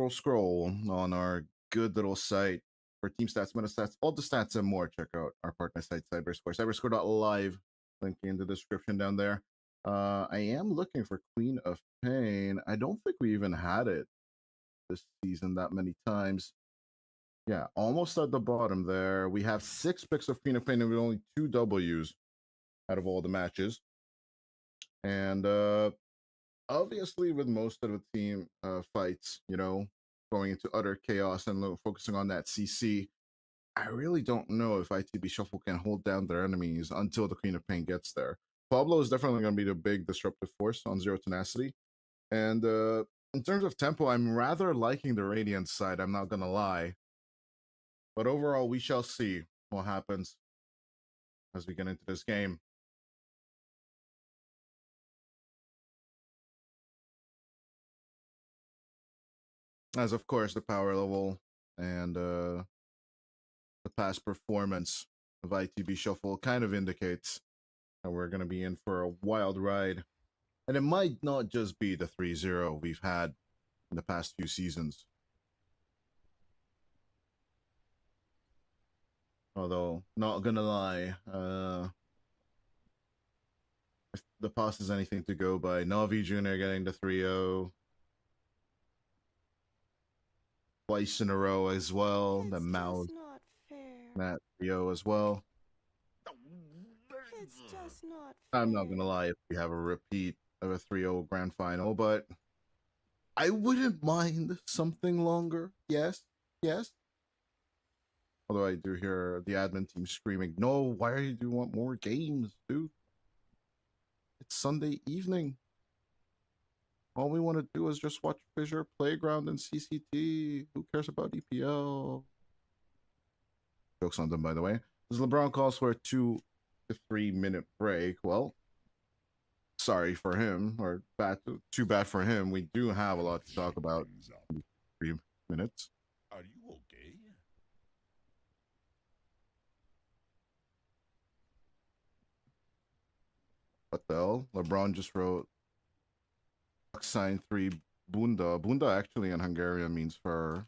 scroll on our good little site for team stats, meta stats, all the stats and more. Check out our partner site, Cyberscore, cyberscore.live. Link in the description down there. I am looking for Queen of Pain. I don't think we even had it this season that many times. Yeah, almost at the bottom there. We have 6 picks of Queen of Pain and with only 2 W's out of all the matches. And obviously, with most of the team fights, going into utter chaos and focusing on that CC, I really don't know if ITB.Shuffle can hold down their enemies until the Queen of Pain gets there. Pablo is definitely going to be the big disruptive force on Zero Tenacity. And in terms of tempo, I'm rather liking the Radiant side, I'm not going to lie. But overall, we shall see what happens as we get into this game. As, of course, the power level and the past performance of ITB.Shuffle kind of indicates that we're going to be in for a wild ride. And it might not just be the 3-0 we've had in the past few seasons. Although, not gonna lie, if the past is anything to go by, Navi Jr. getting the 3-0 twice in a row as well. The Mouth, that 3-0 as well. It's just not fair. I'm not gonna lie if we have a repeat of a 3-0 grand final, but I wouldn't mind something longer. Yes. Although I do hear the admin team screaming, no, why do you want more games, dude? It's Sunday evening. All we want to do is just watch Fissure Playground and CCT. Who cares about EPL? Jokes on them, by the way. As LeBron calls for a 2 to 3 minute break, well, sorry for him, or too bad for him. We do have a lot to talk about in 3 minutes. Are you okay? What the hell? LeBron just wrote sign 3 Bunda. Bunda actually in Hungarian means fur.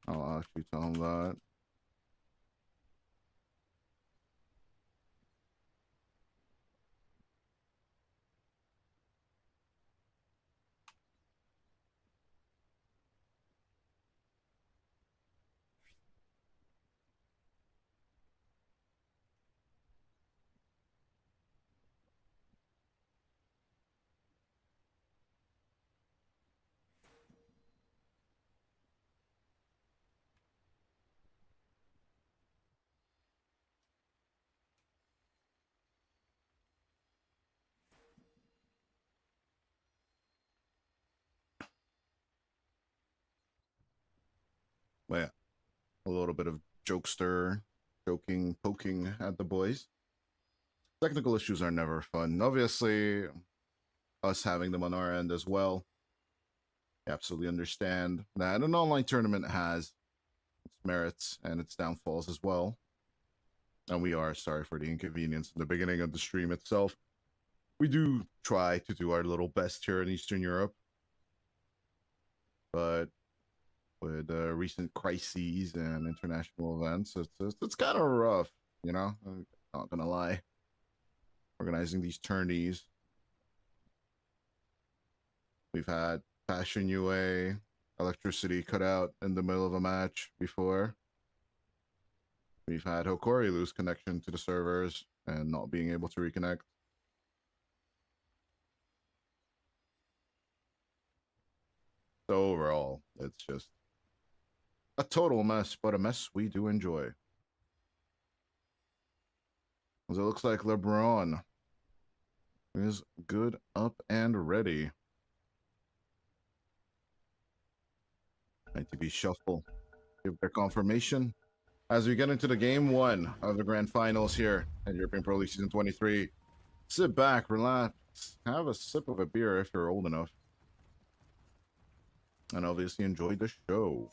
I'll actually tell him that. But yeah, a little bit of jokester, joking, poking at the boys. Technical issues are never fun. Obviously, us having them on our end as well. I absolutely understand that an online tournament has its merits and its downfalls as well. And we are sorry for the inconvenience in the beginning of the stream itself. We do try to do our little best here in Eastern Europe. But with recent crises and international events, it's kind of rough, I'm not gonna lie. Organizing these tourneys. We've had Passion UA, electricity cut out in the middle of a match before. We've had Hokori lose connection to the servers and not being able to reconnect. So overall, it's just a total mess, but a mess we do enjoy. As it looks like LeBron is good, up, and ready. ITB.Shuffle give their confirmation as we get into the game 1 of the grand finals here at European Pro League Season 23. Sit back, relax, have a sip of a beer if you're old enough, and obviously enjoy the show.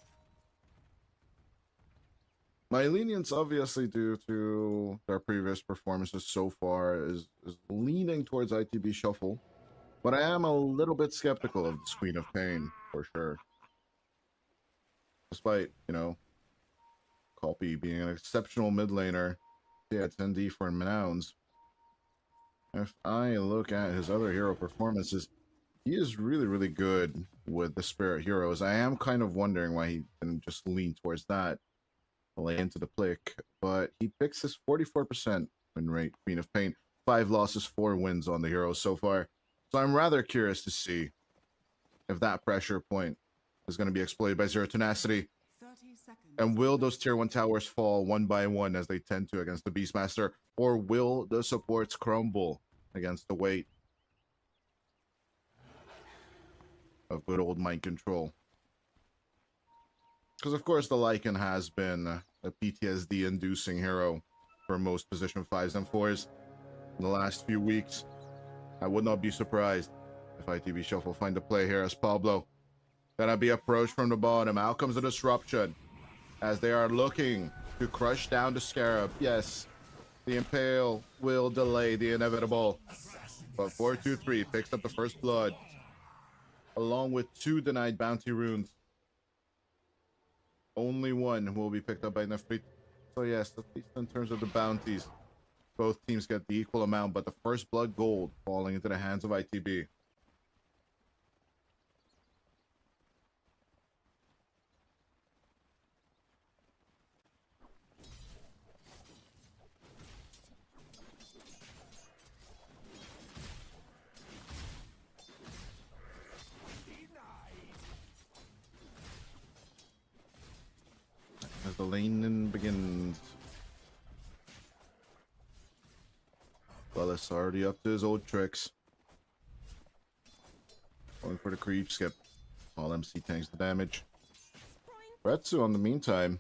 My lenience, obviously due to their previous performances so far, is leaning towards ITB.Shuffle. But I am a little bit skeptical of this Queen of Pain, for sure. Despite, you know, Colby being an exceptional mid laner. Yeah, 10D for Nouns. If I look at his other hero performances, he is really, really good with the Spirit Heroes. I am kind of wondering why he didn't just lean towards that, lay into the Plick. But he picks his 44% win rate, Queen of Pain. 5 losses, 4 wins on the heroes so far. So I'm rather curious to see if that pressure point is going to be exploited by Zero Tenacity. And will those tier 1 towers fall one by one as they tend to against the Beastmaster? Or will the supports crumble against the weight of good old mind control? Because, of course, the Lycan has been a PTSD-inducing hero for most position 5s and 4s in the last few weeks. I would not be surprised if ITB.Shuffle find a play here as Pablo. Gonna be approached from the bottom. Out comes the disruption as they are looking to crush down the Scarab. Yes, the Impale will delay the inevitable. But 423 picks up the first blood, along with 2 denied bounty runes. Only 1 will be picked up by Nefrit. So yes, at least in terms of the bounties, both teams get the equal amount, but the first blood gold falling into the hands of ITB. As the laning begins. Lilith's already up to his old tricks. Going for the creep skip. All MC tanks the damage. Retsu, on the meantime,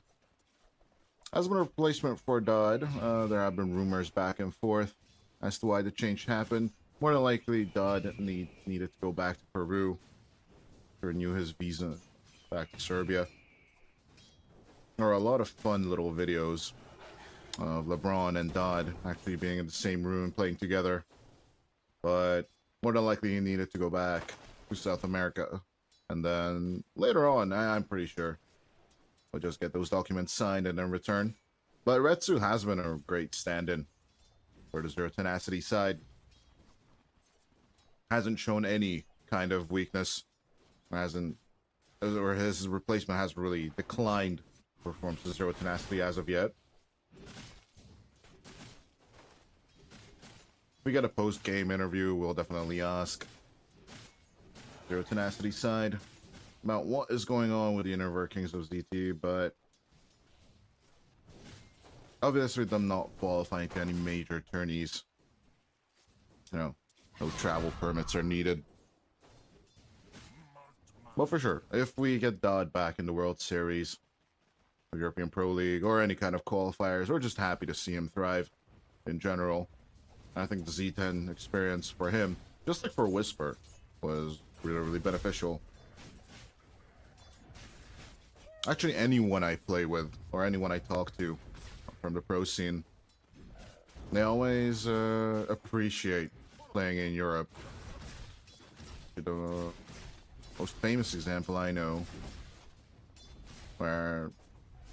has been a replacement for Dodd. There have been rumors back and forth as to why the change happened. More than likely, Dodd needed to go back to Peru to renew his visa back to Serbia. There are a lot of fun little videos of LeBron and Dodd actually being in the same room playing together. But more than likely, he needed to go back to South America. And then later on, I'm pretty sure we'll just get those documents signed and then return. But Retsu has been a great stand-in for the Zero Tenacity side. Hasn't shown any kind of weakness. Or his replacement has really declined performance of Zero Tenacity as of yet. If we get a post-game interview, we'll definitely ask Zero Tenacity side about what is going on with the inner workings of ZT, but obviously them not qualifying to any major tourneys. You know, no travel permits are needed. Well, for sure, if we get Dodd back in the World Series, or European Pro League, or any kind of qualifiers, we're just happy to see him thrive in general. I think the Z10 experience for him, just like for Whisper, was really, really beneficial. Actually, anyone I play with, or anyone I talk to from the pro scene, they always appreciate playing in Europe. The most famous example I know, where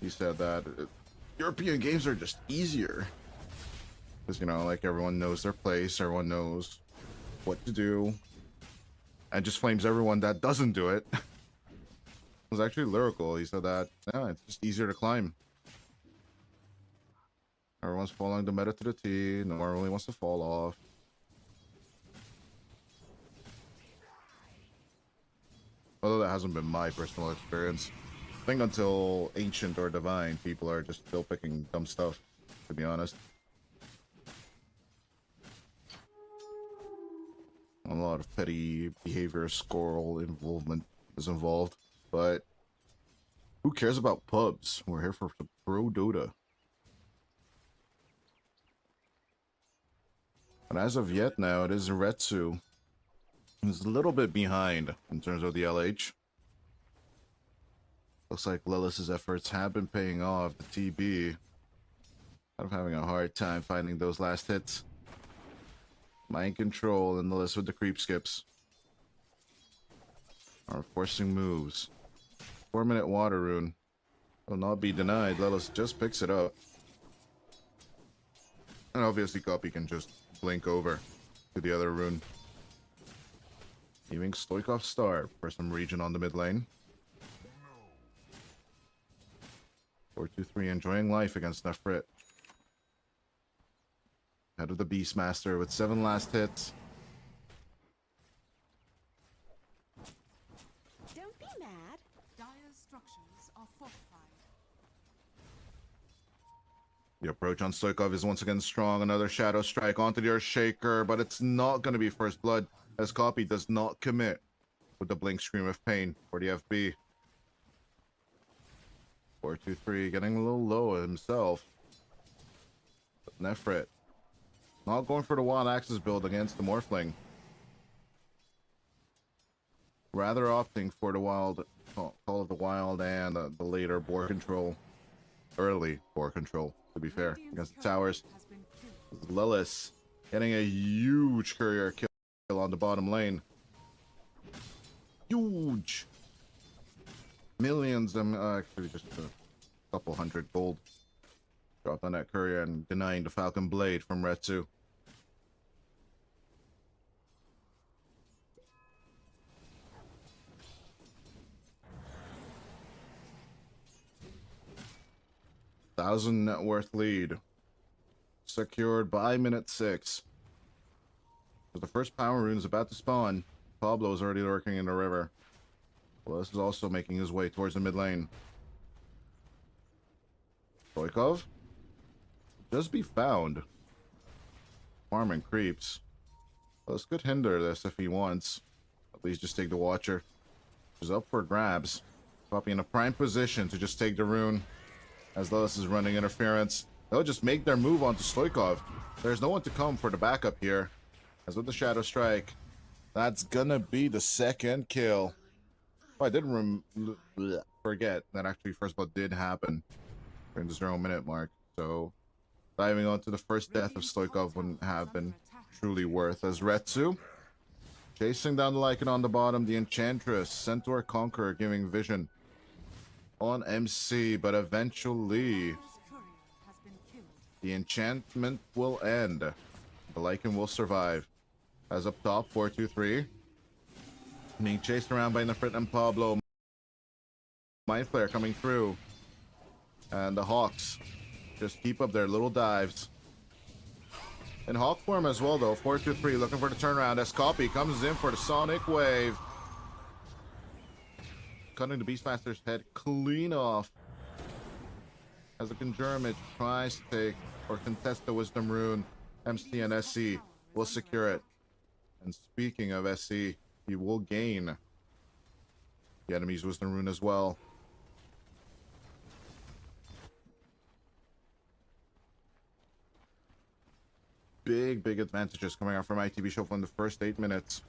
he said that European games are just easier. Because, you know, like everyone knows their place, everyone knows what to do, and just flames everyone that doesn't do it. It was actually lyrical. He said that, yeah, it's just easier to climb. Everyone's following the meta to the T, no one really wants to fall off. Although that hasn't been my personal experience. I think until Ancient or Divine, people are just still picking dumb stuff, to be honest. A lot of petty behavior, squirrel involvement is involved, but who cares about pubs? We're here for pro Dota. But as of yet now, it is Retsu. He's a little bit behind in terms of the LH. Looks like Lilith's efforts have been paying off. The TB kind of having a hard time finding those last hits. Mind control and Lilith with the creep skips. are forcing moves. 4-minute water rune will not be denied. Lelis just picks it up. And obviously Copy can just blink over to the other rune. Leaving Stoikov Star for some region on the mid lane. 4-2-3 enjoying life against Nefrit. Head of the Beastmaster with 7 last hits. Don't be mad. Dire structures are fortified. The approach on Stoikov is once again strong. Another Shadow Strike onto the Earthshaker, but it's not going to be First Blood, as Copy does not commit with the Blink Scream of Pain for the FB. 4-2-3 getting a little low himself. But Nefrit not going for the Wild Axes build against the Morphling. Rather opting for the Wild, Call of the Wild and the later Boar Control. Early Boar Control, to be fair, against the towers. Lelis getting a huge courier kill on the bottom lane. Huge! Millions, actually just a couple hundred gold dropped on that courier and denying the Falcon Blade from Retsu. $1,000 net worth lead secured by minute 6. So the first power rune is about to spawn. Pablo is already lurking in the river. Well, this is also making his way towards the mid lane. Stoikov just be found. Farming creeps. Well, this could hinder this if he wants. At least just take the Watcher. He's up for grabs. Copy in a prime position to just take the rune. As Lelis is running interference. They'll just make their move onto Stoikov. There's no one to come for the backup here. As with the Shadow Strike, that's gonna be the second kill. Oh, I did forget that actually First Blood did happen during the 0-minute mark. So diving onto the first death of Stoikov wouldn't have been truly worth. As Retsu chasing down the Lycan on the bottom, the Enchantress, Centaur Conqueror giving vision on MC, but eventually the enchantment will end. The Lycan will survive. As up top, 4-2-3 being chased around by Nefrit and Pablo. Mind Flare coming through, and the Hawks just keep up their little dives. In Hawk form as well though, 4-2-3 looking for the turnaround as Copy comes in for the Sonic Wave. Cutting the Beastmaster's head clean off. As the Conjure Mage tries to take or contest the Wisdom Rune, MC and SC will secure it. And speaking of SC, he will gain the enemy's Wisdom Rune as well. Big advantages coming out from ITB.Shuffle in the first 8 minutes.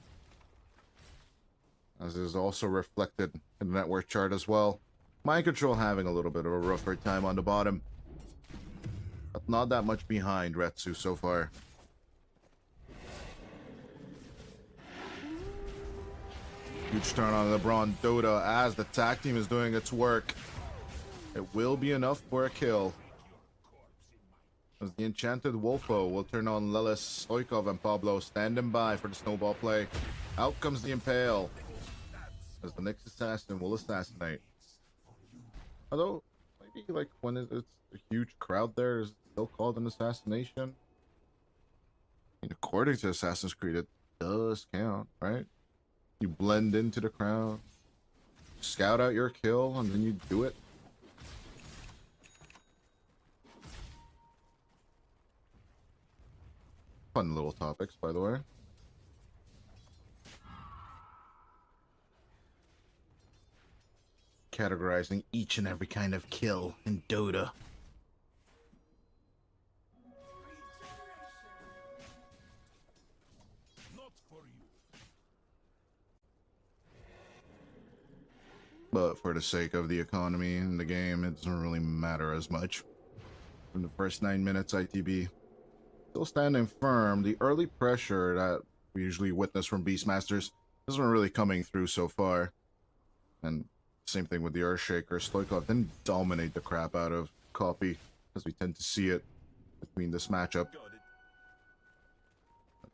As is also reflected in the network chart as well. Mind Control having a little bit of a rougher time on the bottom. But not that much behind Retsu so far. Huge turn on LeBron Dota as the tag team is doing its work. It will be enough for a kill. As the Enchanted Wolfo will turn on Lelis, Stoikov, and Pablo standing by for the snowball play. Out comes the Impale. As the next assassin will assassinate. Although, maybe like when it's a huge crowd there, is it still called an assassination? I mean, according to Assassin's Creed, it does count, right? You blend into the crowd, scout out your kill, and then you do it. Fun little topics, by the way. Categorizing each and every kind of kill in Dota. But for the sake of the economy in the game, it doesn't really matter as much. In the first 9 minutes, ITB still standing firm. The early pressure that we usually witness from Beastmasters isn't really coming through so far. And same thing with the Earthshaker. Stoikov didn't dominate the crap out of Copy, as we tend to see it between this matchup.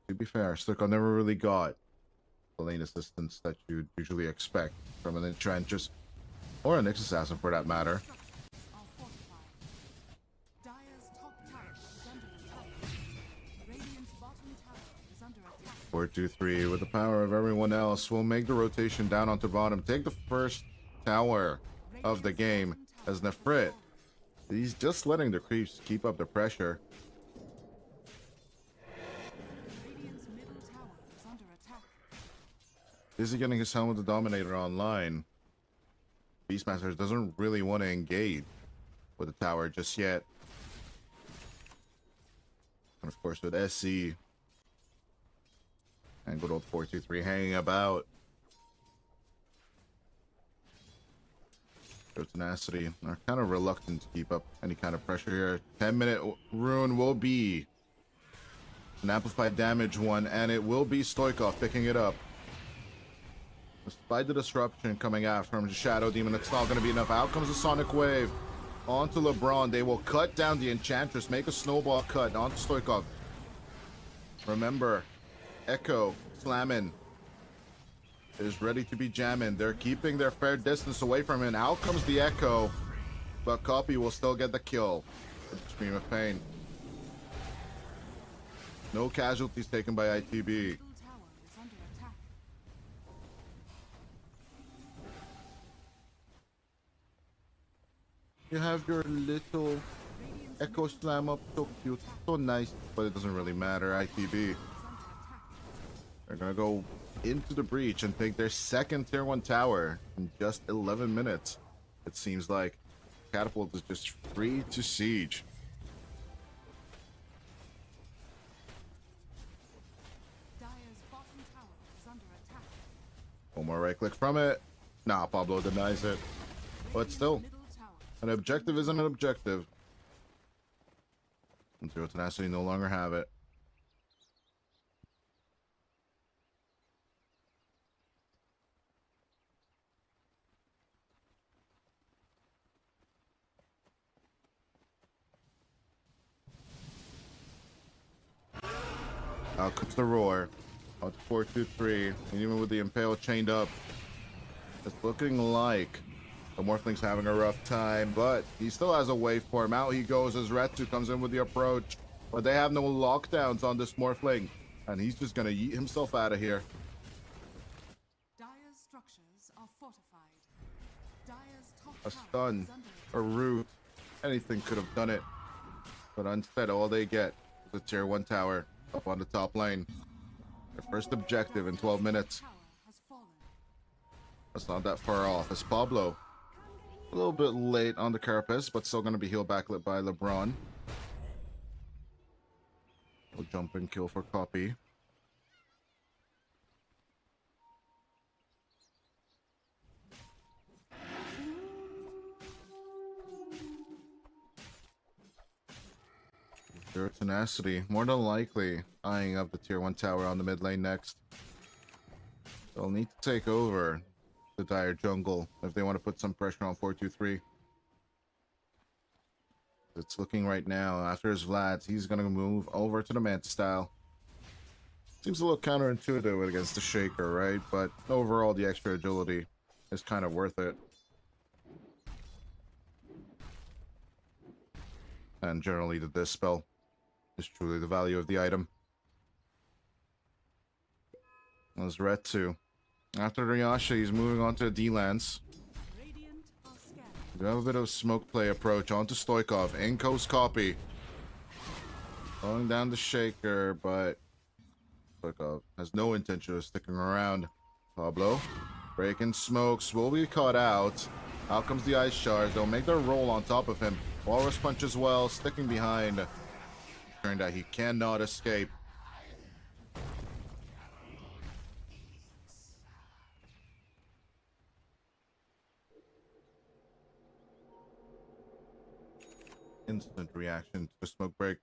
To be fair, Stoikov never really got the lane assistance that you'd usually expect from an Enchantress, or a Nyx Assassin for that matter. Structures are fortified. Dire's top tower is under attack. Radiant's bottom tower is under attack. 4-2-3 with the power of everyone else will make the rotation down onto bottom. Take the first tower of the game as Nefrit. He's just letting the creeps keep up the pressure. Radiant's middle tower is under attack. Is he getting his Helmet the Dominator online? Beastmasters doesn't really want to engage with the tower just yet. And of course with SC and good old 4-2-3 hanging about. Tenacity are kind of reluctant to keep up any kind of pressure here. 10-minute rune will be an amplified damage one, and it will be Stoikov picking it up. Despite the disruption coming out from the Shadow Demon, it's not going to be enough. Out comes the Sonic Wave onto LeBron. They will cut down the Enchantress, make a snowball cut onto Stoikov. Remember, Echo slamming is ready to be jamming. They're keeping their fair distance away from him. Out comes the Echo, but Copy will still get the kill. Scream of pain. No casualties taken by ITB. Middle tower is under attack. You have your little Radiant's Echo slam up, so cute, so nice, but it doesn't really matter. ITB, is under attack. they're gonna go into the breach and take their second tier 1 tower in just 11 minutes. It seems like Catapult is just free to siege. Dire's bottom tower is under attack. One more right click from it. Nah, Pablo denies it. But still, Middle tower. an objective isn't an objective. And Zero Tenacity no longer have it. Out comes the roar. Out to 4-2-3. And even with the Impale chained up, it's looking like the Morphling's having a rough time, but he still has a waveform. Out he goes as Retsu comes in with the approach. But they have no lockdowns on this Morphling. And he's just gonna yeet himself out of here. Dire's structures are fortified. Dire's top A tower stun, is under a attack. root, anything could have done it. But instead, all they get is a tier 1 tower up on the top lane. Their first objective in 12 minutes. Tower has fallen. That's not that far off. It's Pablo. A little bit late on the Carapace, but still going to be healed back by LeBron. We'll jump and kill for Copy. Zero Tenacity, more than likely eyeing up the tier 1 tower on the mid lane next. They'll need to take over the Dire jungle if they want to put some pressure on 4-2-3. It's looking right now, after his Vlads, he's going to move over to the Manta style. Seems a little counterintuitive against the Shaker, right? But overall, the extra agility is kind of worth it. And generally, the Dispel is truly the value of the item. There's Retsu. After Ryasha, he's moving on to D-Lance. Radiant are scattered. We have a bit of smoke play approach onto Stoikov. In coast Copy. Going down the Shaker, but Stoikov has no intention of sticking around. Pablo, breaking smokes, will be caught out. Out comes the Ice Shards. They'll make their roll on top of him. Walrus Punch as well, sticking behind. Turned out he cannot escape. Instant reaction to the smoke break.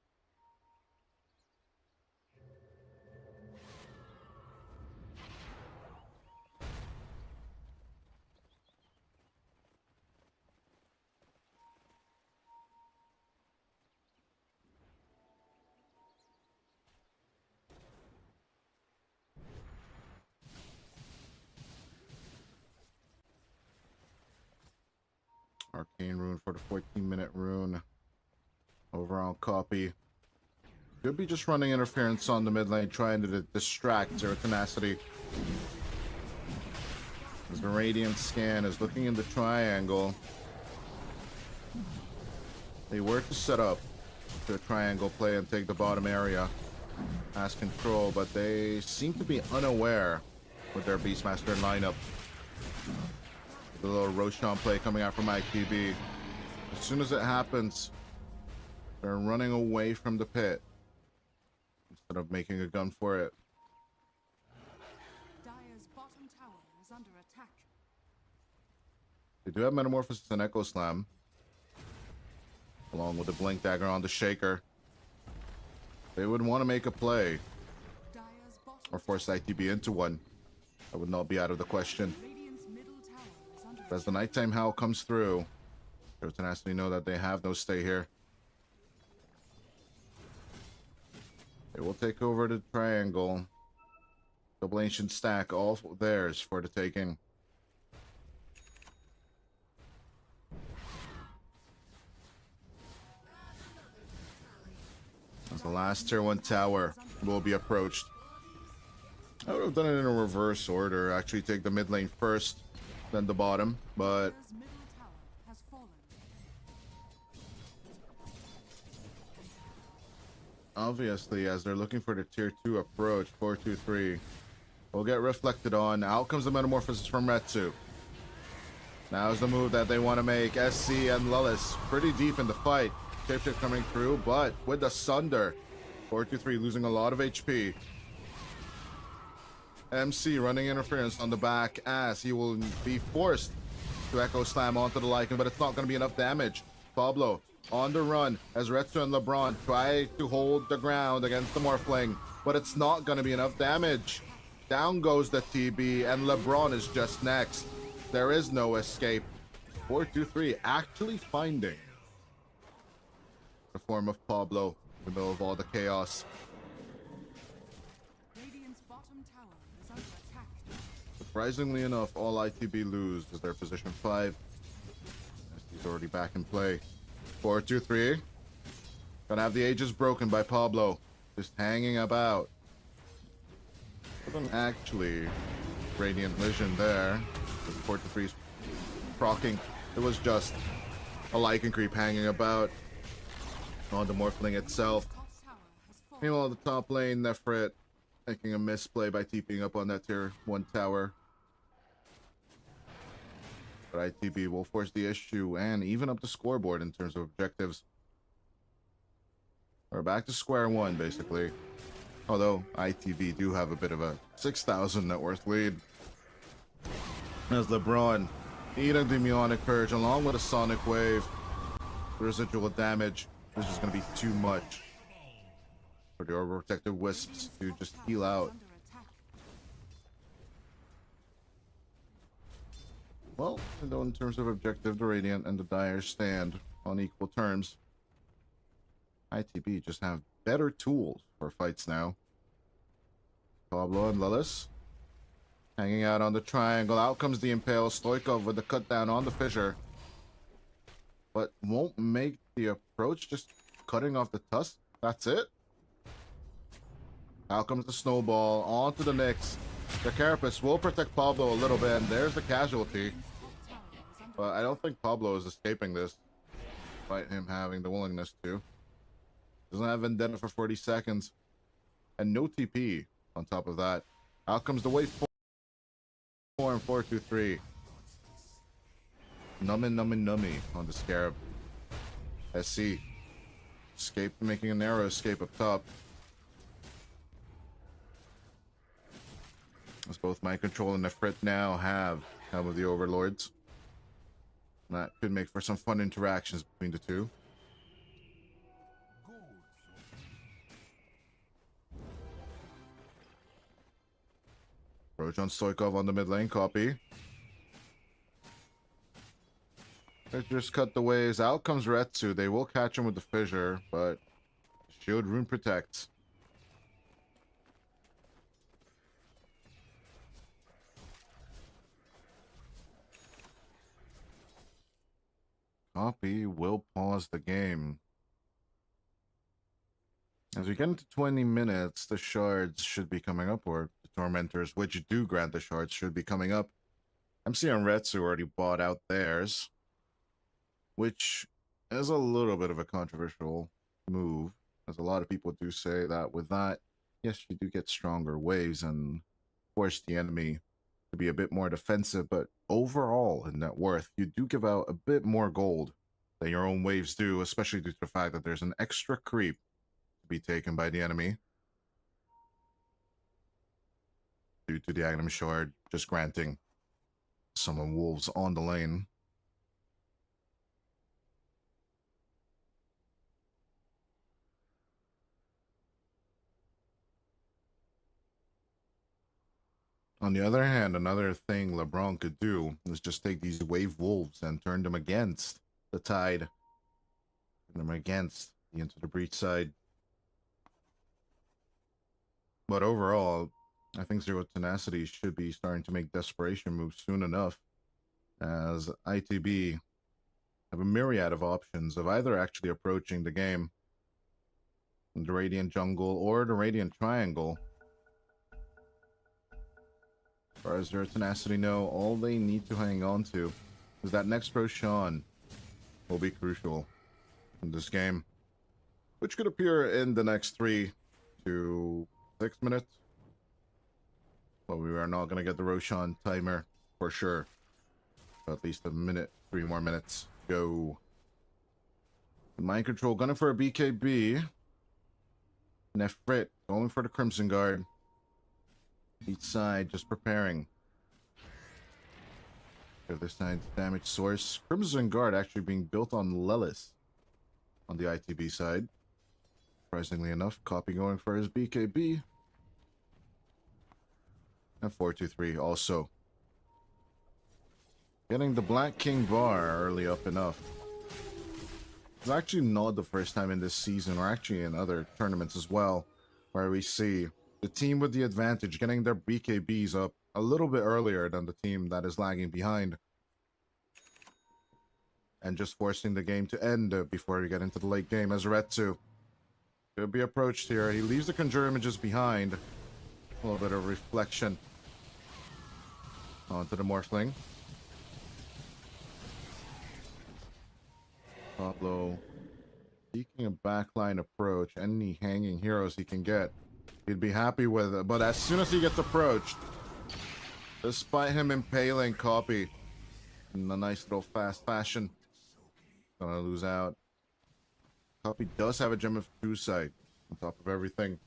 Arcane rune for the 14-minute rune. Overall copy. Could be just running interference on the mid lane, trying to distract Zero Tenacity. As the Radiant scan is looking in the triangle. They were to set up to a triangle play and take the bottom area as control, but they seem to be unaware with their Beastmaster lineup. The little Roshan play coming out from ITB. As soon as it happens, they're running away from the pit instead of making a gun for it. Dire's bottom tower is under attack. They do have Metamorphosis and Echo Slam, along with the Blink Dagger on the Shaker. They would want to make a play Dire's bottom or force ITB into one. That would not be out of the question. Radiant's middle tower is under As the nighttime howl comes through, Zero Tenacity know that they have no stay here. They will take over the triangle. Double Ancient stack, all theirs for the taking. As the last tier 1 tower will be approached. I would have done it in a reverse order. Actually take the mid lane first, then the bottom, but Dire's middle tower has fallen. obviously, as they're looking for the tier 2 approach, 4-2-3 will get reflected on. Out comes the Metamorphosis from Retsu. Now's the move that they want to make. SC and Lullis pretty deep in the fight. Shapeshift coming through, but with the Sunder, 4-2-3 losing a lot of HP. MC running interference on the back as he will be forced to Echo Slam onto the Lycan, but it's not going to be enough damage. Pablo on the run as Retsu and LeBron try to hold the ground against the Morphling, but it's not going to be enough damage. Down goes the TB, and LeBron is just next. There is no escape. 4-2-3 actually finding the form of Pablo in the middle of all the chaos. Radiant's bottom tower is under attack. Surprisingly enough, all ITB lose as their position 5. He's already back in play. 4-2-3. Gonna have the Aegis broken by Pablo. Just hanging about. Wasn't actually Radiant Vision there. 4-2-3's proccing. It was just a Lycan creep hanging about on the Morphling itself. Top tower has fallen. Meanwhile, the top lane, Nefrit making a misplay by TPing up on that tier 1 tower. But ITB will force the issue and even up the scoreboard in terms of objectives. We're back to square one, basically. Although ITB do have a bit of a 6,000 net worth lead. As LeBron eating the Demonic Purge along with a Sonic Wave. The residual damage is just going to be too much for the Overprotective Wisps to just heal out. Under attack. Well, though in terms of objective, the Radiant and the Dire stand on equal terms. ITB just have better tools for fights now. Pablo and Lillis hanging out on the triangle. Out comes the Impale. Stoikov with the cut down on the Fissure. But won't make the approach, just cutting off the tusk. That's it. Out comes the Snowball. On to the Nyx. The Carapace will protect Pablo a little bit, and there's the casualty. Top tower is under But I don't think Pablo is escaping this, despite him having the willingness to. Doesn't have Vendetta for 40 seconds. And no TP on top of that. Out comes the wave 4 and 4-2-3. Nummy on the Scarab. SC. Escape, making a narrow escape up top. As both Mind Control and Nefrit now have Helm of the Overlords. That could make for some fun interactions between the two. Rojan Stoikov on the mid lane, copy. They just cut the waves. Out comes Retsu. They will catch him with the Fissure, but Shield Rune protects. Copy will pause the game. As we get into 20 minutes, the shards should be coming up, or the tormentors, which do grant the shards, should be coming up. MC and Retsu already bought out theirs, which is a little bit of a controversial move, as a lot of people do say that with that, yes, you do get stronger waves and force the enemy to be a bit more defensive, but overall in net worth, you do give out a bit more gold than your own waves do, especially due to the fact that there's an extra creep to be taken by the enemy due to the Agnum Shard just granting summon wolves on the lane. On the other hand, another thing LeBron could do is just take these wave wolves and turn them against the tide, turn them against the Into the Breach side. But overall, I think Zero Tenacity should be starting to make desperation moves soon enough, as ITB have a myriad of options of either actually approaching the game in the Radiant Jungle or the Radiant Triangle. As far as Zero Tenacity know, all they need to hang on to is that next Roshan will be crucial in this game, which could appear in the next 3 to 6 minutes. But we are not going to get the Roshan timer for sure. At least a minute, 3 more minutes. Go. Mind control, gunning for a BKB. Nefrit, going for the Crimson Guard. Each side just preparing. The other side's damage source. Crimson Guard actually being built on Lelis on the ITB side. Surprisingly enough, Copy going for his BKB. And 423 also. Getting the Black King bar early up enough. It's actually not the first time in this season, or actually in other tournaments as well, where we see the team with the advantage getting their BKBs up a little bit earlier than the team that is lagging behind. And just forcing the game to end before we get into the late game as Retsu could be approached here. He leaves the Conjure Images behind. A little bit of reflection onto the Morphling. Pablo seeking a backline approach. Any hanging heroes he can get, he'd be happy with it. But as soon as he gets approached, despite him impaling Copy in a nice little fast fashion, gonna lose out. Copy does have a Gem of True Sight on top of everything.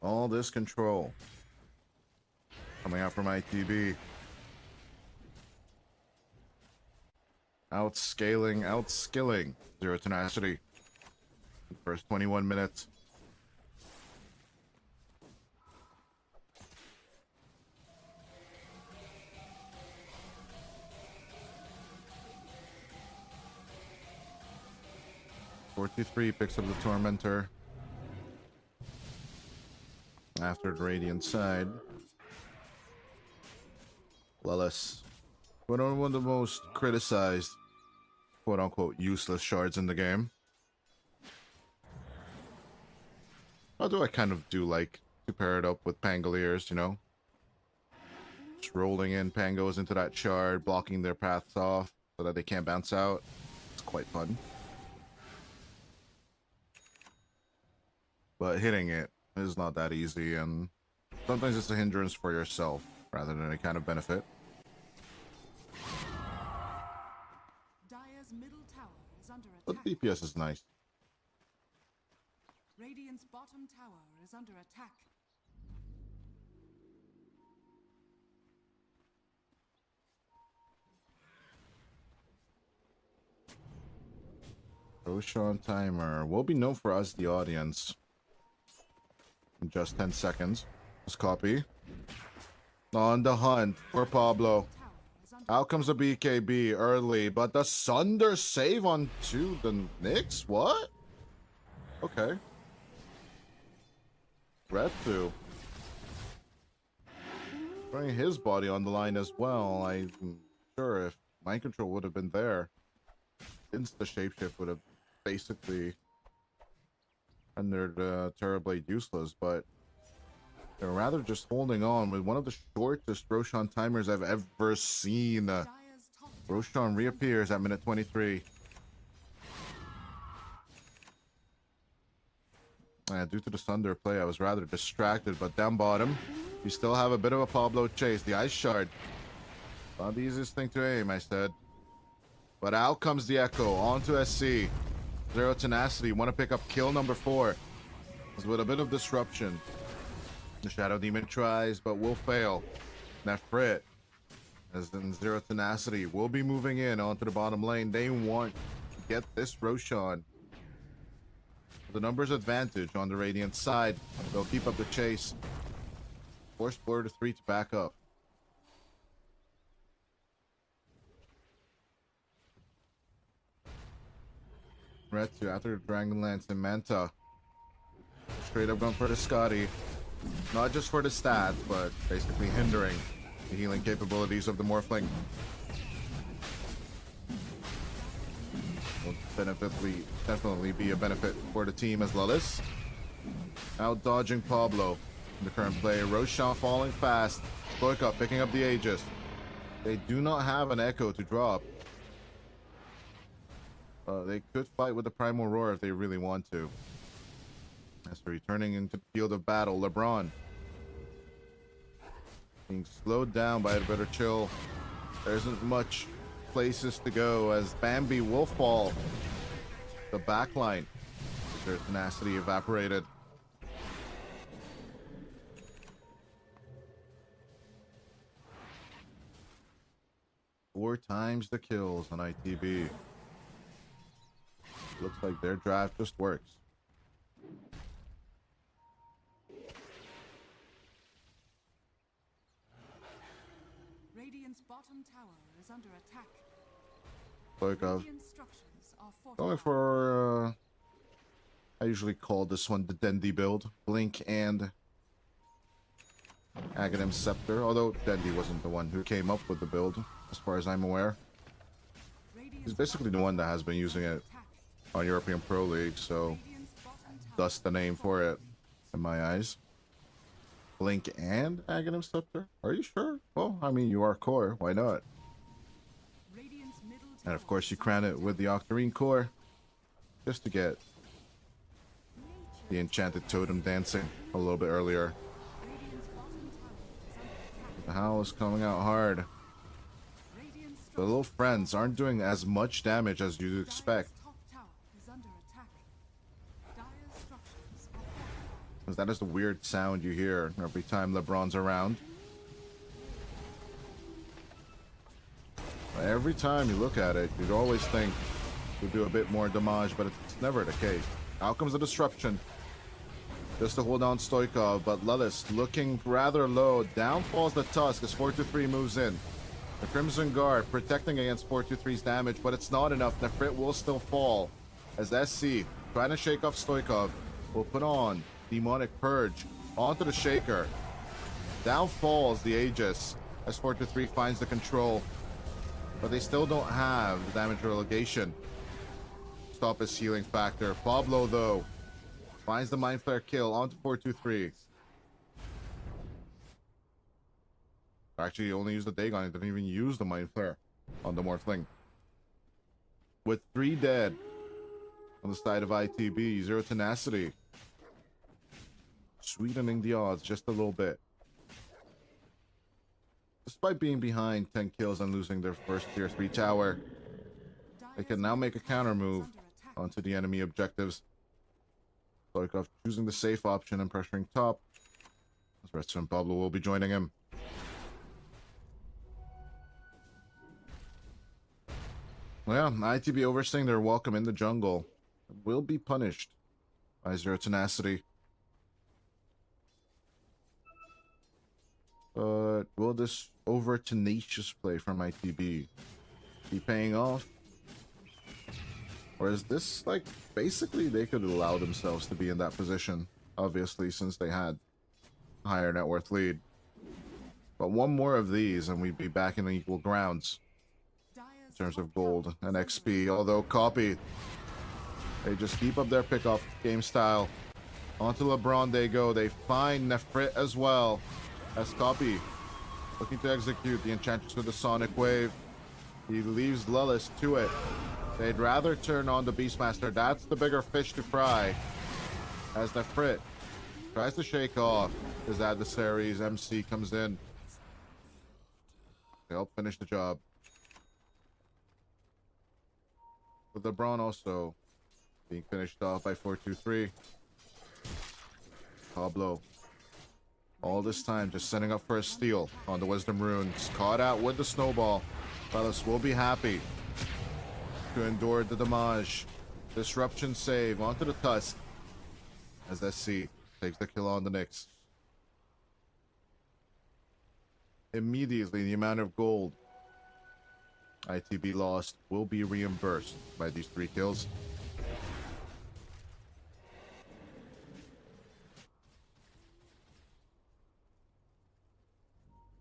All this control coming out from ITB. Outskilling Zero Tenacity. First 21 minutes. .43 picks up the Tormentor. After the Radiant side. Lelis. One of the most criticized, quote-unquote, useless shards in the game. Although I kind of do like to pair it up with Pangoliers, you know? Just rolling in Pangos into that shard, blocking their paths off so that they can't bounce out. It's quite fun. But hitting it is not that easy, and sometimes it's a hindrance for yourself rather than a kind of benefit. Dire's middle tower is under But attack. DPS is nice. Radiant's bottom tower is under attack. Roshan timer will be known for us, the audience. In just 10 seconds. Let's copy. On the hunt for Pablo. Tower is under Out comes the BKB early, but the Sunder save onto the Knicks? What? Okay. Red 2. Throwing his body on the line as well. I'm sure if mind control would have been there, insta shapeshift would have basically rendered Terrorblade useless, but they're rather just holding on with one of the shortest Roshan timers I've ever seen. Roshan reappears at minute 23. Due to the Sunder play, I was rather distracted, but down bottom, you still have a bit of a Pablo chase. The Ice Shard. Not the easiest thing to aim, I said. But out comes the Echo onto SC. Zero Tenacity, want to pick up kill number 4. With a bit of disruption. The Shadow Demon tries, but will fail. Nefrit, as in Zero Tenacity, will be moving in onto the bottom lane. They want to get this Roshan. The numbers advantage on the Radiant side. They'll keep up the chase. Force Blur to 3 to back up. Red 2 after Dragon Lance and Manta. Straight up going for the Scotty. Not just for the stats, but basically hindering the healing capabilities of the Morphling. Will definitely be a benefit for the team as Lilith. Out dodging Pablo in the current play. Roshan falling fast. Stoikov picking up the Aegis. They do not have an Echo to drop. They could fight with the Primal Roar if they really want to. As for returning into the field of battle, LeBron being slowed down by a better chill. There isn't much places to go as Bambi will fall. The backline. Their tenacity evaporated. Four times the kills on ITB. Looks like their draft just works. Radiant's bottom tower is under attack. Stoikov Radiant structures are going fortified. for I usually call this one the Dendi build. Blink and Aghanim Scepter, although Dendi wasn't the one who came up with the build, as far as I'm aware. He's basically the one that has been using it on European Pro League, so thus the name for it in my eyes. Blink and Aghanim Scepter? Are you sure? Well, I mean, you are core. Why not? And of course, you crown it with the Octarine core, just to get the Enchanted Totem dancing a little bit earlier. The Howl is coming out hard. The little friends aren't doing as much damage as you'd expect. Because that is the weird sound you hear every time LeBron's around. Every time you look at it, you'd always think you'd do a bit more damage, but it's never the case. Out comes the disruption. Just to hold down Stoikov, but Lilith looking rather low. Down falls the Tusk as 423 moves in. The Crimson Guard protecting against 423's damage, but it's not enough. Nefrit will still fall as SC trying to shake off Stoikov. Will put on Demonic Purge onto the Shaker. Down falls the Aegis as 423 finds the control, but they still don't have the damage relegation. Stop his healing factor. Pablo, though, finds the Mind Flare kill onto 423. Actually, he only used the Dagon. He didn't even use the Mind Flare on the Morphling. With 3 dead on the side of ITB, Zero Tenacity sweetening the odds just a little bit. Despite being behind 10 kills and losing their first tier 3 tower, they can now make a counter move onto the enemy objectives. Stoikov choosing the safe option and pressuring top. As Retsu and Pablo will be joining him. Well, yeah, ITB overstaying their welcome in the jungle will be punished by Zero Tenacity. But will this over tenacious play from ITB be paying off? Or is this like basically they could allow themselves to be in that position, obviously, since they had a higher net worth lead. But one more of these and we'd be back in equal grounds in terms of gold and XP. Although copy, they just keep up their pickoff game style. Onto LeBron they go. They find Nefrit as well. As copy looking to execute the Enchantress with the Sonic Wave. He leaves Lilith to it. They'd rather turn on the Beastmaster. That's the bigger fish to fry. As Nefrit tries to shake off his adversaries, MC comes in. They help finish the job. With LeBron also being finished off by 4-2-3. Pablo. All this time just setting up for a steal on the Wisdom Runes. Caught out with the snowball. Fellas will be happy to endure the damage. Disruption save onto the Tusk. As SC takes the kill on the Knicks. Immediately, the amount of gold ITB lost will be reimbursed by these 3 kills.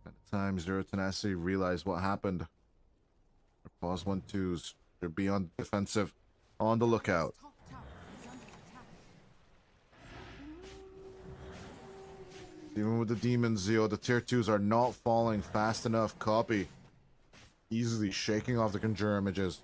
At the time, Zero Tenacity realized what happened. Their pause 1-2s. They're beyond defensive. On the lookout. Even with the Demon Zeal, the tier 2s are not falling fast enough. Copy. Easily shaking off the Conjure images.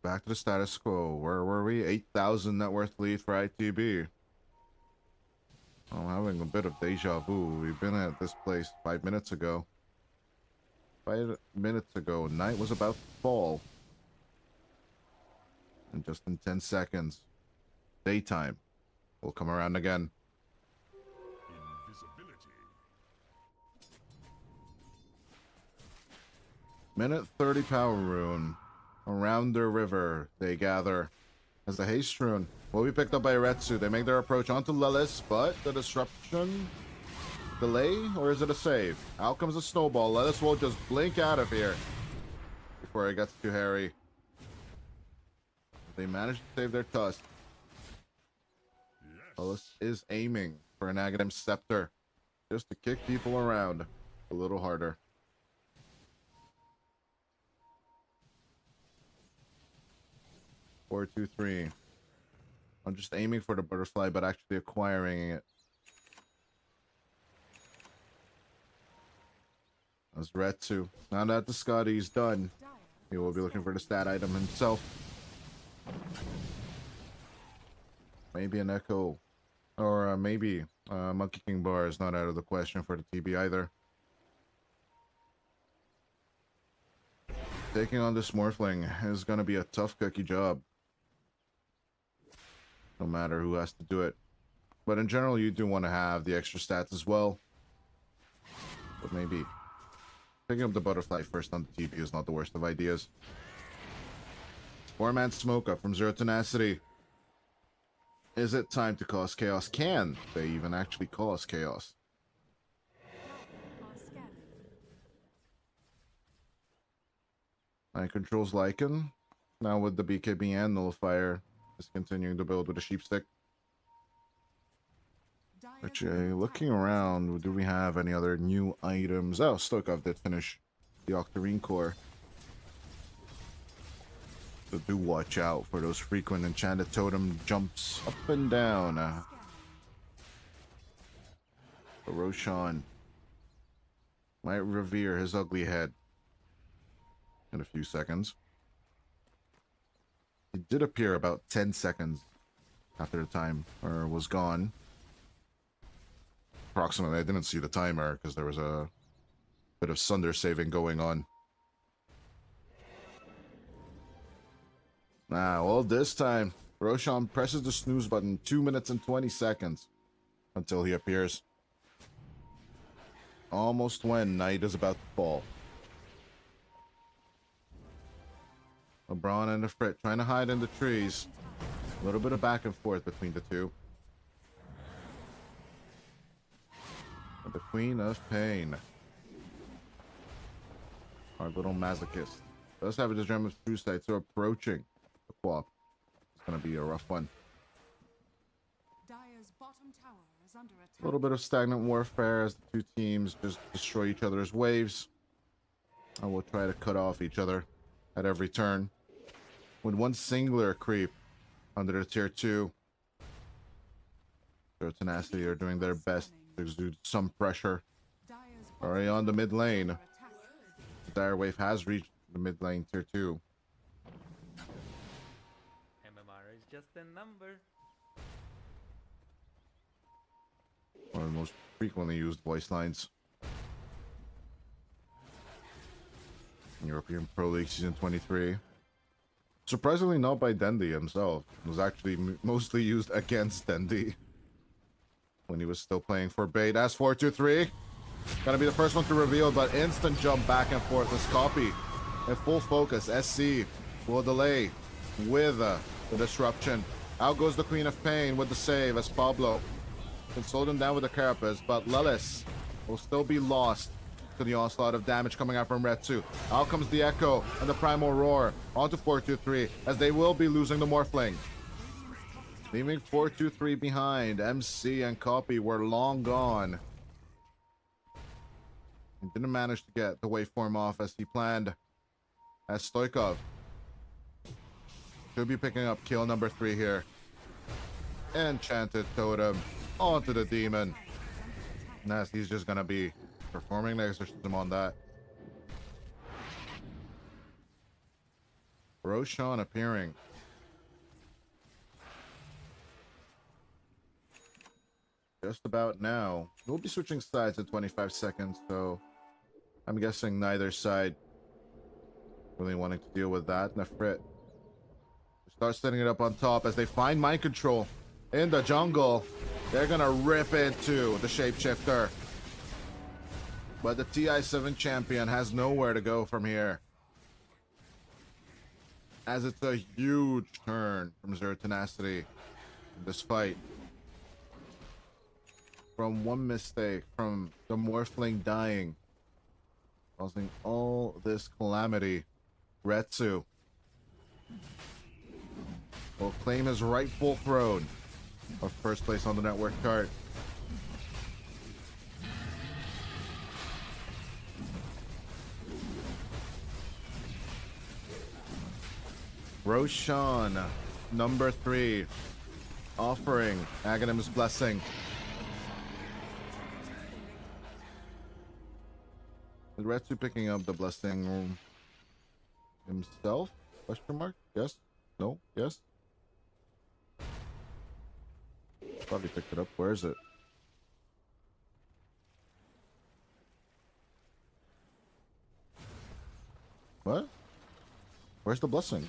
Back to the status quo. Where were we? 8,000 net worth lead for ITB. I'm having a bit of deja vu. We've been at this place 5 minutes ago. 5 minutes ago, night was about to fall. And just in 10 seconds, daytime will come around again. Invisibility. Minute 30 power rune. Around the river, they gather. As the haste rune will be picked up by Retsu. They make their approach onto Lilith, but the disruption... delay, or is it a save? Out comes a snowball. Lilith will just blink out of here before it gets too hairy. They manage to save their Tusk. Lilith is aiming for an Aghanim Scepter just to kick people around a little harder. Four, two, three. I'm just aiming for the butterfly, but actually acquiring it. That's Retsu. Now that the Scotty's done, he will be looking for the stat item himself. Maybe an Echo. Or maybe Monkey King Bar is not out of the question for the TB either. Taking on this Morphling is going to be a tough cookie job. No matter who has to do it. But in general, you do want to have the extra stats as well. But maybe picking up the butterfly first on the TB is not the worst of ideas. 4-man smoke up from Zero Tenacity. Is it time to cause chaos? Can they even actually cause chaos? Night controls Lycan. Now with the BKB and Nullifier, just continuing to build with a Sheepstick. Actually, looking around, do we have any other new items? Oh, Stokov did finish the Octarine Core. So do watch out for those frequent enchanted totem jumps up and down. Roshan might revere his ugly head in a few seconds. He did appear about 10 seconds after the timer was gone. Approximately, I didn't see the timer because there was a bit of Sunder saving going on. Well, this time, Roshan presses the snooze button 2 minutes and 20 seconds until he appears. Almost when night is about to fall. LeBron and the Frit trying to hide in the trees. A little bit of back and forth between the two. The Queen of Pain. Our little masochist does have a Gem of True Sight, so approaching the co-op. It's gonna be a rough one. Dire's bottom tower is under attack. A little bit of stagnant warfare as the two teams just destroy each other's waves. And we'll try to cut off each other at every turn. With one singular creep under the tier 2. Tenacity are doing their best to exude some pressure. Already on the mid lane. The Dire Wave has reached the mid lane tier 2. MMR is just a number. One of the most frequently used voice lines. In European Pro League Season 23. Surprisingly not by Dendi himself. It was actually mostly used against Dendi. When he was still playing for bait. S23. Gonna be the first one to reveal, but instant jump back and forth. This copy. At full focus. SC will delay with the disruption. Out goes the Queen of Pain with the save as Pablo can slow them down with the Carapace, but Lelis will still be lost to the onslaught of damage coming out from Retsu. Out comes the Echo and the Primal Roar onto 423 as they will be losing the Morphling. Leaving 423 behind. MC and Copy were long gone. He didn't manage to get the waveform off as he planned. As Stoikov should be picking up kill number 3 here. Enchanted Totem onto the Demon. Nasty's just gonna be performing the exorcism on that. Roshan appearing. Just about now. We'll be switching sides in 25 seconds, so I'm guessing neither side really wanting to deal with that. Nefrit start setting it up on top as they find mind control in the jungle. They're gonna rip into the shapeshifter. But the TI7 champion has nowhere to go from here. As it's a huge turn from Zero Tenacity in this fight. From one mistake, from the Morphling dying, causing all this calamity, Retsu will claim his rightful throne of first place on the network chart. Roshan, number 3, offering Aghanim's blessing. Is Retsu picking up the blessing himself? Question mark? Yes? No? Yes? Probably picked it up. Where is it? What? Where's the blessing?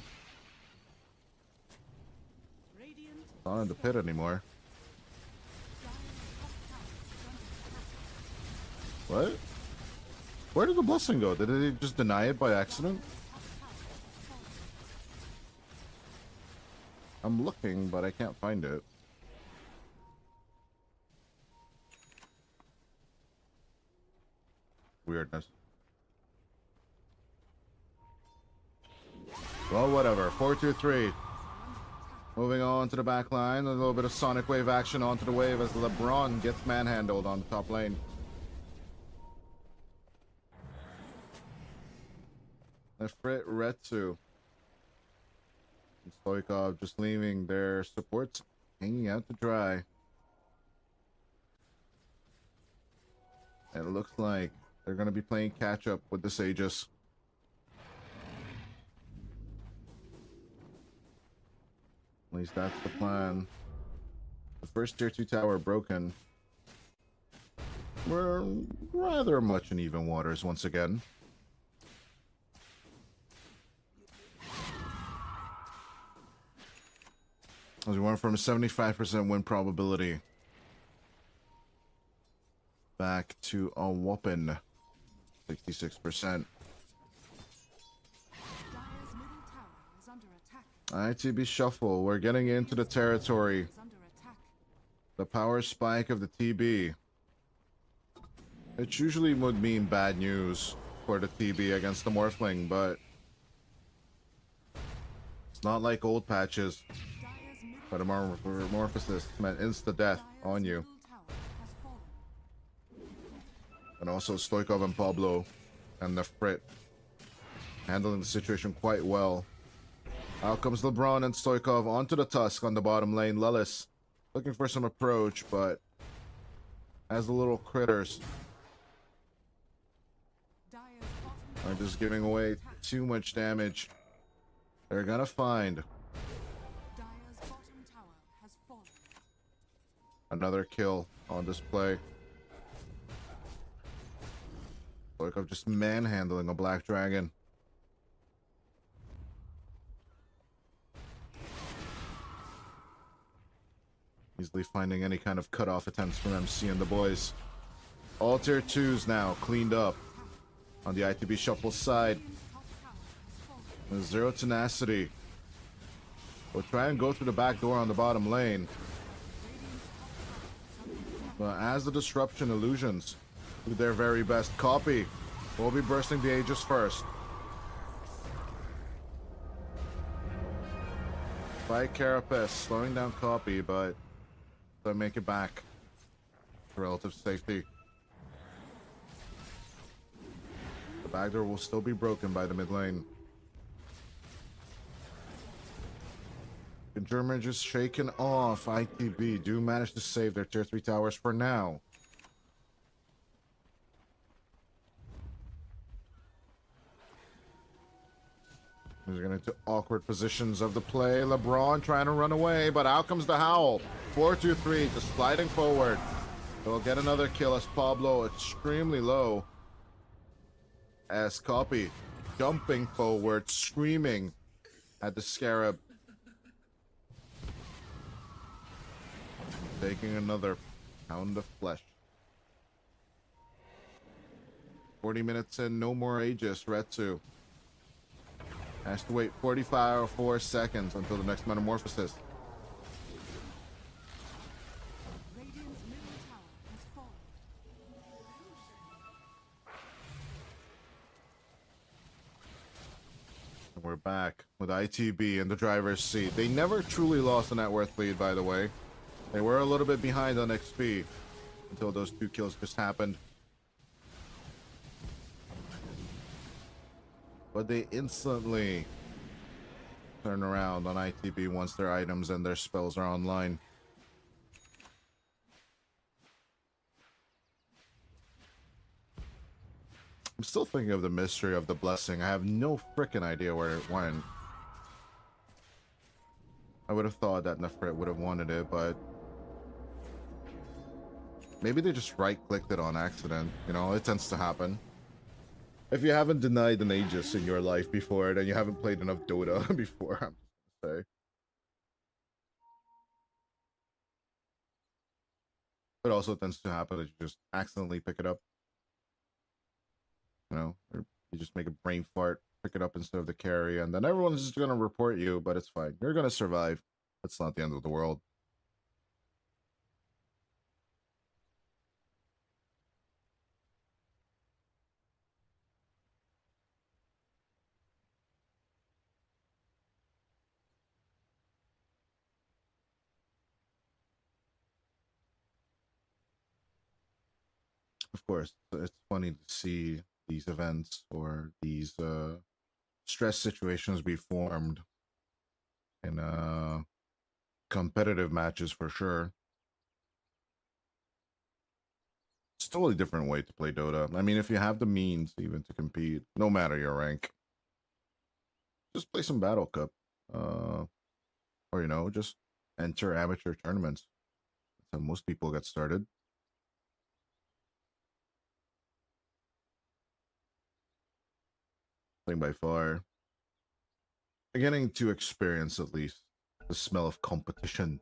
It's not in the pit anymore. What? Where did the blessing go? Did they just deny it by accident? I'm looking, but I can't find it. Weirdness. Well, whatever. 4-2-3. Moving on to the back line. A little bit of Sonic Wave action onto the wave as LeBron gets manhandled on the top lane. Nefrit, Retsu, and Stoikov just leaving their supports hanging out to dry. And it looks like they're going to be playing catch up with the Sages. At least that's the plan. The first tier 2 tower broken. We're rather much in even waters once again. As we went from a 75% win probability back to a whopping 66%. ITB.Shuffle, we're getting into the territory. The power spike of the TB. It usually would mean bad news for the TB against the Morphling, but Not like old patches. Dire's middle But a metamorphosis meant insta-death on you. middle tower has fallen. And also Stoikov and Pablo and the Frit handling the situation quite well. Out comes LeBron and Stoikov onto the Tusk on the bottom lane. Lellis looking for some approach, but as the little critters Dire's bottom are just giving away too much damage, they're gonna find Dire's bottom tower has fallen. another kill on display. Stoikov just manhandling a Black Dragon. Easily finding any kind of cutoff attempts from MC and the boys. All tier 2s now cleaned up on the ITB.Shuffle side. Top tower has fallen. There's zero tenacity. We'll try and go through the back door on the bottom lane. But as the disruption illusions do their very best, Copy will be bursting the Aegis first. By Carapace, slowing down Copy, but they'll make it back to relative safety. The back door will still be broken by the mid lane. German just shaken off. ITB do manage to save their tier 3 towers for now. He's getting into awkward positions of the play. LeBron trying to run away, but out comes the Howl. 4-2-3, just sliding forward. They'll get another kill as Pablo extremely low. As Copy jumping forward, screaming at the Scarab. Taking another pound of flesh. 40 minutes in, no more Aegis. Retsu has to wait 45 seconds until the next metamorphosis. Radiant's middle tower has fallen. And we're back with ITB in the driver's seat. They never truly lost a net worth lead, by the way. They were a little bit behind on XP until those 2 kills just happened. But they instantly turn around on ITB once their items and their spells are online. I'm still thinking of the mystery of the blessing. I have no freaking idea where it went. I would have thought that Nefrit would have wanted it, but maybe they just right-clicked it on accident. You know, it tends to happen. If you haven't denied an Aegis in your life before, then you haven't played enough Dota before, I'm just gonna say. It also tends to happen that you just accidentally pick it up. You know, or you just make a brain fart, pick it up instead of the carry, and then everyone's just gonna report you, but it's fine. You're gonna survive. It's not the end of the world. Of course, it's funny to see these events or these stress situations be formed in competitive matches for sure. It's a totally different way to play Dota. I mean, if you have the means even to compete, no matter your rank, just play some Battle Cup. Or, you know, just enter amateur tournaments. That's how most people get started. Playing by far. Getting to experience at least the smell of competition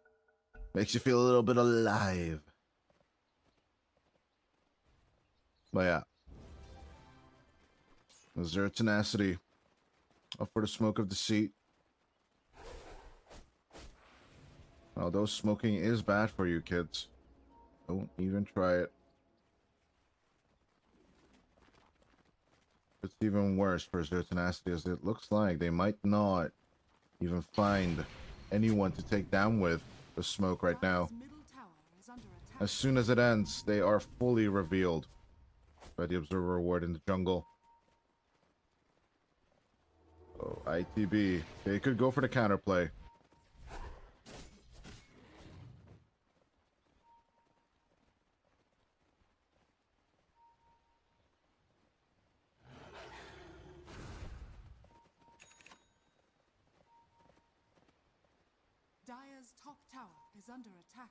makes you feel a little bit alive. But yeah. Zero tenacity. Up for the smoke of deceit. Although smoking is bad for you, kids. Don't even try it. It's even worse for Zero tenacity, as it looks like they might not even find anyone to take down with the smoke right now. Dire's middle tower is under attack. As soon as it ends, they are fully revealed by the observer ward in the jungle. Oh, ITB. They could go for the counterplay. Dire's top tower is under attack.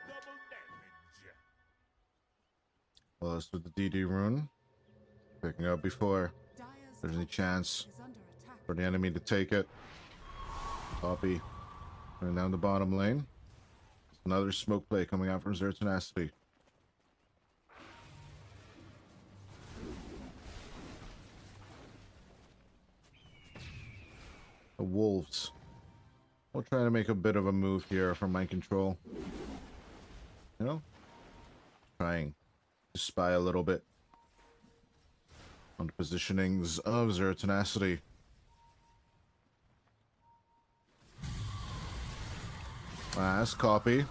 Double damage. Well, that's with the DD rune. Picking up before Dire's there's any top tower chance is under attack. for the enemy to take it. Copy. Going down the bottom lane. Another smoke play coming out from Zero Tenacity. The Wolves. We'll try to make a bit of a move here for mind control. You know? Trying to spy a little bit on the positionings of Zero Tenacity. Last copy.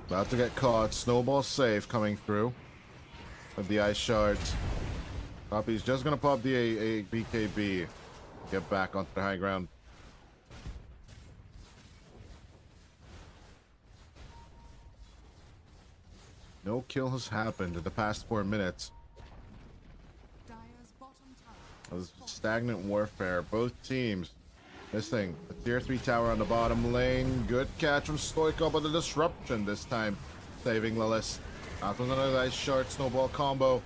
About to get caught. Snowball safe coming through with the ice shards. Copy's just gonna pop the a BKB. Get back onto the high ground. No kill has happened in the past 4 minutes. Dire's bottom tower Of is falling. stagnant warfare. Both teams missing the tier 3 tower on the bottom lane. Good catch from Stoikov, but the disruption this time saving Lilith. Out with another ice shard snowball combo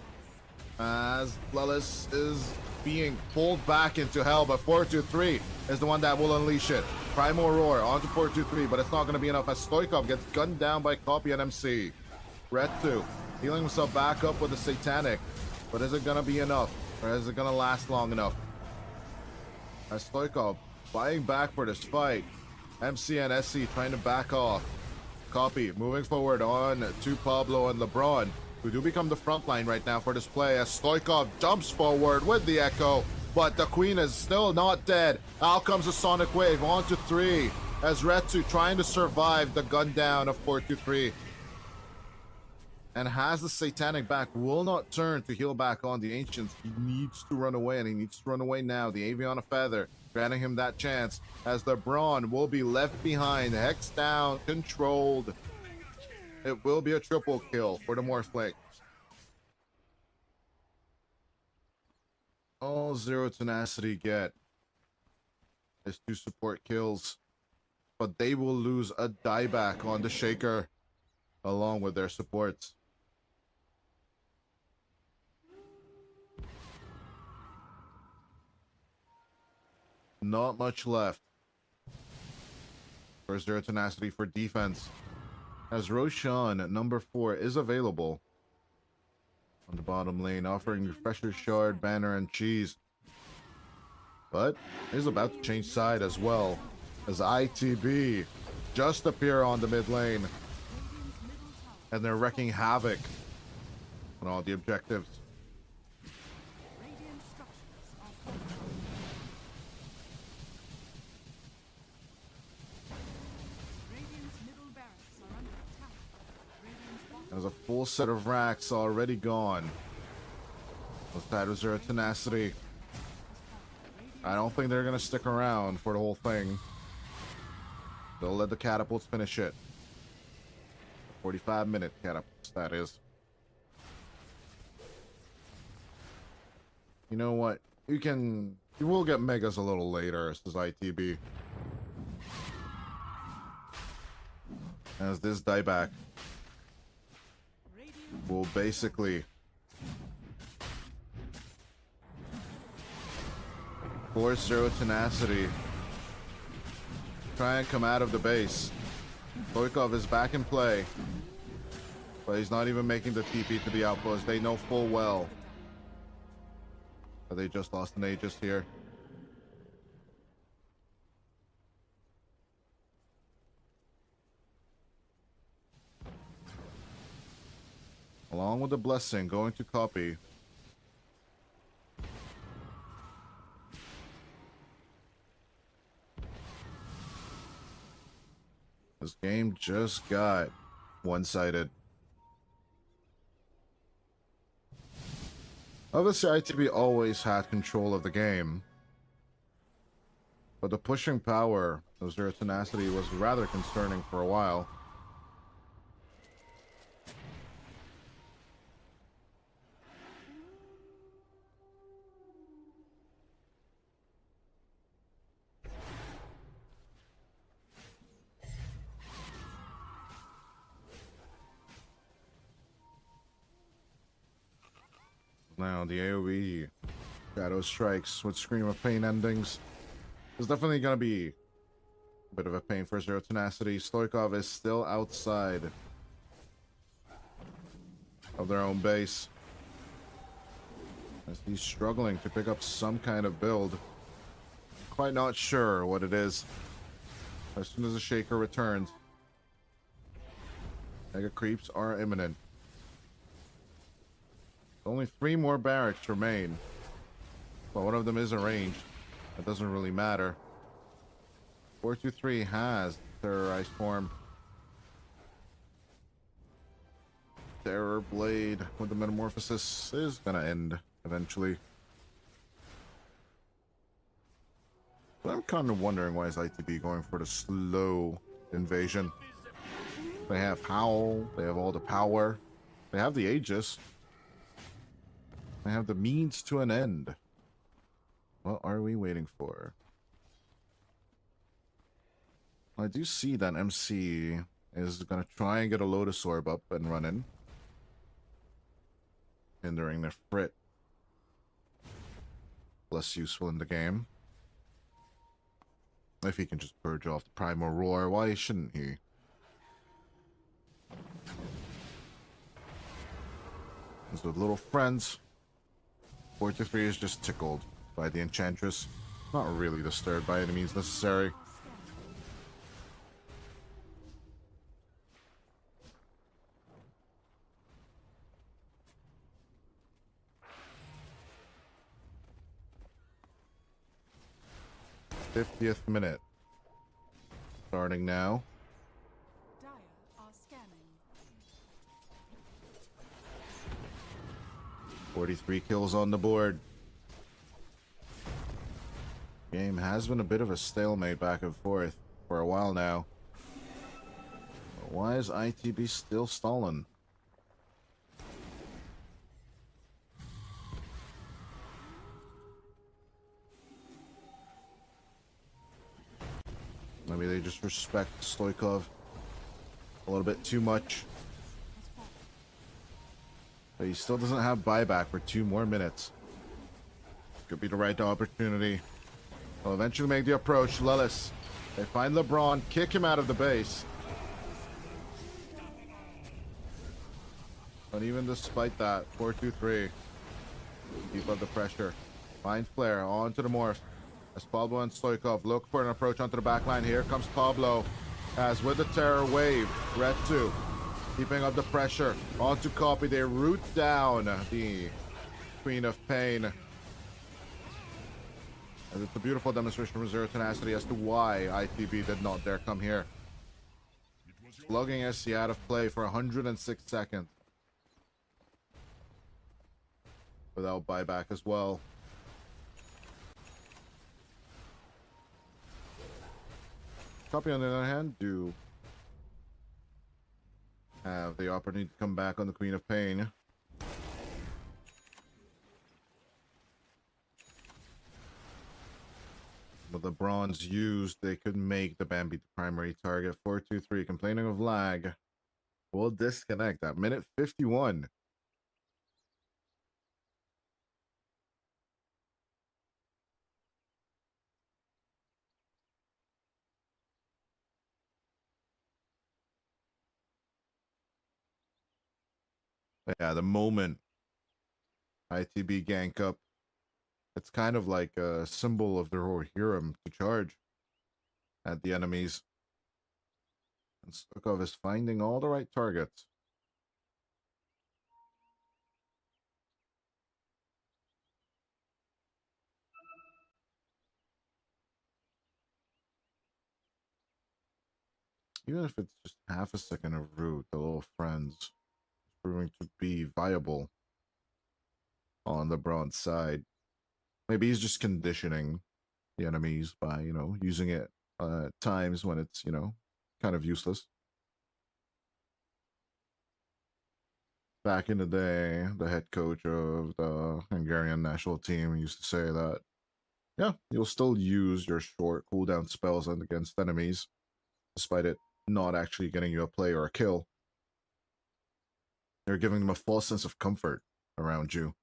as Lilith is being pulled back into hell, but 423 is the one that will unleash it. Primal Roar onto 423, but it's not going to be enough as Stoikov gets gunned down by Copy and MC. Red2 healing himself back up with the Satanic, but is it going to be enough, or is it going to last long enough? As Stoikov fighting back for this fight. MC and SC trying to back off. Copy moving forward on to Pablo and LeBron, who do become the front line right now for this play as Stoikov jumps forward with the Echo, but the Queen is still not dead. Out comes the Sonic Wave onto 3 as Red2 trying to survive the gun down of 423. And has the Satanic back, will not turn to heal back on the Ancients. He needs to run away, and he needs to run away now. The Aviana Feather granting him that chance as the Brawn will be left behind. Hex down, controlled. It will be a triple kill for the Morphlink. All Zero Tenacity get is 2 support kills, but they will lose a dieback on the Shaker along with their supports. Not much left for Zero Tenacity for defense, as Roshan at number 4 is available on the bottom lane, offering Refresher Shard, Banner, and Cheese. But is about to change side as well, as ITB just appear on the mid lane, and they're wrecking havoc on all the objectives. Radiant structures are falling. Radiant's middle barracks are under attack. Radiant's bottom There's a full set of racks already gone. Outside of Zero Tenacity. I don't think they're gonna stick around for the whole thing. They'll let the catapults finish it. 45-minute catapults, that is. You know what? You will get megas a little later, says ITB. As this dieback radiant will basically force Zero Tenacity try and come out of the base. Stoikov is back in play, but he's not even making the TP to the outpost. They know full well that they just lost an Aegis here. Along with the blessing, going to copy. This game just got one-sided. Obviously, ITB always had control of the game, but the pushing power of Zero Tenacity was rather concerning for a while. Now, the AoE Shadow Strikes with Scream of Pain endings is definitely going to be a bit of a pain for Zero Tenacity. Stoikov is still outside of their own base, as he's struggling to pick up some kind of build. Quite not sure what it is. As soon as the Shaker returns, Mega Creeps are imminent. Only 3 more barracks remain, but one of them is arranged. That doesn't really matter. 423 has Terrorized Form. Terror Blade with the Metamorphosis is gonna end eventually. But I'm kind of wondering, why is ITB going for the slow invasion? They have Howl, they have all the power, they have the Aegis, they have the means to an end. What are we waiting for? I do see that MC is going to try and get a Lotus Orb up and running, hindering their Frit. Less useful in the game. If he can just purge off the Primal Roar, why shouldn't he? As with little friends, 43 is just tickled by the Enchantress. Not really disturbed by any means necessary. '50th minute. Starting now. Dire are scanning. 43 kills on the board. Game has been a bit of a stalemate back and forth for a while now. But why is ITB still stalling? Maybe they just respect Stoikov a little bit too much. But he still doesn't have buyback for 2 more minutes. Could be the right opportunity. He'll eventually make the approach. Lillis. They find LeBron, kick him out of the base. But even despite that, 4-2-3. Keep up the pressure. Find Flare onto the Morph. As Pablo and Stoikov look for an approach onto the backline. Here comes Pablo. As with the Terror Wave, Red 2 keeping up the pressure. Onto Copy. They root down the Queen of Pain. And it's a beautiful demonstration from Zero Tenacity as to why ITB did not dare come here. Slugging SC out of play for 106 seconds. Without buyback as well. Copy, on the other hand, do have the opportunity to come back on the Queen of Pain. With the bronze used, they could make the Bambi the primary target. 4-2-3, complaining of lag. Will disconnect at minute 51. Yeah, the moment ITB gank up, it's kind of like a symbol of their Rohirrim to charge at the enemies. And Stukov is finding all the right targets. Even if it's just half a second of root, the little friends is proving to be viable on LeBron's side. Maybe he's just conditioning the enemies by, using it at times when it's, kind of useless. Back in the day, the head coach of the Hungarian national team used to say that, yeah, you'll still use your short cooldown spells against enemies, despite it not actually getting you a play or a kill. You're giving them a false sense of comfort around you.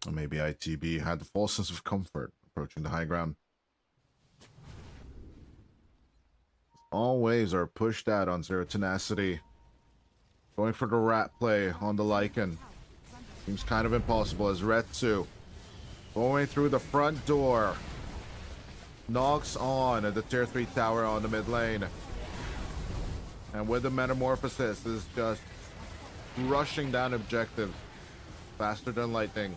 Or maybe ITB had the false sense of comfort approaching the high ground. All waves are pushed out on Zero Tenacity. Going for the rat play on the Lycan. Seems kind of impossible as Retsu going through the front door. Knocks on at the tier 3 tower on the mid lane. And with the metamorphosis is just rushing down objective. Faster than lightning.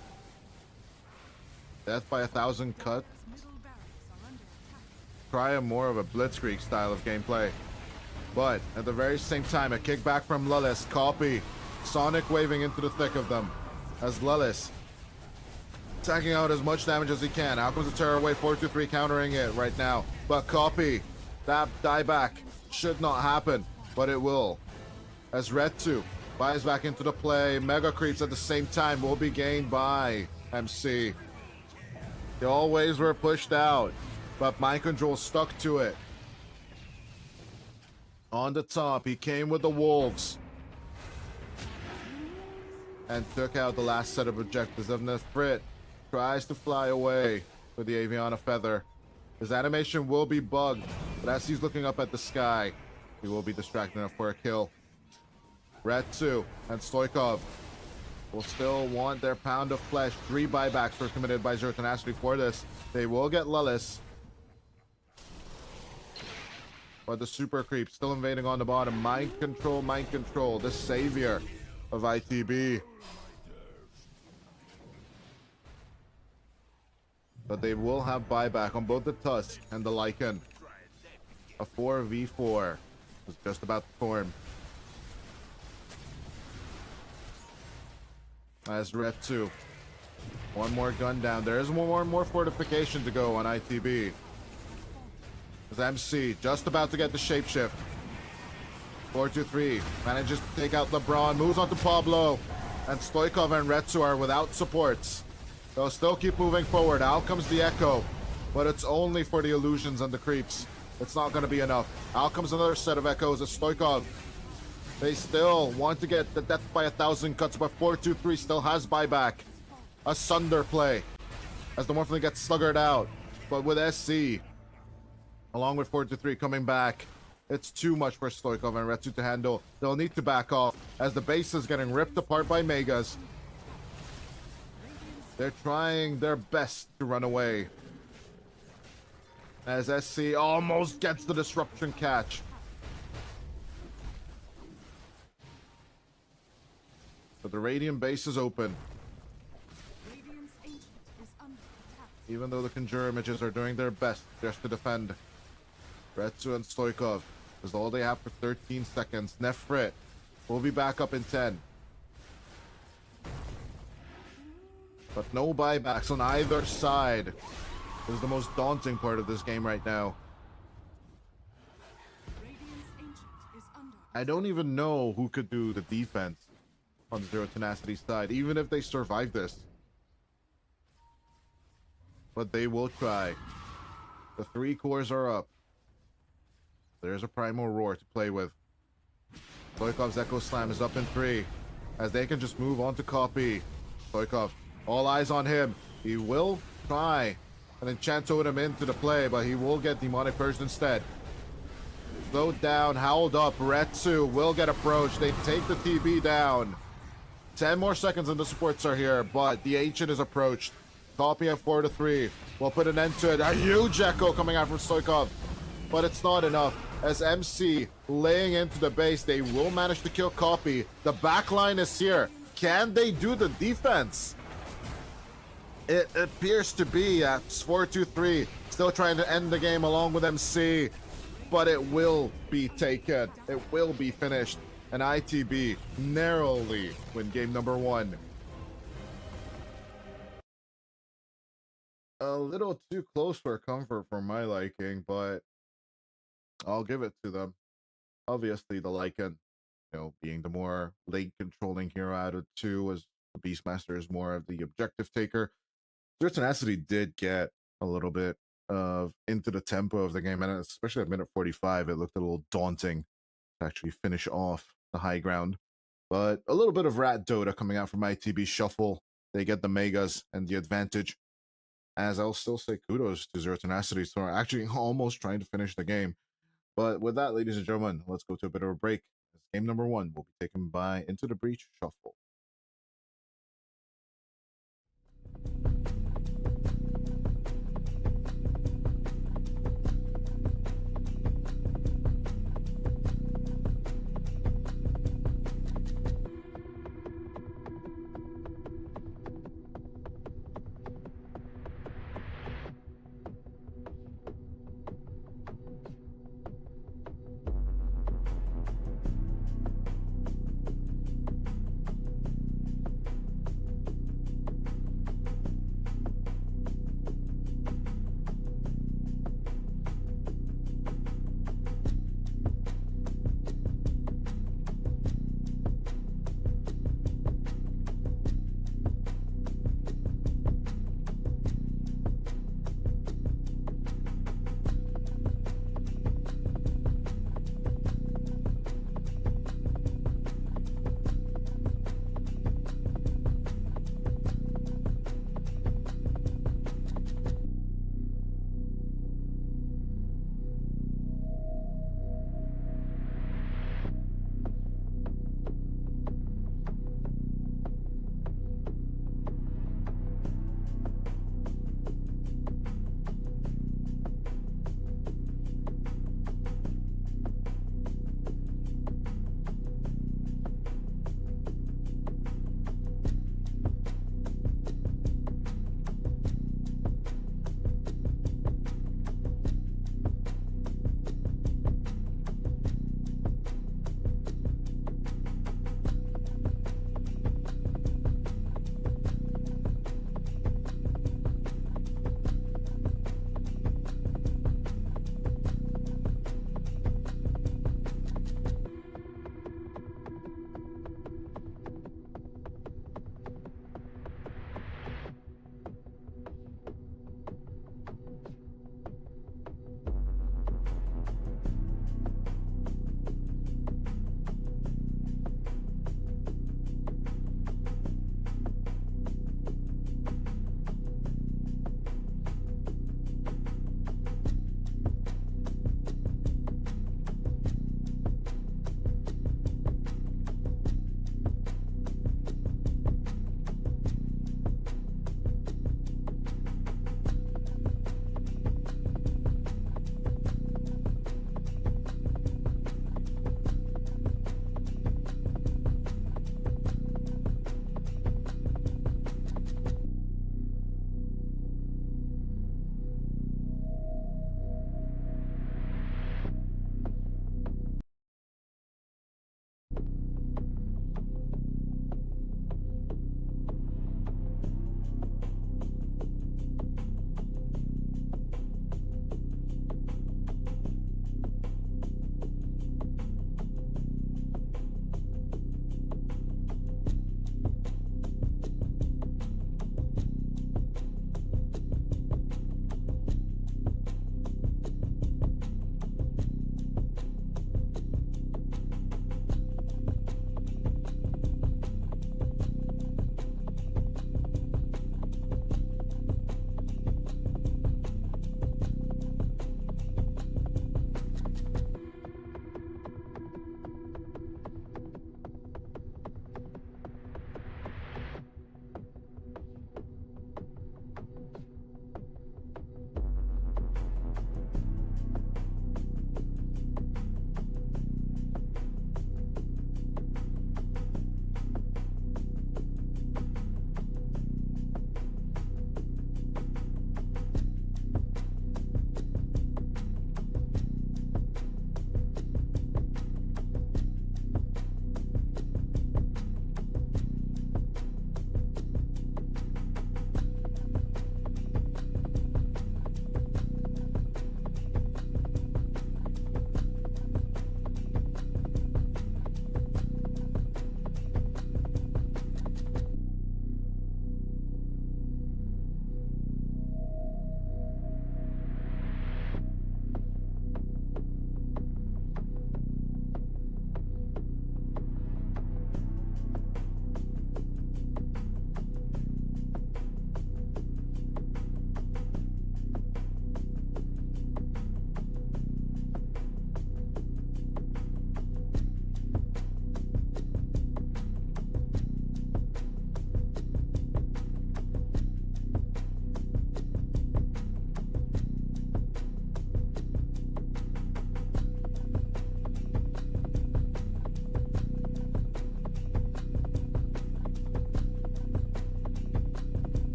Death by 1,000 cuts. Try more of a blitzkrieg style of gameplay. But at the very same time, a kickback from Lullis. Copy. Sonic waving into the thick of them. As Lullis attacking out as much damage as he can. Out comes the Terror Wave 423 countering it right now. But Copy. That dieback should not happen. But it will. As Retsu buys back into the play. Mega creeps at the same time will be gained by MC. The all waves were pushed out. But Mind Control stuck to it. On the top, he came with the Wolves. And took out the last set of objectives of Nefrit. Tries to fly away with the Aviana Feather. His animation will be bugged, but as he's looking up at the sky, he will be distracted enough for a kill. Retsu and Stoikov will still want their pound of flesh. 3 buybacks were committed by Zero Tenacity for this. They will get Lullis. But the super creep still invading on the bottom. Mind control, the savior of ITB. But they will have buyback on both the Tusk and the Lycan. A 4v4 is just about to form. As Retsu. One more gun down. There is one more fortification to go on ITB. As MC just about to get the shapeshift. 423 manages to take out LeBron, moves on to Pablo, and Stoikov and Retsu are without supports. They'll still keep moving forward. Out comes the Echo, but it's only for the illusions and the creeps. It's not going to be enough. Out comes another set of Echoes as Stoikov. They still want to get the death by 1,000 cuts, but 423 still has buyback. A Sunder play as the Morphling gets sluggered out, but with SC along with 423 coming back, it's too much for Stoikov and Retsu to handle. They'll need to back off as the base is getting ripped apart by Megas. They're trying their best to run away. As SC almost gets the disruption catch. But the Radiant base is open. Even though the Conjure images are doing their best just to defend. Retsu and Stoikov is all they have for 13 seconds. Nefrit will be back up in 10. But no buybacks on either side. This is the most daunting part of this game right now. I don't even know who could do the defense on the Zero Tenacity side, even if they survive this. But they will try. The 3 cores are up. There's a Primal Roar to play with. Stoikov's Echo Slam is up in 3. As they can just move on to copy. Stoikov, all eyes on him. He will try and enchant totem into the play, but he will get Demonic Purge instead. Slowed down, howled up. Retsu will get approached. They take the TB down. 10 more seconds and the supports are here, but the Ancient is approached. Copy at 4-3. We'll put an end to it. A huge echo coming out from Stoikov, but it's not enough. As MC laying into the base, they will manage to kill Copy. The backline is here. Can they do the defense? It appears to be at 4-2-3, still trying to end the game along with MC, but it will be taken. It will be finished. And ITB narrowly win game number 1. A little too close for comfort for my liking, but I'll give it to them. Obviously, the Lycan, being the more late controlling hero out of 2, as the Beastmaster is more of the objective taker. Tenacity did get a little bit of into the tempo of the game, and especially at minute 45, it looked a little daunting to actually finish off the high ground. But a little bit of rat Dota coming out from ITB.Shuffle. They get the megas and the advantage. As I'll still say kudos to Zero Tenacity for actually almost trying to finish the game. But with that, ladies and gentlemen, let's go to a bit of a break. Game number 1 will be taken by Into the Breach Shuffle.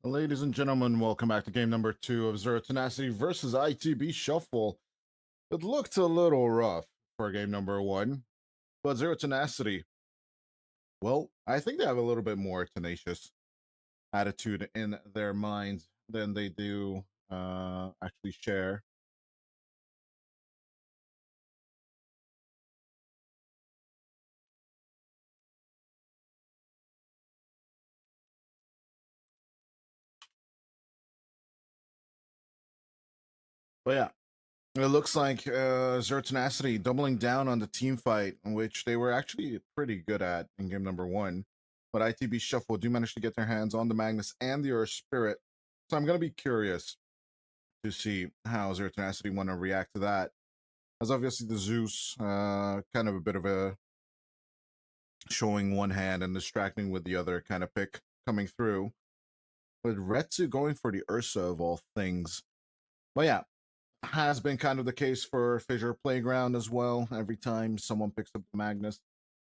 Ladies and gentlemen, welcome back to game number 2 of Zero Tenacity versus ITB.Shuffle. It looked a little rough for game number 1, but Zero Tenacity, well, I think they have a little bit more tenacious attitude in their minds than they do actually share. But yeah, it looks like Zero Tenacity doubling down on the team fight, which they were actually pretty good at in game number 1. But ITB.Shuffle do manage to get their hands on the Magnus and the Earth Spirit. So I'm going to be curious to see how Zero Tenacity want to react to that. As obviously the Zeus, kind of a bit of a showing one hand and distracting with the other kind of pick coming through. But Retsu going for the Ursa of all things. But yeah, has been kind of the case for Fissure Playground as well. Every time someone picks up the Magnus,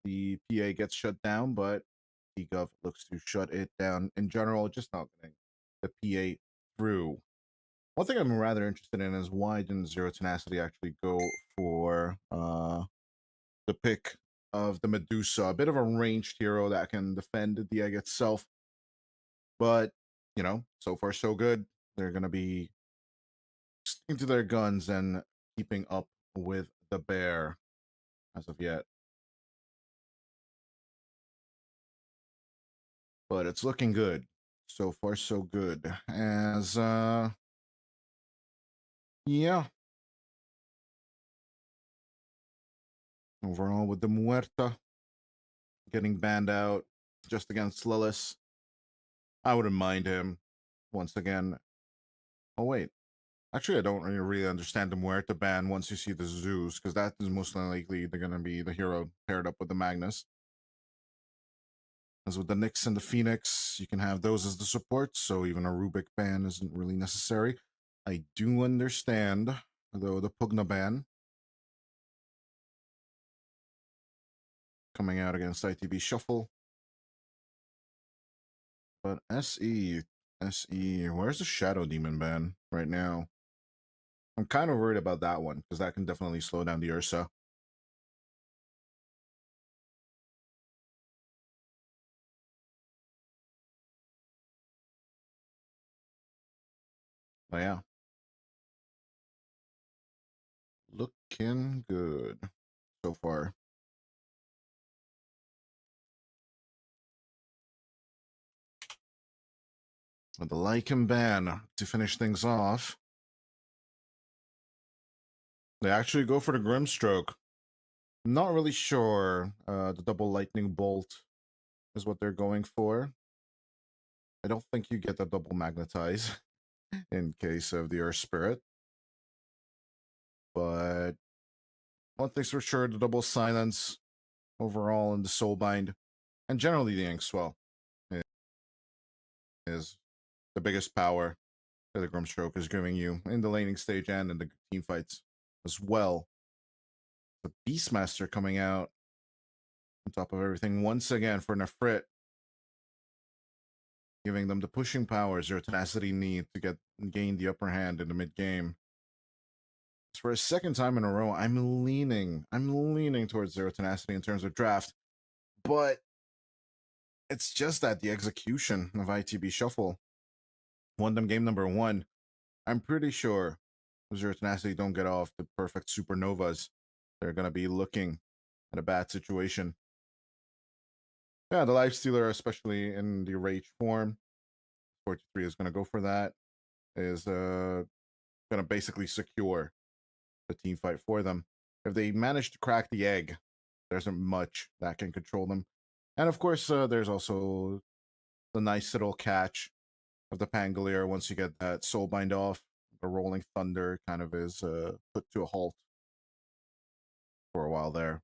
the PA gets shut down, but Gov looks to shut it down in general, just not getting the PA through. One thing I'm rather interested in is why didn't Zero Tenacity actually go for the pick of the Medusa, a bit of a ranged hero that can defend the egg itself. But, you know, so far so good. They're going to be sticking to their guns and keeping up with the bear as of yet. But it's looking good. So far so good. As, yeah. Overall with the Muerta getting banned out just against Lilith. I wouldn't mind him once again. Oh, wait. Actually, I don't really understand the Muerta ban once you see the Zeus, because that is most likely they're going to be the hero paired up with the Magnus. As with the Nyx and the Phoenix, you can have those as the support, so even a Rubik ban isn't really necessary. I do understand, though, the Pugna ban coming out against ITB.Shuffle. But SE, where's the Shadow Demon ban right now? I'm kind of worried about that one, because that can definitely slow down the Ursa. But yeah. Looking good so far. With the Lycan ban to finish things off. They actually go for the Grimstroke. Not really sure. The double lightning bolt is what they're going for. I don't think you get the double magnetize in case of the Earth Spirit. But one thing's for sure, the double silence overall in the Soulbind, and generally the Ink Swell is the biggest power that the Grimstroke is giving you in the laning stage and in the team fights as well. The Beastmaster coming out on top of everything once again for Nefrit, giving them the pushing powers their Tenacity need to gain the upper hand in the mid game. For a second time in a row, I'm leaning towards Zero Tenacity in terms of draft, but it's just that the execution of ITB.Shuffle won them game number 1. I'm pretty sure Zero Tenacity don't get off the perfect supernovas. They're going to be looking at a bad situation. Yeah, the Lifestealer, especially in the Rage form, 43 is going to go for that. Is going to basically secure the team fight for them. If they manage to crack the egg, there isn't much that can control them. And of course, there's also the nice little catch of the Pangolier once you get that Soulbind off. The Rolling Thunder kind of is put to a halt for a while there.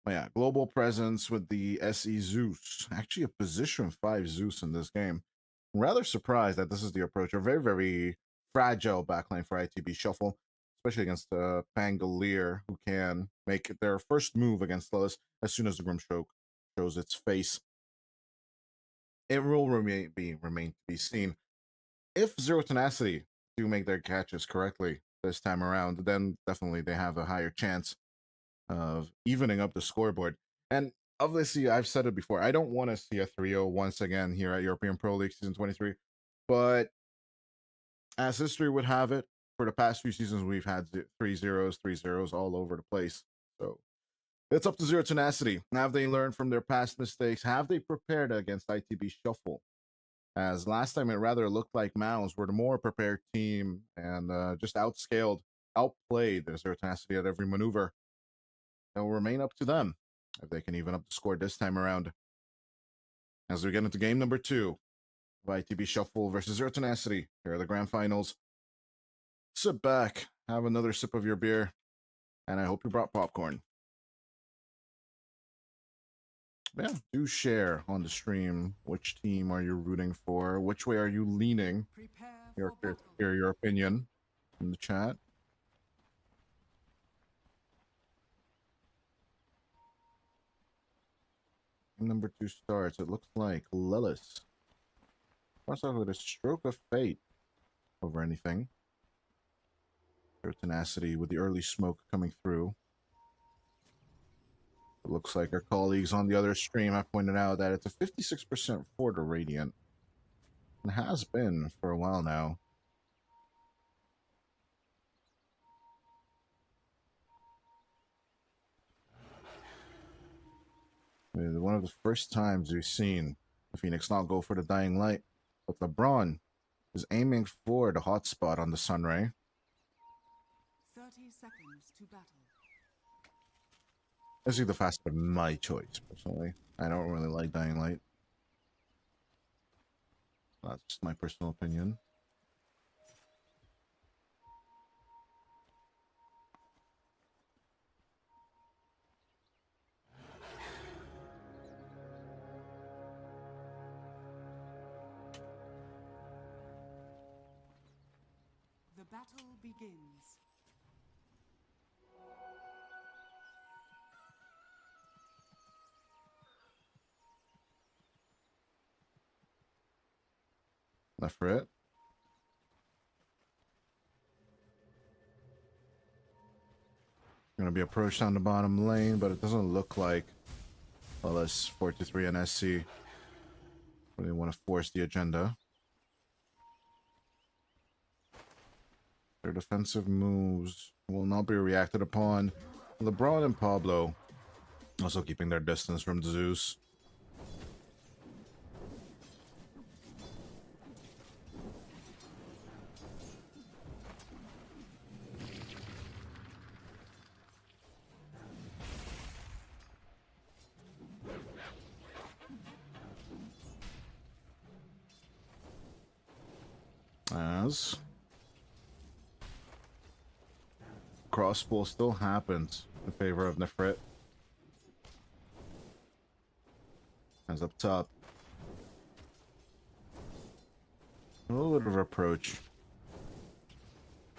But yeah, global presence with the SE Zeus. Actually, a position 5 Zeus in this game. I'm rather surprised that this is the approach. A very, very fragile backline for ITB.Shuffle, especially against the Pangolier, who can make their first move against Lilith as soon as the Grimstroke shows its face. it will remain to be seen. If Zero Tenacity do make their catches correctly this time around, then definitely they have a higher chance of evening up the scoreboard. And obviously, I've said it before, I don't want to see a 3-0 once again here at European Pro League Season 23. But as history would have it, for the past few seasons, we've had 3-0s all over the place. So it's up to Zero Tenacity. Have they learned from their past mistakes? Have they prepared against ITB.Shuffle? As last time it rather looked like Mouse were the more prepared team and just outplayed their Zero Tenacity at every maneuver. It will remain up to them if they can even up the score this time around. As we get into game number 2 of ITB.Shuffle versus Zero Tenacity, here are the grand finals. Sit back, have another sip of your beer, and I hope you brought popcorn. Yeah, do share on the stream. Which team are you rooting for? Which way are you leaning? Prepare for battle. Hear your opinion in the chat. Number 2 starts. It looks like Lilith. Starts off with a stroke of fate over anything. Their Tenacity with the early smoke coming through. It looks like our colleagues on the other stream have pointed out that it's a 56% for the Radiant. And has been for a while now. One of the first times we've seen the Phoenix not go for the Dying Light. But LeBron is aiming for the hotspot on the Sunray. 30 seconds to battle. I see the fast, but my choice, personally. I don't really like Dying Light. That's just my personal opinion. The battle begins. Left for it. Going to be approached on the bottom lane, but it doesn't look like LS 423 and SC really want to force the agenda. Their defensive moves will not be reacted upon. LeBron and Pablo also keeping their distance from Zeus. As crosspull still happens in favor of Nefrit. As up top. A little bit of approach.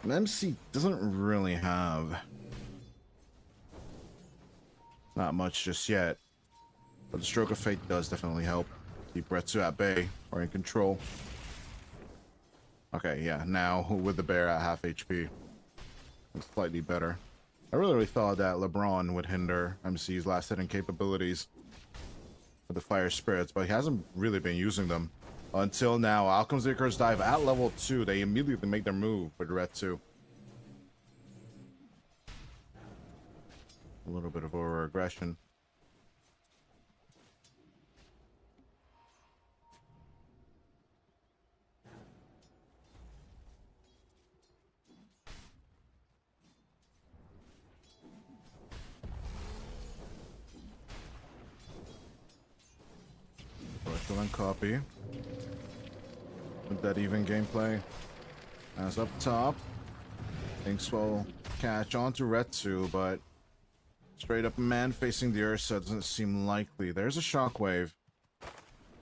MC doesn't really have not much just yet. But the Stroke of Fate does definitely help. Keep Retsu at bay or in control. Okay, yeah, now with the bear at half HP. It's slightly better. I really thought that LeBron would hinder MC's last hitting capabilities with the Fire Spirits, but he hasn't really been using them until now. Alchem's Icarus dive at level 2. They immediately make their move with Retsu. A little bit of over-aggression. Excellent copy. With that even gameplay. As up top, things will catch on to Retsu, but straight up man facing the Ursa doesn't seem likely. There's a shockwave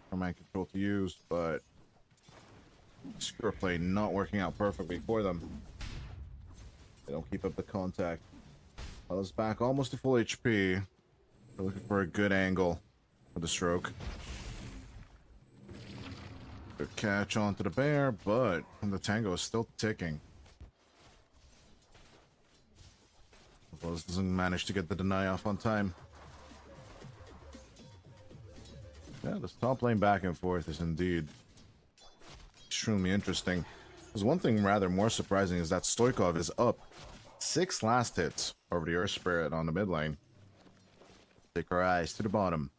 for mind control to use, but skewer play not working out perfectly for them. They don't keep up the contact. Well, it's back almost to full HP. They're looking for a good angle for the stroke. Good catch onto the bear, but the tango is still ticking. Buzz doesn't manage to get the deny off on time. Yeah, this top lane back and forth is indeed extremely interesting. There's one thing rather more surprising is that Stoikov is up 6 last hits over the Earth Spirit on the mid lane. Take our eyes to the bottom.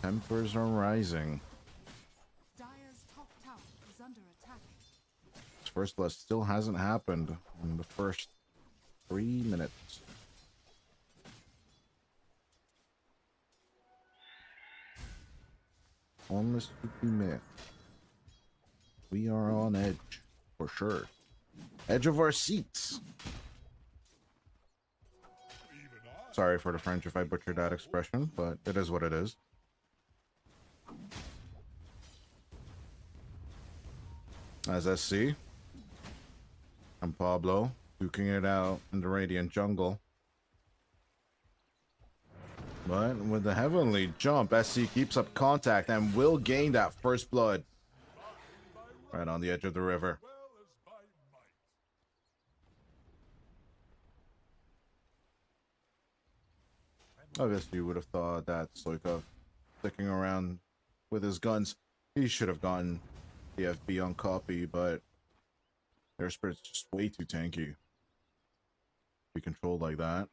Tempers are rising. Dire's top tower is under attack. This first blood still hasn't happened in the first 3 minutes. Almost 50 minutes. We are on edge, for sure. Edge of our seats. Sorry for the French if I butchered that expression, but it is what it is. As SC and Pablo duking it out in the Radiant jungle. But with the heavenly jump, SC keeps up contact and will gain that first blood. Right on the edge of the river. Obviously, you would have thought that Stoikov sticking around with his guns, he should have gotten the FB on copy, but their spirit's just way too tanky to be controlled like that.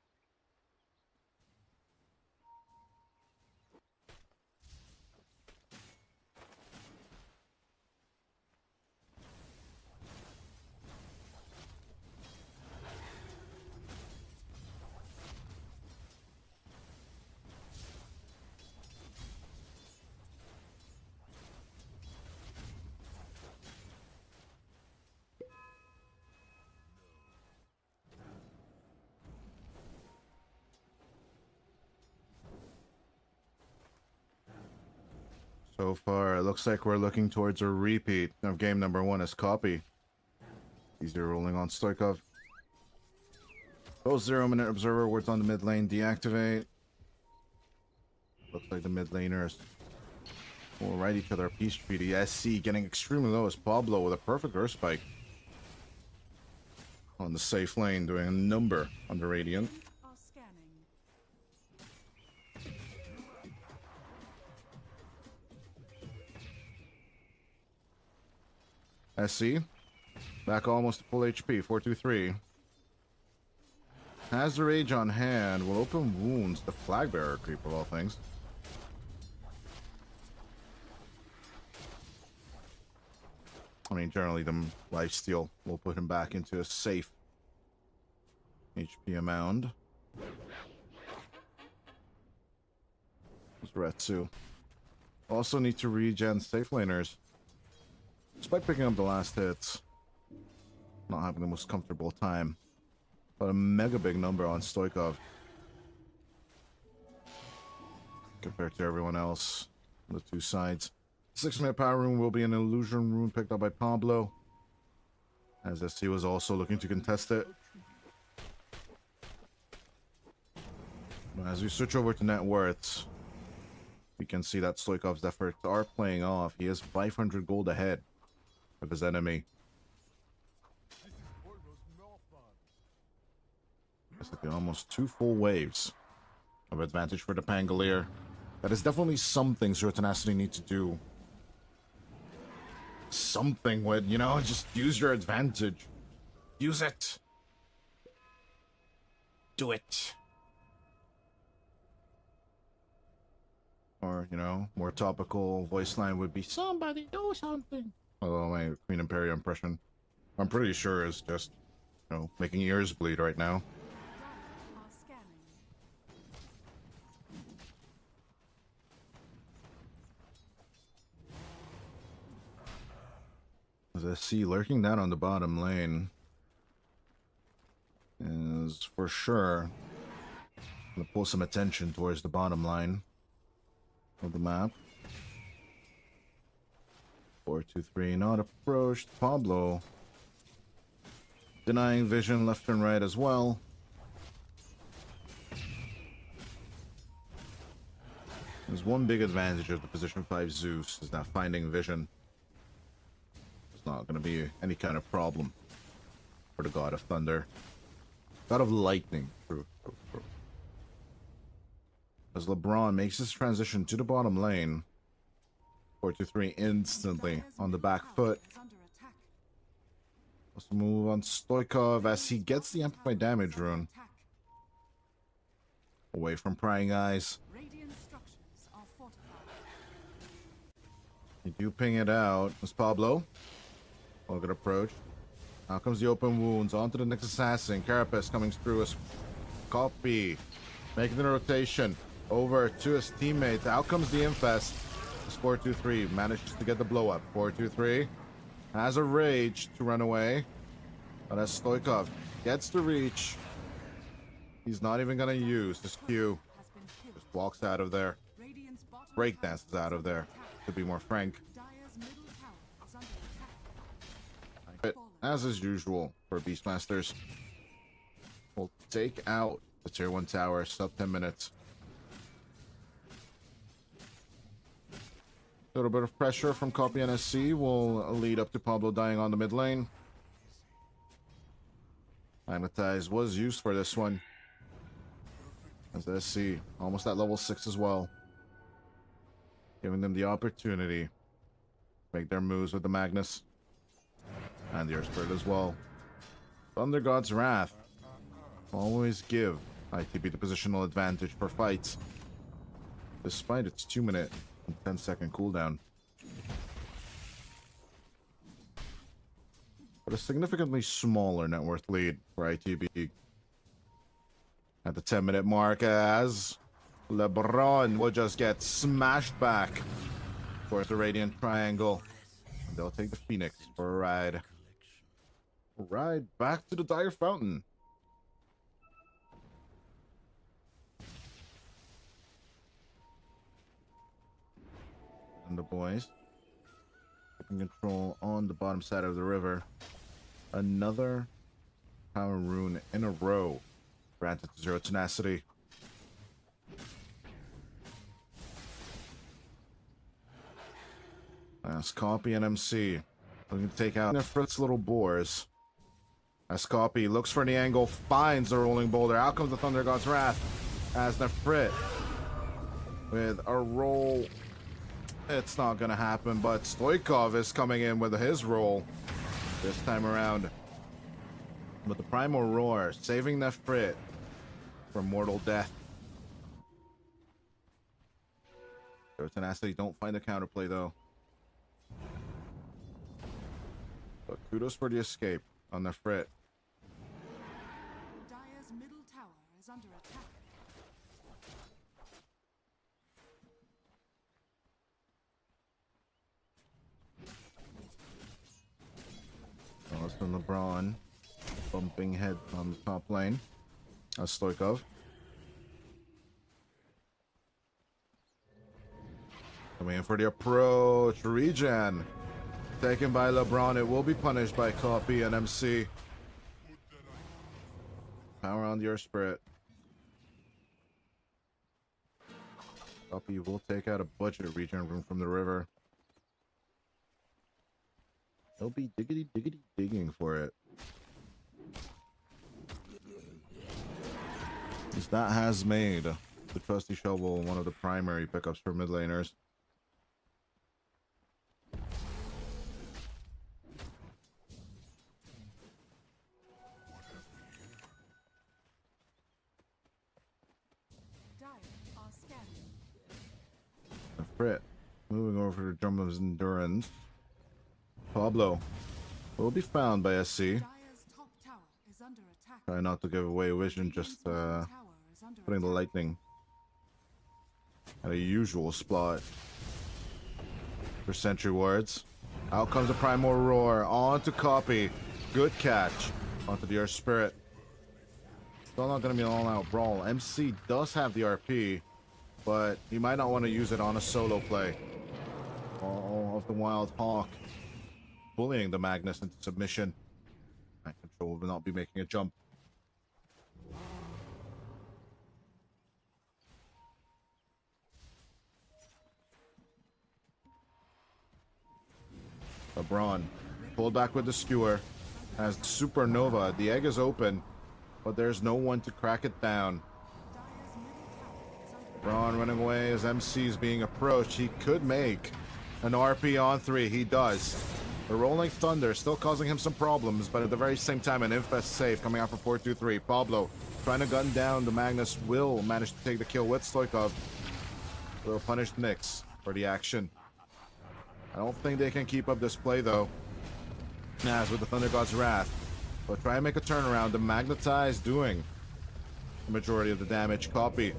So far, it looks like we're looking towards a repeat of game number 1 as copy. Easier rolling on Stoikov. Post 0 minute observer words on the mid lane deactivate. Looks like the mid laners will write each other a peace treaty. SC getting extremely low as Pablo with a perfect earth spike on the safe lane, doing a number on the Radiant. Are scanning. SC back almost to full HP. 423 has the rage on hand. Will open wounds. The flag bearer creep of all things. I mean, generally, the lifesteal will put him back into a safe HP amount. There's Retsu. Also need to regen safe laners. Despite picking up the last hits, not having the most comfortable time. But a mega big number on Stoikov compared to everyone else on the two sides. 6-minute power rune will be an illusion rune picked up by Pablo, as SC was also looking to contest it. But as we switch over to net worths, we can see that Stoikov's efforts are playing off. He is 500 gold ahead of his enemy. Basically almost 2 full waves of advantage for the Pangolier. That is definitely something Sir Tenacity need to do. Something with, you know, just use your advantage. Use it. Do it. Or, you know, more topical voice line would be, somebody do something. Although my Queen Imperia impression, I'm pretty sure is just, you know, making ears bleed right now. Are scanning. As I see, lurking down on the bottom lane is for sure gonna pull some attention towards the bottom line of the map. 423 not approached. Pablo denying vision left and right as well. There's one big advantage of the position 5 Zeus is that finding vision is not going to be any kind of problem for the God of Thunder. God of Lightning. True. As LeBron makes his transition to the bottom lane, 4-3 instantly on the back foot. Let's move on Stoikov as he gets the amplified damage rune. Away from prying eyes. You do ping it out. It's Pablo. Well, good approach. Now comes the open wounds. On to the next assassin. Carapace coming through as copy. Making the rotation. Over to his teammate. Out comes the infest. It's 4-2-3. Manages to get the blow up. 4-2-3. Has a rage to run away. But as Stoikov gets the reach, he's not even going to use his Q. Just walks out of there. Breakdances out of there, to be more frank. But as is usual for Beastmasters, we'll take out the tier 1 tower, sub 10 minutes. A little bit of pressure from Copy NSC will lead up to Pablo dying on the mid lane. Magnetize was used for this one. As SC, almost at level 6 as well. Giving them the opportunity to make their moves with the Magnus. And the Earth Spirit as well. Thunder God's Wrath. Always give ITB the positional advantage for fights. Despite its 2-minute and 10-second cooldown. But a significantly smaller net worth lead for ITB. At the 10-minute mark as LeBron will just get smashed back towards the Radiant Triangle. And they'll take the Phoenix for a ride. Ride back to the Dire Fountain. And the boys taking control on the bottom side of the river. Another power rune in a row granted to Zero Tenacity. As Copy and MC looking to take out Nefrit's little boars. As Copy looks for the angle, finds the rolling boulder. Out comes the Thunder God's Wrath. As Nefrit with a roll. It's not gonna happen, but Stoikov is coming in with his roll this time around. With the Primal Roar, saving Nefrit from mortal death. Zero Tenacity don't find a counterplay though. But kudos for the escape on Nefrit. Dire's middle tower is under attack. Austin LeBron bumping head on the top lane. That's Stoikov. Coming in for the approach. Regen. Taken by LeBron. It will be punished by Copy and MC. Power on your spirit. Copy will take out a budget regen room from the river. They'll be digging for it. That has made the trusty shovel one of the primary pickups for mid laners. The Frit moving over to Drum of Endurance. Pablo will be found by SC. Try not to give away vision, just putting the lightning at a usual spot for Sentry Wards. Out comes the Primal Roar, on to Copy. Good catch onto the Earth Spirit. Still not going to be an all-out brawl. MC does have the RP, but he might not want to use it on a solo play. All of the Wild Hawk bullying the Magnus into submission. Mind Control will not be making a jump. LeBron pulled back with the skewer. As Supernova, the egg is open, but there's no one to crack it down. LeBron running away as MC is being approached. He could make an RP on 3. He does. The Rolling Thunder still causing him some problems, but at the very same time, an Infest save coming out for 4-2-3. Pablo trying to gun down the Magnus, will manage to take the kill with Stoikov. Will punish Nyx for the action. I don't think they can keep up this play though. As with the Thunder God's Wrath. But try and make a turnaround. The Magnetize doing the majority of the damage. Copy.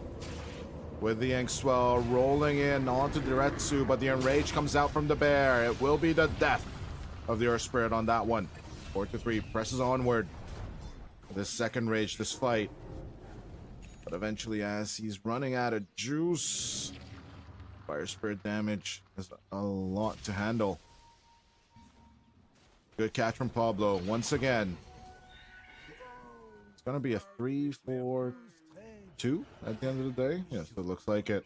With the Ink Swell rolling in onto the Retsu, but the Enrage comes out from the Bear. It will be the death of the Earth Spirit on that one. 4-3 presses onward. This second Rage, this fight. But eventually, as he's running out of juice, Fire Spirit damage is a lot to handle. Good catch from Pablo once again. It's gonna be a 3-4-2 at the end of the day. Yes, it looks like it.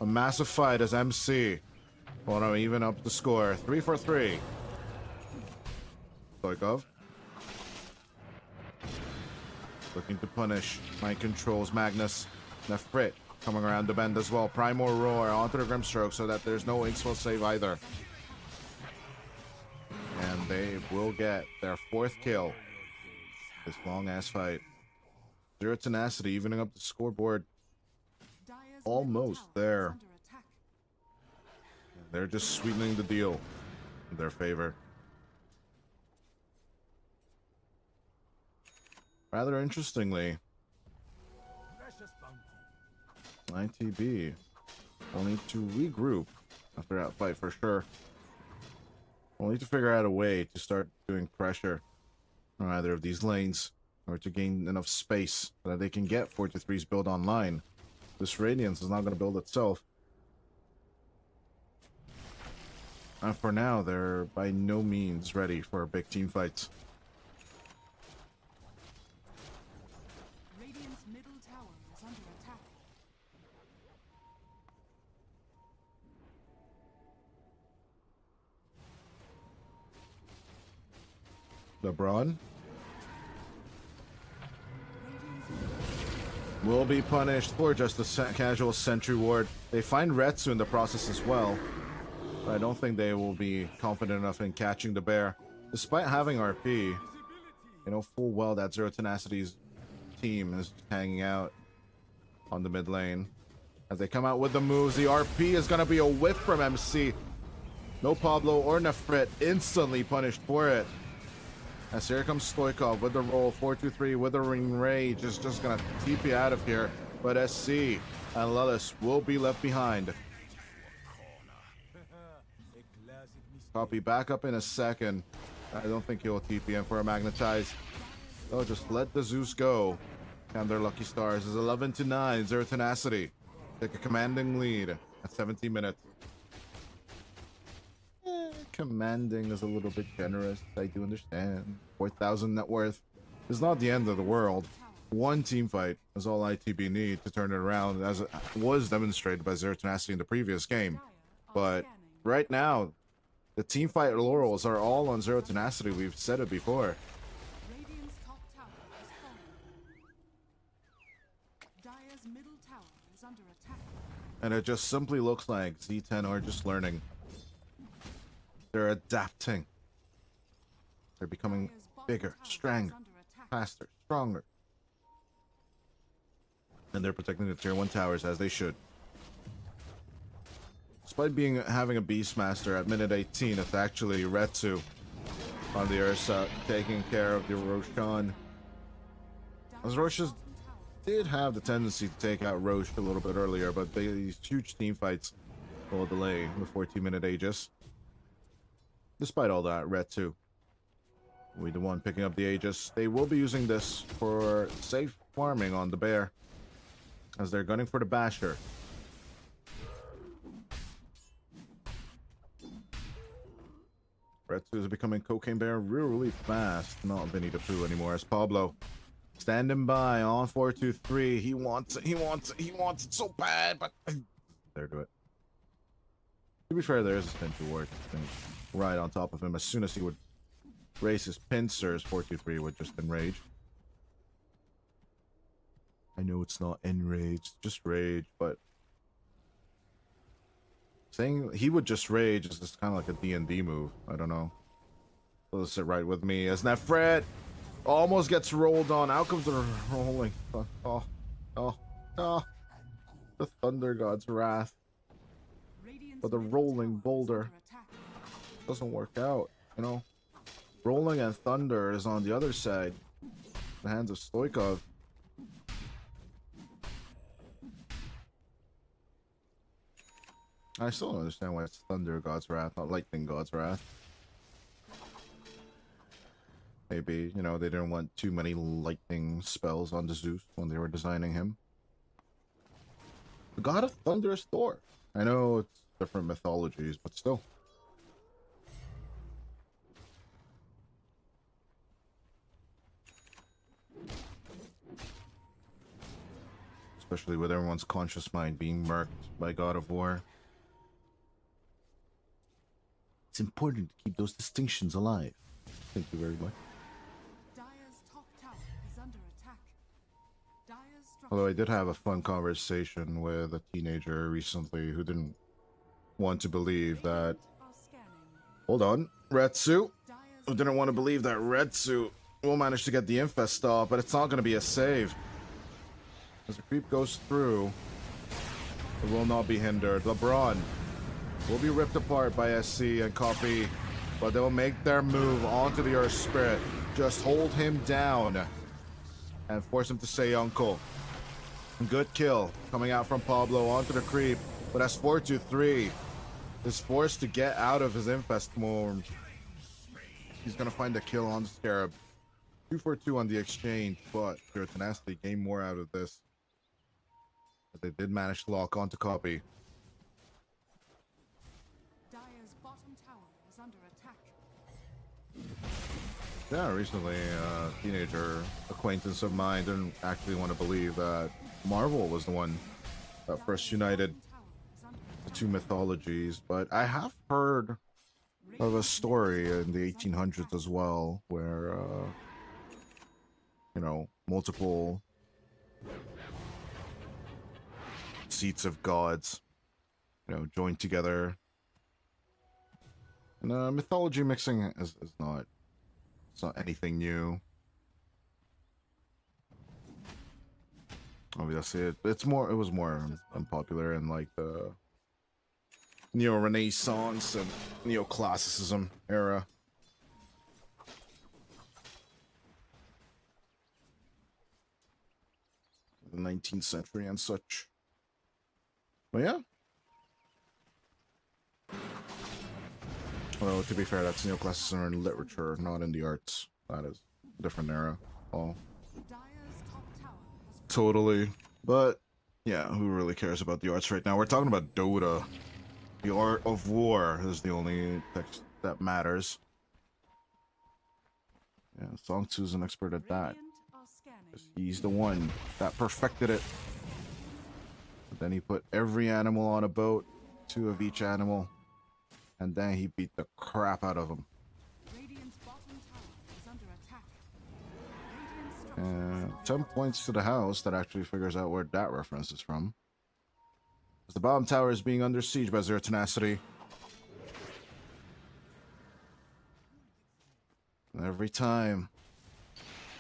A massive fight as MC want to even up the score. 3-4-3. Stoikov looking to punish. Mind controls Magnus. Nefrit coming around the bend as well. Primal Roar onto the Grimstroke so that there's no Inkswell save either. And they will get their 4th kill. This long-ass fight. Zero Tenacity evening up the scoreboard. Almost there. They're just sweetening the deal in their favor. Rather interestingly, ITB will need to regroup after that fight for sure. We'll need to figure out a way to start doing pressure on either of these lanes, or to gain enough space so that they can get 4-3's build online. This Radiance is not going to build itself. And for now, they're by no means ready for big team fights. Radiant's middle tower is under attack. LeBron will be punished for just a casual sentry ward. They find Retsu in the process as well, but I don't think they will be confident enough in catching the bear. Despite having RP, you know full well that Zero Tenacity's team is hanging out on the mid lane. As they come out with the moves, the RP is going to be a whiff from MC. No Pablo or Nefrit instantly punished for it. As here comes Stoikov with the roll, 4-2-3 with the ring rage, is just gonna TP out of here. But SC and Lelis will be left behind. Copy back up in a second. I don't think he'll TP in for a Magnetize. They'll just let the Zeus go. And their lucky stars is 11-9, Zero Tenacity. Take a commanding lead at 17 minutes. Commanding is a little bit generous, I do understand. 4,000 net worth is not the end of the world. One team fight is all ITB need to turn it around, as it was demonstrated by Zero Tenacity in the previous game. But right now, the team fight laurels are all on Zero Tenacity. We've said it before. Radiant's top tower is falling. Dire's middle tower is under attack. And it just simply looks like Z10 are just learning. They're adapting. They're becoming bigger, stronger, faster, stronger. And they're protecting the tier 1 towers as they should. Despite having a Beastmaster at minute 18, it's actually Retsu on the Ursa taking care of the Roshan. As Roshan did have the tendency to take out Roche a little bit earlier, but these huge team fights will delay the 14-minute Aegis. Despite all that, Retsu will be the one picking up the Aegis. They will be using this for safe farming on the bear, as they're gunning for the Basher. Retsu is becoming Cocaine Bear really fast. Not Vinny the Pooh anymore, as Pablo standing by on 4-2-3. He wants it so bad, but there to it. To be fair, there is a Sentry Ward. right on top of him. As soon as he would raise his pincers, 423 would just enrage. I know it's not enrage, just rage, but saying he would just rage is just kind of like a D&D move. I don't know. So sit right with me as Nefret almost gets rolled on. Out comes the rolling. Oh, oh, oh. The Thunder God's wrath. But the rolling boulder doesn't work out, you know? Rolling and Thunder is on the other side. The hands of Stoikov. I still don't understand why it's Thunder God's Wrath, not Lightning God's Wrath. Maybe, you know, they didn't want too many lightning spells on the Zeus when they were designing him. The God of Thunder is Thor. I know it's different mythologies, but still. Especially with everyone's conscious mind being murked by God of War. It's important to keep those distinctions alive. Thank you very much. Dire's top tower is under attack. Dire's Although I did have a fun conversation with a teenager recently who didn't want to believe that... Hold on. Retsu. Who didn't want to believe that Retsu will manage to get the infest off, but it's not going to be a save. As the creep goes through, it will not be hindered. LeBron will be ripped apart by SC and Copy, but they'll make their move onto the Earth Spirit. Just hold him down and force him to say uncle. Good kill coming out from Pablo onto the creep, but as 423 is forced to get out of his infest form, he's gonna find a kill on the Scarab. 2-for-2 on the exchange, but their Tenacity gained more out of this, but they did manage to lock onto Copy. Dire's bottom tower is under attack. Yeah, recently a teenager acquaintance of mine didn't actually want to believe that Marvel was the one that first united the two mythologies, but I have heard of a story in the 1800s as well where you know, multiple seats of gods, you know, joined together. And mythology mixing is not, it's not anything new. Obviously, it was more unpopular in like the Neo-Renaissance and Neoclassicism era. The 19th century and such. But yeah. Well, to be fair, that's Neoclassicism in literature, not in the arts. That is a different era. Oh. Totally. But, yeah, who really cares about the arts right now? We're talking about Dota. The art of war is the only text that matters. Yeah, Song 2 is an expert at that. He's the one that perfected it. But then he put every animal on a boat, 2 of each animal, and then he beat the crap out of them. 10 points to the house that actually figures out where that reference is from. As the bottom tower is being under siege by Zero Tenacity. And every time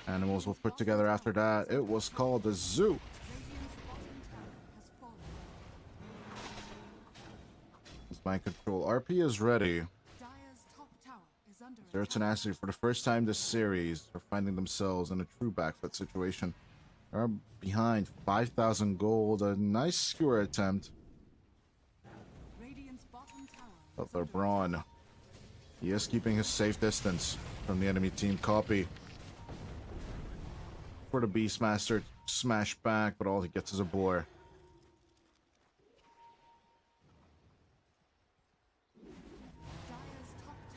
animals were put together after that, it was called a zoo. It's mind control. RP is ready. Zero Tenacity, for the first time this series, are finding themselves in a true backfoot situation. They're behind 5,000 gold. A nice skewer attempt. But LeBron, he is keeping his safe distance from the enemy team. Copy for the Beastmaster to smash back, but all he gets is a bore.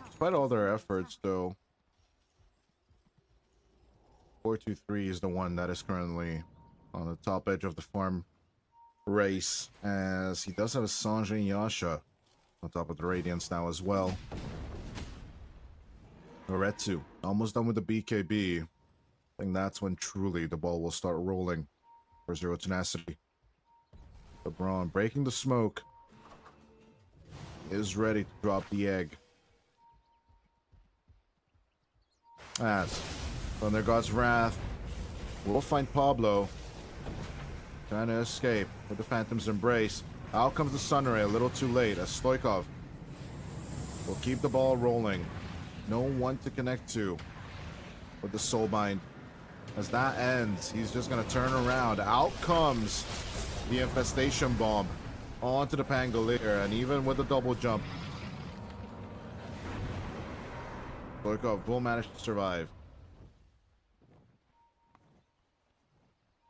Despite all their efforts, though, 423 is the one that is currently on the top edge of the farm race, as he does have a Sanjay and Yasha on top of the Radiance now as well. Oretsu, almost done with the BKB. I think that's when truly the ball will start rolling for Zero Tenacity. LeBron breaking the smoke. Is ready to drop the egg. As Thunder God's Wrath will find Pablo. Trying to escape with the Phantom's Embrace. Out comes the Sunray a little too late as Stoikov will keep the ball rolling. No one to connect to with the Soulbind. As that ends, he's just going to turn around. Out comes the Infestation Bomb onto the Pangolier, and even with the double jump, Stoikov will manage to survive.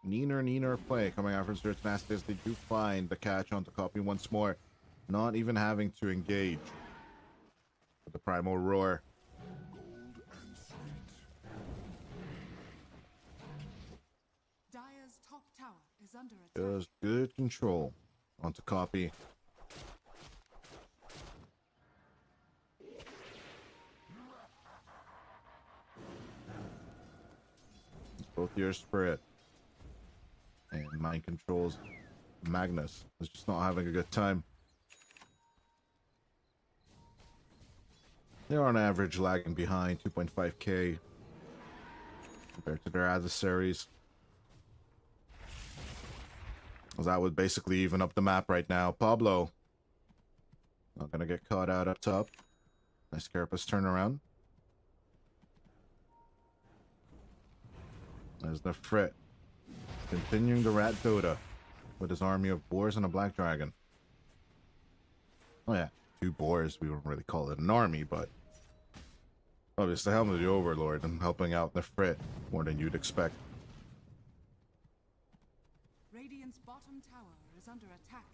Neener play coming out from Zero Tenacity as they do find the catch on the copy once more, not even having to engage with the Primal Roar. Dire's top tower is under attack. Just good control onto copy. Both your Spirit and mind controls. Magnus is just not having a good time. They're on average lagging behind 2.5k compared to their adversaries. That would basically even up the map right now. Pablo not gonna get caught out up top. Nice Carapace turnaround. There's the Frit. Continuing the rat Dota with his army of boars and a black dragon. Oh yeah, 2 boars. We wouldn't really call it an army, but obviously helping the Overlord and helping out the Frit more than you'd expect. Radiant's bottom tower is under attack.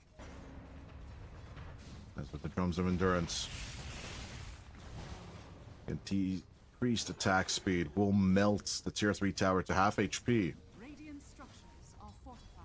That's with the Drums of Endurance. Increased attack speed will melt the tier 3 tower to half HP. Radiant structures are fortified.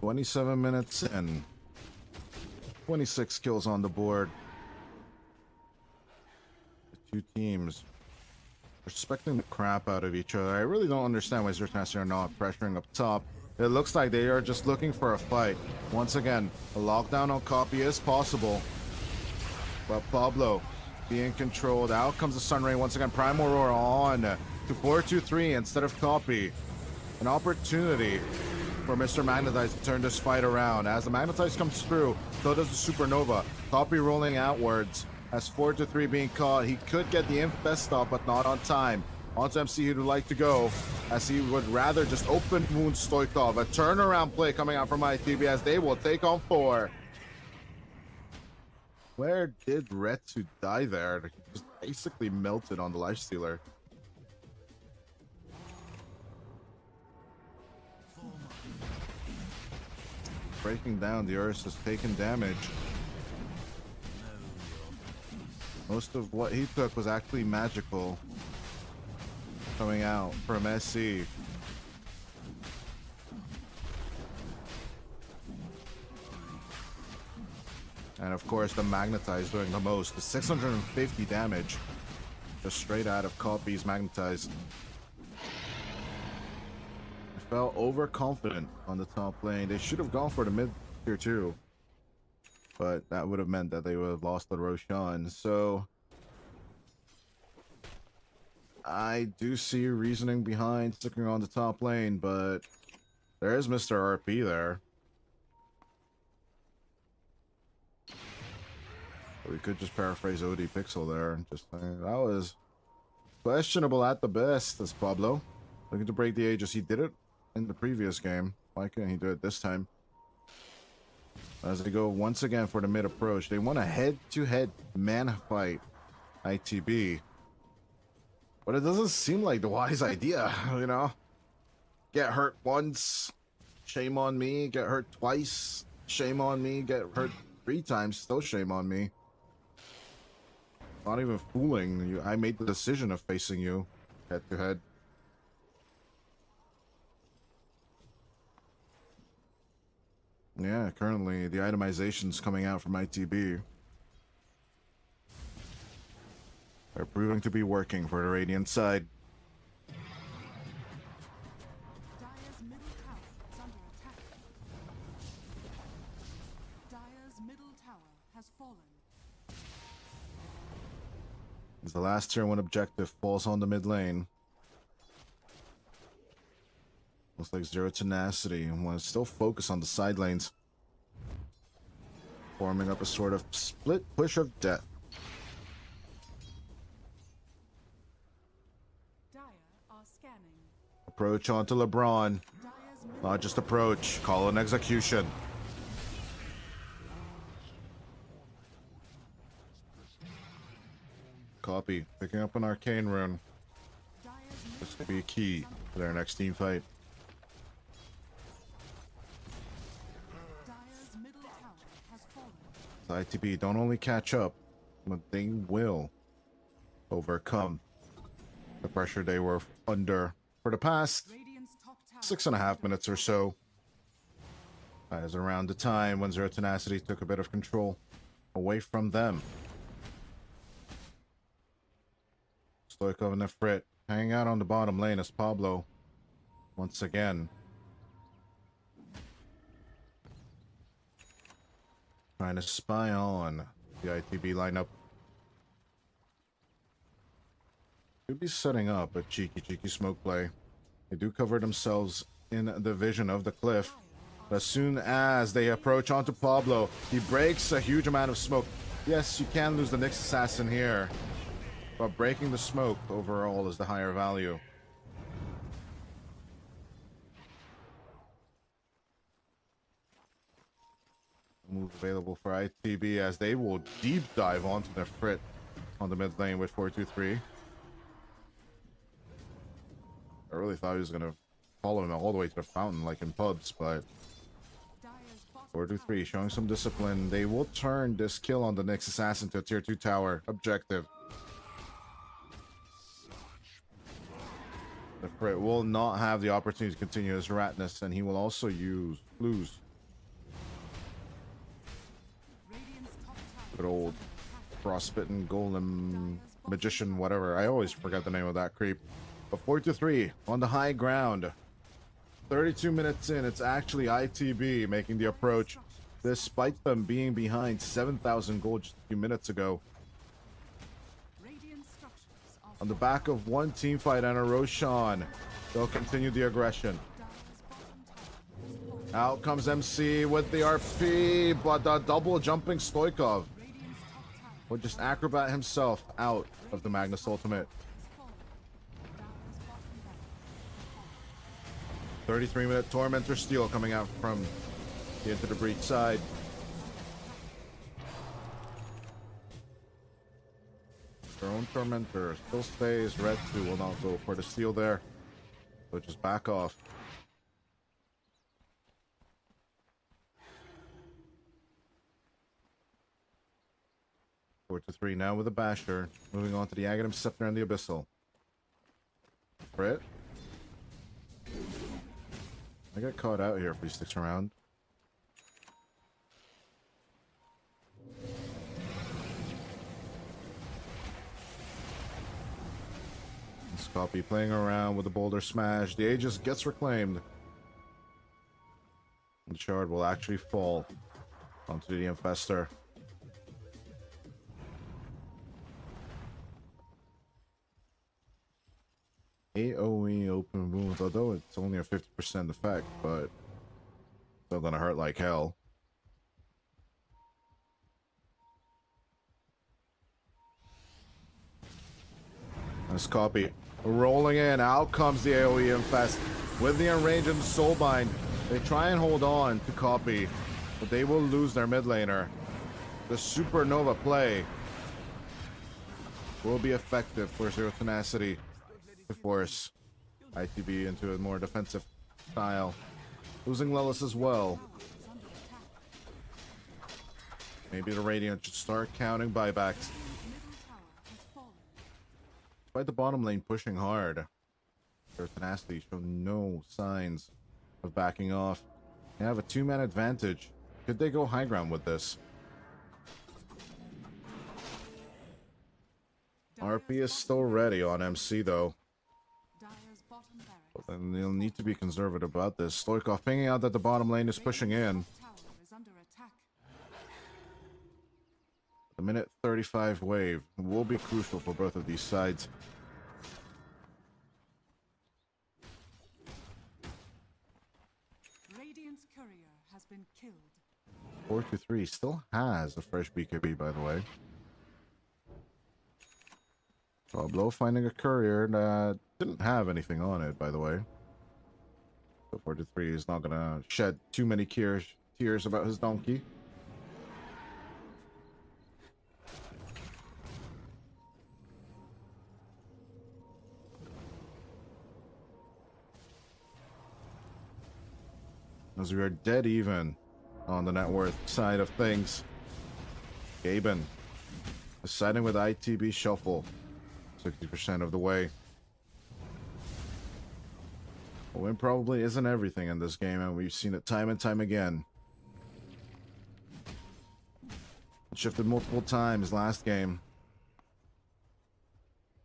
"27 minutes in, 26 kills on the board. The two teams respecting the crap out of each other. I really don't understand why Zero Tenacity are not pressuring up top. It looks like they are just looking for a fight. Once again, a lockdown on copy is possible. But Pablo being controlled. Out comes the Sunray once again. Primal Roar on to 4-2-3 instead of copy. An opportunity for Mr. Magnetize to turn this fight around. As the Magnetize comes through, so does the Supernova. Copy rolling outwards. As 4-3 being caught, he could get the Infest stop, but not on time. Onto MC, he would like to go, as he would rather just open wound Stoikov. A turnaround play coming out from ITB as they will take on 4. Where did Retsu die there? He just basically melted on the Lifestealer. Breaking down, the Ursa has taken damage. Most of what he took was actually magical. Coming out from SC. And of course, the Magnetize doing the most. The 650 damage. Just straight out of Copy's Magnetize. I felt overconfident on the top lane. They should have gone for the mid tier 2. But that would have meant that they would have lost the Roshan. So I do see reasoning behind sticking on the top lane, but there is Mr. RP there. We could just paraphrase OD Pixel there and just say that was questionable at the best. That's Pablo looking to break the ages. He did it in the previous game. Why couldn't he do it this time? As they go once again for the mid approach, they want a head-to-head man fight. ITB, but it doesn't seem like the wise idea. You know, get hurt once, shame on me. Get hurt twice, shame on me. Get hurt 3 times, still shame on me. Not even fooling you. I made the decision of facing you head to head. Yeah, currently the itemization's coming out from ITB. They're proving to be working for the Radiant side. Dire's middle tower is under attack. Dire's middle tower has fallen. As the last tier 1 objective falls on the mid lane. Looks like Zero Tenacity want to still focus on the side lanes. Forming up a sort of split push of death. Dire are scanning. Approach onto LeBron. Dire's middle Not just approach, call an execution. Copy. Picking up an arcane rune. Dire's This middle could be a key to their next team fight. Dire's middle tower has fallen. The ITB don't only catch up, but they will overcome the pressure they were under for the past Radiant's top tower 6.5 minutes or so. That is around the time when Zero Tenacity took a bit of control away from them. Stoikov and Frit hanging out on the bottom lane as Pablo once again trying to spy on the ITB lineup. Could be setting up a cheeky smoke play. They do cover themselves in the vision of the cliff. But as soon as they approach onto Pablo, he breaks a huge amount of smoke. Yes, you can lose the Nyx Assassin here, but breaking the smoke overall is the higher value. Move available for ITB as they will deep dive onto the Frit on the mid lane with 423. I really thought he was going to follow him all the way to the fountain like in pubs, but Dire's bottom 423 showing some discipline. They will turn this kill on the Nyx Assassin to a tier 2 tower objective. The Frit will not have the opportunity to continue his ratness, and he will also lose Radiant's top tower good old frostbitten golem magician, whatever. I always forget the name of that creep. But 4-3 on the high ground. 32 minutes in, it's actually ITB making the approach, despite them being behind 7,000 gold just a few minutes ago. Radiant structures are On the back of one team fight and a Roshan, they'll continue the aggression. Dire's bottom tower has fallen. Out comes MC with the RP, but the double jumping Stoikov Radiant's top tower will just acrobat himself out of the Magnus ultimate. has fallen. Dire's bottom tower 33-minute Tormentor Steel coming out from the Into the Breach side. Their own Tormentor still stays. Red 2 will not go for the steal there. So just back off. Four to 3 now with a Basher. Moving on to the Aghanim Scepter and the Abyssal. Frit. I get caught out here if he sticks around. Scotty playing around with the Boulder Smash. The Aegis gets reclaimed. The shard will actually fall onto the Infestor. AoE open wounds, although it's only a 50% effect, but still gonna hurt like hell. Nice copy. Rolling in. Out comes the AoE Infest. With the Enrage and the Soulbind, they try and hold on to copy, but they will lose their mid laner. The Supernova play will be effective for Zero Tenacity to force ITB into a more defensive style. Losing Lelis as well. Maybe the Radiant should start counting buybacks. Despite the bottom lane pushing hard, their Tenacity show no signs of backing off. They have a 2-man advantage. Could they go high ground with this? RP is still ready on MC though. But then they'll need to be conservative about this. Stoikov pinging out that the bottom lane is pushing in. The minute 35 wave will be crucial for both of these sides. Radiant's courier has been killed. 4-3 still has a fresh BKB, by the way. Pablo finding a courier that didn't have anything on it, by the way. So 4-3 is not gonna shed too many tears about his donkey. As we are dead even on the net worth side of things. Gaben is siding with ITB.Shuffle 60% of the way. A win probably isn't everything in this game, and we've seen it time and time again. It shifted multiple times last game.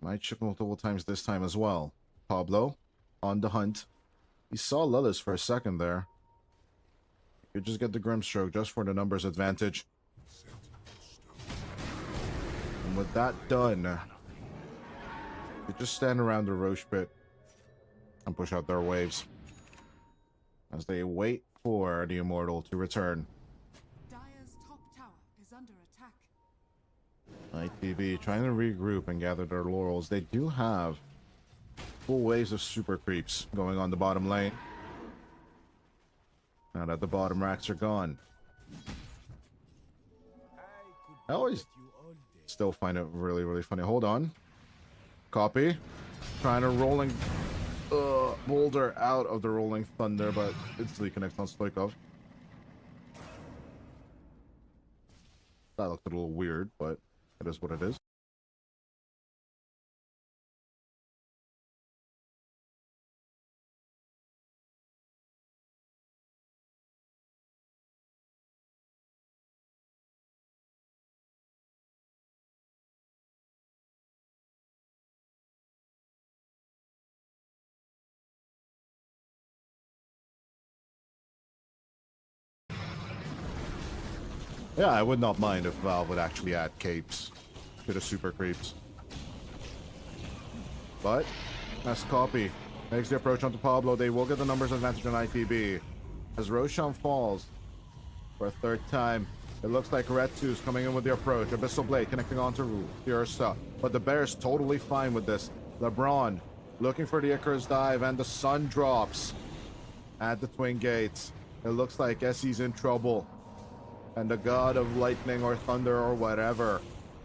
Might shift multiple times this time as well. Pablo on the hunt. He saw Lelis for a second there. You just get the Grimstroke just for the numbers advantage. And with that done, you just stand around the Roche pit and push out their waves as they wait for the Immortal to return. Dire's top tower is under attack. ITB trying to regroup and gather their laurels. They do have full waves of super creeps going on the bottom lane. Now that the bottom racks are gone. I always still find it really, really funny. Hold on. Copy. Trying to rolling Boulder out of the Rolling Thunder, but instantly connects on Stoikov. That looked a little weird, but it is what it is. Yeah, I would not mind if Valve would actually add capes to the super creeps. But, as Copy makes the approach onto Pablo, they will get the numbers advantage on ITB. As Roshan falls for a third time, it looks like Retsu is coming in with the approach. Abyssal Blade connecting onto Ursa. But the Bear is totally fine with this. LeBron looking for the Icarus dive, and the sun drops at the Twin Gates. It looks like SE's in trouble. And the god of lightning or thunder or whatever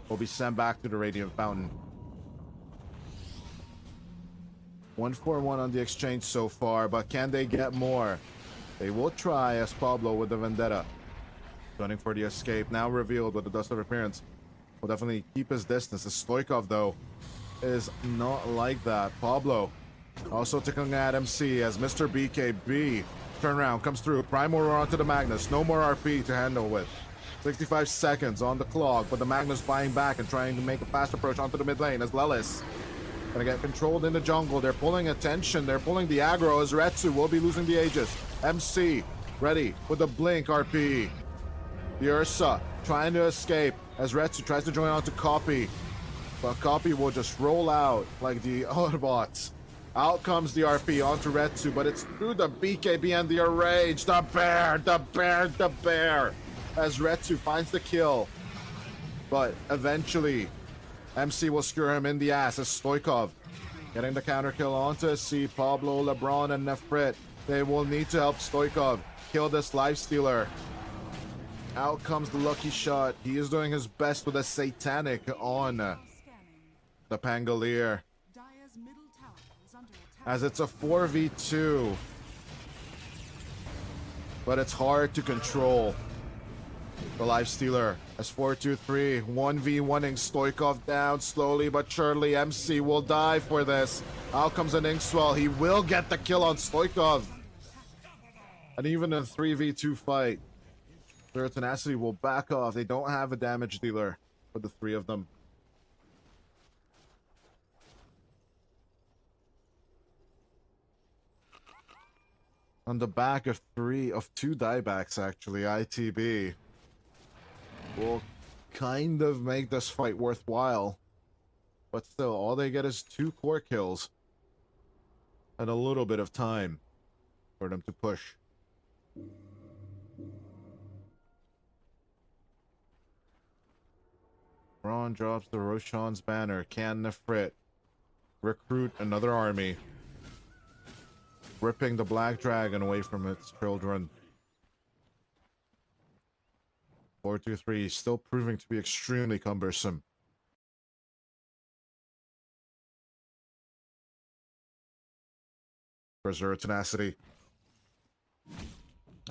will be sent back to the Radiant Fountain. 1-4-1 on the exchange so far, but can they get more? They will try, as Pablo with the Vendetta. Gunning for the escape, now revealed with the Dust of Appearance. Will definitely keep his distance. The Stoikov, though, is not like that. Pablo also taking at MC as Mr. BKB turnaround comes through. Primal Roar onto the Magnus. No more RP to handle with. 65 seconds on the clock, but the Magnus buying back and trying to make a fast approach onto the mid lane as Lelis gonna get controlled in the jungle. They're pulling attention. They're pulling the aggro as Retsu will be losing the Aegis. MC ready with the blink RP. The Ursa trying to escape as Retsu tries to join onto Copy. But Copy will just roll out like the Autobots. Out comes the RP onto Retsu, but it's through the BKB and the Enrage. The bear, the bear, the bear. As Retsu finds the kill. But eventually, MC will skewer him in the ass as Stoikov getting the counter kill onto C. Pablo, LeBron, and Nefrit. They will need to help Stoikov kill this lifestealer. Out comes the lucky shot. He is doing his best with a satanic on Scanning. the Pangolier. Dire's middle tower is under attack. As it's a 4v2. But it's hard to control the lifestealer. As 4-2-3, 1v1ing Stoikov down slowly but surely. MC will die for this. Out comes an Inkswell. He will get the kill on Stoikov. And even in a 3v2 fight, their Tenacity will back off. They don't have a damage dealer for the three of them. On the back of two diebacks, actually, ITB will kind of make this fight worthwhile. But still, all they get is 2 core kills and a little bit of time for them to push. Ron drops the Roshan's banner. Can Nefrit recruit another army? Ripping the Black Dragon away from its children. 4-2-3 still proving to be extremely cumbersome. Preserve Tenacity.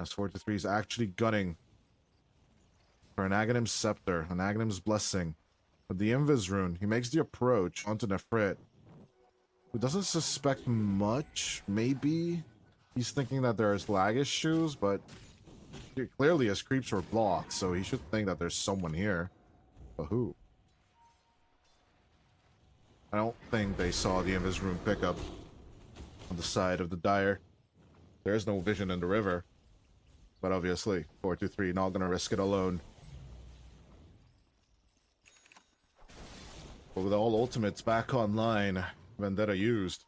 As 4-3 is actually gunning for an Aghanim's Scepter, an Aghanim's Blessing. With the Invis rune, he makes the approach onto Nefrit, who doesn't suspect much. Maybe he's thinking that there's lag issues, but clearly his creeps were blocked, so he should think that there's someone here. But who? I don't think they saw the Invis rune pickup on the side of the Dire. There's no vision in the river. But obviously, 4-2-3 not gonna risk it alone. But with all ultimates back online, Vendetta used,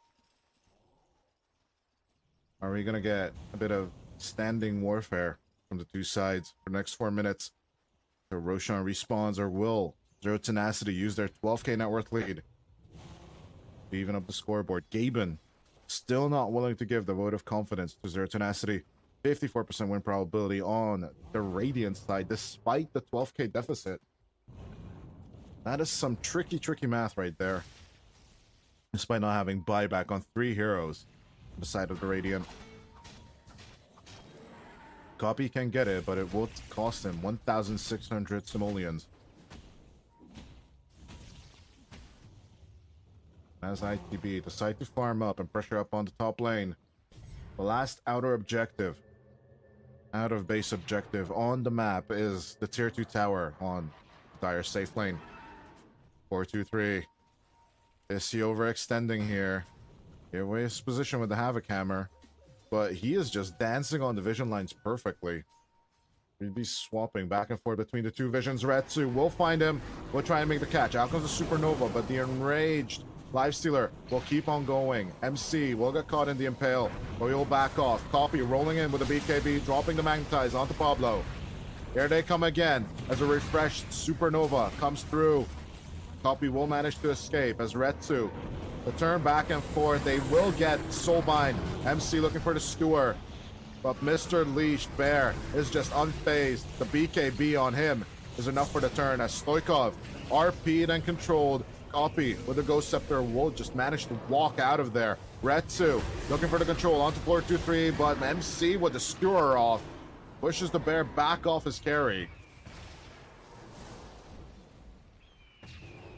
are we gonna get a bit of standing warfare from the two sides for the next 4 minutes? So Roshan respawns, or will Zero Tenacity use their 12k net worth lead to even up the scoreboard? Gaben still not willing to give the vote of confidence to Zero Tenacity. 54% win probability on the Radiant side, despite the 12k deficit. That is some tricky math right there. Despite not having buyback on 3 heroes on the side of the Radiant. Copy can get it, but it will cost him 1,600 simoleons. As ITB decide to farm up and pressure up on the top lane. The last outer objective, out of base objective on the map, is the tier 2 tower on Dire's safe lane. 4-2-3. Is he overextending here? Give away his position with the Havoc Hammer, but he is just dancing on the vision lines perfectly. He'd be swapping back and forth between the two visions. Retsu will find him. We'll try and make the catch. Out comes the Supernova, but the enraged Lifestealer will keep on going. MC will get caught in the Impale, but he'll back off. Copy rolling in with the BKB, dropping the Magnetize onto Pablo. Here they come again as a refreshed Supernova comes through. Copy will manage to escape as Retsu. The turn back and forth. They will get Soulbind. MC looking for the Skewer. But Mr. Leashed Bear is just unfazed. The BKB on him is enough for the turn as Stoikov, RP'd and controlled. Copy with the Ghost Scepter will just manage to walk out of there. Retsu looking for the control onto floor 2-3, but MC with the Skewer off pushes the Bear back off his carry.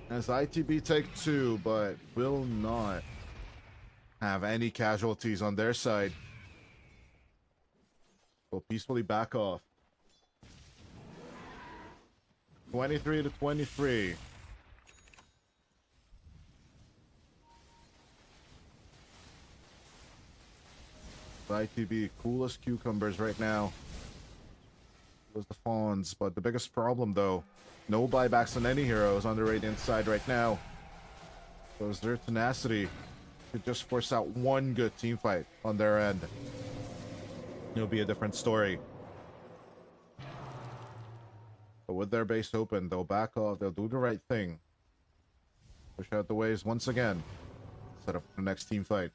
As ITB take 2, but will not have any casualties on their side. Will peacefully back off. 23-23. ITB, coolest cucumbers right now was the Fawns, but the biggest problem though, no buybacks on any heroes on the Radiant side right now. So is their Tenacity could just force out one good team fight on their end. It'll be a different story. But with their base open, they'll back off, they'll do the right thing. Push out the waves once again. Set up for the next team fight.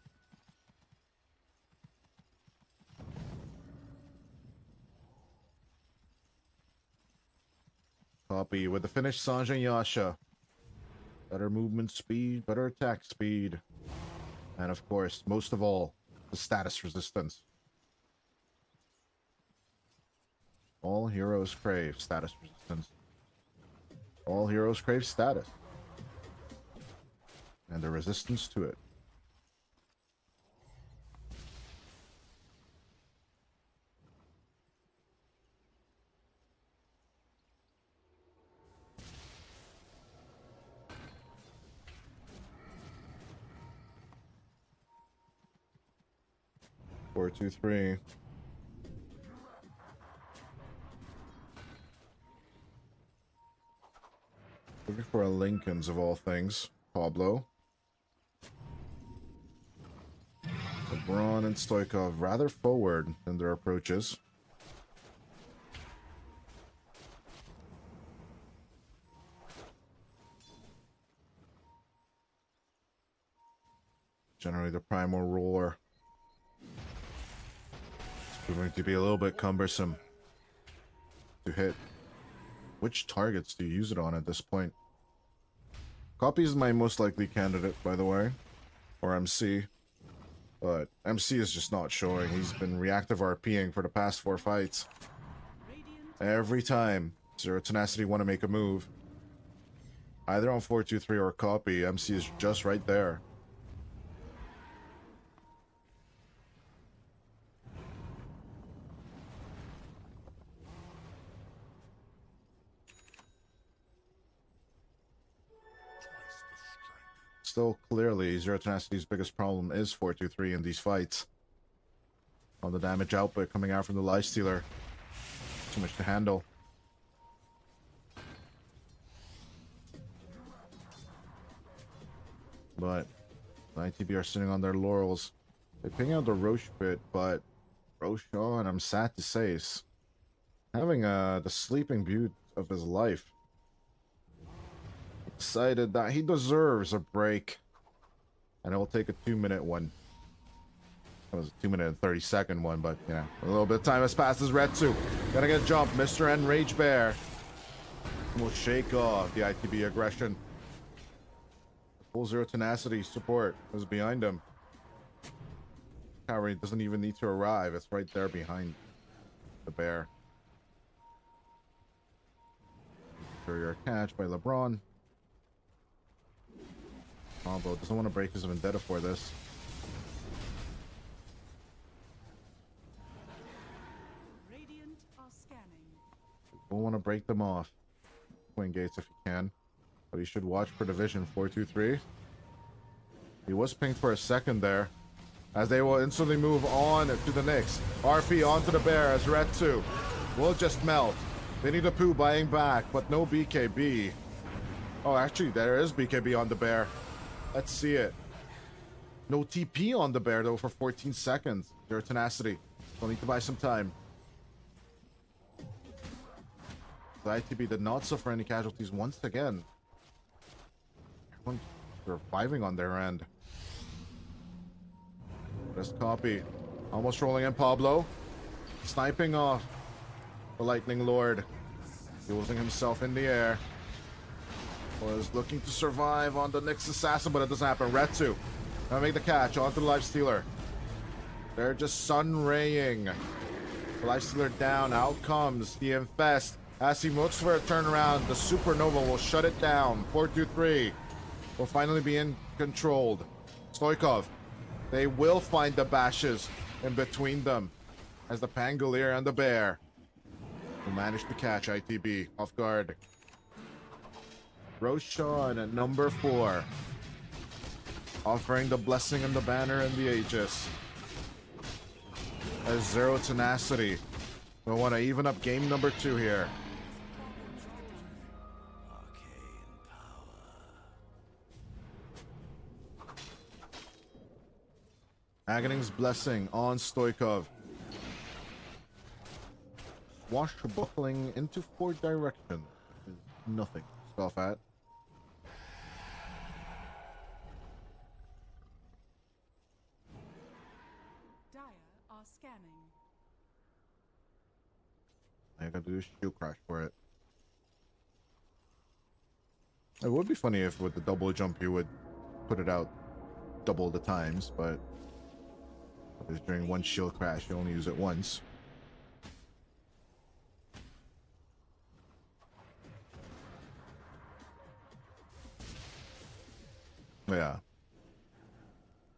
Copy with the finish, Sanjay and Yasha. Better movement speed, better attack speed. And of course, most of all, the status resistance. All heroes crave status resistance. All heroes crave status. And the resistance to it. Four, two, three. Looking for a Lincoln's of all things. Pablo. LeBron and Stoikov rather forward in their approaches. Generally the primal roar. It's proving to be a little bit cumbersome to hit. Which targets do you use it on at this point? Copy is my most likely candidate, by the way. Or MC. But MC is just not showing. He's been reactive RPing for the past 4 fights. Every time Zero Tenacity want to make a move, either on 4-2-3 or Copy, MC is just right there. Still, clearly, Zero Tenacity's biggest problem is 4-2-3 in these fights. On the damage output coming out from the Lifestealer. Too much to handle. But the ITB are sitting on their laurels. They ping out the Roche bit, but Roshan, I'm sad to say, is having the sleeping beauty of his life. Decided that he deserves a break. And it will take a 2-minute one. That was a 2-minute and 30-second one, but, you know, a little bit of time has passed as Retsu. Gonna get jumped. Mr. N Rage Bear will shake off the ITB aggression. Full Zero Tenacity support is behind him. Cavalry doesn't even need to arrive. It's right there behind the bear. Superior catch by LeBron. Combo doesn't want to break his vendetta for this. Radiant are scanning. Don't want to break them off. Twin gates if you can. But he should watch for division 4-2-3. He was pinged for a second there. As they will instantly move on to the Knicks. RP onto the bear as Retsu will just melt. They need a poo buying back, but no BKB. Oh, actually, there is BKB on the bear. Let's see it. No TP on the bear, though, for 14 seconds. Zero Tenacity. They'll need to buy some time. The ITB did not suffer any casualties once again. Everyone's surviving on their end. Just Copy. Almost rolling in Pablo. Sniping off the Lightning Lord. Using himself in the air. Was looking to survive on the Nyx Assassin, but it doesn't happen. Retsu gonna make the catch onto the Lifestealer. They're just sun-raying. The Lifestealer down. Out comes the Infest. As he looks for a turnaround, the Supernova will shut it down. 4-2-3 will finally be controlled. Stoikov. They will find the bashes in between them as the Pangolier and the Bear will manage to catch ITB off guard. Roshan at number 4, offering the blessing and the banner and the Aegis. As Zero Tenacity will want to even up game number 2 here. Aghanim's blessing on Stoikov. Swashbuckling into 4 directions is nothing to scoff at. are scanning. I gotta do a shield crash for it. It would be funny if with the double jump you would put it out double the times, but during one shield crash you only use it once. Yeah.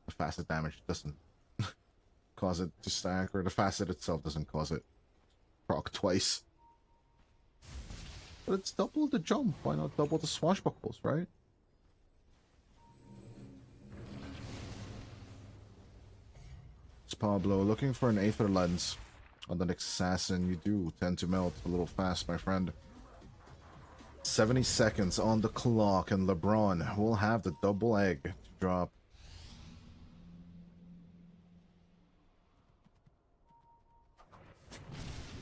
The facet damage doesn't cause it to stack, or the facet itself doesn't cause it proc twice. But it's double the jump. Why not double the swashbuckles, right? It's Pablo looking for an Aether Lens on the next assassin. You do tend to melt a little fast, my friend. 70 seconds on the clock, and LeBron will have the double egg to drop.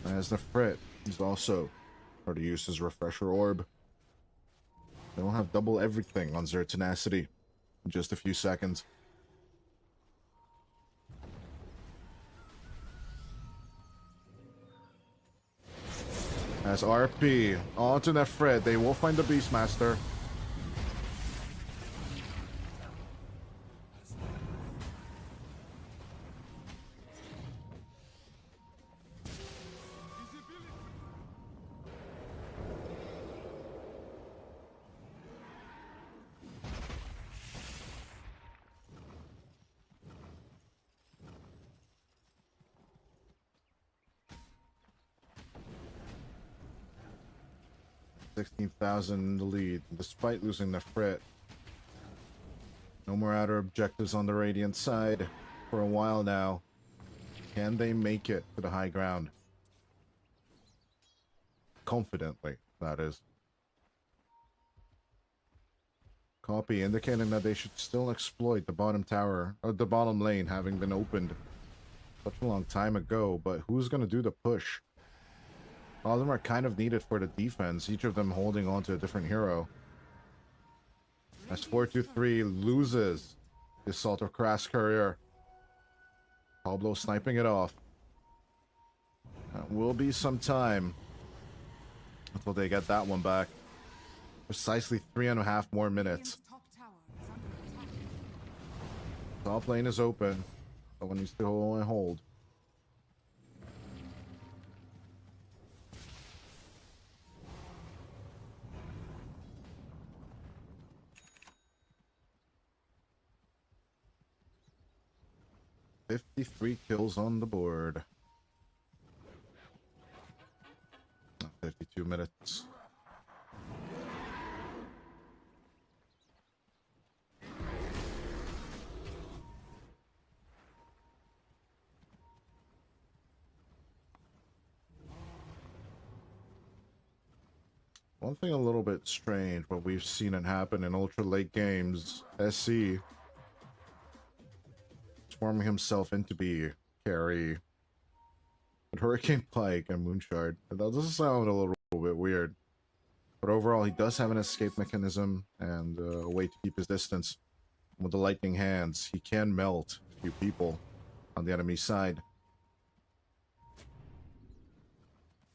As the Frit, he's also already used his Refresher Orb. They'll have double everything on their Tenacity in just a few seconds. As RP onto the Frit, they will find the Beastmaster. $16,000 in the lead, despite losing the Frit. No more outer objectives on the Radiant side for a while now. Can they make it to the high ground? Confidently, that is. Copy indicating that they should still exploit the bottom tower, or the bottom lane, having been opened such a long time ago, but who's going to do the push? All of them are kind of needed for the defense, each of them holding on to a different hero. As 423 loses the Assault of Crass Courier. Pablo sniping it off. That will be some time until they get that one back. Precisely 3.5 more minutes. Top tower is under attack. Top lane is open. Someone needs to hold. "53 kills on the board. 52 minutes. One thing a little bit strange, but we've seen it happen in ultra late games. SC transforming himself into be carry. But Hurricane Pike and Moonshard. That does sound a little bit weird. But overall, he does have an escape mechanism and a way to keep his distance. With the lightning hands, he can melt a few people on the enemy side.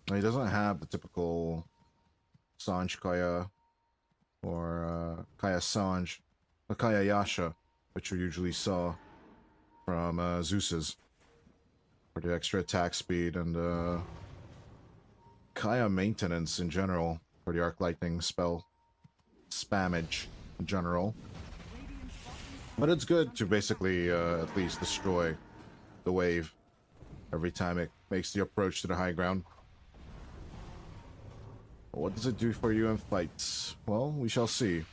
Now, he doesn't have the typical Sanj Kaya or Kaya Sanj, or Kaya Yasha, which you usually saw from Zeus's, for the extra attack speed and Kaya maintenance in general for the Arc Lightning spell spammage in general. But it's good to basically at least destroy the wave every time it makes the approach to the high ground. What does it do for you in fights? Well, we shall see.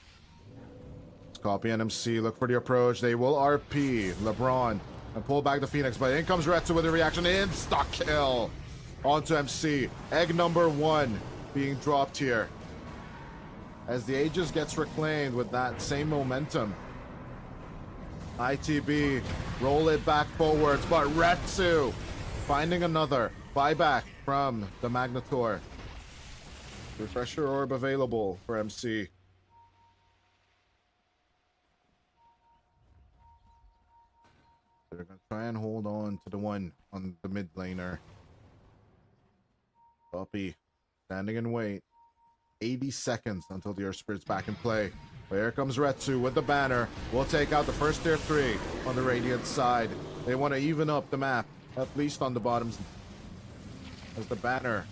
Copy NMC, look for the approach. They will RP LeBron and pull back the Phoenix, but in comes Retsu with a reaction. Insta kill onto MC. Egg number 1 being dropped here. As the Aegis gets reclaimed with that same momentum. ITB, roll it back forwards, but Retsu finding another buyback from the Magnetor. Refresher Orb available for MC. They're gonna try and hold on to the one on the mid laner. Puppy standing in wait. 80 seconds until the Earth Spirit's back in play. But here comes Retsu with the banner. We'll take out the first tier 3 on the Radiant side. They want to even up the map, at least on the bottoms. As the banner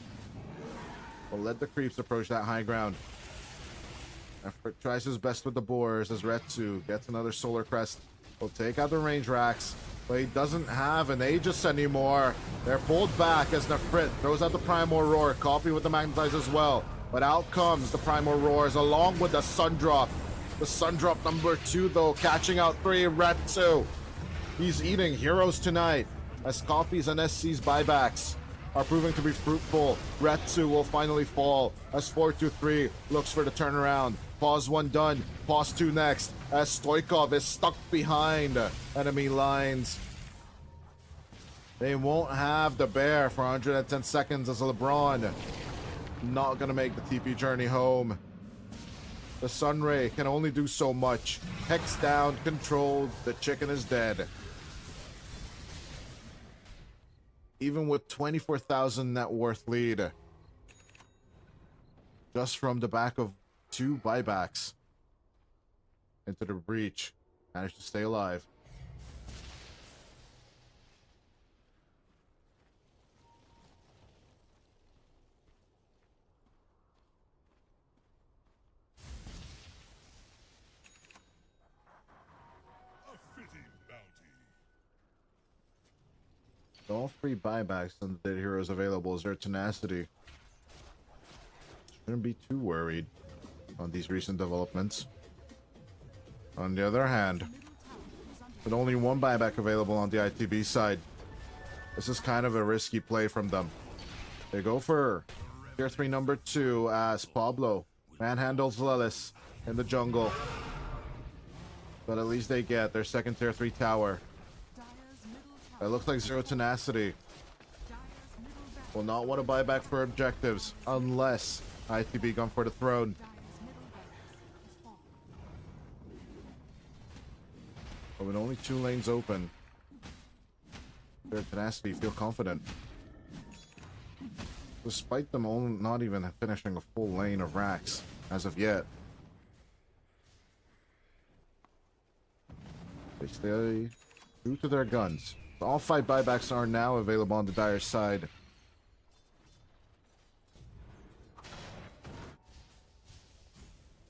will let the creeps approach that high ground. Effort tries his best with the boars as Retsu gets another Solar Crest. Will take out the range racks, but he doesn't have an Aegis anymore. They're pulled back as Nefrit throws out the Primal Roar, copy with the Magnetize as well. But out comes the Primal Roars along with the Sun Drop. The Sun Drop number 2 though, catching out 3, Retsu. He's eating heroes tonight as copies and SC's buybacks are proving to be fruitful. Retsu will finally fall as 4-2-3 looks for the turnaround. Pause 1 done, pause 2 next as Stoikov is stuck behind enemy lines. They won't have the bear for 110 seconds as LeBron not gonna make the TP journey home. The Sunray can only do so much. Hex down, controlled, the chicken is dead. Even with 24,000 net worth lead, just from the back of 2 buybacks into the breach, managed to stay alive. All 3 buybacks on the dead heroes available is their Tenacity. Shouldn't be too worried on these recent developments. On the other hand, with only 1 buyback available on the ITB side, this is kind of a risky play from them. They go for tier 3 number 2 as Pablo manhandles Lilith in the jungle. But at least they get their second tier 3 tower. It looks like Zero Tenacity will not want to buy back for objectives unless ITB gone for the throne. But with only 2 lanes open, Zero Tenacity feel confident. Despite them not even finishing a full lane of racks as of yet. They stay true to their guns. All 5 buybacks are now available on the Dire side.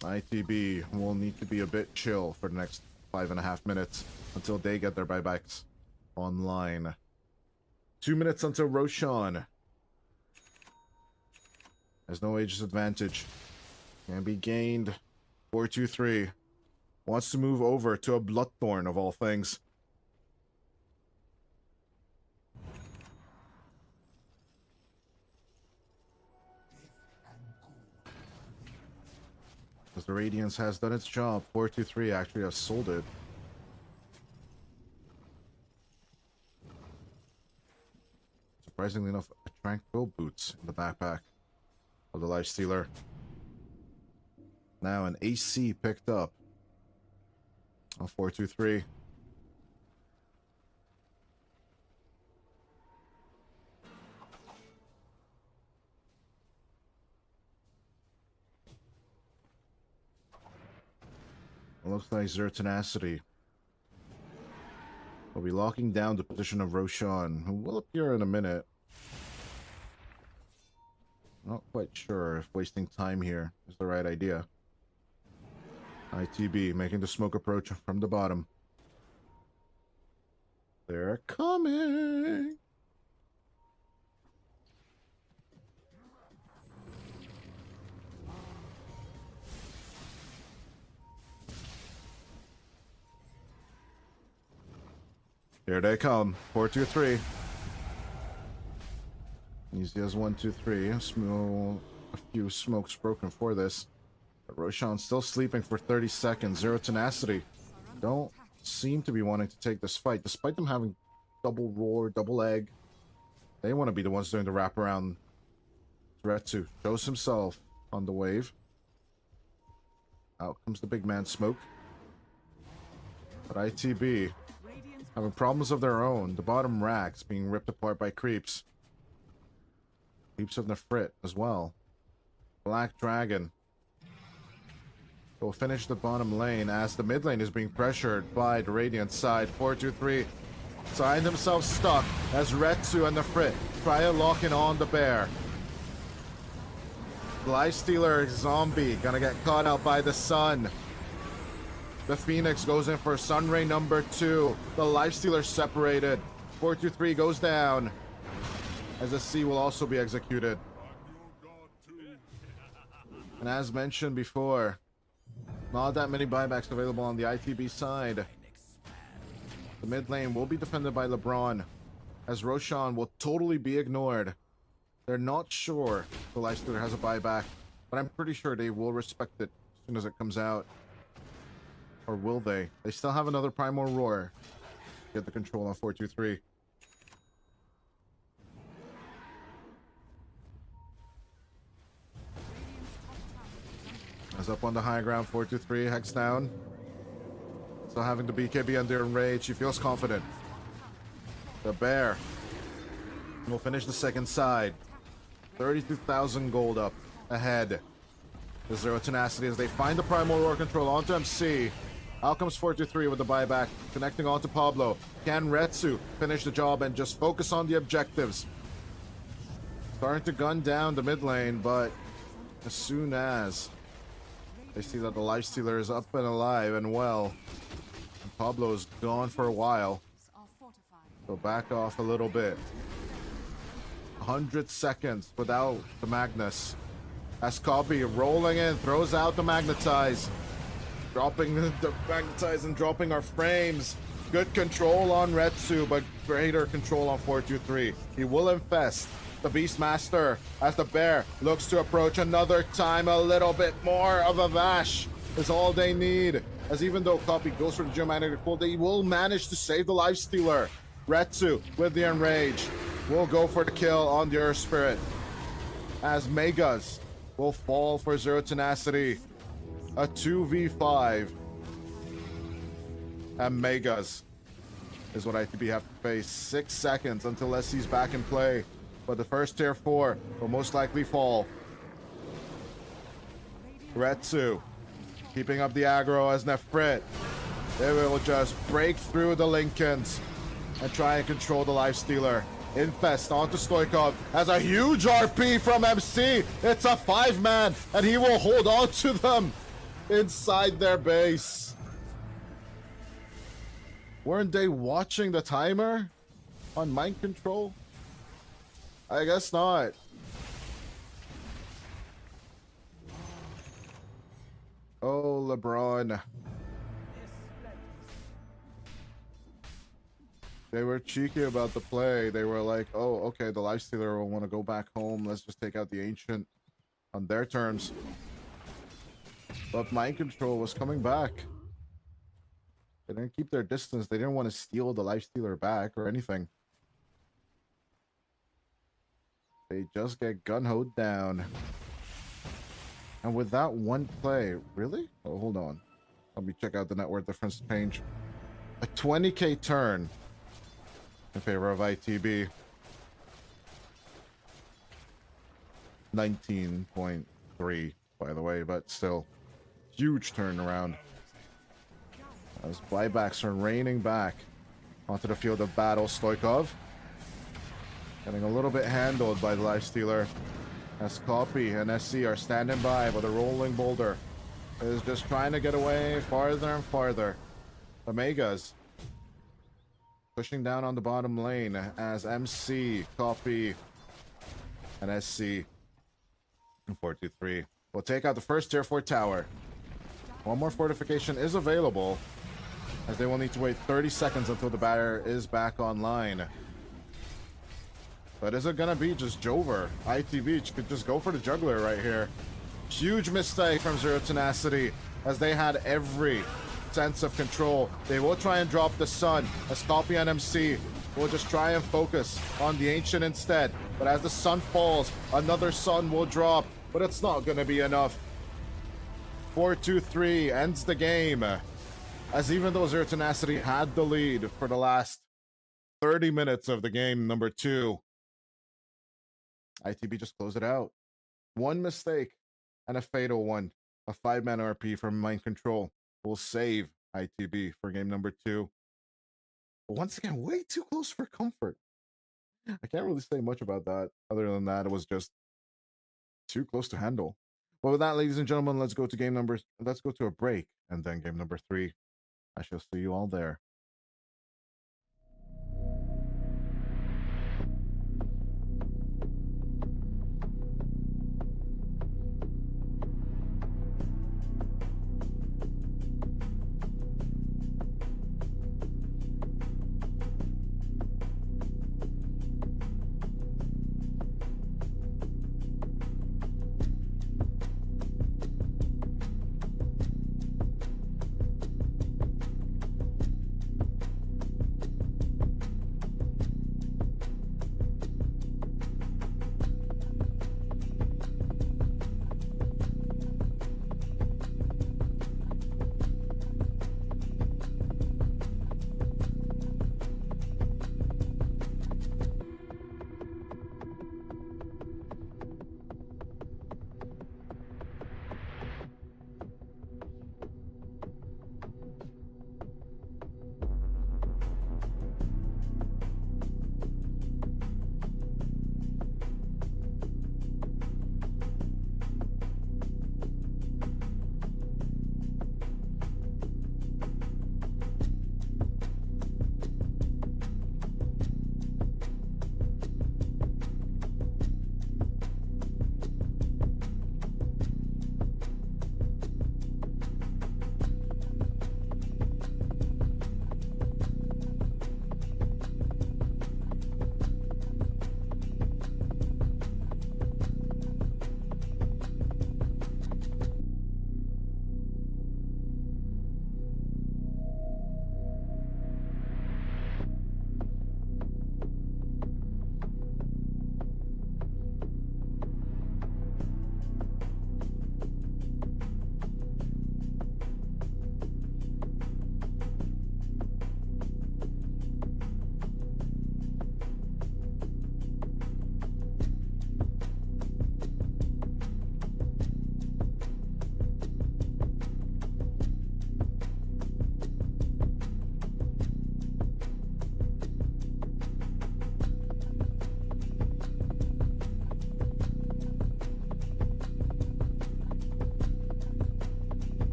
ITB will need to be a bit chill for the next 5.5 minutes until they get their buybacks online. 2 minutes until Roshan. There's no Aegis advantage. Can be gained. 4-2-3. Wants to move over to a Bloodthorn of all things. As the Radiance has done its job, 4-2-3 actually has sold it. Surprisingly enough, a Tranquil Boots in the backpack of the Lifestealer. Now an AC picked up on 4-2-3. It looks like Zero Tenacity will be locking down the position of Roshan, who will appear in a minute. Not quite sure if wasting time here is the right idea. ITB making the smoke approach from the bottom. They're coming! Here they come. 4-2-3. Easy as 1-2-3. A few smokes broken for this. But Roshan's still sleeping for 30 seconds. Zero Tenacity don't seem to be wanting to take this fight, despite them having double roar, double egg. They want to be the ones doing the wraparound. Retsu shows himself on the wave. Out comes the big man Smoke. But ITB having problems of their own. The bottom racks being ripped apart by creeps. Creeps of Nefrit as well. Black Dragon will finish the bottom lane as the mid lane is being pressured by the Radiant side. 4-2-3 find themselves stuck as Retsu and Nefrit try to lock in on the bear. Lifestealer Zombie gonna get caught out by the sun. The Phoenix goes in for Sunray number 2. The Lifestealer separated. 4-2-3 goes down as the C will also be executed. And as mentioned before, not that many buybacks available on the ITB side. The mid lane will be defended by LeBron, as Roshan will totally be ignored. They're not sure the Lifestealer has a buyback, but I'm pretty sure they will respect it as soon as it comes out. Or will they? They still have another Primal Roar. Get the control on 4-2-3. As up on the high ground, 4-2-3, Hex down. Still having the BKB under enrage. He feels confident. The bear will finish the second side. 32,000 gold up ahead. The Zero Tenacity as they find the Primal Roar control onto MC. Out comes 4-2-3 with the buyback, connecting onto Pablo. Can Retsu finish the job and just focus on the objectives? Starting to gun down the mid lane, but as soon as they see that the Lifestealer is up and alive and well, and Pablo's gone for a while, so back off a little bit. 100 seconds without the Magnus. As Copy rolling in, throws out the Magnetize. Dropping the Magnetize and dropping our frames. Good control on Retsu, but greater control on 4-2-3. He will infest the Beastmaster as the bear looks to approach another time. A little bit more of a Vash is all they need. As even though Copy goes for the Geomagnetic Pull, they will manage to save the Lifestealer. Retsu with the Enrage will go for the kill on the Earth Spirit. As Megas will fall for Zero Tenacity. A 2v5. And Megas is what ITB have to face. 6 seconds until SC's back in play. But the first tier 4 will most likely fall. Retsu keeping up the aggro as Nefrit. They will just break through the Lincolns and try and control the Lifestealer. Infest onto Stoikov has a huge RP from MC. It's a 5-man and he will hold on to them inside their base. Weren't they watching the timer on mind control? I guess not. Oh, LeBron. They were cheeky about the play. They were like, oh, okay, the Lifestealer will want to go back home. Let's just take out the Ancient on their terms. But mind control was coming back. They didn't keep their distance. They didn't want to steal the Lifestealer back or anything. They just get gun-hoed down. And with that one play, really? Oh, hold on. Let me check out the net worth difference change. A 20k turn in favor of ITB. 19.3, by the way, but still. Huge turnaround. As buybacks are raining back onto the field of battle. Stoikov getting a little bit handled by the Lifestealer. As Copy and SC are standing by, but the Rolling Boulder is just trying to get away farther and farther. The Megas pushing down on the bottom lane as MC, Copy, and SC and 4-2-3 will take out the first tier 4 tower. One more fortification is available, as they will need to wait 30 seconds until the batter is back online. But is it gonna be just Jover? ITB could just go for the juggler right here. Huge mistake from Zero Tenacity, as they had every sense of control. They will try and drop the Sun, as Copy and MC will just try and focus on the Ancient instead. But as the Sun falls, another Sun will drop, but it's not gonna be enough. 4-2-3 ends the game. As even though Zero Tenacity had the lead for the last 30 minutes of the game number 2, ITB just closed it out. One mistake and a fatal one. A 5-man RP from Mind Control will save ITB for game number 2. But once again, way too close for comfort. I can't really say much about that. Other than that, it was just too close to handle. But with that, ladies and gentlemen, let's go to a break, and then game number 3. I shall see you all there.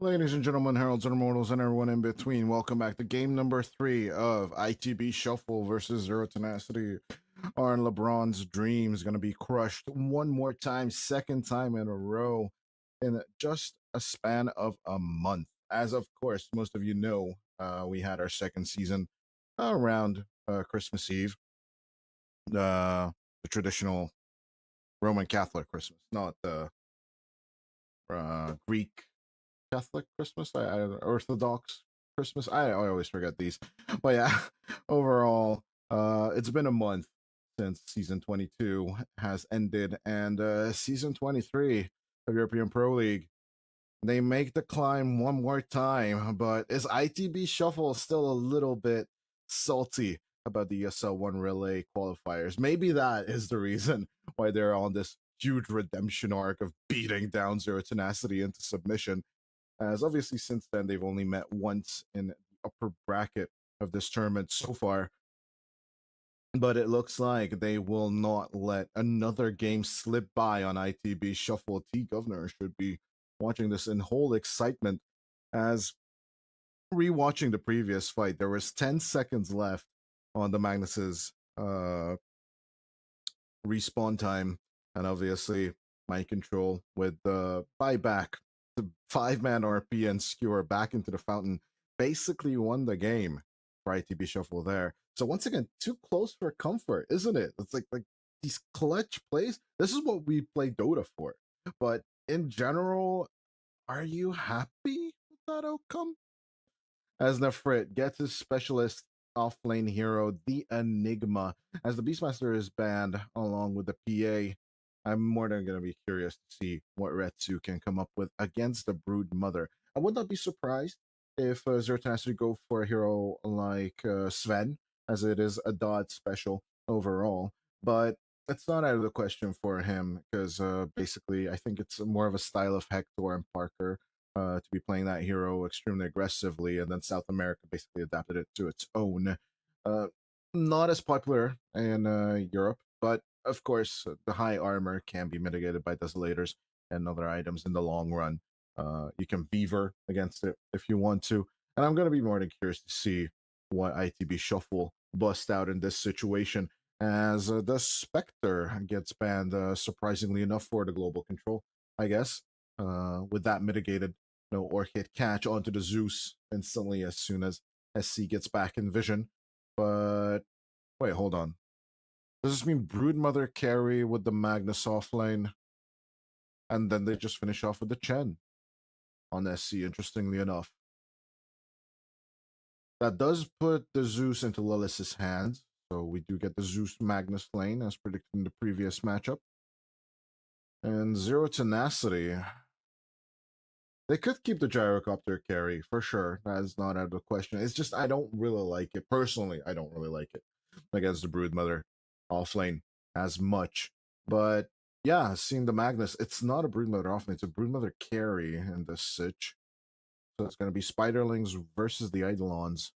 Ladies and gentlemen, heralds and immortals, and everyone in between, welcome back to game number 3 of ITB.Shuffle versus Zero Tenacity. Our LeBron's dream is going to be crushed one more time, second time in a row, in just a span of a month. As of course, most of you know, we had our second season around Christmas Eve, the traditional Roman Catholic Christmas, not the Greek Catholic Christmas, Orthodox Christmas. I always forget these, but yeah, overall, it's been a month since season 22 has ended, and season 23 of European Pro League, they make the climb one more time. But is ITB.Shuffle still a little bit salty about the ESL1 relay qualifiers? Maybe that is the reason why they're on this huge redemption arc of beating down Zero Tenacity into submission, as obviously since then they've only met once in the upper bracket of this tournament so far. But it looks like they will not let another game slip by on ITB.Shuffle. T Governor should be watching this in whole excitement, as rewatching the previous fight, there was 10 seconds left on the Magnus's respawn time, and obviously mind control with the buyback, the 5-man RP and skewer back into the fountain, basically won the game for ITB.Shuffle there. So once again, too close for comfort, isn't it? It's like these clutch plays. This is what we play Dota for. But in general, are you happy with that outcome? As Nefrit gets his specialist off-lane hero, the Enigma, as the Beastmaster is banned along with the PA. I'm more than going to be curious to see what Retsu can come up with against the Brood Mother. I would not be surprised if Zertan has to go for a hero like Sven, as it is a dot special overall. But it's not out of the question for him, because basically I think it's more of a style of Hector and Parker to be playing that hero extremely aggressively, and then South America basically adapted it to its own. Uh, Not as popular in Europe, but of course, the high armor can be mitigated by Desolators and other items in the long run. You can Beaver against it if you want to, and I'm going to be more than curious to see what ITB.Shuffle bust out in this situation, as the Spectre gets banned, surprisingly enough, for the global control, I guess. With that mitigated, no Orchid catch onto the Zeus instantly as soon as SC gets back in vision. But wait, hold on. Does this mean Broodmother carry with the Magnus offlane? And then they just finish off with the Chen on SC, interestingly enough. That does put the Zeus into Lilith's hands. So we do get the Zeus Magnus lane as predicted in the previous matchup. And Zero Tenacity, they could keep the gyrocopter carry for sure. That is not out of the question. It's just I don't really like it. Personally, I don't really like it against the Broodmother offlane as much. But yeah, seeing the Magnus, it's not a Broodmother offlane, it's a Broodmother carry in this sitch. So it's going to be Spiderlings versus the Eidolons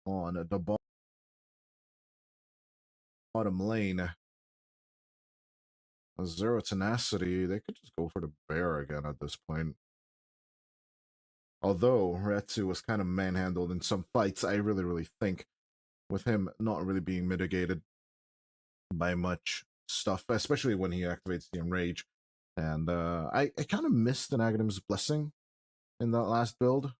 on the bottom lane. Zero Tenacity, they could just go for the bear again at this point. Although Retsu was kind of manhandled in some fights, I really think with him not really being mitigated by much stuff, especially when he activates the Enrage. And I kind of missed an Aghanims Blessing in that last build.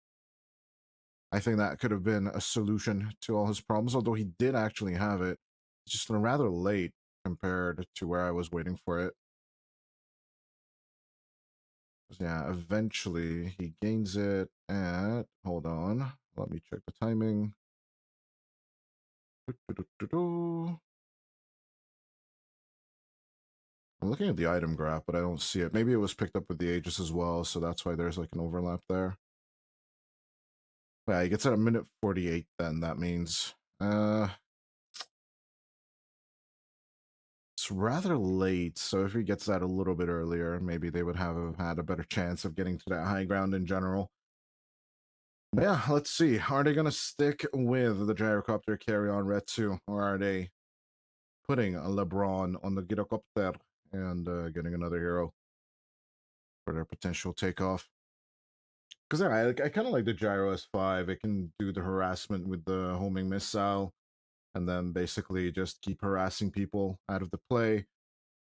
I think that could have been a solution to all his problems, although he did actually have it, just rather late compared to where I was waiting for it. Yeah, eventually he gains it at, hold on, let me check the timing. I'm looking at the item graph, but I don't see it. Maybe it was picked up with the Aegis as well, so that's why there's like an overlap there. Yeah, he gets it at minute 48 then, that means. It's rather late, so if he gets that a little bit earlier, maybe they would have had a better chance of getting to that high ground in general. But yeah, let's see. Are they going to stick with the gyrocopter carry on Retsu, or are they putting a LeBron on the gyrocopter and getting another hero for their potential takeoff? Because yeah, I kind of like the Gyro S5. It can do the harassment with the homing missile, and then basically just keep harassing people out of the play,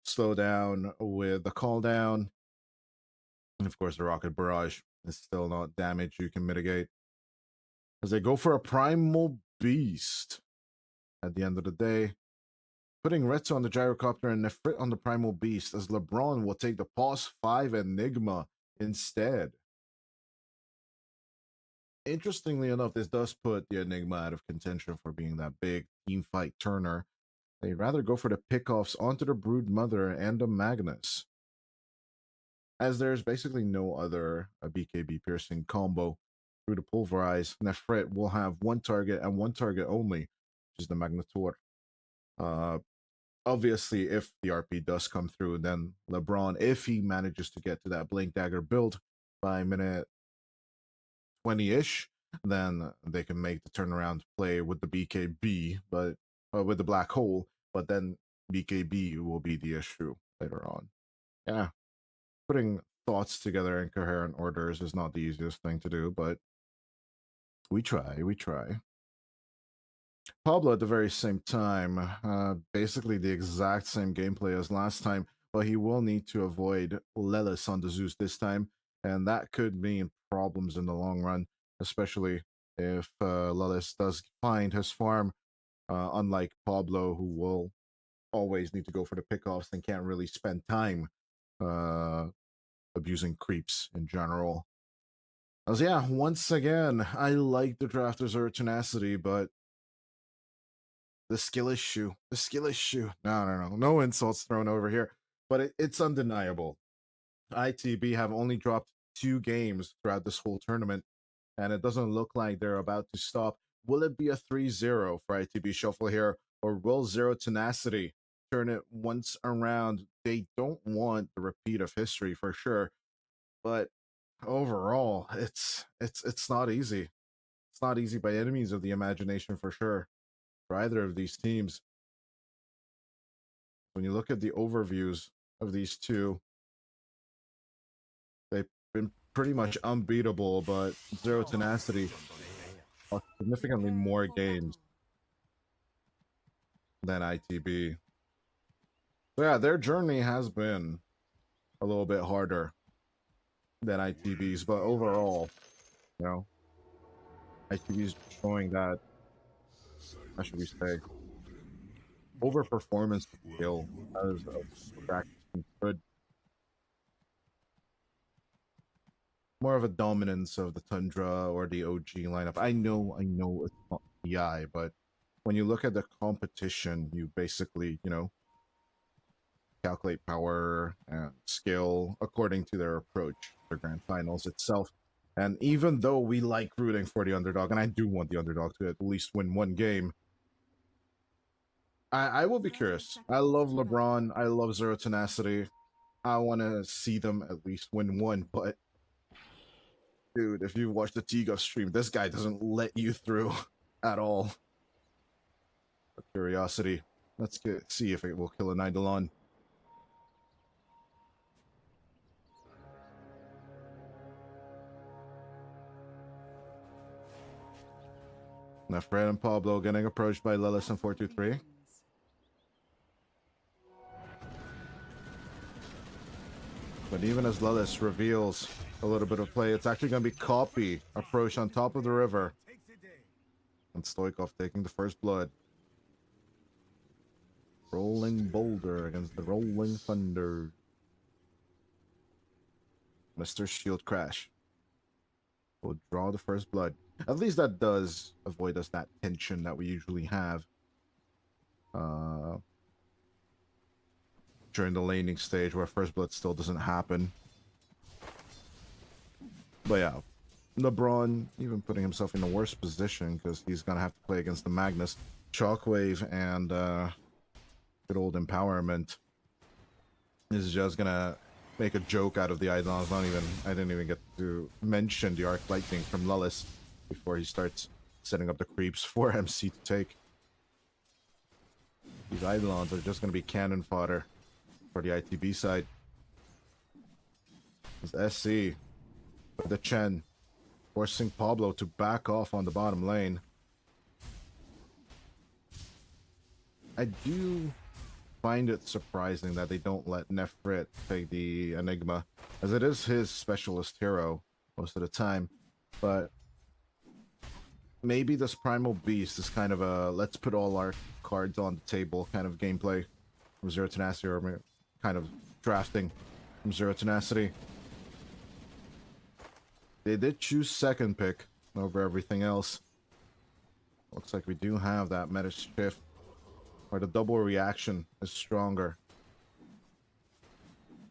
slow down with the call down, and of course the rocket barrage is still not damage you can mitigate. As they go for a primal beast at the end of the day, putting Retsu on the gyrocopter and Nefrit on the primal beast, as LeBron will take the Pause 5 Enigma instead. Interestingly enough, this does put the Enigma out of contention for being that big team fight turner. They'd rather go for the pickoffs onto the Brood Mother and the Magnus, as there's basically no other BKB piercing combo. Through the Pulverize, Nefret will have one target and one target only, which is the Magnetor. Obviously, if the RP does come through, then LeBron, if he manages to get to that Blink Dagger build by minute 20-ish, then they can make the turnaround play with the BKB, but with the Black Hole, but then BKB will be the issue later on. Yeah, putting thoughts together in coherent orders is not the easiest thing to do, but we try. Pablo at the very same time, basically the exact same gameplay as last time, but he will need to avoid Lelis on the Zeus this time, and that could mean problems in the long run, especially if Lelis does find his farm, unlike Pablo, who will always need to go for the pickoffs and can't really spend time abusing creeps in general. As yeah, once again, I like the drafters or Tenacity, but the skill issue. No insults thrown over here, but it's undeniable. ITB have only dropped 2 games throughout this whole tournament, and it doesn't look like they're about to stop. Will it be a 3-0 for ITB.Shuffle here, or will Zero Tenacity turn it once around? They don't want the repeat of history for sure, but overall, it's not easy. It's not easy by any means of the imagination for sure for either of these teams. When you look at the overviews of these two, they've been pretty much unbeatable, but Zero Tenacity lost significantly Prepare more for games battle. than ITB. So yeah, their journey has been a little bit harder than ITB's, but overall, you know, ITB's showing that, how should we say, overperformance of skill as a practice could. More of a dominance of the Tundra or the OG lineup. I know it's not PI, but when you look at the competition, you basically, calculate power and skill according to their approach, the grand finals itself. And even though we like rooting for the underdog, and I do want the underdog to at least win one game, I will be 30 curious. I seconds love to battle. LeBron. I love Zero Tenacity. I want to see them at least win one, but dude, if you watch the Tigo stream, this guy doesn't let you through at all. For curiosity, let's see if it will kill an Eidolon. Now, Fred and Pablo getting approached by Lelis and 423. Begins. But even as Lelis reveals a little bit of play, it's actually going to be Copy approach on top of the river. And Stoikov taking the first blood. Rolling Boulder against the Rolling Thunder. Mr. Shield Crash will draw the first blood. At least that does avoid us that tension that we usually have during the laning stage where first blood still doesn't happen. But yeah, LeBron even putting himself in a worse position because he's going to have to play against the Magnus, Shockwave, and good old Empowerment is just going to make a joke out of the Eidolons. I didn't even get to mention the Arc Lightning from Lelis before he starts setting up the creeps for MC to take. These Eidolons are just going to be cannon fodder for the ITB side. It's SC with the Chen forcing Pablo to back off on the bottom lane. I do find it surprising that they don't let Nefrit take the Enigma, as it is his specialist hero most of the time. But maybe this Primal Beast is kind of a let's put all our cards on the table kind of gameplay from Zero Tenacity, or kind of drafting from Zero Tenacity. They did choose second pick over everything else. Looks like we do have that meta shift where the double reaction is stronger.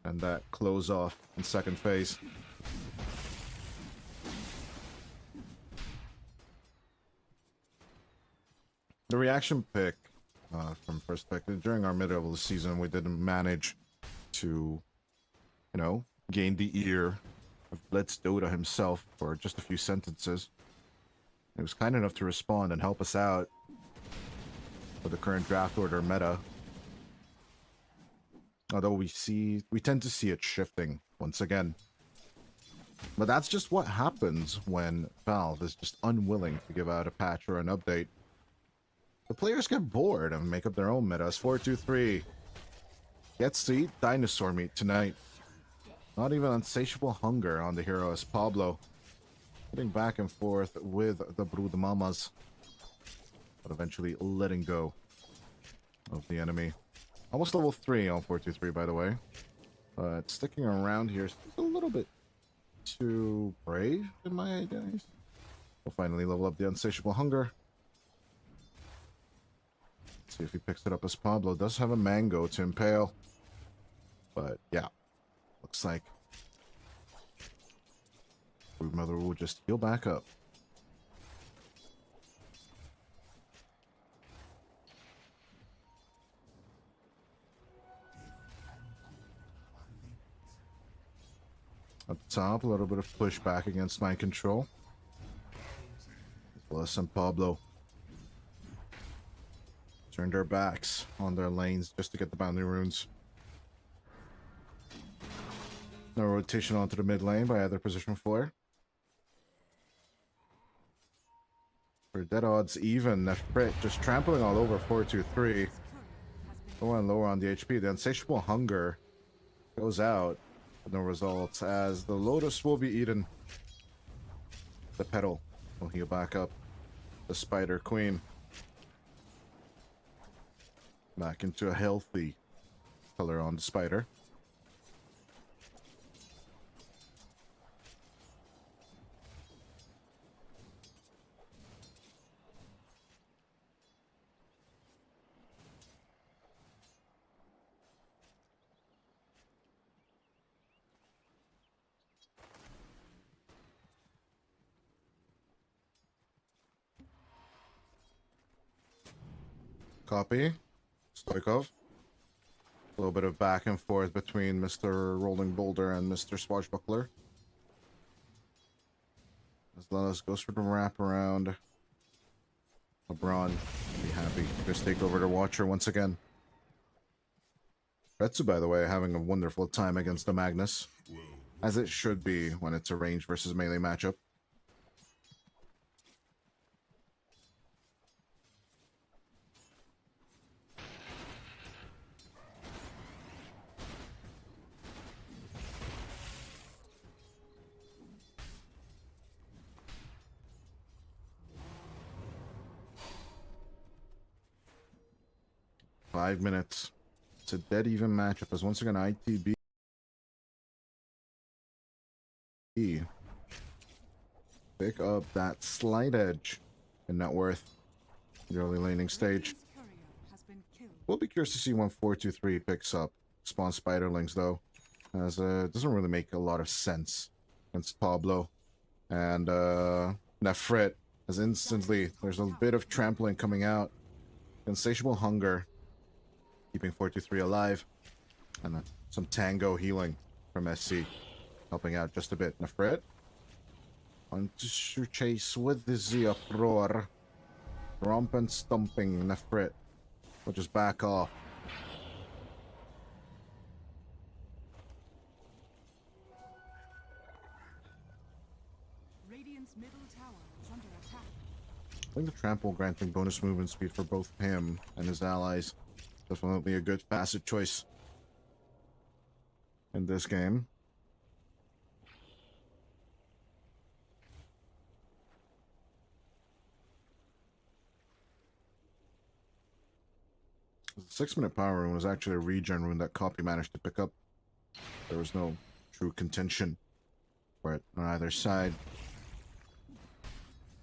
And that close off in second phase. The reaction pick from first pick, during our middle of the season, we didn't manage to, you know, gain the ear of Let's Dota himself for just a few sentences. He was kind enough to respond and help us out for the current draft order meta. Although we tend to see it shifting once again. But that's just what happens when Valve is just unwilling to give out a patch or an update. The players get bored and make up their own metas. 423 gets to eat dinosaur meat tonight. Not even insatiable hunger on the hero as Pablo. Getting back and forth with the Brood Mamas. But eventually letting go of the enemy. Almost level 3 on 423, by the way. But sticking around here is a little bit too brave in my eyes. We'll finally level up the insatiable hunger. See if he picks it up as Pablo does have a mango to impale. But yeah, looks like Broodmother will just heal back up. Up top, a little bit of pushback against mind control. As well as some Pablo turned their backs on their lanes just to get the boundary runes. No rotation onto the mid lane by either position flare. For dead odds even, Nefrit just trampling all over 423. Lower and lower on the HP. The insatiable hunger goes out with no results as the Lotus will be eaten. The petal will heal back up. The Spider Queen back into a healthy color on the spider. Copy. Stoikov. A little bit of back and forth between Mr. Rolling Boulder and Mr. Swashbuckler. As Lelis goes for the wraparound. LeBron will be happy to just take over the Watcher once again. Retsu, by the way, having a wonderful time against the Magnus. As it should be when it's a range versus melee matchup. Five minutes. It's a dead even matchup as once again ITB pick up that slight edge in net worth. The early laning stage. We'll be curious to see when 423 picks up spawn spiderlings though, as it doesn't really make a lot of sense against Pablo and Nefrit, as instantly there's a bit of trampling coming out. Insatiable hunger keeping 423 alive, and some tango healing from SC helping out just a bit. Nefrit on to chase with the uproar. Romp and stomping Nefrit will just back off. Radiant's think the trample granting bonus movement speed for both him and his allies. Definitely a good facet choice in this game. The 6-minute power rune was actually a regen rune that Copy managed to pick up. There was no true contention for it on either side.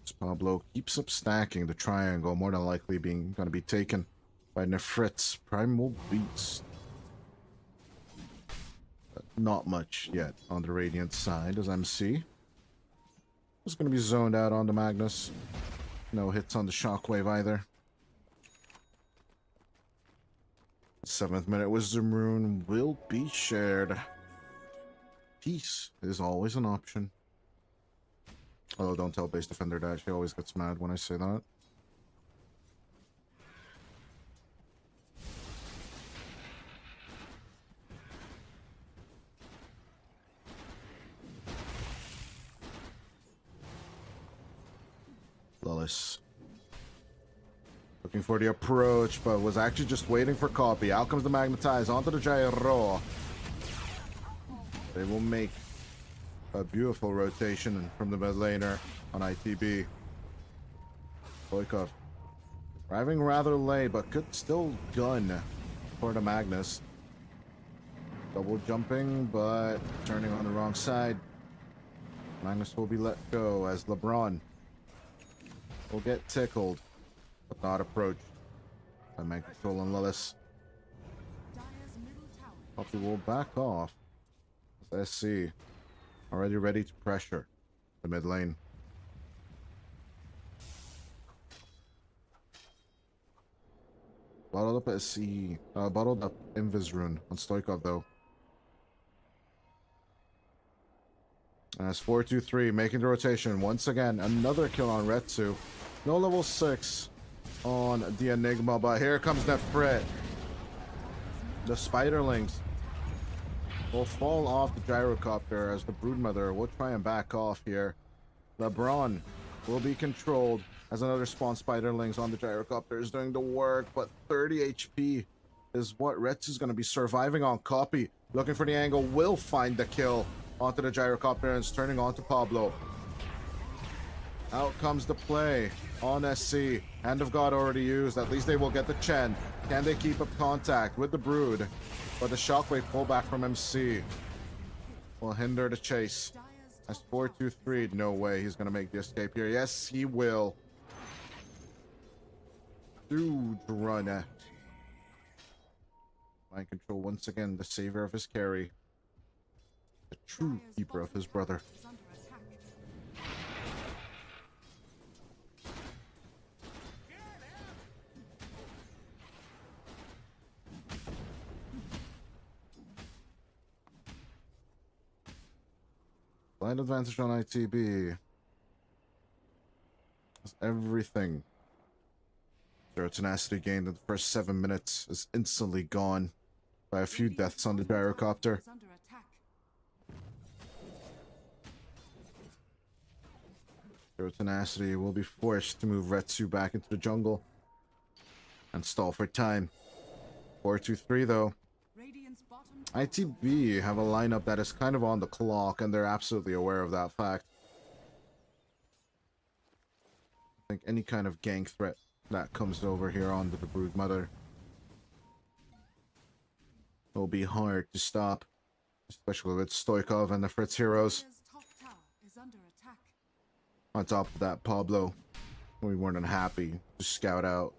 As Pablo keeps up stacking the triangle, more than likely going to be taken by Nefrit's Primal Beast. But not much yet on the Radiant side as MC. Just going to be zoned out on the Magnus. No hits on the Shockwave either. 7th minute Wisdom Rune will be shared. Peace is always an option. Although don't tell base defender that, she always gets mad when I say that. Lillis. Looking for the approach, but was actually just waiting for Copy. Out comes the Magnetize onto the Gyro. They will make a beautiful rotation from the mid laner on ITB. Stoikov arriving rather late, but could still gun for the Magnus. Double jumping, but turning on the wrong side. Magnus will be let go as LeBron will get tickled, but not approached by Man Control and Lillis. Poppy will back off as SC already ready to pressure the mid lane. Bottled up SC, bottled up Invis rune on Stoikov though. As 4-2-3 making the rotation once again, another kill on Retsu. No level 6 on the Enigma, but here comes Nefrit. The Spiderlings will fall off the gyrocopter as the Broodmother will try and back off here. LeBron will be controlled as another spawn Spiderlings on the gyrocopter is doing the work, but 30 HP is what Retsu is going to be surviving on. Copy looking for the angle, will find the kill onto the gyrocopter and it's turning onto Pablo. Out comes the play on SC. Hand of God already used. At least they will get the Chen. Can they keep up contact with the Brood? But the Shockwave pullback from MC will hinder the chase. As 4-2-3, no way he's going to make the escape here. Yes, he will. Huge run. Mind Control once again, the savior of his carry. The true keeper of his brother. Slight advantage on ITB. That's everything. Their tenacity gained in the first 7 minutes is instantly gone by a few deaths on the gyrocopter. Their tenacity will be forced to move Retsu back into the jungle and stall for time. 4-2-3 though. ITB have a lineup that is kind of on the clock, and they're absolutely aware of that fact. I think any kind of gank threat that comes over here onto the Broodmother will be hard to stop, especially with Stoikov and the Fritz heroes. On top of that, Pablo, we weren't unhappy to scout out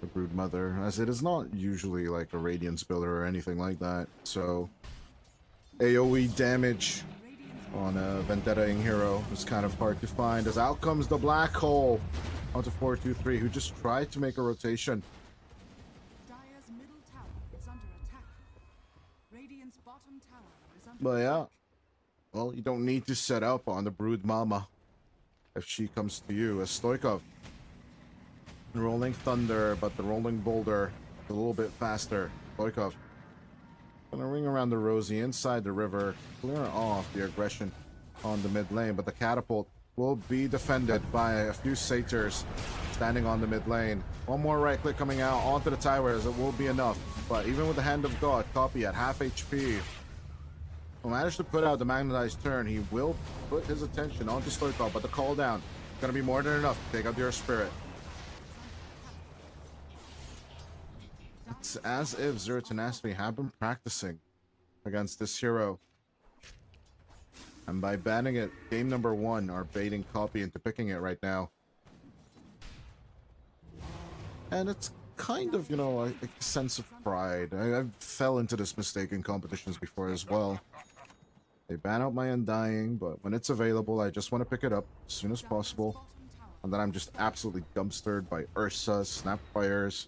the Broodmother, as it is not usually like a Radiance builder or anything like that. So AoE damage on a Vendetta-ing hero is kind of hard to find, as out comes the Black Hole onto 4-2-3, who just tried to make a rotation. But yeah, well, you don't need to set up on the Brood Mama if she comes to you, as Stoikov. Rolling Thunder, but the Rolling Boulder is a little bit faster. Stoikov gonna ring around the Rosie inside the river, clear off the aggression on the mid lane, but the Catapult will be defended by a few satyrs standing on the mid lane. One more right click coming out onto the towers. It will be enough. But even with the Hand of God, Copy at half HP will manage to put out the magnetized turn. He will put his attention onto Stoikov, but the call down is going to be more than enough to take out your spirit. It's as if Zero Tenacity have been practicing against this hero. And by banning it, game number 1 are baiting Copy into picking it right now. And it's kind of, you know, a sense of pride. I fell into this mistake in competitions before as well. They ban out my Undying, but when it's available, I just want to pick it up as soon as possible. And then I'm just absolutely dumpstered by Ursa, Snapfires,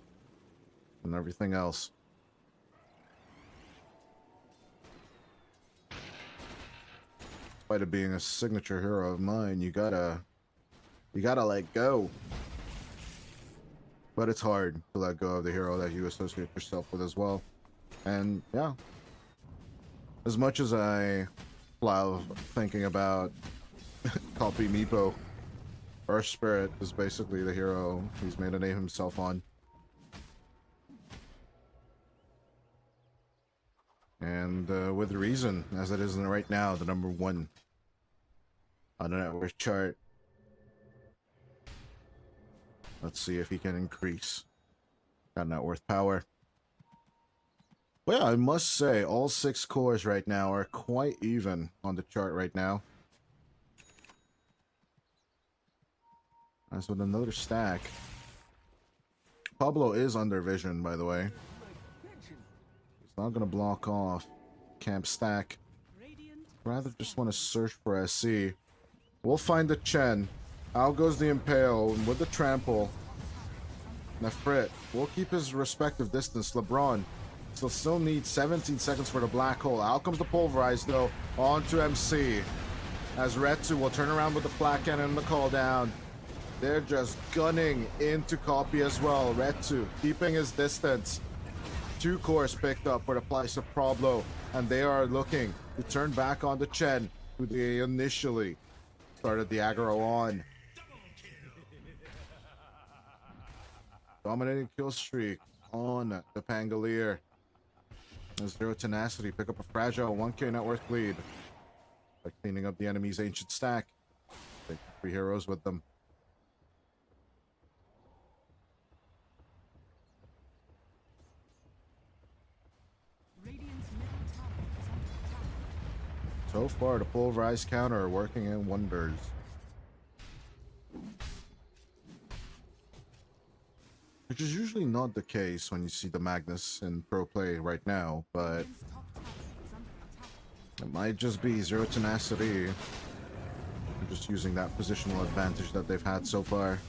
and everything else. Despite it being a signature hero of mine, you gotta let go. But it's hard to let go of the hero that you associate yourself with as well. And yeah, as much as I love thinking about Copy Meepo, Earth Spirit is basically the hero he's made a name himself on. And with reason, as it is right now, the number 1 on the network chart. Let's see if he can increase that net worth power. Well, yeah, I must say, all 6 cores right now are quite even on the chart right now. As with another stack. Pablo is under vision, by the way. He's not going to block off Camp Stack. Rather just want to search for SC. We'll find the Chen. Out goes the Impale with the Trample. Nefrit will keep his respective distance. LeBron still needs 17 seconds for the Black Hole. Out comes the Pulverize, though, onto MC. As Retsu will turn around with the Flat Cannon and the call down. They're just gunning into Copy as well. Retsu keeping his distance. 2 cores picked up for the place of Pablo, and they are looking to turn back on the Chen, who they initially started the aggro on. Dominating kill streak on the Pangolier. As Zero Tenacity pick up a fragile 1k net worth lead by cleaning up the enemy's ancient stack. Take 3 heroes with them. So far, the Pulverized counter working in wonders. Which is usually not the case when you see the Magnus in pro play right now, but it might just be Zero Tenacity just using that positional advantage that they've had so far.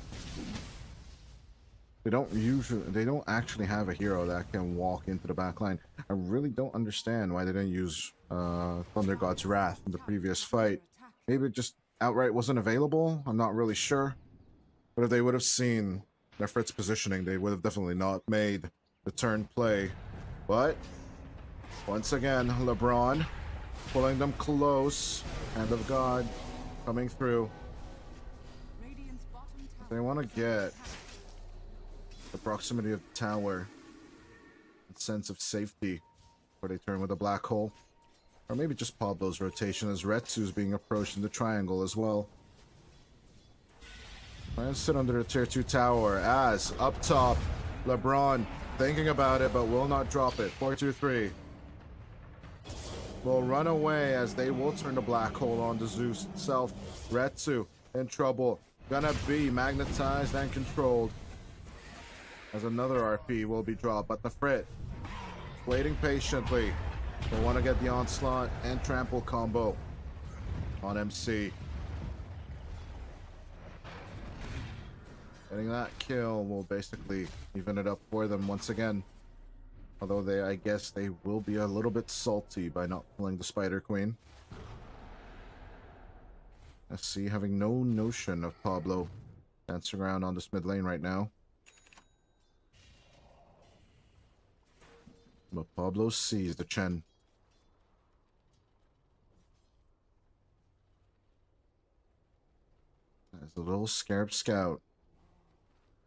They don't actually have a hero that can walk into the back line. I really don't understand why they didn't use Thunder God's Wrath in the previous fight. Maybe it just outright wasn't available. I'm not really sure. But if they would have seen Nefrit's positioning, they would have definitely not made the turn play. But once again, LeBron pulling them close. Hand of God coming through. They want to get the proximity of the tower, a sense of safety where they turn with a Black Hole. Or maybe just Pablo's rotation as Retsu's being approached in the triangle as well. Trying to sit under the tier 2 tower as up top, LeBron thinking about it but will not drop it. 4-2-3. Will run away as they will turn the Black Hole on to Zeus itself. Retsu in trouble. Gonna be magnetized and controlled. As another RP will be dropped, but the Frit waiting patiently. They want to get the Onslaught and Trample combo on MC. Getting that kill will basically even it up for them once again. Although I guess they will be a little bit salty by not pulling the Spider Queen. SC having no notion of Pablo dancing around on this mid lane right now. But Pablo sees the Chen. There's a little scarab scout.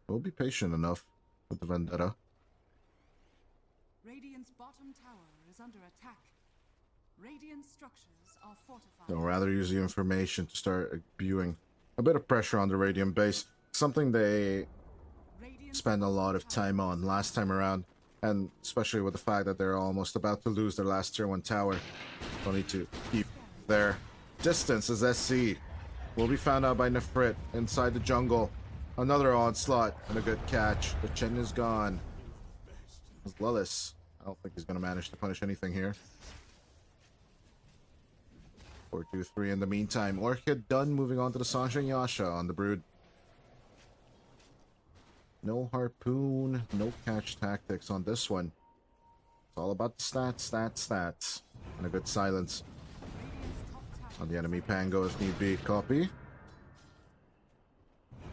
We'll be patient enough with the vendetta. Radiant's bottom tower is under attack. Radiant structures are fortified. They'll rather use the information to start imbuing a bit of pressure on the Radiant base. Something they Radiant's spent a lot of bottom tower time on last time around. And especially with the fact that they're almost about to lose their last tier 1 tower. They'll need to keep their distance as SC. Will be found out by Nefrit inside the jungle. Another onslaught and a good catch. The Chen is gone. It's Lillis. I don't think he's going to manage to punish anything here. 4-2-3 in the meantime. Orchid done, moving on to the Sansheng Yasha on the Brood. No harpoon, no catch tactics on this one. It's all about the stats. And a good silence on the enemy Pango if need be. Copy.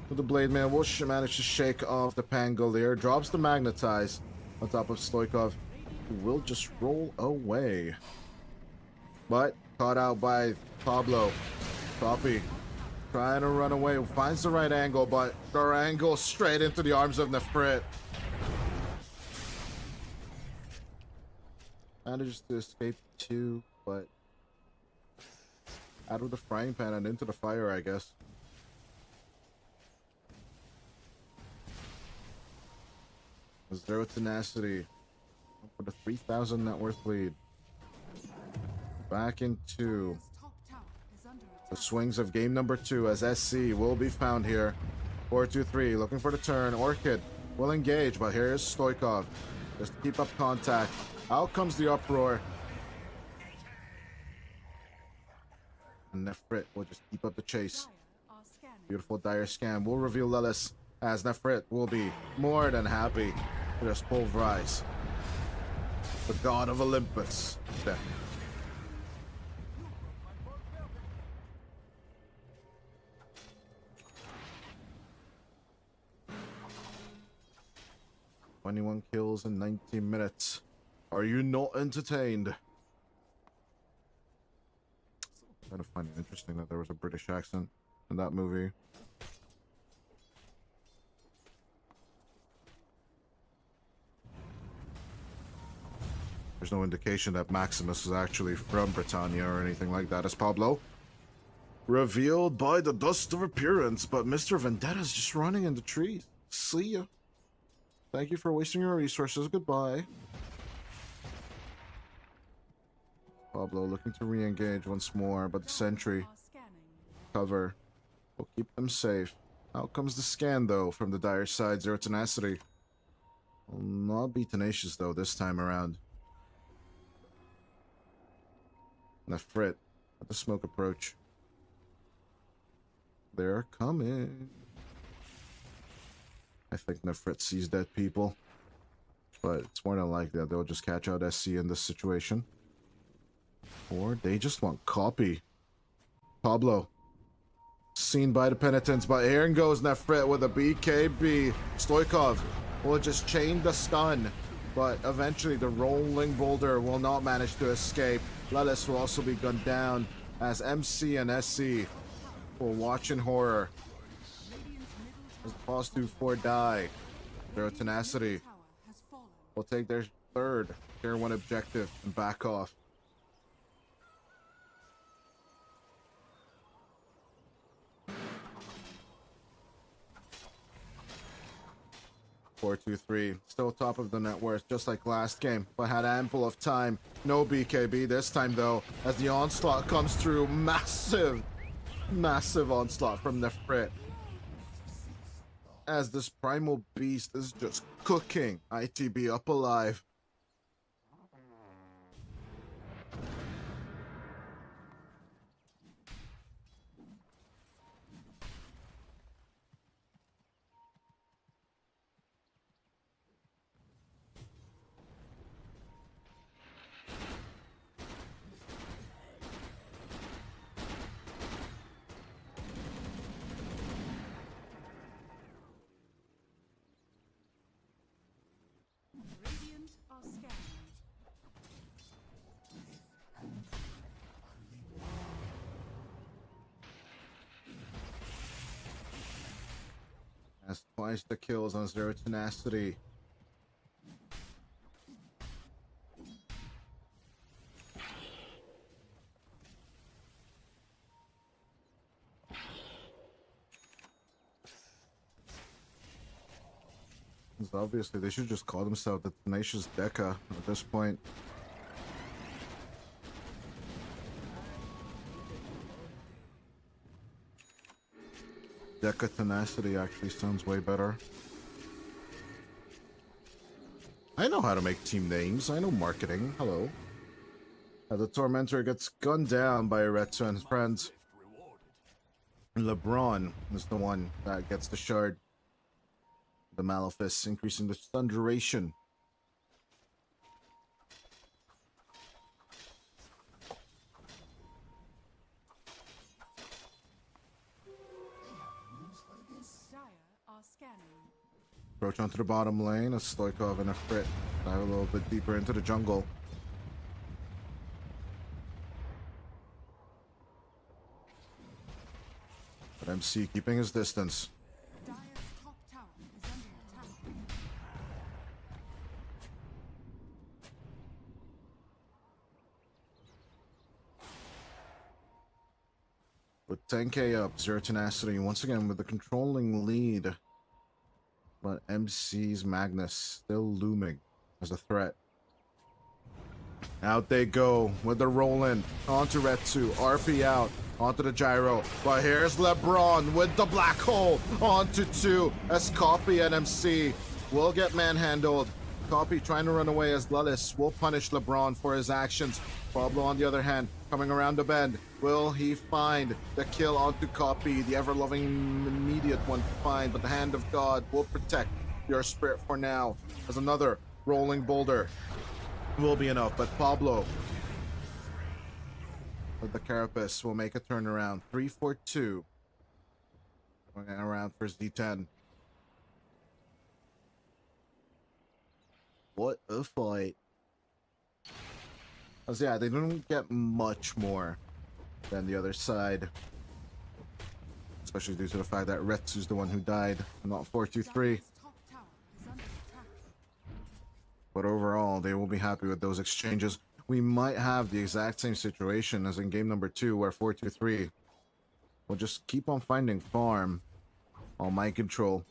With the Blade Man, will manage to shake off the Pangolier. Drops the Magnetize on top of Stoikov, who will just roll away. But caught out by Pablo. Copy. Trying to run away. Finds the right angle, but the angle straight into the arms of Nefrit. Manages to escape too, but out of the frying pan and into the fire, I guess. Zero Tenacity for the 3,000 net worth lead. Back into the swings of game number 2 as SC will be found here. 4-2-3 looking for the turn. Orchid will engage, but here is Stoikov just to keep up contact. Out comes the uproar. And Nefrit will just keep up the chase. Beautiful dire scan will reveal Lillis, as Nefrit will be more than happy to just pulverize the god of Olympus. There. "21 kills in 19 minutes. Are you not entertained?" I kind of find it interesting that there was a British accent in that movie. There's no indication that Maximus is actually from Britannia or anything like that, as Pablo revealed by the dust of appearance, but Mr. Vendetta's just running in the trees. See ya. Thank you for wasting your resources. Goodbye. Pablo looking to re-engage once more, but the sentry cover will keep them safe. Out comes the scan, though, from the dire side. Zero Tenacity will not be tenacious, though, this time around. Nefrit at the smoke approach. They're coming. I think Nefrit sees dead people, but it's more than likely that they'll just catch out SC in this situation. Or they just want copy. Pablo. Seen by the penitents, but here goes Nefrit with a BKB. Stoikov will just chain the stun, but eventually the rolling boulder will not manage to escape. Lillis will also be gunned down as MC and SC will watch in horror as the Pause 2-4 die. Their Tenacity will take their third tier 1 objective and back off. (4-2-3) still top of the net worth, just like last game, but had ample of time. No BKB this time, though, as the onslaught comes through. Massive onslaught from Nefrit, as this primal beast is just cooking ITB up alive. That's twice the kills on Zero Tenacity. Obviously, they should just call themselves the Tenacious Deca at this point. Deca Tenacity actually sounds way better. I know how to make team names. I know marketing. Hello. The Tormentor gets gunned down by Retsu and his friends. LeBron is the one that gets the shard. The Malefice, increasing the stun duration. Dire are scanning. Approach onto the bottom lane. A Stoikov and a Frit dive a little bit deeper into the jungle. But MC keeping his distance. Dire's top tower is under attack. With 10k up, Zero Tenacity once again with the controlling lead. But MC's Magnus still looming as a threat. Out they go with the roll-in. Onto Retsu. RP out. Onto the gyro. But here's LeBron with the black hole. Onto 2. As Copy and MC will get manhandled. Copy trying to run away as Lullis will punish LeBron for his actions. Pablo, on the other hand, coming around the bend. Will he find the kill onto Copy? The ever-loving immediate one to find, but the hand of God will protect your spirit for now. As another rolling boulder will be enough, but Pablo with the Carapace will make a turnaround. 3-4-2. Going around for Z10. What a fight. As yeah, they don't get much more than the other side. Especially due to the fact that Retsu's the one who died, not 4-2-3. Dire's top tower is under attack. But overall, they will be happy with those exchanges. We might have the exact same situation as in game number 2, where 4-2-3 will just keep on finding farm on mind control.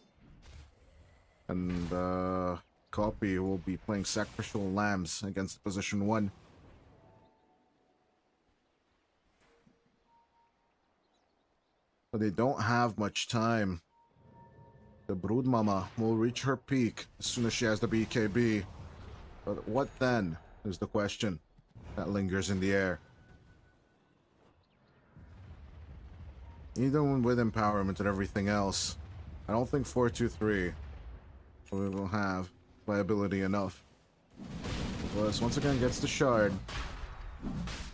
And Copy will be playing sacrificial lambs against position 1. But they don't have much time. The Brood Mama will reach her peak as soon as she has the BKB. But what then is the question that lingers in the air. Even with empowerment and everything else, I don't think 4-2-3 will have viability enough. Plus, once again, gets the shard.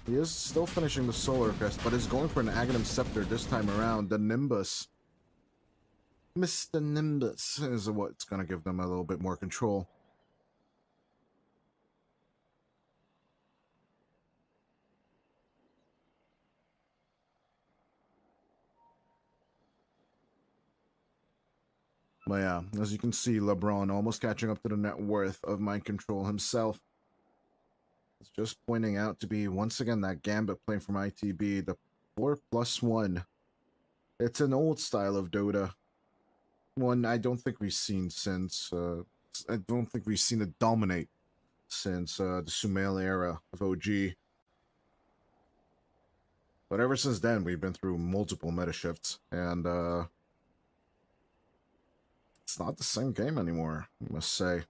He is still finishing the Solar Crest, but is going for an Aghanim Scepter this time around. The Nimbus. Mr. Nimbus is what's going to give them a little bit more control. But yeah, as you can see, LeBron almost catching up to the net worth of Mind Control himself. It's just pointing out to be, once again, that Gambit play from ITB, the 4+1. It's an old style of Dota. One I don't think we've seen since, I don't think we've seen it dominate since the Sumail era of OG. But ever since then, we've been through multiple meta shifts, and it's not the same game anymore, I must say.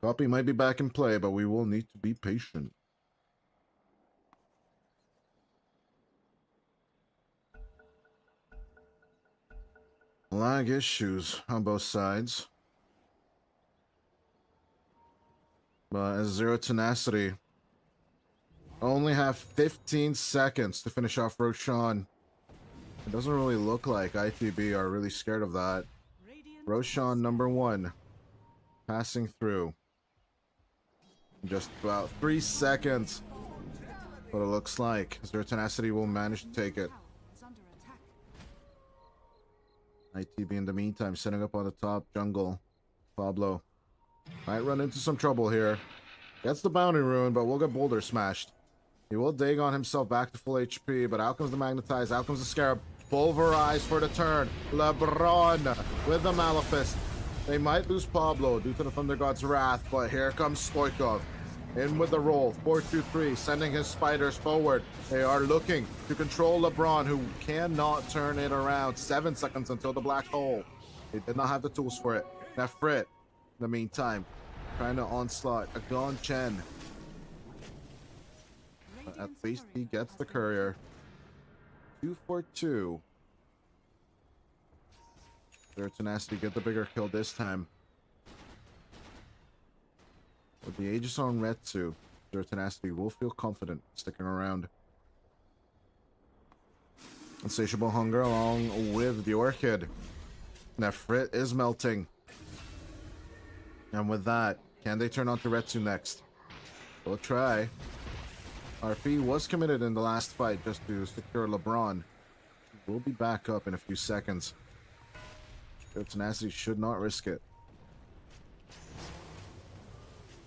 Copy might be back in play, but we will need to be patient. Lag issues on both sides. But as Zero Tenacity only have 15 seconds to finish off Roshan. It doesn't really look like ITB are really scared of that. Roshan number 1 passing through. Just about 3 seconds. But it looks like Zero Tenacity will manage to take it. ITB in the meantime setting up on the top jungle. Pablo might run into some trouble here. Gets the bounty rune, but will get boulder smashed. He will Dagon himself back to full HP, but out comes the Magnetize, out comes the Scarab. Pulverize for the turn. LeBron with the Malefice. They might lose Pablo due to the Thunder God's wrath, but here comes Stoikov. In with the roll, 4-2-3, sending his spiders forward. They are looking to control LeBron, who cannot turn it around. 7 seconds until the black hole. They did not have the tools for it. Nefrit, in the meantime, trying to onslaught a Gon Chen. But at least he gets the courier. 2 for 2. Their Tenacity get the bigger kill this time. With the Aegis on Retsu, their Tenacity will feel confident sticking around. Insatiable Hunger along with the Orchid. Nefrit is melting. And with that, can they turn on to Retsu next? We'll try. RP was committed in the last fight just to secure LeBron. We'll be back up in a few seconds. Their Tenacity should not risk it.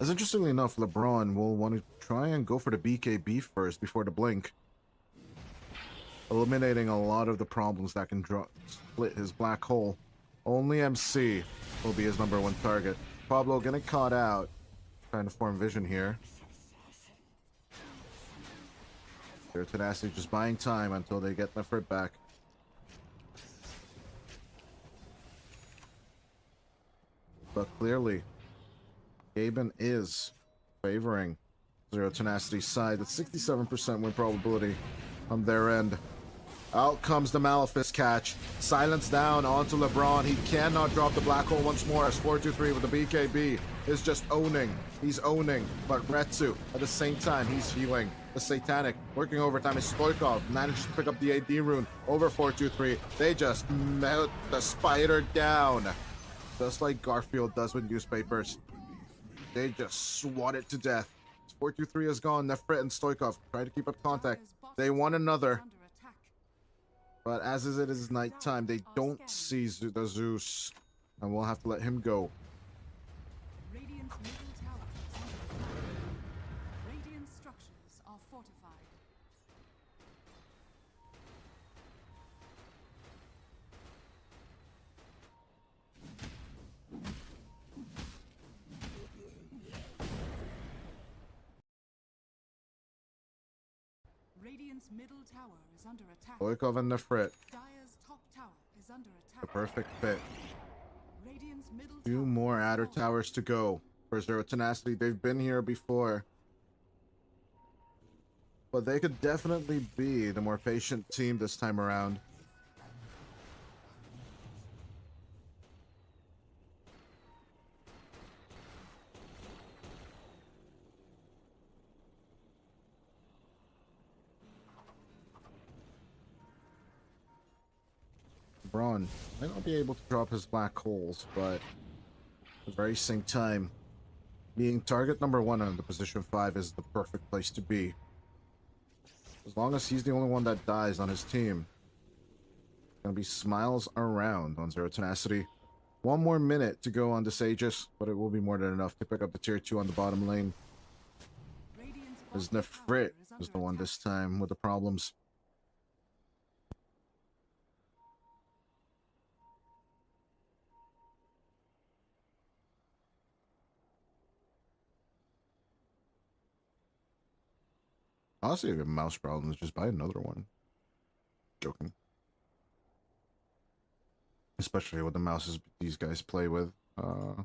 As interestingly enough, LeBron will want to try and go for the BKB first before the blink, eliminating a lot of the problems that can split his black hole. Only MC will be his #1 target. Pablo getting caught out, trying to form vision here. Their Tenacity just buying time until they get Nefrit back. But clearly, Gaben is favoring Zero Tenacity's side. It's 67% win probability on their end. Out comes the Malefice catch. Silence down onto LeBron. He cannot drop the black hole once more as 4-2-3 with the BKB is just owning. He's owning. But Retsu, at the same time, he's healing. The Satanic working overtime is Stoikov. Manages to pick up the AD rune over 4-2-3. They just melt the spider down. Just like Garfield does with newspapers. They just swat it to death. 4-2-3 is gone. Nefrit and Stoikov try to keep up contact. They want another. But as it is nighttime, they don't see the Zeus. And we'll have to let him go. Radiant's middle tower is under attack. Radiant structures are fortified. Radiant's middle tower is under attack. Stoikov and Nefrit. Dire's top tower is under attack. The perfect fit. Radiant's middle 2 tower more has Adder fallen. Towers to go for Zero Tenacity. They've been here before. But they could definitely be the more patient team this time around. Braun might not be able to drop his black holes, but at the very same time, being target #1 on the position 5 is the perfect place to be. As long as he's the only one that dies on his team, it's gonna be smiles around on Zero Tenacity. 1 more minute to go on this Aegis, but it will be more than enough to pick up the tier 2 on the bottom lane. Radiant's As bottom Nefrit tower is under the one attack. this time with the problems. Honestly, if you have mouse problems, just buy another one. Joking. Especially with the mouses these guys play with. I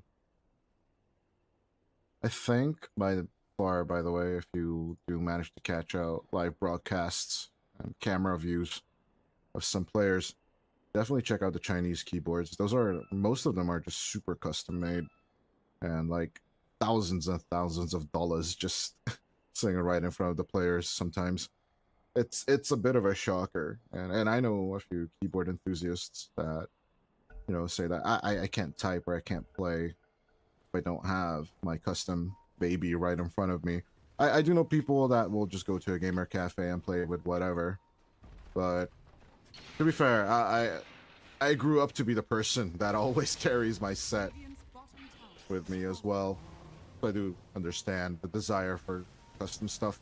think by the way, if you do manage to catch out live broadcasts and camera views of some players, definitely check out the Chinese keyboards. Most of them are just super custom made and like thousands and thousands of dollars just sitting right in front of the players sometimes. It's a bit of a shocker. And I know a few keyboard enthusiasts that, you know, say that I can't type or I can't play if I don't have my custom baby right in front of me. I do know people that will just go to a gamer cafe and play with whatever. But to be fair, I grew up to be the person that always carries my set Radiant's bottom tower with me as well. So I do understand the desire for custom stuff.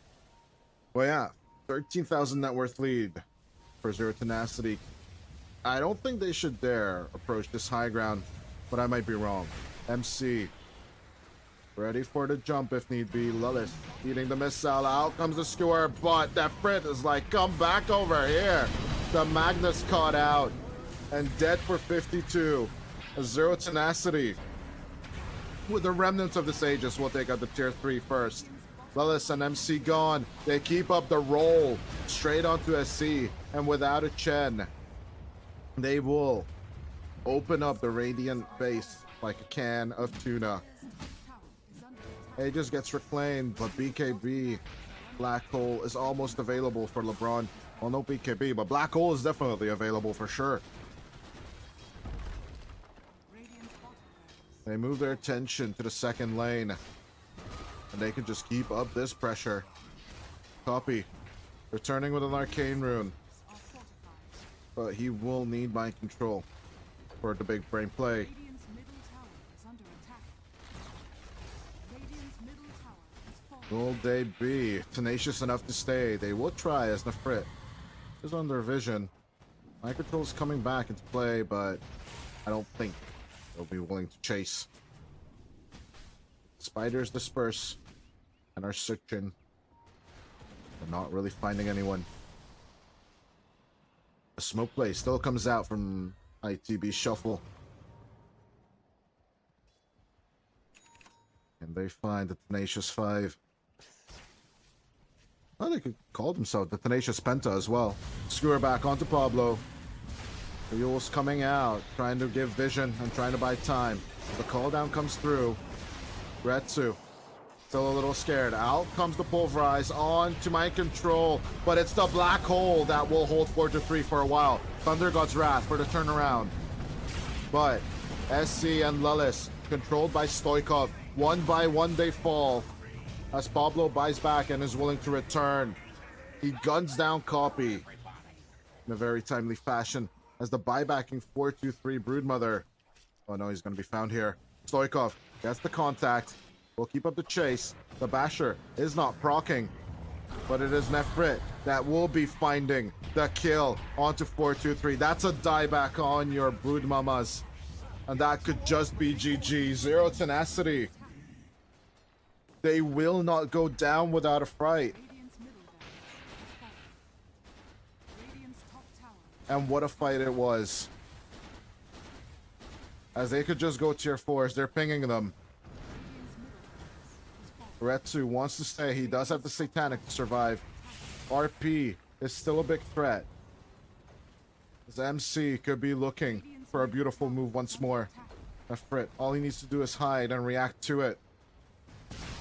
Well, yeah, 13,000 net worth lead for Zero Tenacity. I don't think they should dare approach this high ground, but I might be wrong. MC, ready for the jump if need be. Lilith eating the missile. Out comes the skewer, but that Frit is like, come back over here. The Magnus caught out and dead for 52. A Zero Tenacity with the remnants of this Aegis will take out the tier 3 first. Lilith and MC gone. They keep up the roll straight onto SC, and without a Chen, they will open up the Radiant base like a can of tuna. Aegis gets reclaimed, but BKB Black Hole is almost available for LeBron. Well, no BKB, but Black Hole is definitely available for sure. They move their attention to the second lane, and they can just keep up this pressure. Copy. Returning with an Arcane Rune, but he will need mind control for the big brain play. Radiant's middle tower is under attack. Radiant's middle tower has fallen. Will they be tenacious enough to stay? They will try as Nefrit is under vision. Mind control is coming back into play, but I don't think they'll be willing to chase. Spiders disperse and are searching. They're not really finding anyone. The smoke play still comes out from ITB.Shuffle. And they find the Tenacious 5. Well, they could call themselves the Tenacious Penta as well. Skewer back onto Pablo. The Yule's coming out, trying to give vision and trying to buy time. The call down comes through. Retsu, still a little scared. Out comes the Pulverize on to Mind Control, but it's the Black Hole that will hold 4-3 for a while. Thunder God's Wrath for the turnaround. But SC and Lilith, controlled by Stoikov, one by one they fall. As Pablo buys back and is willing to return, he guns down Copy in a very timely fashion as the buybacking 4-2-3 Broodmother. Oh no, he's going to be found here. Stoikov gets the contact. We'll keep up the chase. The Basher is not proccing, but it is Nefrit that will be finding the kill onto 4-2-3. That's a dieback on your Brood Mamas, and that could just be GG. Zero Tenacity. They will not go down without a fight. Radiant's middle tower has fallen. Radiant's top tower. And what a fight it was. As they could just go tier 4s, they're pinging them. Retsu wants to stay. He does have the Satanic to survive. RP is still a big threat. As MC could be looking for a beautiful move once more. Nefrit, all he needs to do is hide and react to it.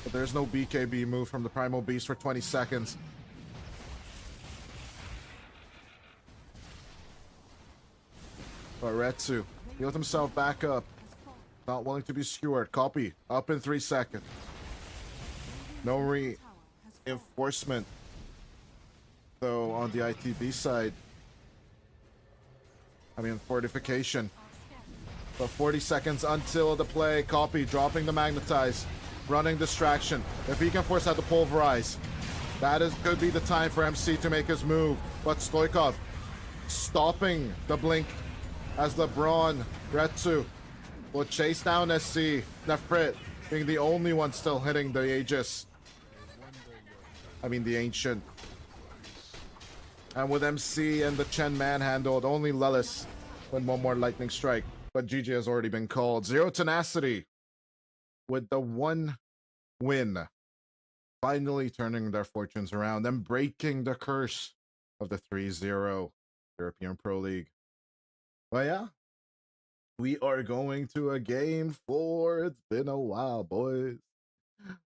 But there's no BKB move from the Primal Beast for 20 seconds. But Retsu healed himself back up. Not willing to be skewered. Copy. Up in 3 seconds. No reinforcement, though, on the ITB side. I mean, fortification. But 40 seconds until the play. Copy. Dropping the Magnetize. Running distraction. If he can force out the Pulverize, that could be the time for MC to make his move. But Stoikov stopping the blink as LeBron Retsu will chase down SC. Nefrit being the only one still hitting the Aegis. I mean the Ancient. And with MC and the Chen manhandled, only Lilith with one more Lightning Strike. But GG has already been called. Zero Tenacity with the one win, finally turning their fortunes around and breaking the curse of the 3-0 European Pro League. Well, yeah, we are going to a game 4. It's been a while, boys.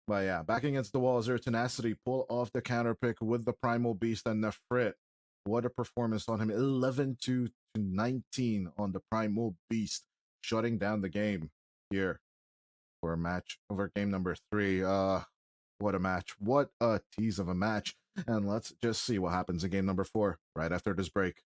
But yeah, back against the wall, Zero Tenacity pull off the counter pick with the Primal Beast and Nefrit. What a performance on him. 11-2-19 on the Primal Beast, shutting down the game here for a match over game number 3. What a match. What a tease of a match. And let's just see what happens in game number 4 right after this break.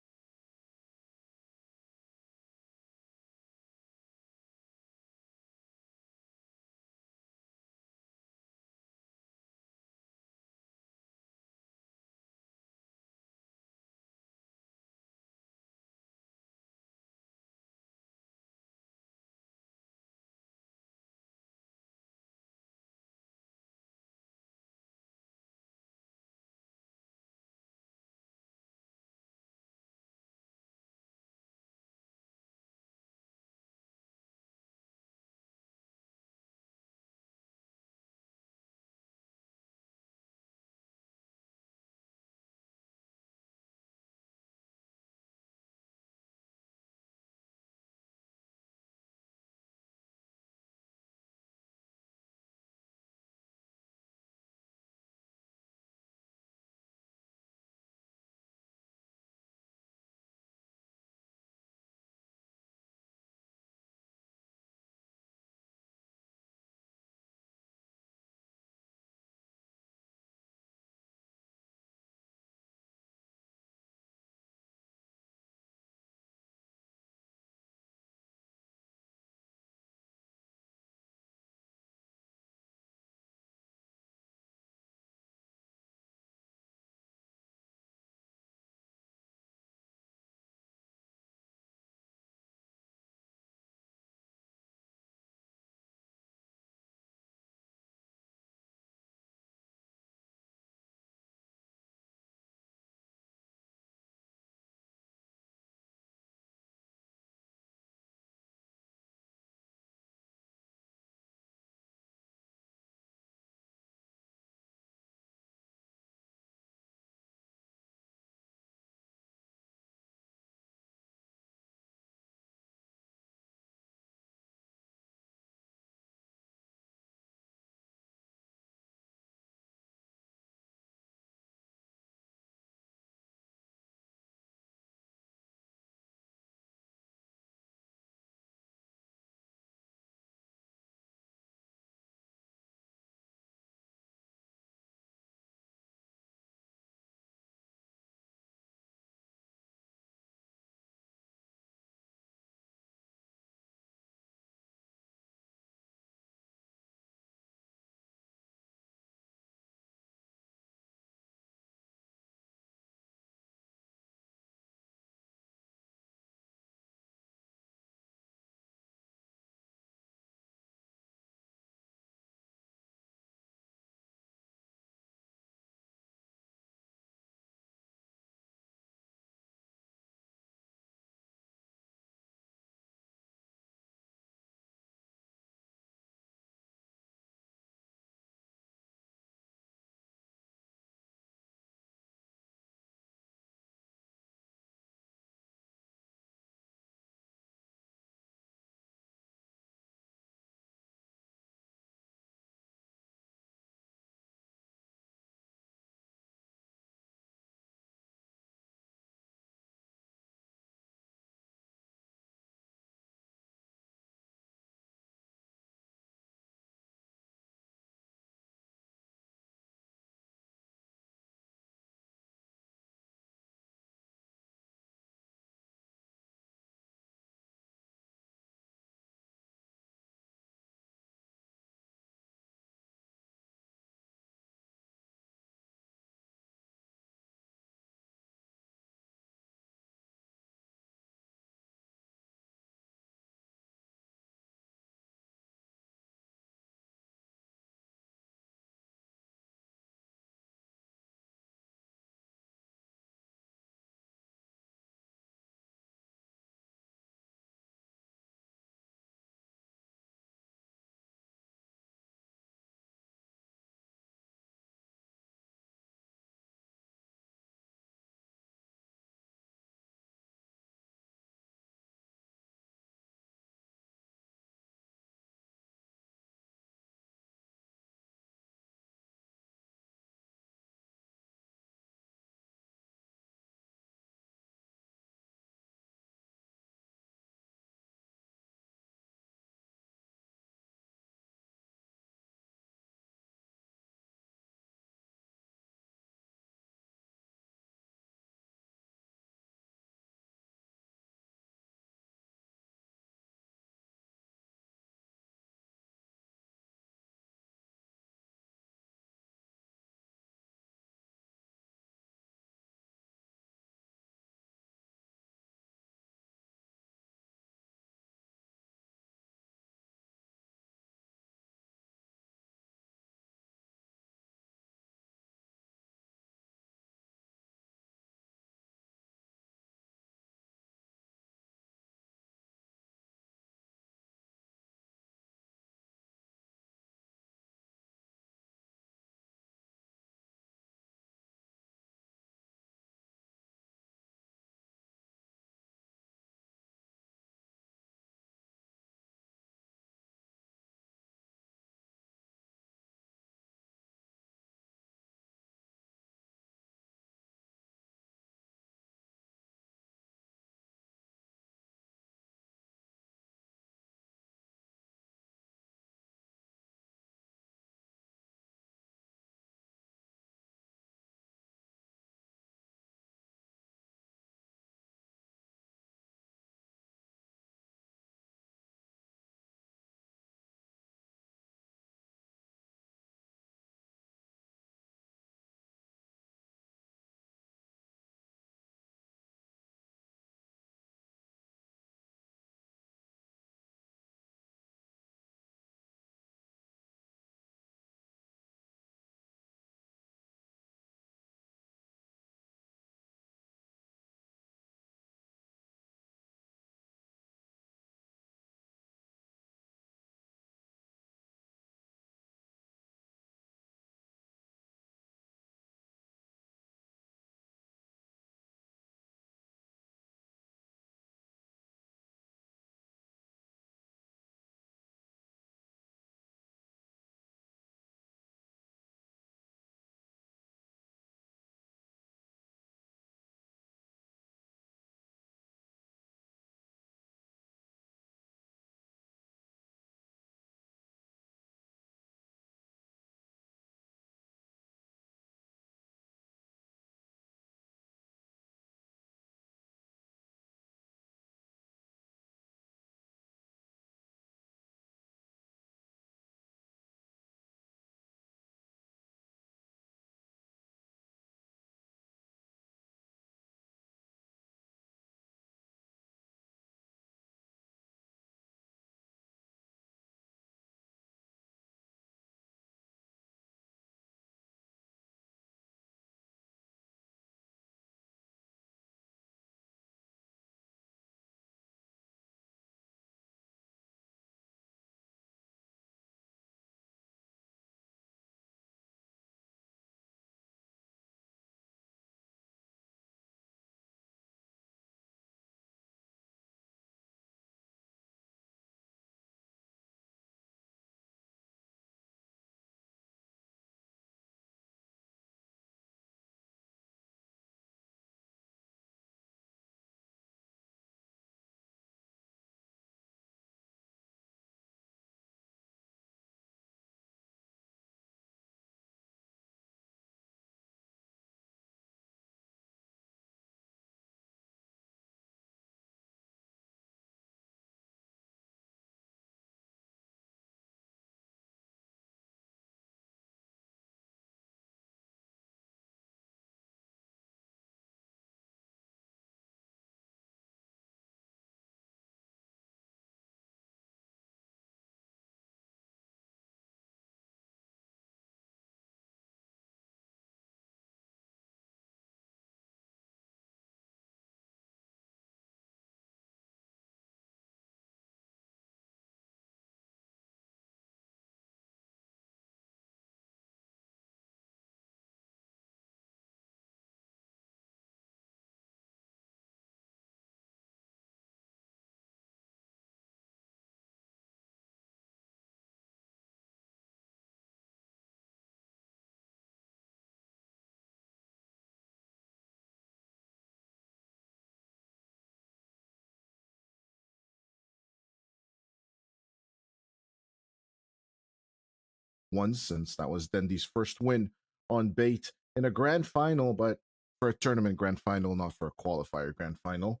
once, since that was Dendy's first win on bait in a grand final, but for a tournament grand final, not for a qualifier grand final.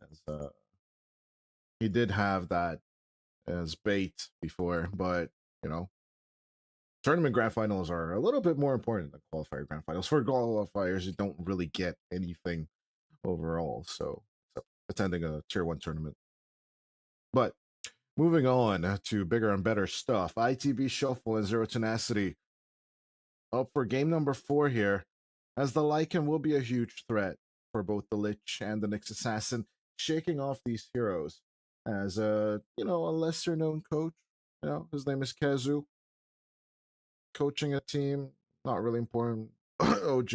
As he did have that as bait before, but you know, tournament grand finals are a little bit more important than qualifier grand finals. For qualifiers, you don't really get anything overall, so attending a tier 1 tournament. But moving on to bigger and better stuff, ITB.Shuffle and Zero Tenacity up for game number 4 here, as the Lycan will be a huge threat for both the Lich and the Nyx Assassin, shaking off these heroes as a lesser known coach. His name is Kezu. Coaching a team, not really important. OG.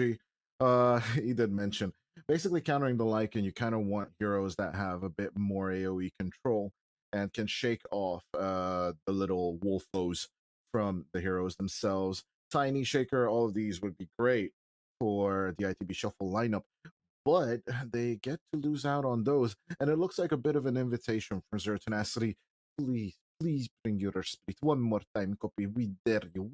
He did mention basically countering the Lycan, you kind of want heroes that have a bit more AoE control and can shake off the little wolfos from the heroes themselves. Tiny Shaker, all of these would be great for the ITB.Shuffle lineup, but they get to lose out on those. And it looks like a bit of an invitation from Zero Tenacity. Please bring your spirit one more time, Copy. We dare you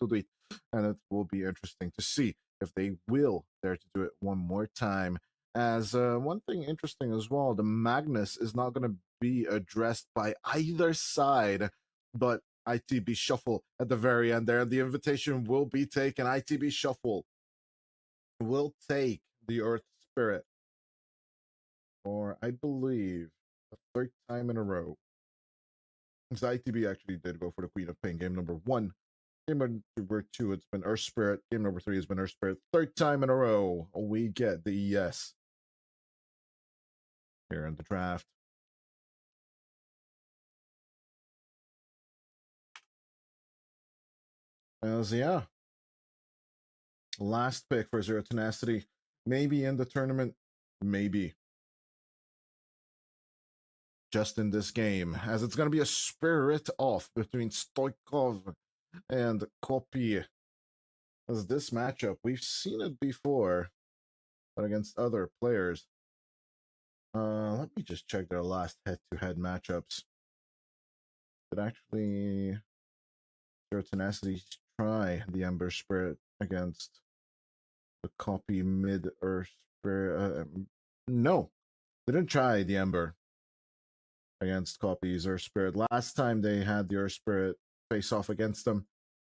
to do it. And it will be interesting to see if they will dare to do it one more time. As one thing interesting as well, the Magnus is not going to be addressed by either side, but ITB.Shuffle at the very end there. And the invitation will be taken. ITB.Shuffle will take the Earth Spirit for, I believe, the third time in a row. Because ITB actually did go for the Queen of Pain game number 1. Game number 2, it's been Earth Spirit. Game number 3 has been Earth Spirit. Third time in a row, we get the ES here in the draft. As yeah, last pick for Zero Tenacity. Maybe in the tournament, maybe just in this game, as it's going to be a spirit off between Stoikov and Copy. As this matchup, we've seen it before, but against other players. Let me just check their last head-to-head matchups. Did actually Zero Tenacity try the Ember Spirit against the Copy mid-Earth Spirit? No, they didn't try the Ember against Copy's Earth Spirit. Last time they had the Earth Spirit face off against them,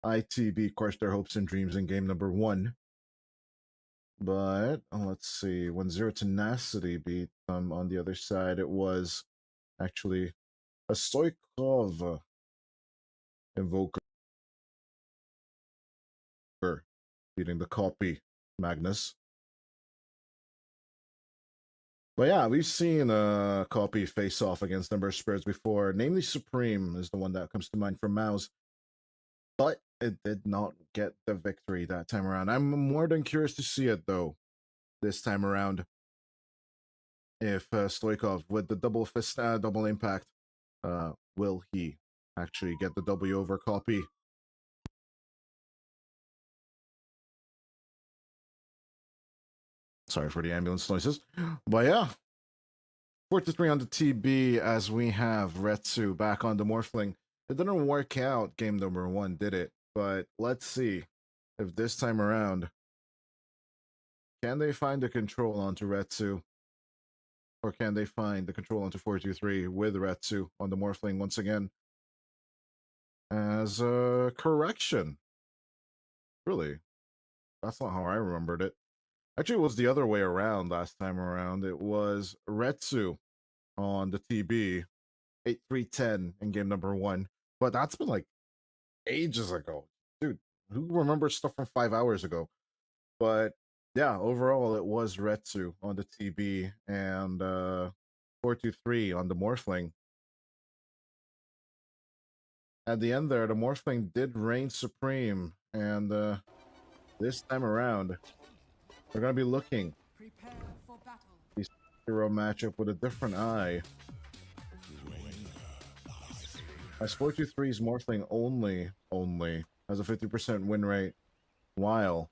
ITB crushed their hopes and dreams in game number 1. But let's see, when Zero Tenacity beat them on the other side, it was actually a Stoikov Invoker beating the Copy Magnus. But yeah, we've seen a Copy face off against Ember Spirits before, namely Supreme is the one that comes to mind for Mouse. But it did not get the victory that time around. I'm more than curious to see it, though, this time around. If Stoikov, with the double fist, double impact, will he actually get the W over Copy? Sorry for the ambulance noises. But yeah, 4-3 on the TB as we have Retsu back on the Morphling. It didn't work out game number 1, did it? But let's see if this time around, can they find the control onto Retsu? Or can they find the control onto 4-3 with Retsu on the Morphling once again? As a correction. Really? That's not how I remembered it. Actually, it was the other way around last time around. It was Retsu on the TB, 8-3-10 in game number 1. But that's been like ages ago. Dude, who remembers stuff from 5 hours ago? But yeah, overall, it was Retsu on the TB and 4-3 on the Morphling. At the end there, the Morphling did reign supreme. And this time around, we're going to be looking Prepare for battle. this hero matchup with a different eye. As 4-3's Morphling only has a 50% win rate, while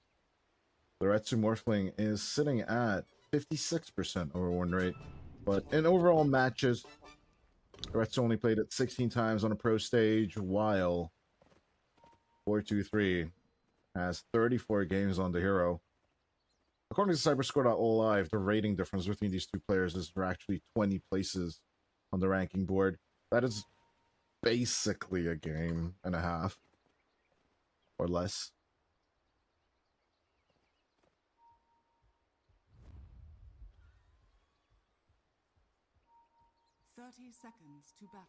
the Retsu Morphling is sitting at 56% over win rate. But in overall matches, Retsu only played it 16 times on a pro stage, while 423 has 34 games on the hero. According to Cyberscore.live, the rating difference between these two players is actually 20 places on the ranking board. That is basically a game and a half or less. Thirty seconds to battle.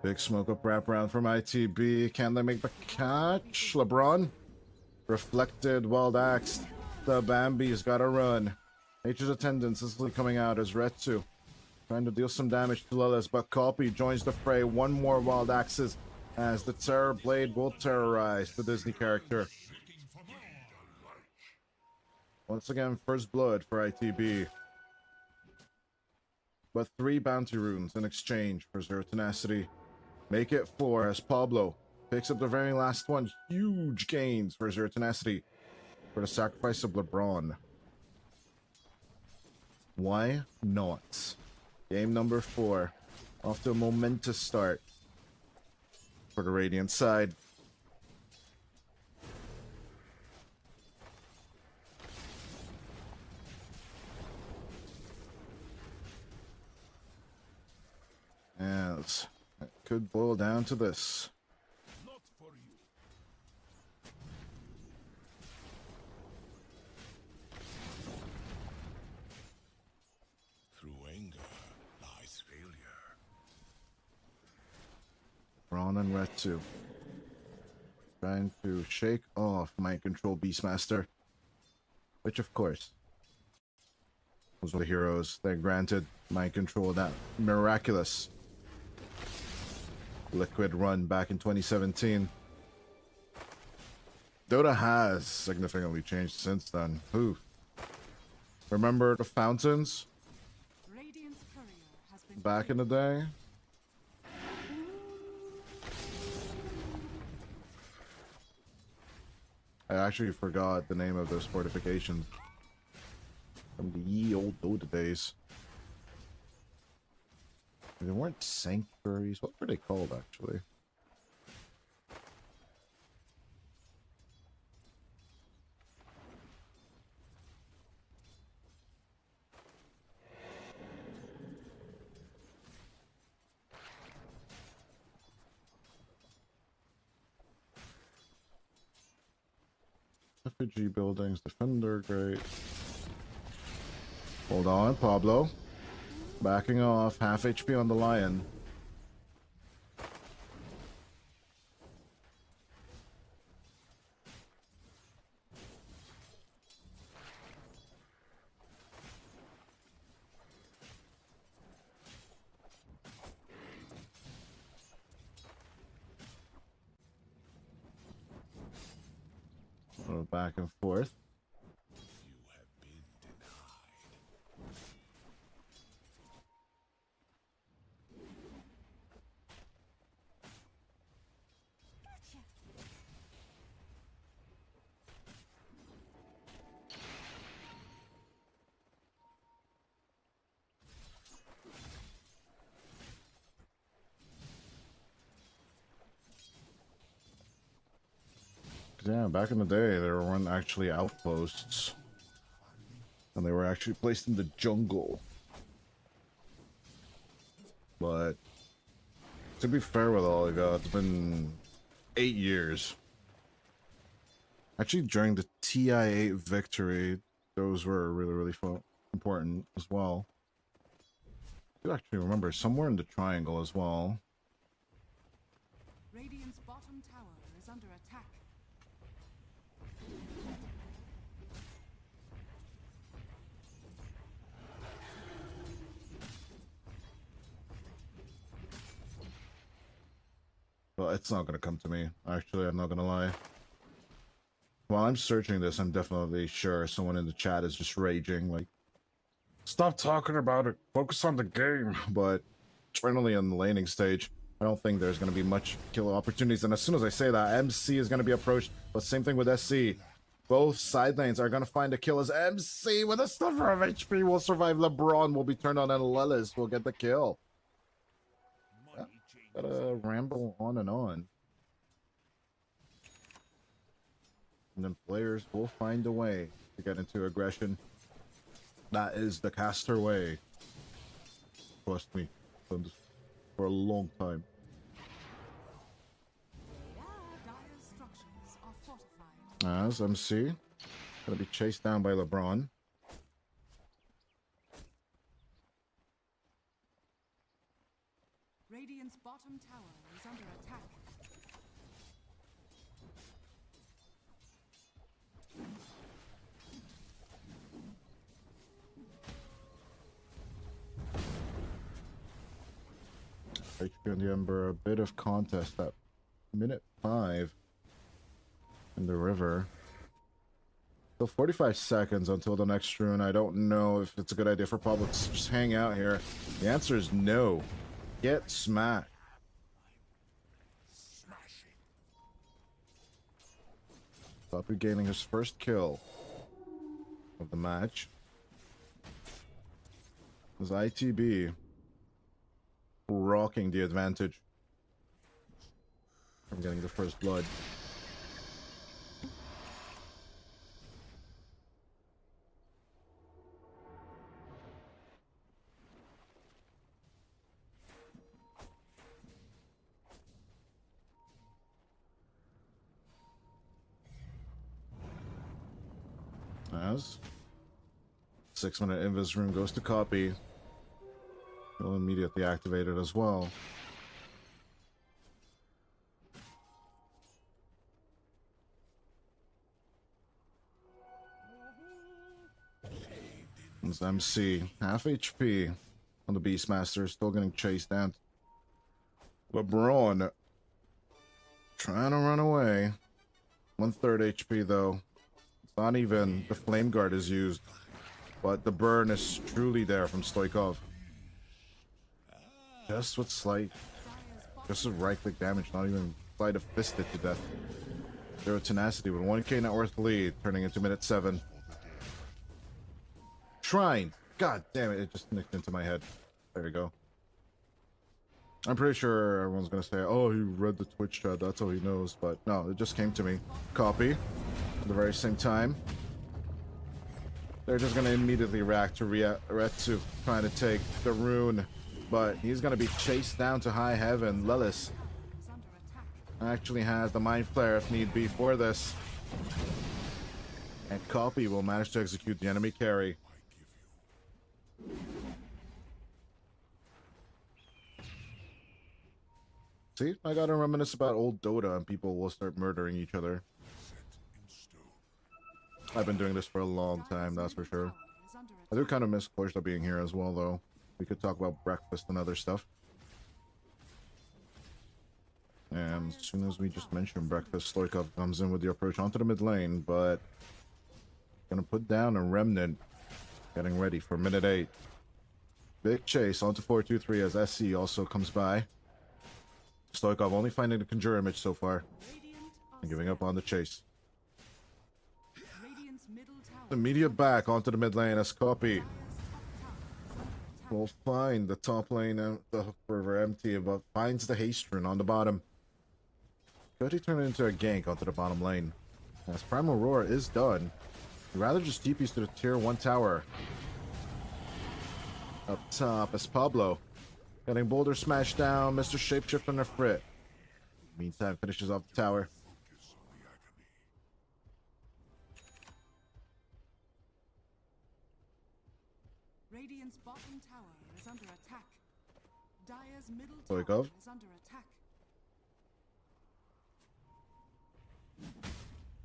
Big smoke up wrap round from ITB. Can they make the catch? LeBron reflected, wild axed. The Bambi's gotta run. Nature's attendance is coming out as Retsu trying to deal some damage to Lilith, but Copy joins the fray. One more wild axes as the Terror Blade will terrorize the Disney character. Once again, first blood for ITB. But 3 bounty runes in exchange for Zero Tenacity. Make it 4 as Pablo picks up the very last one. Huge gains for Zero Tenacity for the sacrifice of LeBron. Why not? Game number 4. Off to a momentous start for the Radiant side. As it could boil down to this. Not for you. Through anger lies failure. Ron and Retsu trying to shake off Mind Control Beastmaster, which of course was one of the heroes that granted Mind Control that miraculous liquid run back in 2017. Dota has significantly changed since then. Who? Remember the fountains Radiant's courier has been back in the day? I actually forgot the name of those fortifications from the ye old Dota days. They weren't sanctuaries. What were they called, actually? Effigy buildings, defender, great. Hold on, Pablo. Backing off, half HP on the lion. Back and forth. You have been denied. Yeah, back in the day, there weren't actually outposts. And they were actually placed in the jungle. But to be fair with all of you, it's been 8 years. Actually, during the TI8 victory, those were really important as well. I do actually remember somewhere in the triangle as well. Radiant's bottom tower is under attack. Well, it's not gonna come to me. Actually, I'm not gonna lie. While I'm searching this, I'm definitely sure someone in the chat is just raging, like, Stop talking about it. Focus on the game. But generally on the laning stage, I don't think there's going to be much kill opportunities. And as soon as I say that, MC is going to be approached. But same thing with SC. Both side lanes are going to find a kill as MC with a sliver of HP will survive. LeBron will be turned on and Lelis will get the kill. Yeah, gotta ramble on and on. And then players will find a way to get into aggression. That is the caster way. Trust me. Done this for a long time. Dire's structures are fortified. As MC. Gonna be chased down by LeBron. Radiant's bottom tower is under attack. HP on the Ember, a bit of contest at minute 5 in the river. So 45 seconds until the next rune. I don't know if it's a good idea for Pablo to just hang out here. The answer is no. Get smashed. Papu gaining his first kill of the match. As ITB rocking the advantage from getting the first blood. As 6-minute invis room goes to copy. He'll immediately activate it as well. It's MC, half HP on the Beastmaster, still getting chased down. LeBron trying to run away. 1/3 HP though. It's not even the Flame Guard is used, but the burn is truly there from Stoikov. Just with slight, just with right-click damage, not even slight of fisted to death. Zero Tenacity with 1k net worth lead, turning into minute 7. Shrine! God damn it, it just nicked into my head. There we go. I'm pretty sure everyone's gonna say, oh, he read the Twitch chat, that's all he knows, but no, it just came to me. Copy. At the very same time. They're just gonna immediately react to Retsu trying to take the rune. But he's going to be chased down to high heaven. Lelis actually has the Mind Flare if need be for this. And Copy will manage to execute the enemy carry. See, I gotta reminisce about old Dota and people will start murdering each other. I've been doing this for a long time, that's for sure. I do kind of miss Portia being here as well, though. We could talk about breakfast and other stuff. And as soon as we just mentioned breakfast, Stoikov comes in with the approach onto the mid lane, but gonna put down a remnant, getting ready for minute 8. Big chase onto 4-2-3 as SC also comes by. Stoikov only finding the Conjure image so far and giving up on the chase. Immediate back onto the mid lane as Copy will find the top lane and the river empty, but finds the haste rune on the bottom. Could he turn it into a gank onto the bottom lane? As Primal Roar is done, he'd rather just TPs to the tier 1 tower. Up top is Pablo. Getting Boulder smashed down, Mr. Shapeshift on a Frit. Meantime, finishes off the tower. Radiant's bottom tower is under attack. Dire's middle Stoikov. tower is under attack.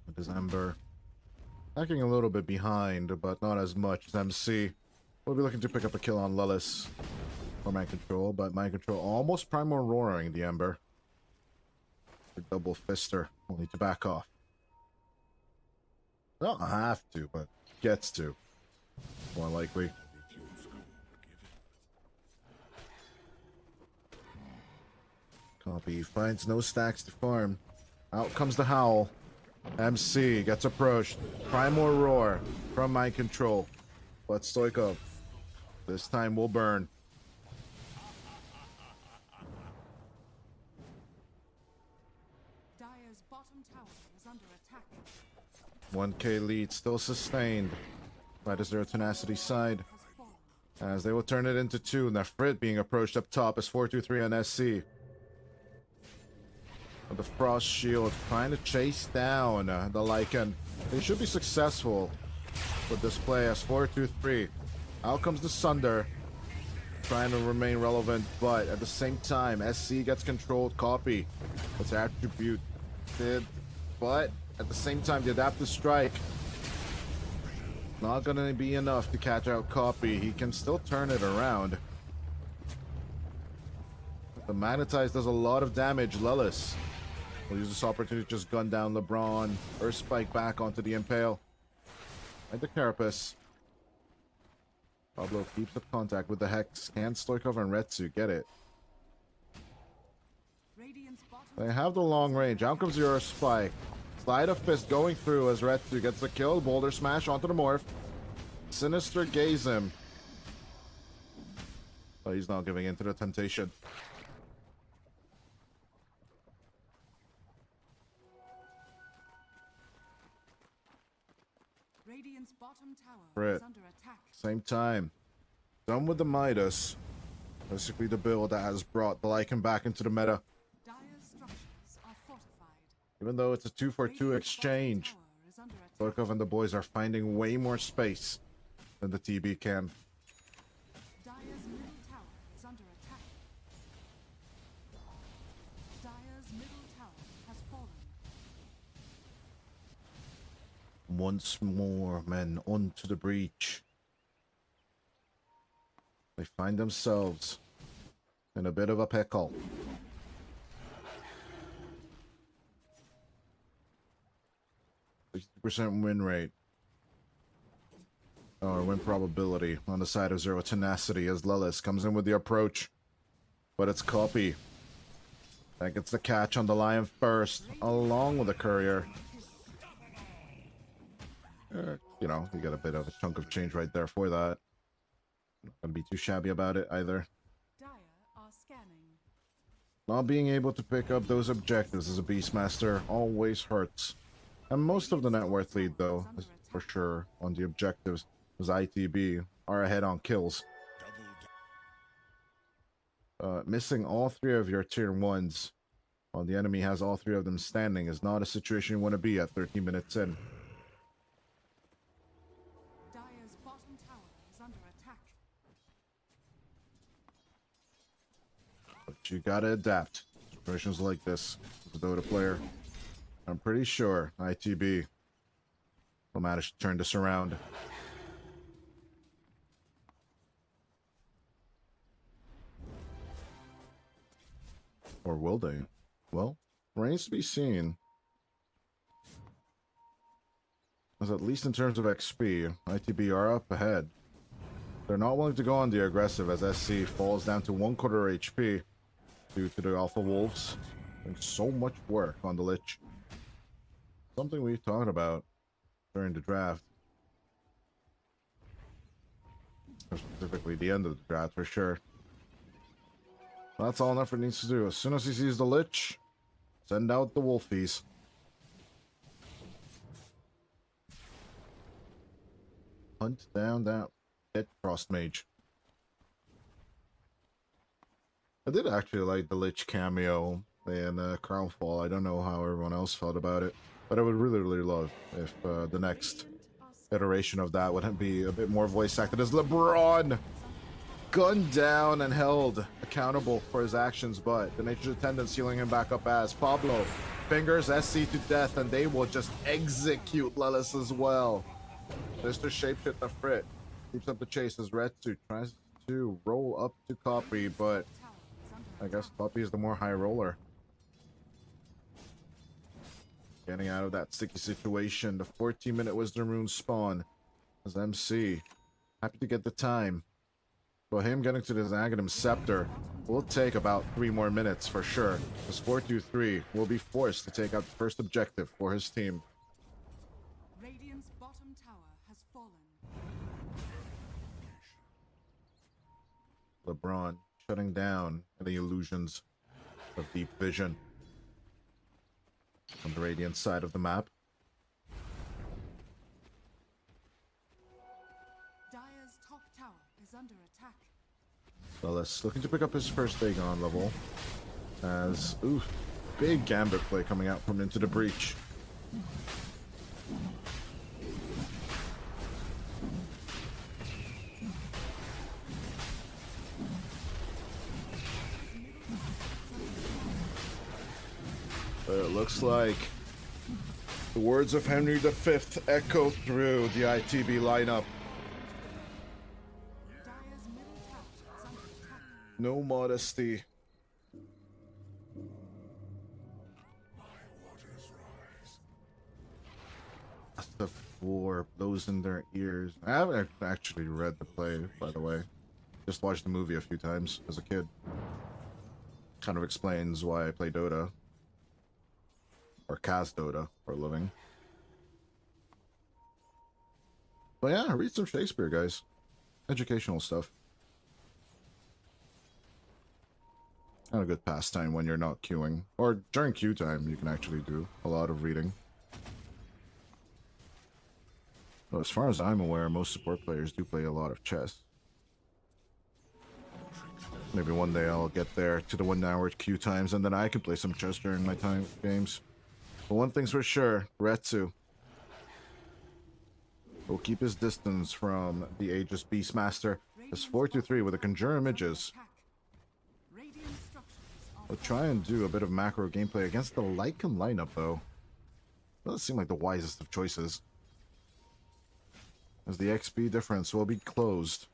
With his Ember. Lacking a little bit behind, but not as much as MC. We'll be looking to pick up a kill on Lelis. Or Mind Control, but Mind Control almost Primal Roaring the Ember. For double fister, only to back off. Don't have to, but gets to. More likely. Copy finds no stacks to farm. Out comes the howl. MC gets approached. Primal roar from mind control. But Stoikov this time will burn. Dire's bottom tower is under attack. 1k lead still sustained by the Zero Tenacity side. Has fallen. As they will turn it into 2. Nefrit being approached up top as 423 on SC. With the Frost Shield trying to chase down the Lycan. They should be successful with this play as 423. Out comes the Sunder. Trying to remain relevant, but at the same time, SC gets controlled. Copy. Its attribute did, but at the same time, the adaptive strike not gonna be enough to catch out Copy. He can still turn it around. The Magnetize does a lot of damage. Lelis will use this opportunity to just gun down LeBron. Earth Spike back onto the Impale. And the Carapace. Pablo keeps up contact with the Hex. Can Stoikov and Retsu get it? Radiant's bottom They have the long range. Out comes your Spike. Slide of Fist going through as Retsu gets the kill. Boulder Smash onto the Morph. Sinister Gaze him. But he's not giving in to the temptation. Radiant's bottom tower Crit. is under attack. Same time. Done with the Midas. Basically the build that has brought the Lycan back into the meta. Dire's structures are fortified. Even though it's a 2-for-2 Radiant's exchange. bottom tower is under attack. Stoikov and the boys are finding way more space than the TB can. Dire's middle tower is under attack. Dire's middle tower has fallen. Once more, men, onto the breach. They find themselves in a bit of a pickle. 60% win rate. Or win probability on the side of Zero Tenacity as Lelis comes in with the approach. But it's Copy that gets the catch on the Lion first, along with the Courier. You know, you got a bit of a chunk of change right there for that. Not gonna be too shabby about it either. Dire are scanning. Not being able to pick up those objectives as a Beastmaster always hurts. And most of the net worth lead, though, is for sure on the objectives, as ITB are ahead on kills. Missing all 3 of your tier 1s while the enemy has all 3 of them standing is not a situation you want to be at 13 minutes in. Dire's bottom tower is under attack. But you gotta adapt. Situations like this as a Dota player. I'm pretty sure ITB will manage to turn this around. Or will they? Well, remains to be seen. As at least in terms of XP, ITB are up ahead. They're not willing to go on the aggressive as SC falls down to 1/4 HP due to the Alpha Wolves. And so much work on the Lich. Something we've talked about during the draft. Or specifically the end of the draft for sure. That's all Nefrit needs to do. As soon as he sees the Lich, send out the Wolfies. Hunt down that dead Frost Mage. I did actually like the Lich cameo in Crownfall. I don't know how everyone else felt about it, but I would really, really love if the next iteration of that would be a bit more voice acted as LeBron gunned down and held accountable for his actions, but the Nature's Attendants healing him back up as Pablo fingers SC to death, and they will just execute Lelis as well. Mr. Shapeshifter Frit keeps up the chase as Retsu tries to roll up to Copy, but I guess Copy is the more high roller. Getting out of that sticky situation, the 14-minute Wisdom Rune spawn as MC. Happy to get the time. But him getting to this Aghanim Scepter will take about 3 more minutes for sure. This 4-2-3 will be forced to take out the first objective for his team. Radiant's bottom tower has fallen. LeBron shutting down the illusions of deep vision on the Radiant side of the map. Dire's top tower is under attack. Lillis looking to pick up his first Dagon level. As, ooh, big Gambit play coming out from Into the Breach. It looks like the words of Henry V echo through the ITB lineup. Dire's middle tower is under attack. No modesty. The floor blows in their ears. I haven't actually read the play, by the way. Just watched the movie a few times as a kid. Kind of explains why I play Dota. Or cast Dota for a living. But yeah, read some Shakespeare, guys. Educational stuff. Not a good pastime when you're not queuing. Or during queue time, you can actually do a lot of reading. Well, as far as I'm aware, most support players do play a lot of chess. Maybe one day I'll get there to the 1 hour queue times and then I can play some chess during my time games. But one thing's for sure, Retsu will keep his distance from the Aegis Beastmaster. This 4-2-3 with the Conjure Images. Radiant structures are We'll try and do a bit of macro gameplay against the Lycan lineup, though. Doesn't seem like the wisest of choices, as the XP difference will be closed.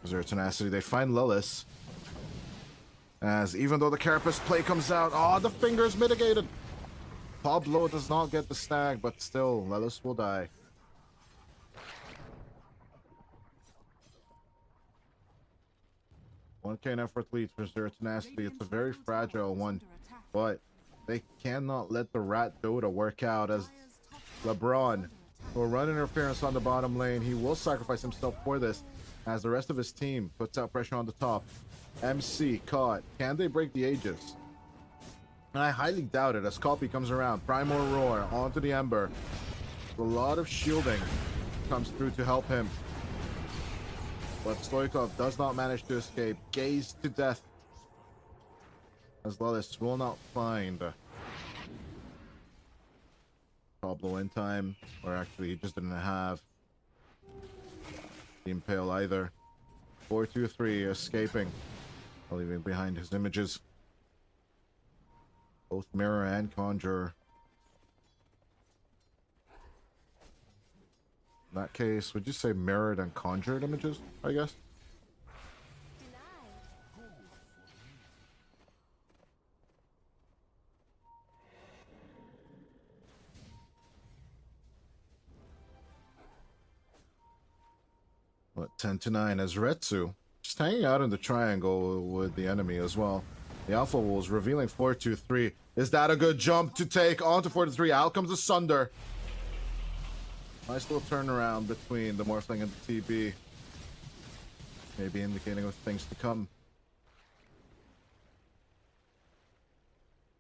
Is there a Tenacity? They find Lillis. As even though the Carapace play comes out, oh, the finger is mitigated. Pablo does not get the stag, but still, Lillis will die. One can effort leads for Zero Tenacity. It's a very fragile one, but they cannot let the Rat Dota work out, as LeBron will run interference on the bottom lane. He will sacrifice himself for this, as the rest of his team puts out pressure on the top. MC caught. Can they break the Aegis? And I highly doubt it, as Copy comes around. Primal Roar onto the Ember. A lot of shielding comes through to help him. But Stoikov does not manage to escape. Gazed to death, as Lillis will not find Pablo in time. Or actually, he just didn't have the Impale either. 4-2-3 escaping, leaving behind his images. Both Mirror and Conjure. In that case, would you say mirrored and conjured images, I guess? What, 10-9 as Retsu just hanging out in the triangle with the enemy as well. The Alpha Wolves revealing 4-2-3. Is that a good jump to take onto 4-3? Out comes the Sunder. Nice little turnaround between the Morphling and the TB. Maybe indicating of things to come.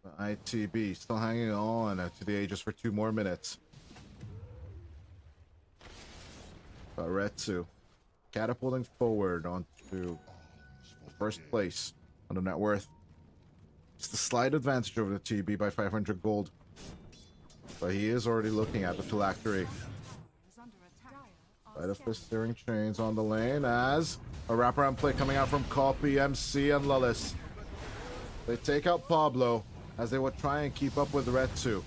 The ITB still hanging on to the Aegis for 2 more minutes. But Retsu catapulting forward onto first place on the net worth. It's the slight advantage over the TB by 500 gold. But he is already looking at the phylactery. is under attack. Side of fist steering chains on the lane, as a wraparound play coming out from Copy, MC, and Lillis. They take out Pablo as they will try and keep up with Retsu.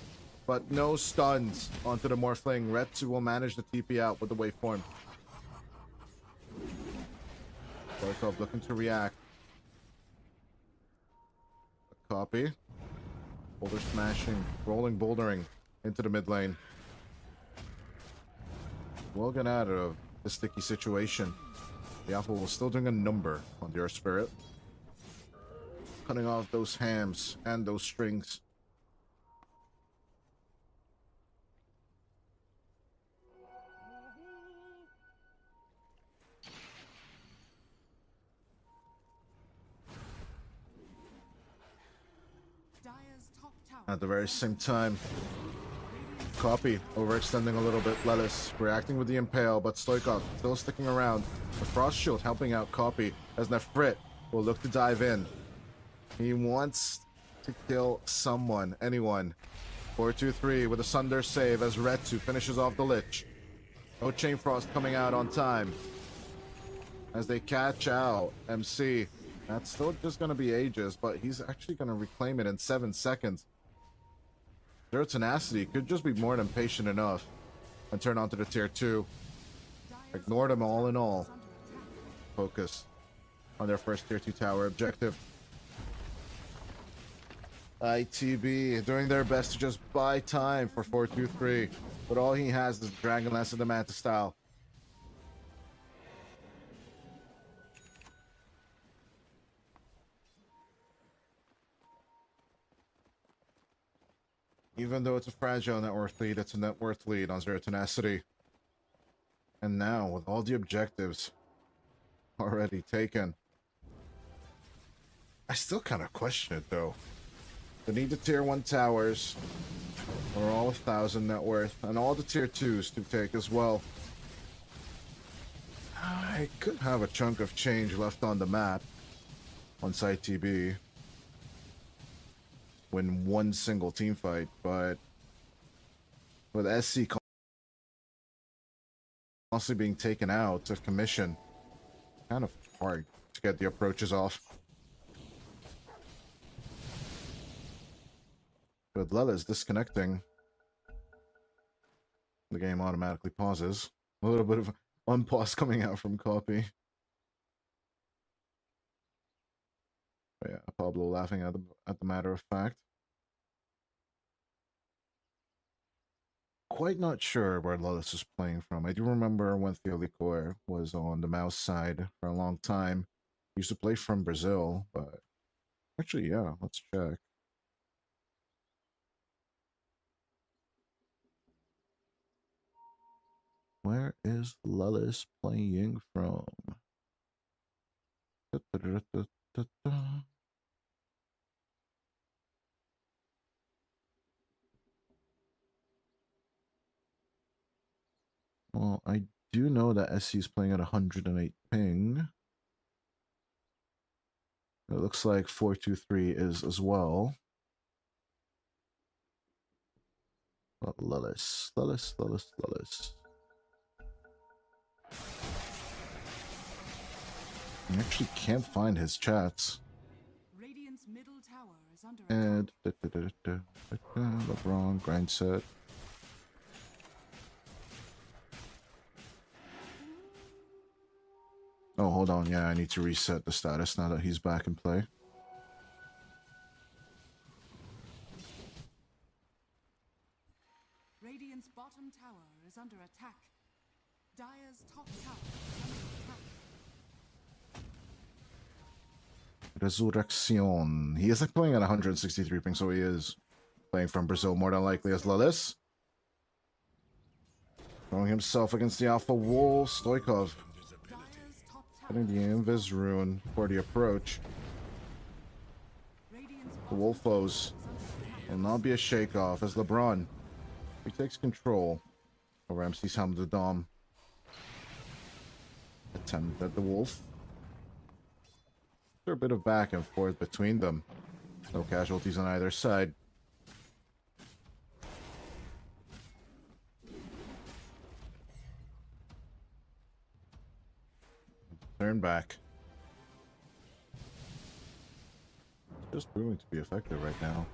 But no stuns onto the Morphling. Retsu will manage to TP out with the waveform. Stoikov looking to react. Copy. Boulder smashing, rolling bouldering into the mid lane. We'll get out of the sticky situation. The Alpha was still doing a number on your spirit. Cutting off those hams and those strings. Dire's top tower. At the very same time, Copy overextending a little bit. Lelis reacting with the Impale, but Stoikov still sticking around. The Frost Shield helping out Copy as Nefrit will look to dive in. He wants to kill someone, anyone. 4-2-3 with a Sunder save as Retsu finishes off the Lich. No Chain Frost coming out on time. As they catch out MC. That's still just going to be ages, but he's actually going to reclaim it in 7 seconds. Their Tenacity could just be more than patient enough and turn onto the tier 2. Ignored them all in all. Focus on their first tier 2 tower objective. ITB doing their best to just buy time for 4-2-3, but all he has is Dragonlance and the Manta style. Even though it's a fragile net worth lead, it's a net worth lead on Zero Tenacity. And now, with all the objectives already taken, I still kind of question it though. They need the tier 1 towers, or all 1,000 net worth, and all the tier 2s to take as well. I could have a chunk of change left on the map once ITB win one single team fight, but with SC constantly being taken out of commission, kind of hard to get the approaches off. With Lelis disconnecting, the game automatically pauses. A little bit of unpause coming out from Copy. But yeah, Pablo laughing at the matter of fact. Quite not sure where Lelis is playing from. I do remember when Theolicor was on the mouse side for a long time. He used to play from Brazil, but actually, yeah, let's check. Where is Lelis playing from? Well, I do know that SC is playing at 108 ping. It looks like 423 is as well. But Lelis. I actually can't find his chats. Radiant's middle tower is under And attack. LeBron grind set. Oh, hold on. Yeah, I need to reset the status now that he's back in play. Radiant's bottom tower is under attack. Dire's top tower is under attack. Resurrection. He isn't playing at 163 ping, so he is playing from Brazil more than likely as Lelis. Throwing himself against the Alpha Wall. Stoikov Dire's top tower. getting the Invis rune for the approach. Radiant's The Wolfos will not be a shake-off as LeBron he takes control over MC's Helm to Dom. Attempt at the Wolf. There's a bit of back and forth between them. No casualties on either side. Turn back. It's just proving to be effective right now.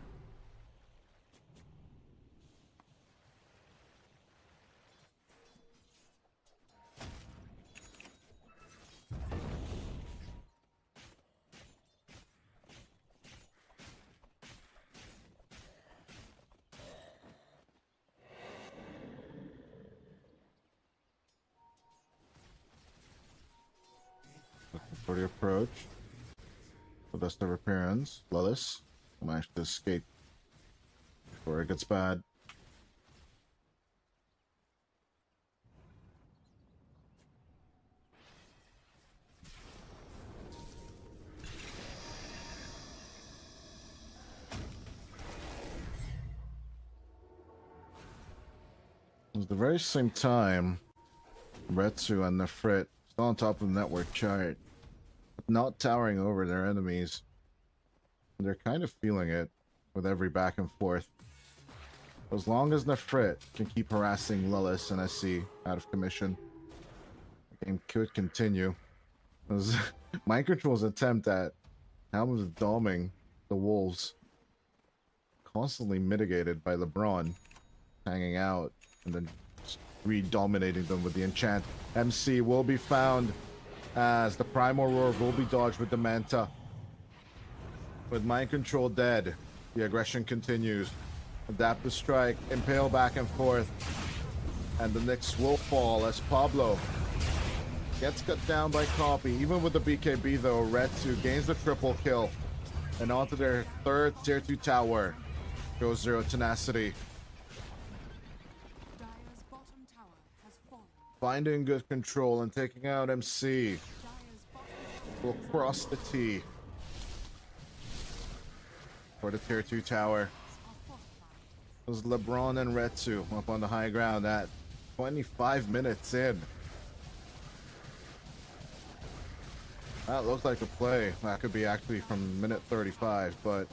For the approach. The best of appearance. Lilith managed to escape before it gets bad. At the very same time, Retsu and Nefrit still on top of the network chart, not towering over their enemies. They're kind of feeling it with every back and forth. As long as Nefrit can keep harassing Lilith and SC out of commission, the game could continue. As Mind Control's attempt at Helm of doming the Wolves, constantly mitigated by LeBron hanging out and then re-dominating them with the enchant. MC will be found as the Primal Roar will be dodged with the Manta. With Mind Control dead, the aggression continues. Adapt the strike, impale back and forth, and the Nyx will fall as Pablo gets cut down by Copy. Even with the BKB though, Retsu gains the triple kill, and onto their third tier 2 tower goes Zero Tenacity. Dire's bottom tower has fallen. Finding good control and taking out MC. Dire's bottom tower Will cross the T for the tier 2 tower. are fortified. It was LeBron and Retsu up on the high ground at 25 minutes in. That looked like a play. That could be actually from minute 35, but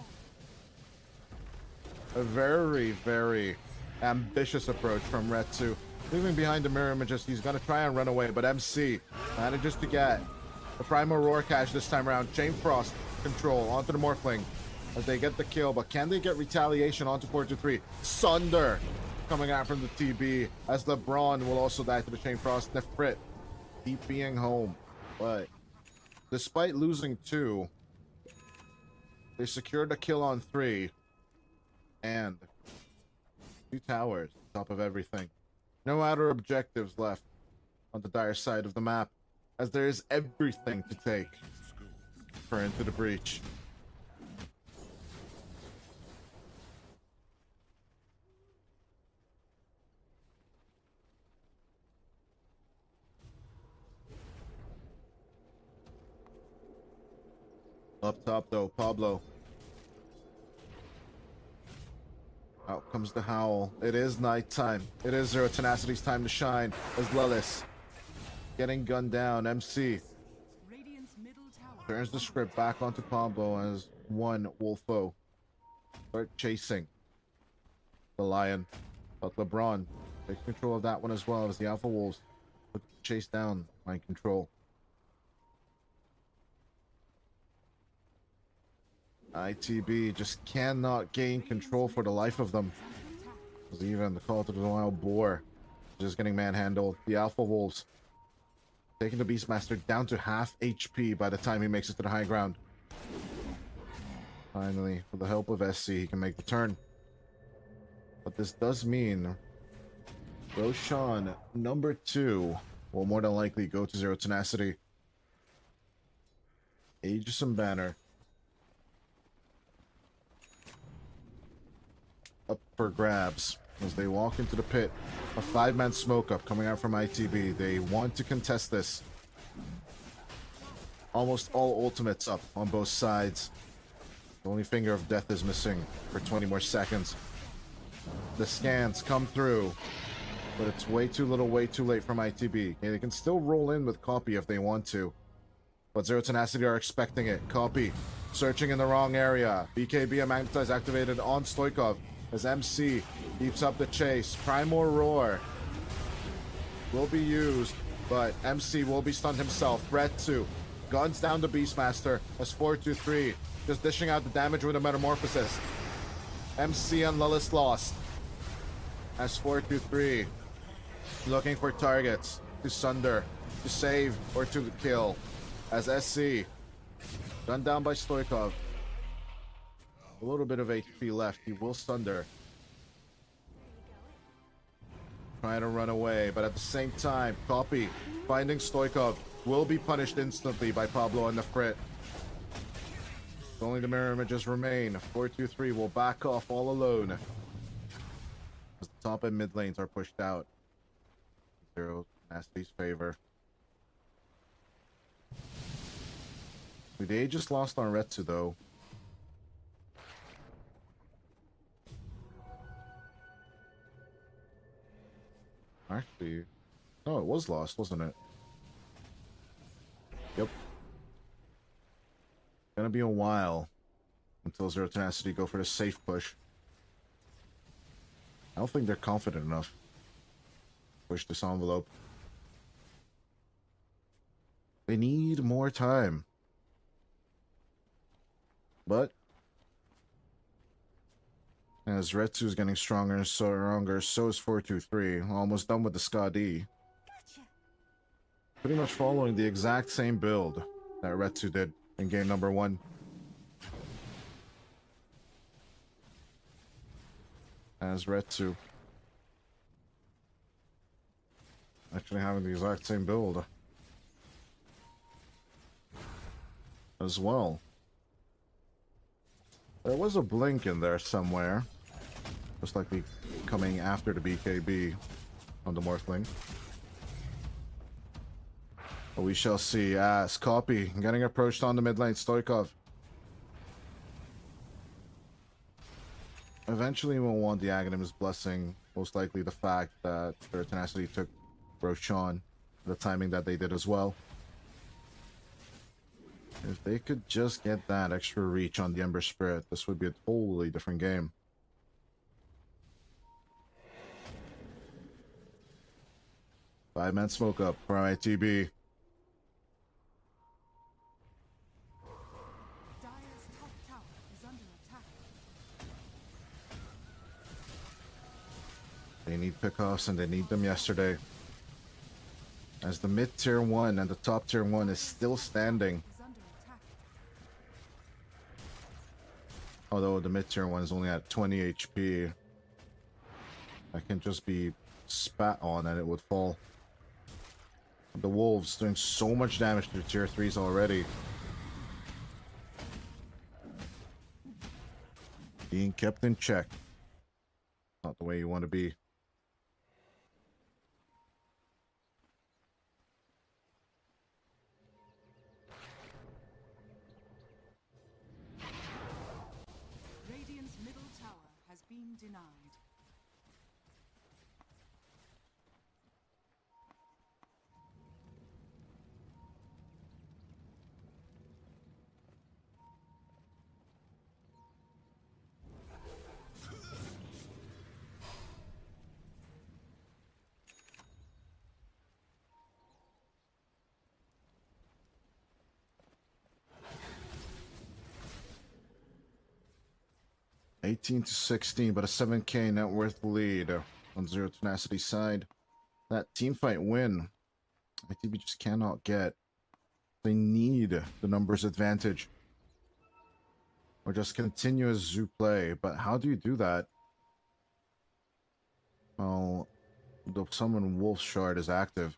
a very, very ambitious approach from Retsu. Leaving behind the mirror images, he's gonna try and run away, but MC manages to get the Primal Roar cache this time around. Chain Frost control onto the Morphling as they get the kill, but can they get retaliation onto 4-2-3? Sunder coming out from the TB as LeBron will also die to the Chain Frost. Nefrit DPing home, but despite losing 2, they secured a kill on 3 and 2 towers on top of everything. No outer objectives left on the dire side of the map, as there is everything to take for Into the Breach. Up top though, Pablo. Out comes the howl. It is nighttime. It is Zero Tenacity's time to shine as Lilith getting gunned down. MC Radiant's middle tower turns the script back onto Pablo as one Wolfo start chasing the Lion. But LeBron takes control of that one as well as the Alpha Wolves chase down Mind Control. ITB just cannot gain control for the life of them. As even the Call to the Wild Boar just getting manhandled. The Alpha Wolves taking the Beastmaster down to half HP by the time he makes it to the high ground. Finally, with the help of SC, he can make the turn. But this does mean Roshan number 2 will more than likely go to Zero Tenacity. Aegis and Banner up for grabs as they walk into the pit. A 5-man smoke up coming out from ITB. They want to contest this. Almost all ultimates up on both sides. The only finger of death is missing for 20 more seconds. The scans come through, but it's way too little, way too late from ITB. Okay, they can still roll in with Copy if they want to, but Zero Tenacity are expecting it. Copy searching in the wrong area. BKB and Magnetize activated on Stoikov as MC keeps up the chase. Primal Roar will be used, but MC will be stunned himself. Retsu guns down the Beastmaster as 4-2-3 just dishing out the damage with a Metamorphosis. MC and Lilith lost as 4-2-3 looking for targets to sunder, to save, or to kill as SC gunned down by Stoikov. A little bit of HP left. He will sunder. Trying to run away, but at the same time, Copy finding Stoikov will be punished instantly by Pablo and the Frit. Only the mirror images remain. 4-2-3 will back off all alone. As the top and mid lanes are pushed out. 0 Tenacity's favor. They just lost on Retsu though. Actually, no, it was lost, wasn't it? Yep. Gonna be a while until Zero Tenacity go for the safe push. I don't think they're confident enough to push this envelope. They need more time. But as Retsu is getting stronger and stronger, so is 423. Almost done with the Skadi. Pretty much following the exact same build that Retsu did in game number 1. As Retsu. Actually having the exact same build. As well. There was a blink in there somewhere. Just like coming after the BKB on the Morphling. But we shall see. As Copy getting approached on the mid lane. Stoikov. Eventually we'll want the Aghanim's blessing. Most likely the fact that their Tenacity took Roshan. The timing that they did as well. If they could just get that extra reach on the Ember Spirit, this would be a totally different game. Five-man smoke up for ITB. Dire's top tower is under attack. They need pickoffs and they need them yesterday. As the mid tier 1 and the top tier 1 is still standing. Is under attack. Although the mid tier 1 is only at 20 HP. That can just be spat on and it would fall. The wolves doing so much damage to the tier 3s already. Being kept in check. Not the way you want to be. Radiant's middle tower has been denied. $18-16, but a 7k net worth lead on Zero Tenacity side. That team fight win, ITB just cannot get. They need the numbers advantage. Or just continuous zoo play. But how do you do that? Well, the summon Wolf Shard is active.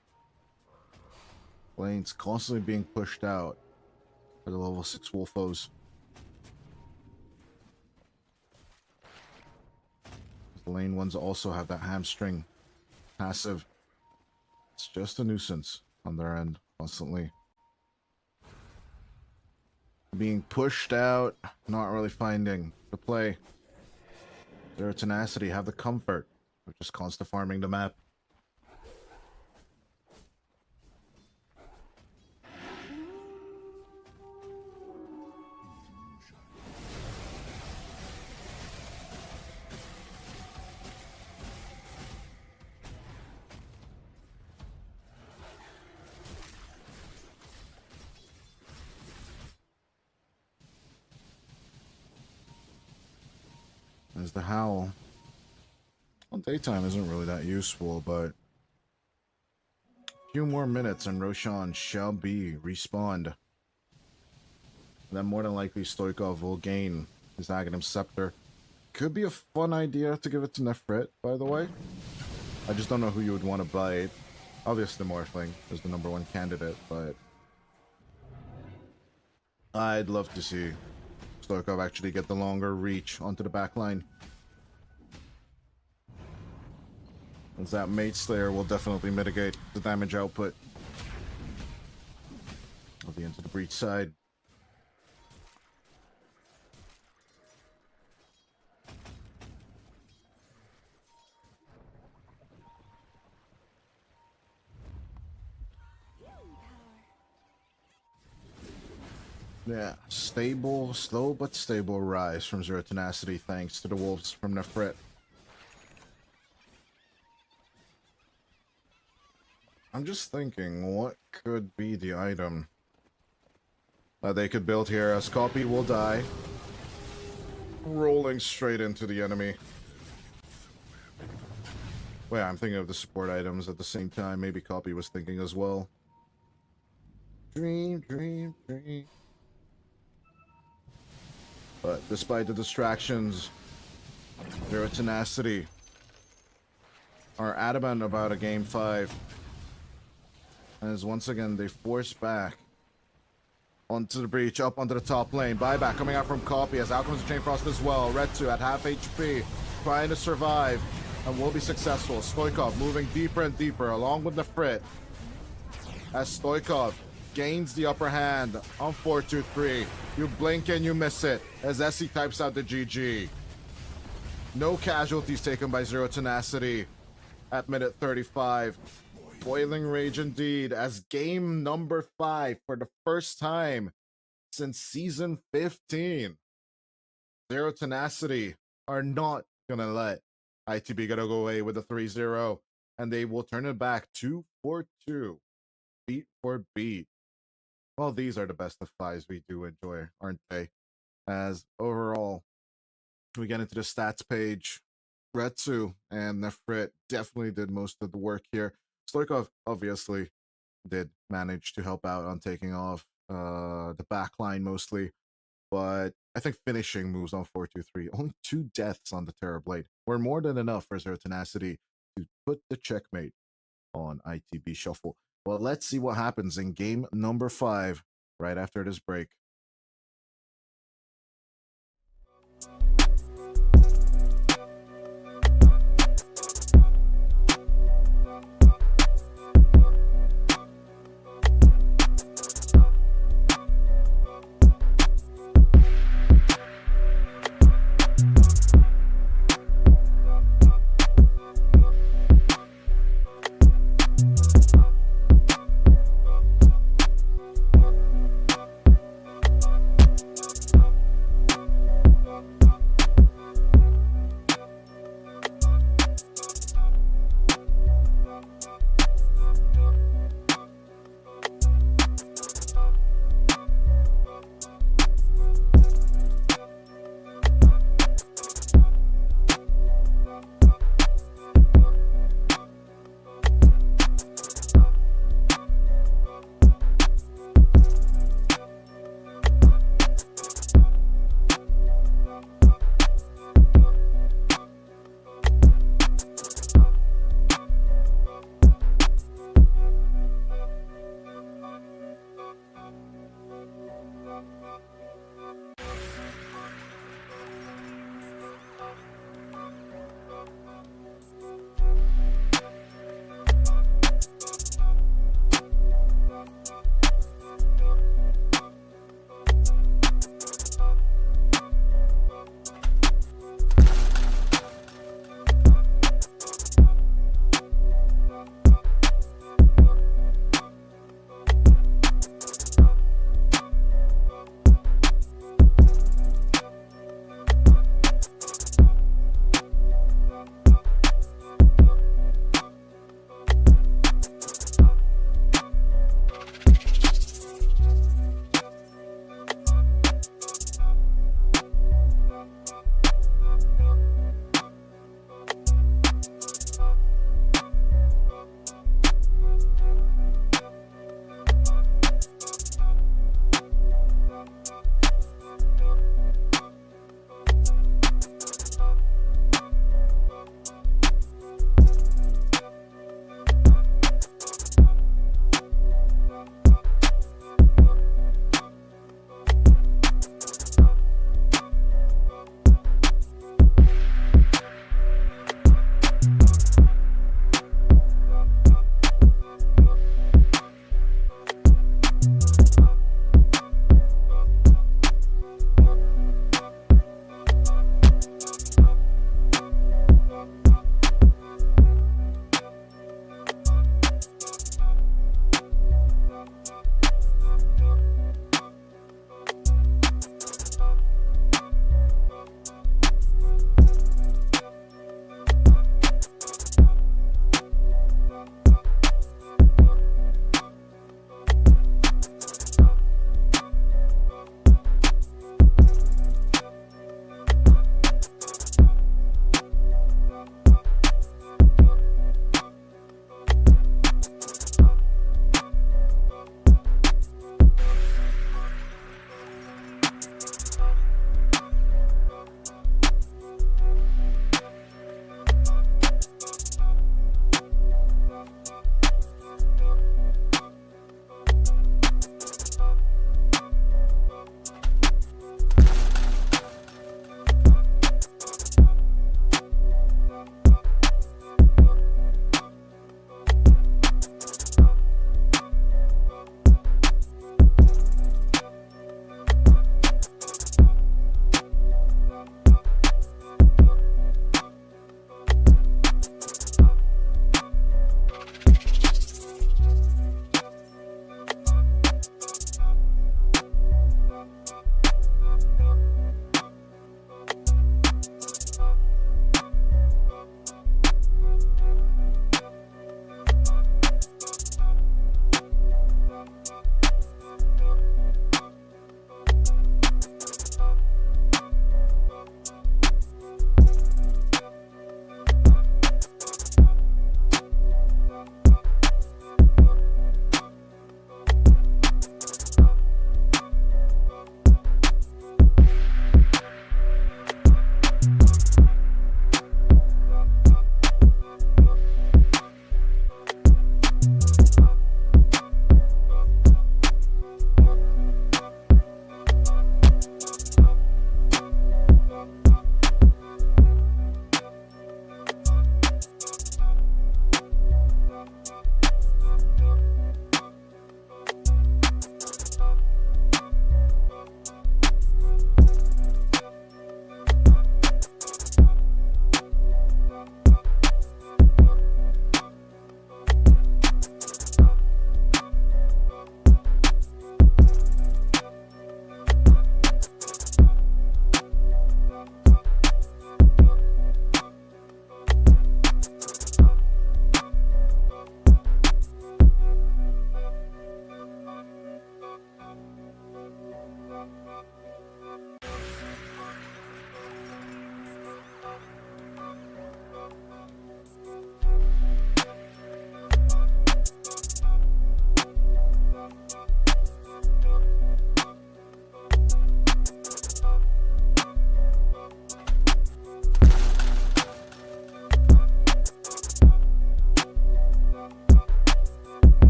Lane's constantly being pushed out by the level 6 Wolfos. The lane ones also have that hamstring passive. It's just a nuisance on their end constantly. Being pushed out, not really finding the play. Their Tenacity have the comfort of just constant farming the map. As the Howl. Well, daytime isn't really that useful, but a few more minutes and Roshan shall be respawned. Then more than likely Stoikov will gain his Aghanim Scepter. Could be a fun idea to give it to Nefret, by the way. I just don't know who you would want to buy it. Obviously, Morphling is the #1 candidate, but I'd love to see Stoikov actually get the longer reach onto the back line. As that Mate Slayer will definitely mitigate the damage output. I'll be into the breach side. Yeah, stable, slow but stable rise from Zero Tenacity thanks to the wolves from Nefrit. I'm just thinking, what could be the item that they could build here as Copy will die, rolling straight into the enemy. Wait, I'm thinking of the support items at the same time. Maybe Copy was thinking as well. Dream, dream, dream. But despite the distractions, Zero Tenacity are adamant about a Game 5. As once again, they force back onto the breach, up onto the top lane. Buyback coming out from Copy as out comes the Chain Frost as well. Red2 at half HP, trying to survive and will be successful. Stoikov moving deeper and deeper along with the Frit as Stoikov gains the upper hand on 4-2-3. You blink and you miss it as Essie types out the GG. No casualties taken by Zero Tenacity at minute 35. Boiling rage indeed as game number 5 for the first time since season 15. Zero Tenacity are not gonna let ITB get away with a 3-0, and they will turn it back 2-4-2, beat for beat. Well, these are the best of 5s we do enjoy, aren't they? As overall, we get into the stats page. Retsu and Nefrit definitely did most of the work here. Stoikov obviously did manage to help out on taking off the back line mostly, but I think finishing moves on 4-2-3. Only 2 deaths on the Terrorblade were more than enough for Zero Tenacity to put the checkmate on ITB.Shuffle. Well, let's see what happens in game number 5 right after this break.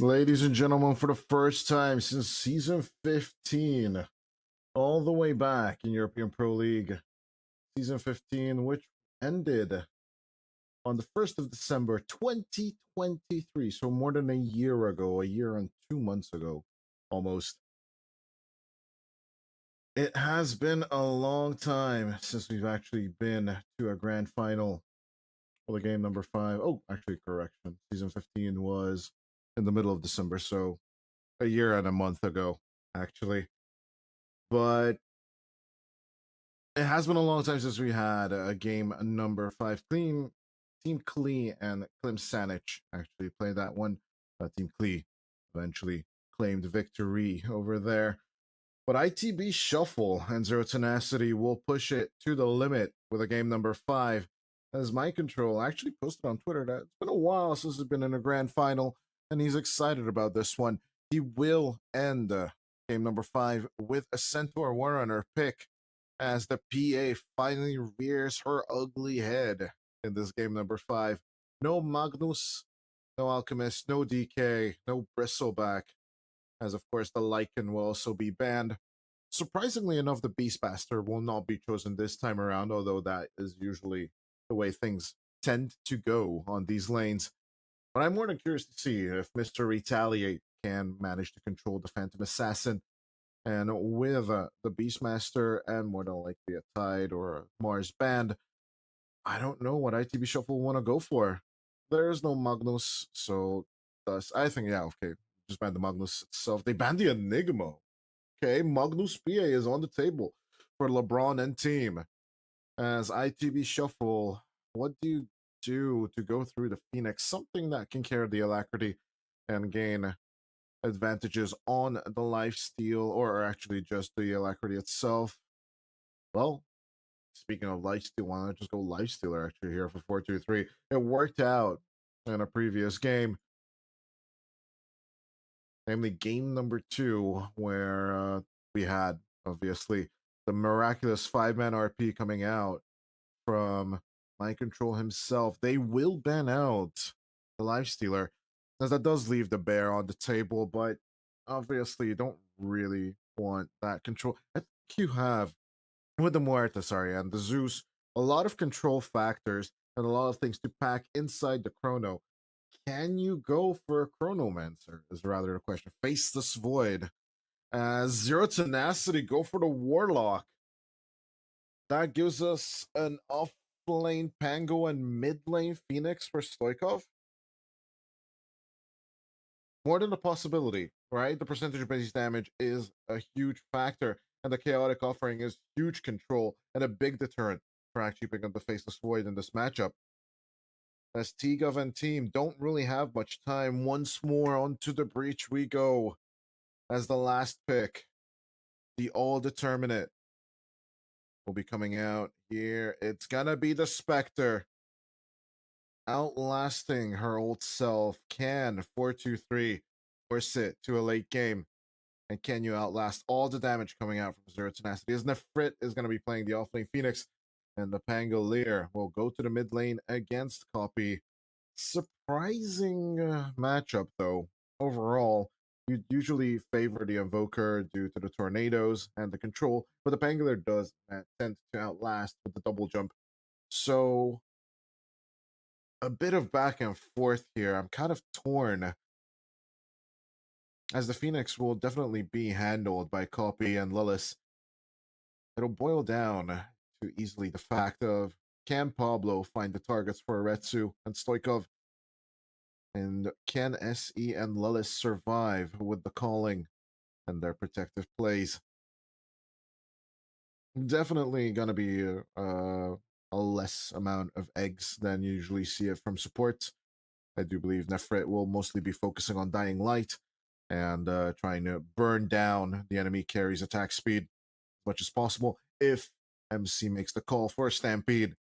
Ladies and gentlemen, for the first time since season 15, all the way back in European Pro League, season 15, which ended on the 1st of December 2023, so more than a year ago, a year and 2 months ago, almost. It has been a long time since we've actually been to a grand final for the game number 5. Oh, actually, correction. Season 15 was in the middle of December, so a year and a month ago, actually. But it has been a long time since we had a game number 5. Team Klee and Klim Sanic actually played that one. Team Klee eventually claimed victory over there. But ITB.Shuffle and Zero Tenacity will push it to the limit with a game number 5. As Mind Control actually posted on Twitter that it's been a while since it's been in a grand final, and he's excited about this one. He will end game number 5 with a Centaur Warrunner pick as the PA finally rears her ugly head in this game number 5. No Magnus, no Alchemist, no DK, no Bristleback, as of course the Lycan will also be banned. Surprisingly enough, the Beastmaster will not be chosen this time around, although that is usually the way things tend to go on these lanes. But I'm more than curious to see if Mr. Retaliate can manage to control the Phantom Assassin. And with the Beastmaster and more than likely a Tide or a Mars Band, I don't know what ITB.Shuffle will want to go for. There's no Magnus, so thus I think, yeah, okay, just ban the Magnus itself. They banned the Enigma. Okay, Magnus PA is on the table for LeBron and team. As ITB.Shuffle, what do you do to go through the Phoenix? Something that can carry the alacrity and gain advantages on the lifesteal, or actually just the alacrity itself. Well, speaking of lifesteal, why not just go lifestealer actually here for 4-2-3? It worked out in a previous game, namely game number 2, where we had obviously the miraculous 5-man RP coming out from Mind Control himself. They will ban out the lifestealer, as that does leave the bear on the table, but obviously you don't really want that control. I think you have with the Muerta, sorry, and the Zeus, a lot of control factors and a lot of things to pack inside the Chrono. Can you go for a Chronomancer? Is rather the question. Faceless Void. Zero Tenacity, go for the Warlock. That gives us an off lane Pango and mid lane Phoenix for Stoikov. More than a possibility, right? The percentage of base damage is a huge factor, and the chaotic offering is huge control and a big deterrent for actually picking up the Faceless Void in this matchup. As T-Gov and team don't really have much time. Once more onto the breach we go. As the last pick, the All Determinate will be coming out here. It's gonna be the Spectre. Outlasting her old self. Can 4-2-3 force it to a late game? And can you outlast all the damage coming out from Zero Tenacity? As Nefrit is going to be playing the offlane Phoenix, and the Pangolier will go to the mid lane against Copy. Surprising matchup, though. Overall, you'd usually favor the Invoker due to the tornadoes and the control, but the Pangolier does tend to outlast with the double jump. So, a bit of back and forth here. I'm kind of torn, as the Phoenix will definitely be handled by Copy and Lilith. It'll boil down to easily the fact of, can Pablo find the targets for Retsu and Stoikov? And can SE and Lilith survive with the calling and their protective plays? Definitely going to be a less amount of eggs than you usually see it from support. I do believe Nefret will mostly be focusing on Dying Light and trying to burn down the enemy carry's attack speed as much as possible if MC makes the call for a Stampede.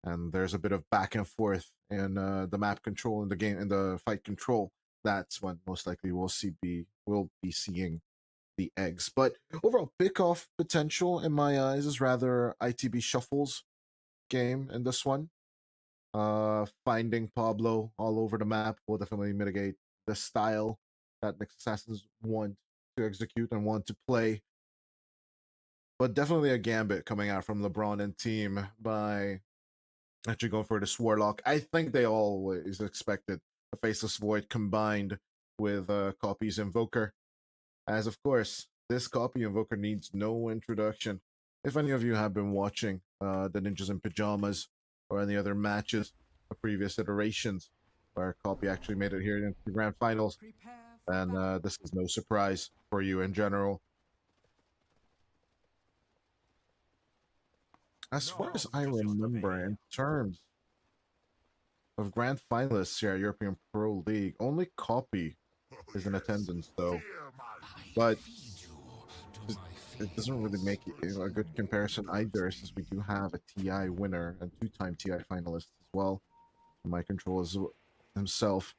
And there's a bit of back and forth in the map control in the game, in the fight control. That's when most likely we'll be seeing the eggs. But overall, pick-off potential in my eyes is rather ITB.Shuffle's game in this one. Finding Pablo all over the map will definitely mitigate the style that Nexus Assassins want to execute and want to play. But definitely a gambit coming out from LeBron and team by actually going for this Warlock. I think they always expected a Faceless Void combined with Copy's Invoker. As of course, this Copy Invoker needs no introduction. If any of you have been watching the Ninjas in Pajamas or any other matches of previous iterations where Copy actually made it here into the Grand Finals, Prepare for then battle. this is no surprise for you in general. As far as I remember, in terms of Grand Finalists here at European Pro League, only Copy is in attendance, though. But it doesn't really make it a good comparison either, since we do have a TI winner and two-time TI finalist as well. My control is himself.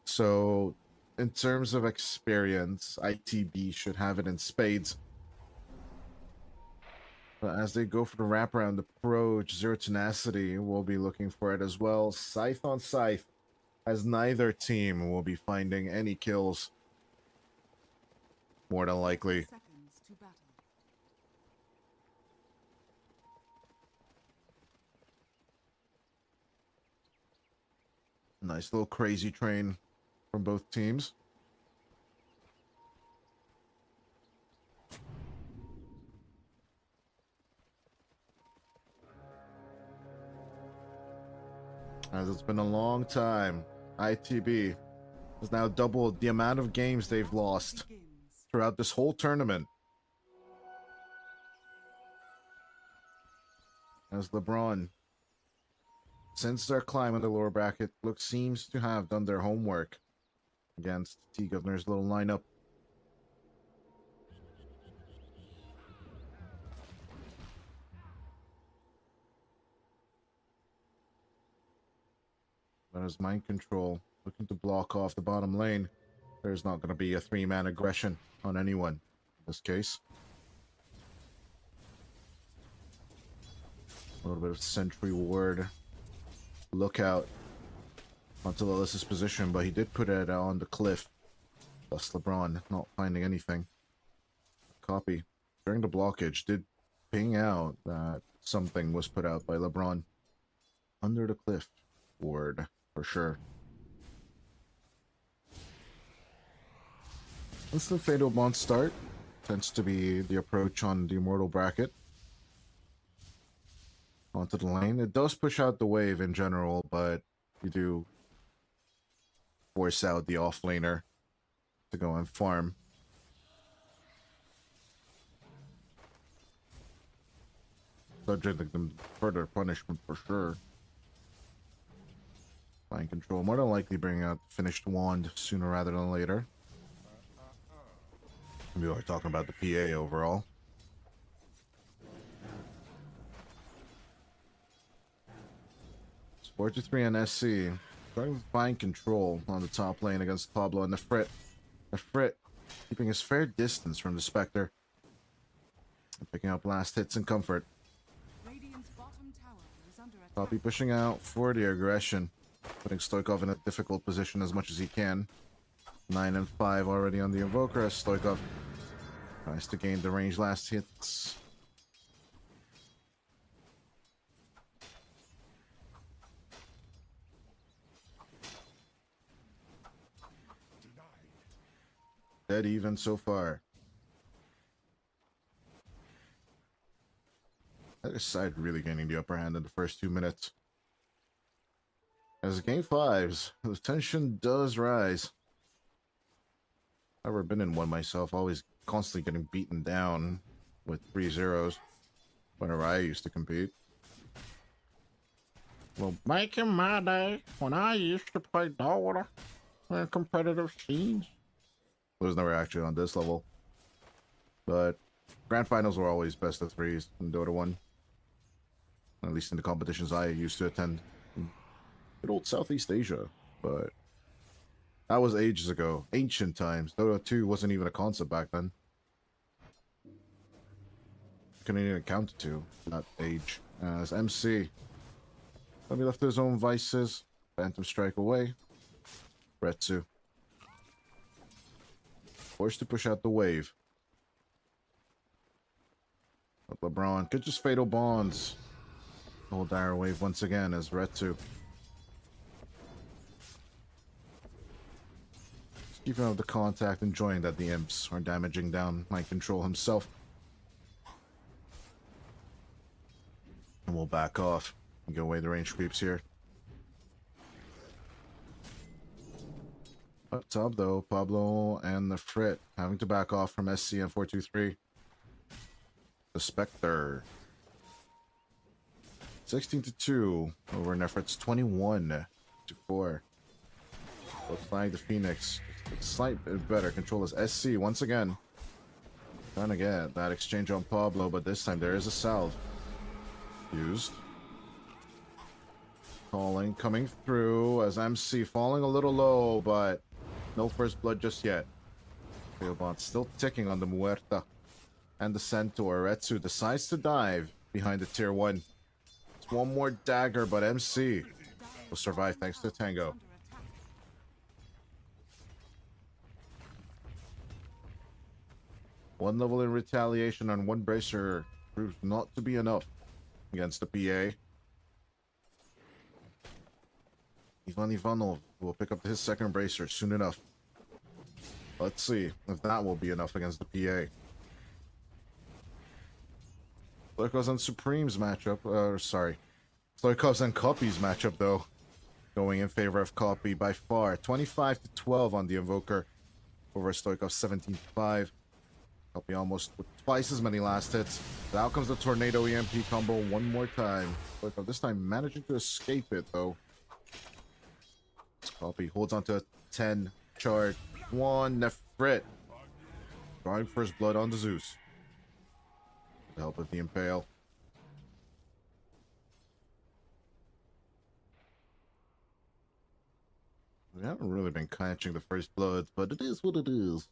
So, in terms of experience, ITB should have it in spades. But as they go for the wraparound approach, Zero Tenacity will be looking for it as well. Scythe on Scythe, as neither team will be finding any kills. More than likely. Seconds to battle. Nice little crazy train from both teams. As it's been a long time, ITB has now doubled the amount of games they've lost Begins. throughout this whole tournament. As LeBron, since their climb in the lower bracket, seems to have done their homework against T-Governor's little lineup. That is Mind Control looking to block off the bottom lane. There's not going to be a three-man aggression on anyone in this case. A little bit of Sentry Ward. Lookout onto Lilith's position, but he did put it on the cliff. Thus LeBron not finding anything. Copy. During the blockage, did ping out that something was put out by LeBron. Under the cliff ward, for sure. Instant Fatal Bond start tends to be the approach on the Immortal bracket. Onto the lane. It does push out the wave in general, but you do force out the offlaner to go and farm. Subjecting them to further punishment for sure. Mind Control, more than likely bringing out finished wand sooner rather than later. We are talking about the PA overall. Sport 3 and SC trying to find control on the top lane against Pablo and the Frit. The Frit keeping his fair distance from the Spectre. And picking up last hits and comfort. Radiant's bottom tower is under attack. Copy pushing out for the aggression. Putting Stoikov in a difficult position as much as he can. 9 and 5 already on the Invoker as Stoikov tries to gain the range last hits. Dead even so far. Other side really gaining the upper hand in the first 2 minutes. As game 5s, the tension does rise. I've never been in one myself, always constantly getting beaten down with 3-0s whenever I used to compete. Well, back in my day, when I used to play Dota in competitive scenes. I was never actually on this level. But Grand Finals were always best of 3s in Dota 1. At least in the competitions I used to attend. In good old Southeast Asia. But that was ages ago. Ancient times. Dota 2 wasn't even a concept back then. Couldn't even count to 2 that age. As MC. Let me left to his own vices. Phantom Strike away. Retsu. Forced to push out the wave. But LeBron could just Fatal Bonds. Hold dire wave once again as Retsu. Just keeping up the contact, enjoying that the imps are damaging down Mind Control himself. And we'll back off and go away the range creeps here. Up top though, Pablo and the Frit having to back off from SC and 423. The Spectre. 16-2 over Nefret's 21-4. Looks like the Phoenix a slight bit better. Control is SC once again. Trying to get that exchange on Pablo, but this time there is a salve used. Calling coming through as MC falling a little low, but no first blood just yet. Failbot still ticking on the Muerta and the Centaur. Retsu decides to dive behind the tier 1. It's one more dagger, but MC will survive thanks to Tango. One level in retaliation on one bracer proves not to be enough against the PA. Ivan Ivanov will pick up his second bracer soon enough. Let's see if that will be enough against the PA. Stoikovs and Supremes matchup, Stoikovs and Copy's matchup though, going in favor of Copy by far. 25-12 on the Invoker over Stoikov 17-5. Copy almost with twice as many last hits. But out comes the Tornado EMP combo one more time. Stoikov this time managing to escape it though. Copy holds on to a 10 charge. 1 Nefrit. Drawing first blood on the Zeus. With the help of the Impale. We haven't really been catching the first bloods, but it is what it is.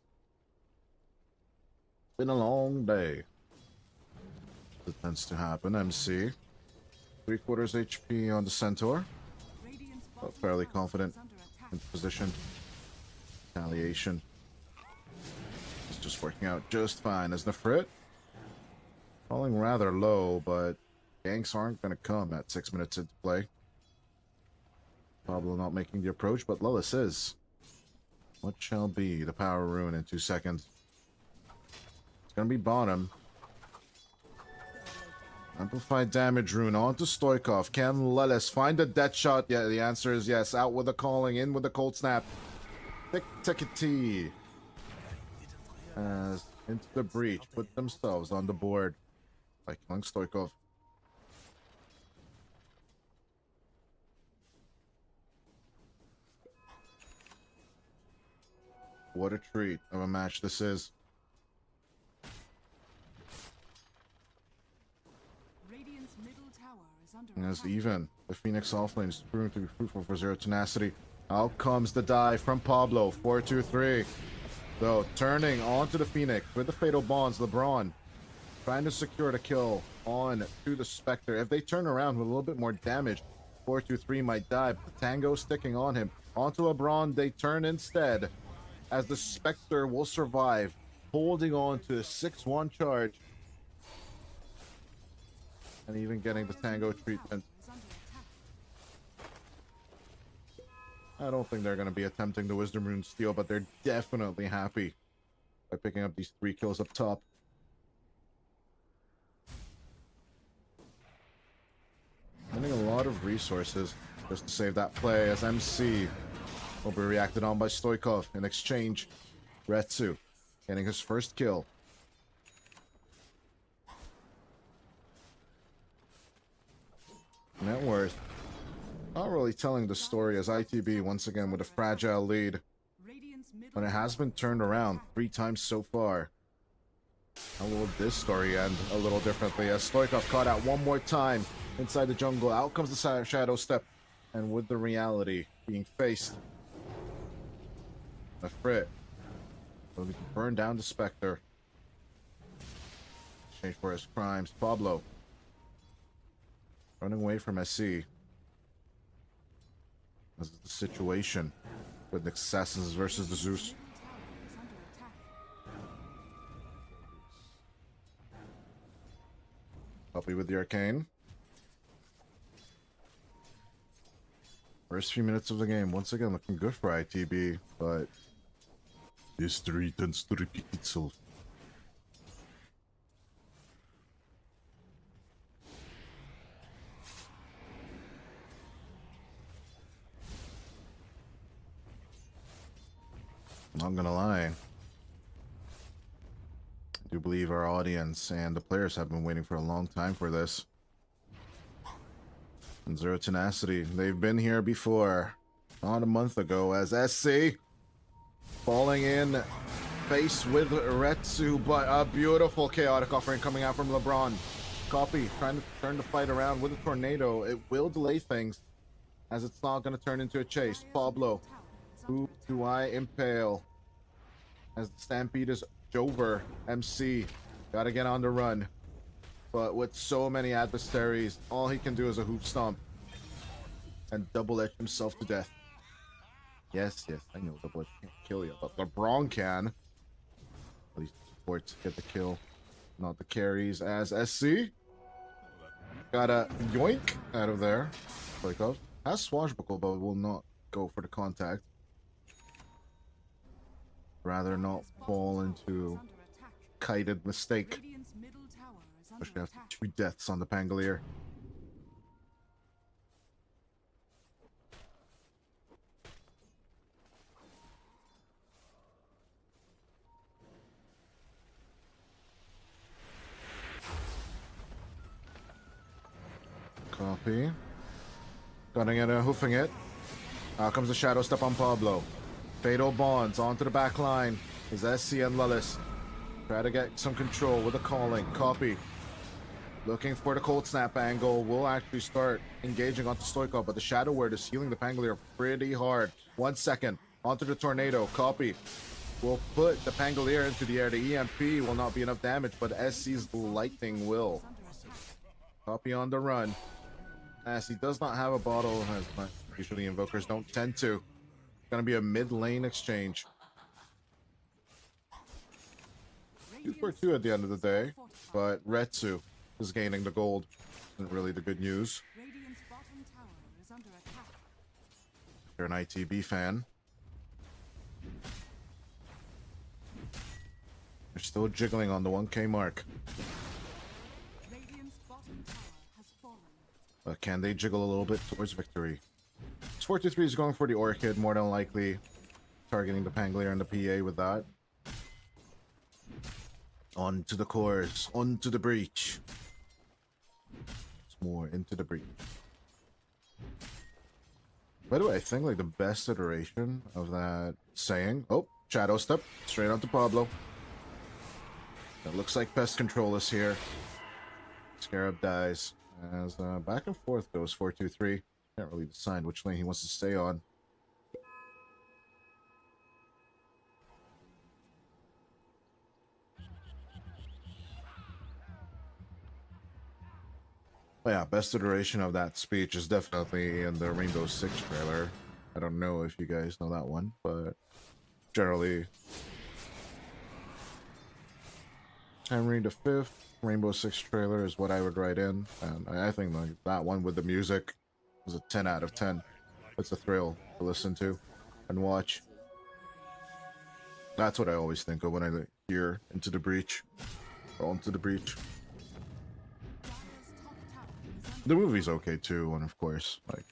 Been a long day. It tends to happen. MC. 3/4 HP on the Centaur. But fairly confident in position. Retaliation. It's just working out just fine as the Frit. Falling rather low, but ganks aren't going to come at 6 minutes into play. Pablo not making the approach, but Lillis is. What shall be the power rune in 2 seconds? It's going to be bottom. Amplified damage rune onto Stoikov. Can Lillis find a death shot? Yeah, the answer is yes. Out with the calling, in with the cold snap. Tenacity as into the breach, put themselves on the board by killing Stoikov. What a treat of a match this is. Radiant's middle tower is under And as attack. even the Phoenix offlane is proving to be fruitful for Zero Tenacity. Out comes the dive from Pablo. 4-2-3. Though turning onto the Phoenix with the Fatal Bonds. LeBron trying to secure the kill on to the Spectre. If they turn around with a little bit more damage, 4-2-3 might die. But the Tango sticking on him. Onto LeBron, they turn instead. As the Spectre will survive, holding on to a 6-1 charge. And even getting the Tango treatment. Is under attack. I don't think they're going to be attempting the Wisdom Rune steal, but they're definitely happy by picking up these 3 kills up top. Spending a lot of resources just to save that play as MC will be reacted on by Stoikov. In exchange, Retsu getting his first kill. Net worth. Not really telling the story as ITB once again with a fragile lead. Radiant's middle But it has been turned around 3 times so far. How will this story end a little differently as Stoikov caught out one more time inside the jungle. Out comes the Shadow Step. And with the reality being faced, the Frit will burn down the Spectre. Exchange for his crimes. Pablo running away from SC. This is the situation. with the Assassins versus the Zeus. Copy with the Arcane. First few minutes of the game, once again, looking good for ITB, but history tends to repeat itself. Not gonna lie, I do believe our audience and the players have been waiting for a long time for this. And Zero Tenacity, they've been here before, not a month ago, as SC falling in face with Retsu, but a beautiful chaotic offering coming out from LeBron. Copy, trying to turn the fight around with a tornado. It will delay things, as it's not going to turn into a chase. Pablo, who do I impale? As the Stampede is over. MC, gotta get on the run. But with so many adversaries, all he can do is a hoof stomp and double edge himself to death. Yes, I know double edge can't kill you, but LeBron can. At least supports get the kill, not the carries. As SC got a yoink out of there. Like up, has swashbuckle, but will not go for the contact. Rather not fall into kited mistake. Especially after 2 deaths on the Pangolier. Copy. Gunning it and hoofing it. Out comes the shadow step on Pablo. Fatal bonds onto the back line. Is SC and Lullis. Try to get some control with a calling. Copy. Looking for the cold snap angle. Will actually start engaging onto Stoikov, but the Shadow Word is healing the Pangolier pretty hard. 1 second. Onto the Tornado. Copy. Will put the Pangolier into the air. The EMP will not be enough damage, but SC's Lightning will. Copy on the run. As he does not have a bottle, as usually Invokers don't tend to. It's going to be a mid-lane exchange. 2 for 2 at the end of the day, but Retsu is gaining the gold. Isn't really the good news. If you're an ITB fan, they're still jiggling on the 1K mark. But can they jiggle a little bit towards victory? S23 is going for the Orchid, more than likely targeting the Pangolier and the PA with that. On to the cores, on to the breach. It's more into the breach. By the way, I think like the best iteration of that saying. Oh, shadow step straight onto Pablo. It looks like pest control is here. Scarab dies as back and forth goes 4-2-3. Can't really decide which lane he wants to stay on. But yeah, best iteration of that speech is definitely in the Rainbow Six trailer. I don't know if you guys know that one, but generally Henry V Rainbow Six trailer is what I would write in, and I think like that one with the music is a 10 out of 10. It's a thrill to listen to and watch. That's what I always think of when I hear Into the Breach or Onto the Breach. The movie's okay too, and of course, like,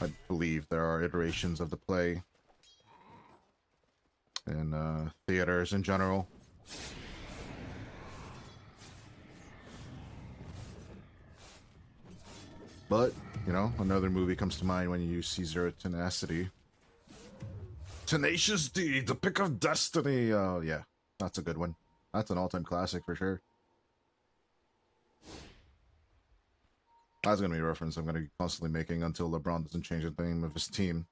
I believe there are iterations of the play in theaters in general. But, you know, another movie comes to mind when you see Zero Tenacity. Tenacious D, the Pick of Destiny. Oh, yeah, that's a good one. That's an all-time classic for sure. That's going to be a reference I'm going to be constantly making until LeBron doesn't change the name of his team.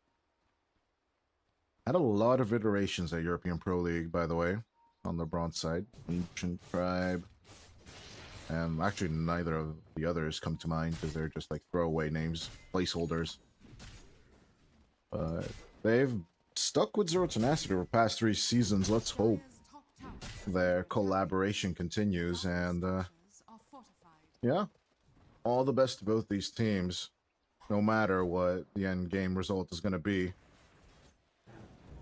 Had a lot of iterations at European Pro League, by the way, on LeBron's side. Ancient Tribe. And actually, neither of the others come to mind because they're just like throwaway names, placeholders. But they've stuck with Zero Tenacity over the past 3 seasons. Let's hope Dire's top tower is their under attack. collaboration continues. And Dire's structures are fortified. yeah, all the best to both these teams, no matter what the end game result is going to be.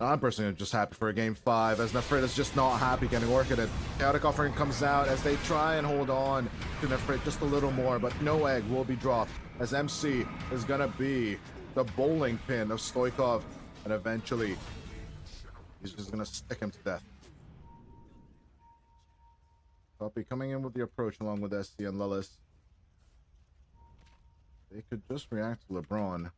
I'm personally just happy for a game 5, as Nefrit is just not happy getting Orchided. Chaotic Offering comes out as they try and hold on to Nefrit just a little more, but no egg will be dropped, as MC is going to be the bowling pin of Stoikov, and eventually he's just going to stick him to death. Copy coming in with the approach along with SC and Lilith. They could just react to LeBron.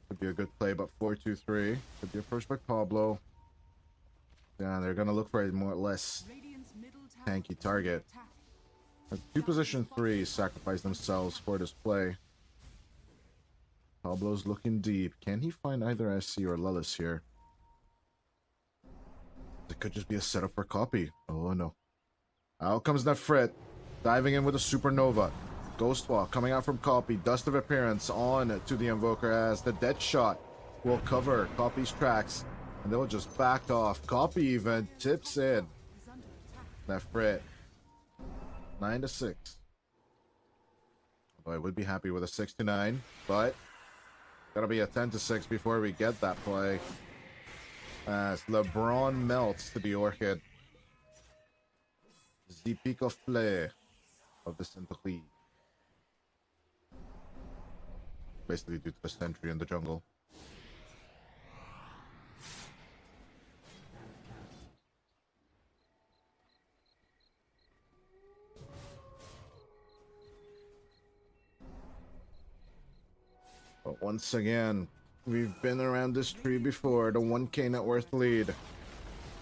Could be a good play, but 4-2-3 could be approached by Pablo. Yeah, they're gonna look for a more or less Radiant's middle tower tanky target. is under attack. As 2 position 3s sacrifice themselves for this play. Pablo's looking deep. Can he find either SC or Lilith here? It could just be a setup for Copy. Oh no. Out comes Nefrit, diving in with a supernova. Ghost Walk coming out from Copy. Dust of Appearance on to the Invoker as the dead shot will cover Copy's tracks. And they'll just back off. Copy even tips in. Is under attack. Nefrit. 9-6. Although I would be happy with a 6-9, but gotta be a 10-6 before we get that play. As LeBron melts to the Orchid. The peak of play of the Century. Basically due to the sentry in the jungle. But once again, we've been around this tree before. The 1k net worth lead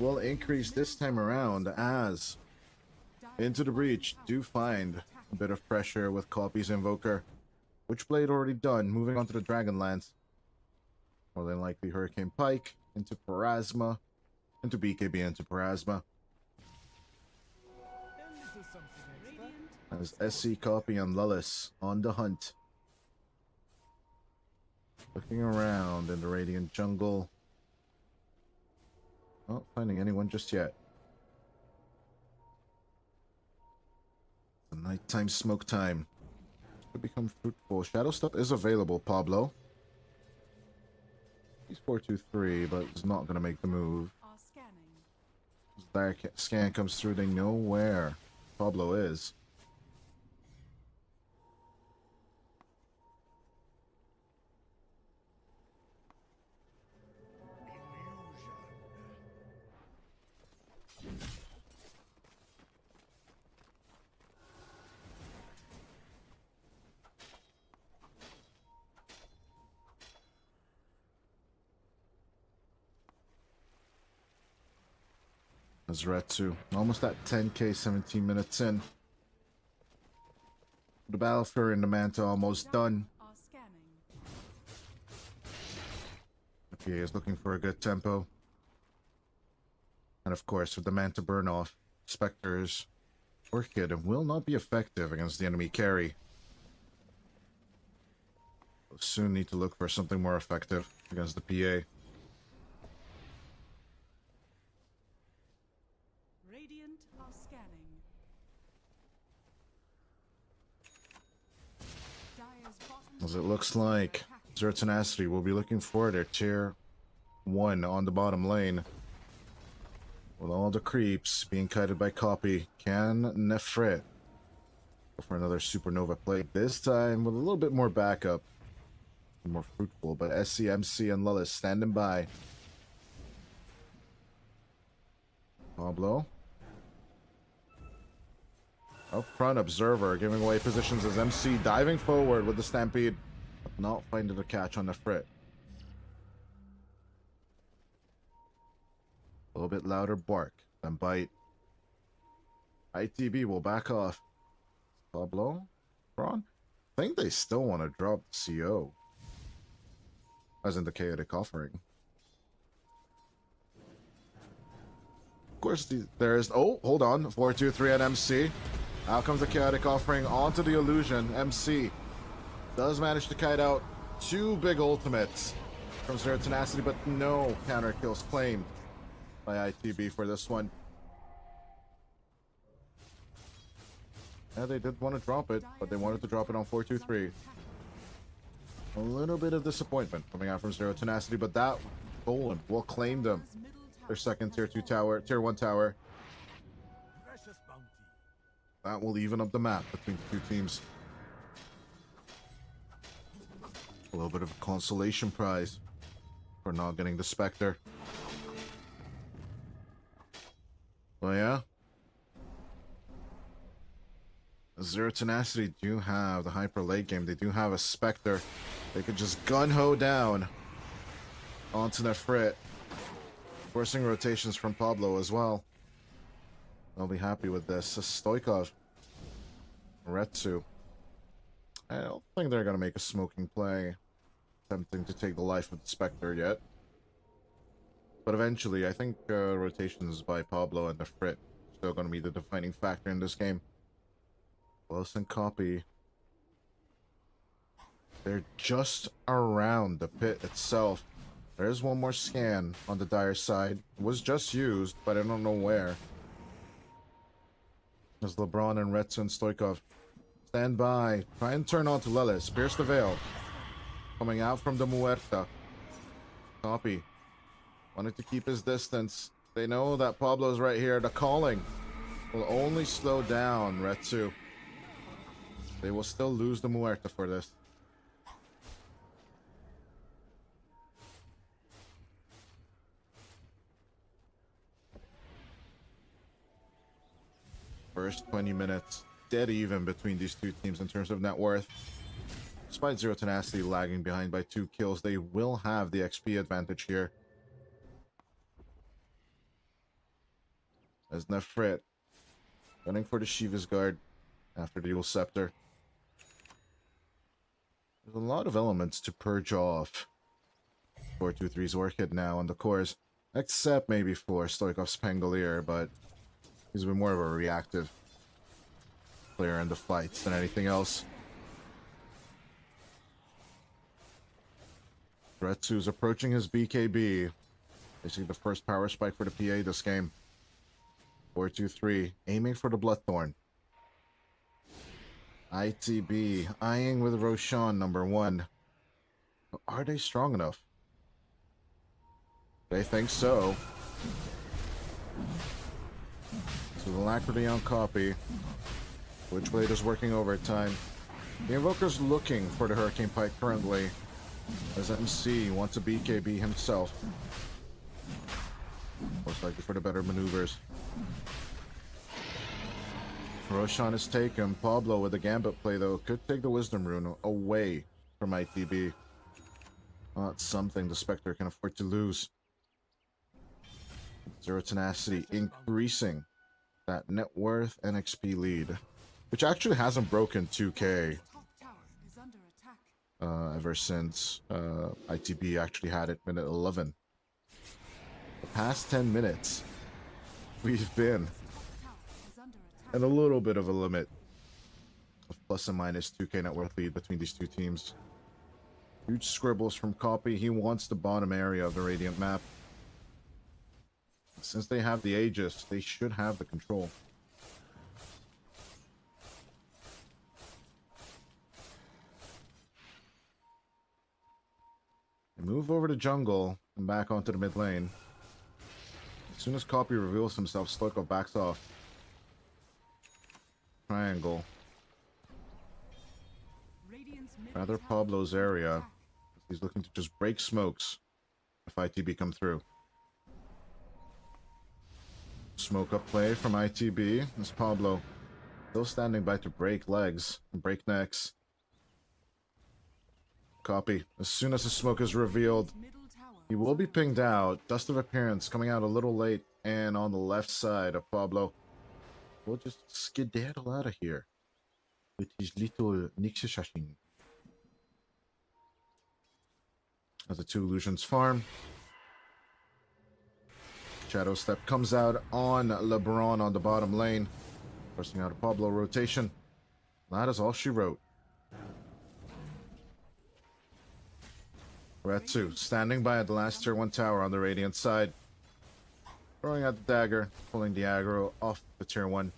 will increase this time around as Into the Breach do find a bit of pressure with Copy's Invoker. Witchblade already done. Moving on to the Dragonlance. More than likely Hurricane Pike into Parasma. Into BKB into Parasma. Radiant As SC Copy and Lilith on the hunt. Looking around in the Radiant jungle. Not finding anyone just yet. The nighttime smoke time. Could become fruitful. Shadow Step is available, Pablo. He's 4-2-3, but he's not going to make the move. are scanning. As their scan comes through, they know where Pablo is. Azretsu, almost at 10k, 17 minutes in. The Battle Fury and the Manta almost done. Are scanning. The PA is looking for a good tempo. And of course, with the Manta burn off, Spectre's Orchid will not be effective against the enemy carry. We'll soon need to look for something more effective against the PA. Radiant are scanning. Dire's bottom As it looks like Zero Tenacity will be looking for their tier 1 on the bottom lane. With all the creeps being kited by Copy, can Nefrit go for another supernova play? This time with a little bit more backup. More fruitful, but SCMC and Lilith standing by. Pablo. Up front, Observer giving away positions as MC diving forward with the Stampede. But not finding a catch on Nefrit. A little bit louder bark than bite. ITB will back off. Pablo? Braun? I think they still want to drop CO. As in the Chaotic Offering. Of course, there's... Oh, hold on. 4-2-3 at MC. Out comes the Chaotic Offering onto the Illusion. MC does manage to kite out 2 big ultimates. from Zero Tenacity, but no counter kills claimed by ITB for this one. Yeah, they did want to drop it, but they wanted to drop it on 4-2-3. A little bit of disappointment coming out from Zero Tenacity, but that golem will claim them. Their second tier 2 tower, tier 1 tower. Precious bounty. That will even up the map between the two teams. A little bit of a consolation prize for not getting the Spectre. Well, yeah. Zero Tenacity do have the hyper late game. They do have a Spectre. They could just gun-ho down onto Nefrit. Forcing rotations from Pablo as well. I'll be happy with this. Stoikov. Retsu. I don't think they're going to make a smoking play. Attempting to take the life of the Spectre yet. But eventually, I think rotations by Pablo and Nefrit still going to be the defining factor in this game. Wilson copy. They're just around the pit itself. There's one more scan on the Dire side. It was just used, but I don't know where. There's LeBron and Retsu and Stoikov. Stand by. Try and turn on to Lelis. Pierce the veil. Coming out from the Muerta. Copy. Wanted to keep his distance. They know that Pablo's right here. The calling will only slow down Retsu. They will still lose the Muerta for this. First 20 minutes, dead even between these two teams in terms of net worth. Despite Zero Tenacity lagging behind by 2 kills, they will have the XP advantage here. As Nefrit gunning for the Shiva's Guard after the Dual Scepter. There's a lot of elements to purge off 4-2-3's Orchid now on the cores, except maybe for Stoikov's Pangolier, but he's been more of a reactive player in the fights than anything else. Retsu's approaching his BKB. Basically the first power spike for the PA this game. 4-2-3, aiming for the Bloodthorn. ITB eyeing with Roshan #1. But are they strong enough? They think so. So the Alacrity on copy. Witchblade is working overtime. The Invoker's looking for the Hurricane Pike currently, as MC wants a BKB himself. Most likely for the better maneuvers. Roshan is taken. Pablo with the Gambit play though could take the Wisdom Rune away from ITB. Not something the Spectre can afford to lose. Zero Tenacity increasing that net worth and XP lead, which actually hasn't broken 2K ever since ITB actually had it minute 11. The past 10 minutes, we've been at a little bit of a limit of plus and minus 2K net worth lead between these two teams. Huge scribbles from Copy. He wants the bottom area of the Radiant map. Since they have the Aegis, they should have the control. They move over to jungle and back onto the mid lane. As soon as Copy reveals himself, Stoikov backs off. Triangle. Rather Pablo's area. He's looking to just break smokes if ITB come through. Smoke up play from ITB. As Pablo still standing by to break legs and break necks. Copy. As soon as the smoke is revealed, he will be pinged out. Dust of Appearance coming out a little late and on the left side of Pablo. We'll just skedaddle out of here with his little Nixishashin. As the two illusions farm. Shadow Step comes out on LeBron on the bottom lane. Forcing out a Pablo rotation. That is all she wrote. Retsu standing by at the last tier 1 tower on the Radiant side. Throwing out the dagger, pulling the aggro off the tier 1.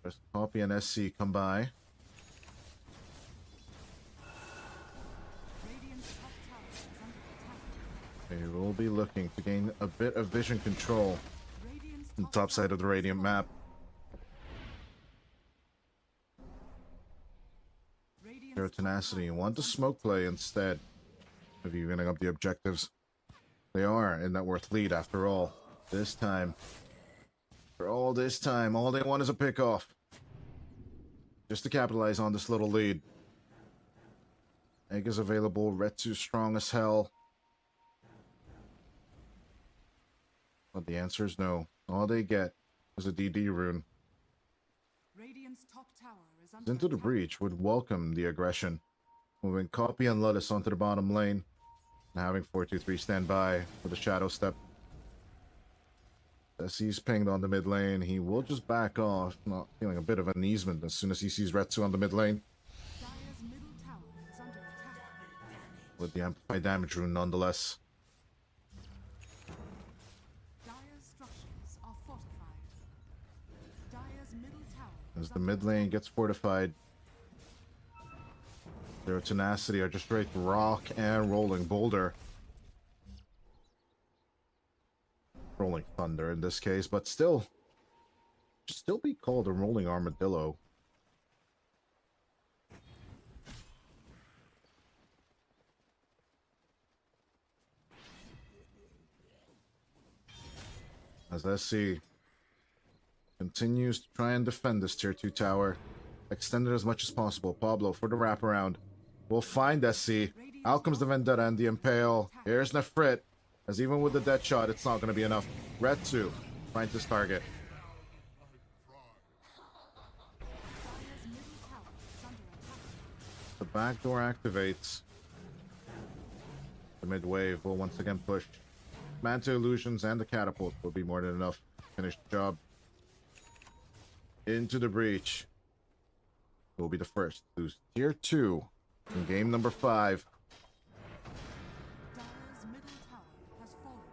Just Copy and SC come by. Radiant's top tower is under attack. They will be looking to gain a bit of vision control Radiant's on the top side of the Radiant map. Their Tenacity want to smoke play instead of evening up the objectives. They are in net worth lead after all. This time, for all this time, all they want is a pick off. Just to capitalize on this little lead. Egg is available, Retsu strong as hell. But the answer is no. All they get is a DD rune. Radiant's top tower is under Into the attack. breach would welcome the aggression. Moving Copy and Lettuce onto the bottom lane. And having 423 stand by for the shadow step. As he's pinged on the mid lane, he will just back off, not feeling a bit of uneasement as soon as he sees Retsu on the mid lane. Dire's middle tower is under attack. With the amplified damage rune nonetheless. Dire's structures are fortified. Dire's middle tower As is the under mid lane gets fortified, their Tenacity are just straight rock and rolling boulder. Rolling thunder in this case, but still be called a rolling armadillo. As SC continues to try and defend this tier 2 tower, extend it as much as possible. Pablo for the wraparound. We'll find SC. Out comes the Vendetta and the Impale. Here's Nefrit. As even with the dead shot, it's not going to be enough. Retsu finds his target. Dire's middle tower is under attack. The back door activates. The mid wave will once again push. Manta Illusions and the Catapult will be more than enough to finish the job. Into the breach. Will be the first to lose tier 2 in game number 5. Dire's middle tower has fallen.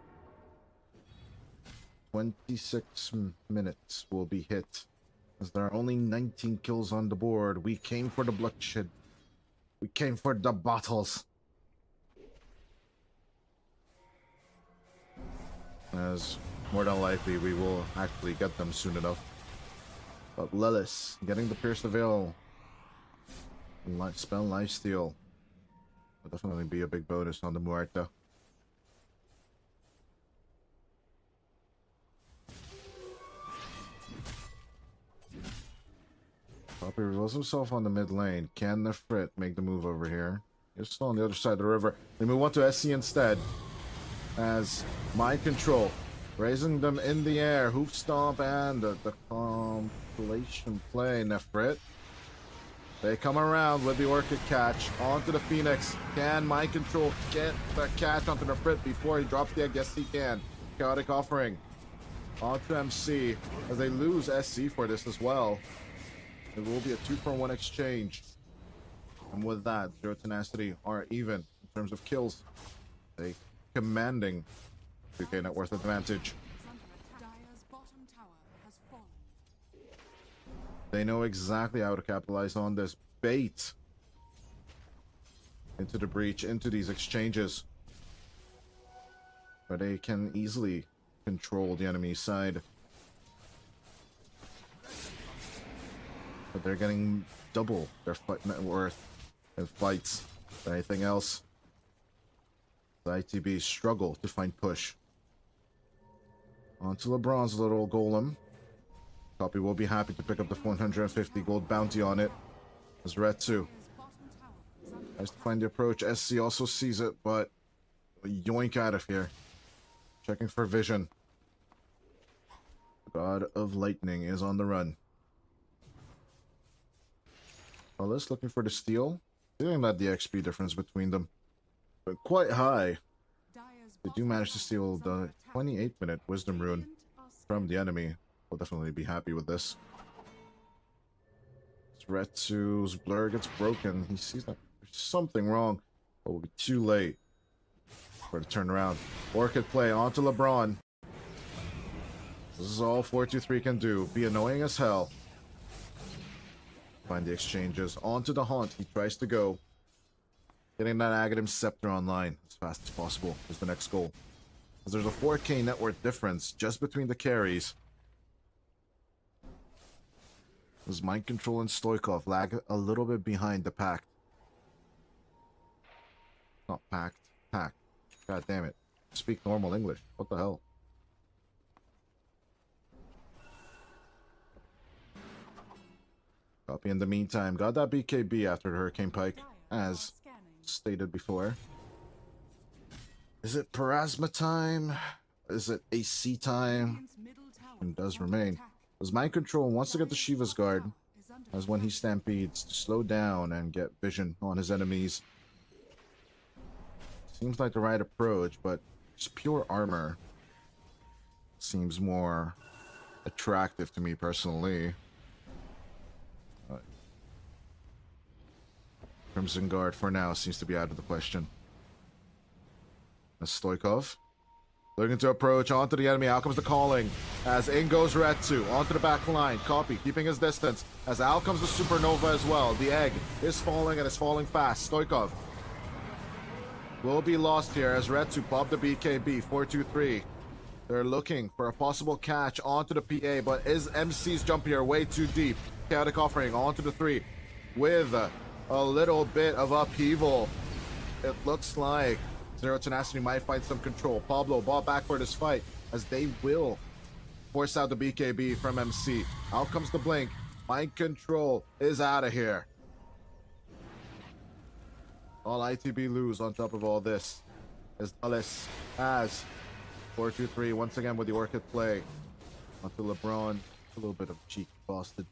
26 minutes will be hit. As there are only 19 kills on the board. We came for the bloodshed. We came for the battles. As more than likely we will actually get them soon enough. But Lilith getting the Pierce the Veil. Spell Lifesteal will definitely be a big bonus on the Muerta. Poppy reveals himself on the mid lane. Can Nefrit make the move over here? He's still on the other side of the river. They move on to SC instead. As Mind Control, raising them in the air. Hoof Stomp and the compilation play. Nefrit. They come around with the Orchid catch onto the Phoenix. Can Mind Control get the catch onto Nefrit before he drops the egg? Yes, he can. Chaotic Offering onto MC as they lose SC for this as well. It will be a 2-for-1 exchange. And with that, Zero Tenacity are even in terms of kills. A commanding 2K net worth advantage. Is under attack. Dire's bottom tower has fallen. They know exactly how to capitalize on this bait. Into the breach, into these exchanges. Where they can easily control the enemy side. But they're getting double their fight net worth in fights than anything else. The ITB struggle to find push. Onto LeBron's little golem. Copy will be happy to pick up the 150 gold bounty on it. As Retsu Dire's bottom tower is under tries to find the approach. SC also sees it, but yoink out of here. Checking for vision. God of Lightning is on the run. Alice looking for the steal. Feeling that the XP difference between them but quite high. Dire's They do bottom manage to tower steal is the under attack. 28-minute Wisdom Rune Radiant are from the enemy. We'll definitely be happy with this. Retsu's blur gets broken. He sees that there's something wrong. But we'll be too late for the turnaround. Orchid play onto LeBron. This is all 4-2-3 can do. Be annoying as hell. Find the exchanges. Onto the haunt. He tries to go. Getting that Aghanim Scepter online as fast as possible is the next goal. As there's a 4K net worth difference just between the carries. As Mind Control and Stoikov lag a little bit behind the Pact. Not Pact. Pact. God damn it. Speak normal English. What the hell? Copy in the meantime. Got that BKB after the Hurricane Pike, as stated before. Is it Parasma time? Is it AC time? It does remain. As Mind Control wants to get the Shiva's Guard, as when he stampedes, to slow down and get vision on his enemies. Seems like the right approach, but just pure armor seems more attractive to me personally. Crimson Guard for now seems to be out of the question. As Stoikov looking to approach onto the enemy. Out comes the calling as in goes Retsu onto the back line. Copy, keeping his distance as out comes the Supernova as well. The egg is falling and it's falling fast. Stoikov will be lost here as Retsu popped the BKB. 4-2-3. They're looking for a possible catch onto the PA, but is MC's jump here way too deep? Chaotic Offering onto the 3 with a little bit of upheaval. It looks like Zero Tenacity might find some control. Pablo ball back for this fight as they will force out the BKB from MC. Out comes the blink. Mind Control is out of here. All ITB lose on top of all this as Dulles has 4-2-3 once again with the Orchid play onto LeBron. A little bit of cheek bastard.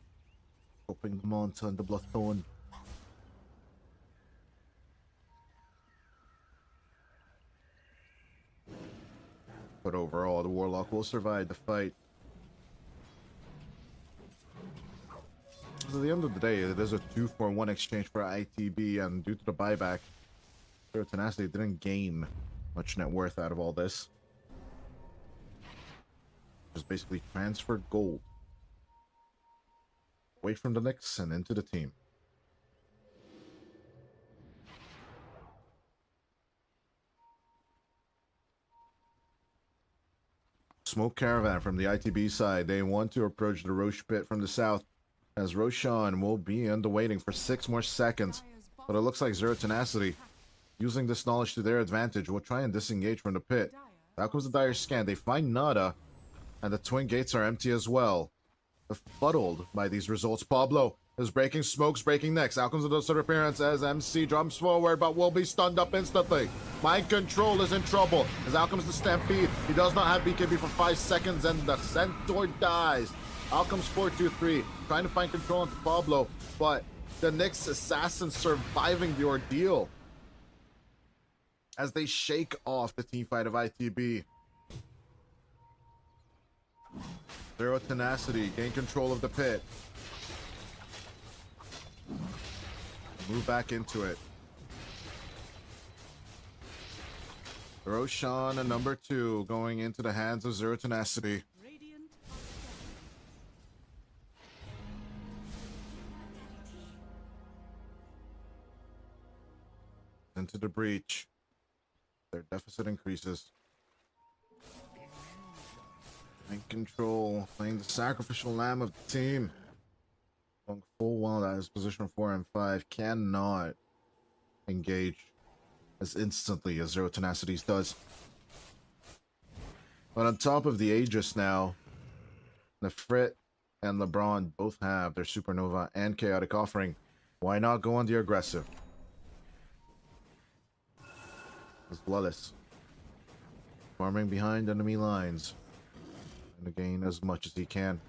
Hoping the Monta and the Bloodthorn. But overall, the Warlock will survive the fight. So at the end of the day, it is a 2-for-1 exchange for ITB, and due to the buyback, Zero Tenacity didn't gain much net worth out of all this. Just basically transferred gold away from the Knicks and into the team. Smoke Caravan from the ITB side. They want to approach the Roche pit from the south, as Roshan will be in the waiting for 6 more seconds. But it looks like Zero Tenacity, using this knowledge to their advantage, will try and disengage from the pit. Out comes the dire scan. They find Nada, and the twin gates are empty as well. Befuddled by these results, Pablo is breaking smokes, breaking necks. Out comes the Dose of Appearance as MC jumps forward, but will be stunned up instantly. Mind Control is in trouble as out comes the Stampede. He does not have BKB for 5 seconds, and the Centaur dies. Out comes 4-2-3, trying to find control into Pablo, but the Knicks Assassin surviving the ordeal as they shake off the team fight of ITB. Zero Tenacity gain control of the pit. Move back into it. Roshan and number 2 going into the hands of Zero Tenacity. Into the breach. Their deficit increases. Mind Control playing the sacrificial lamb of the team. Going full well that is position 4 and 5 cannot engage as instantly as Zero Tenacities does. But on top of the Aegis now, Nefrit and LeBron both have their Supernova and Chaotic Offering. Why not go on the aggressive? As Dulles farming behind enemy lines and to gain as much as he can.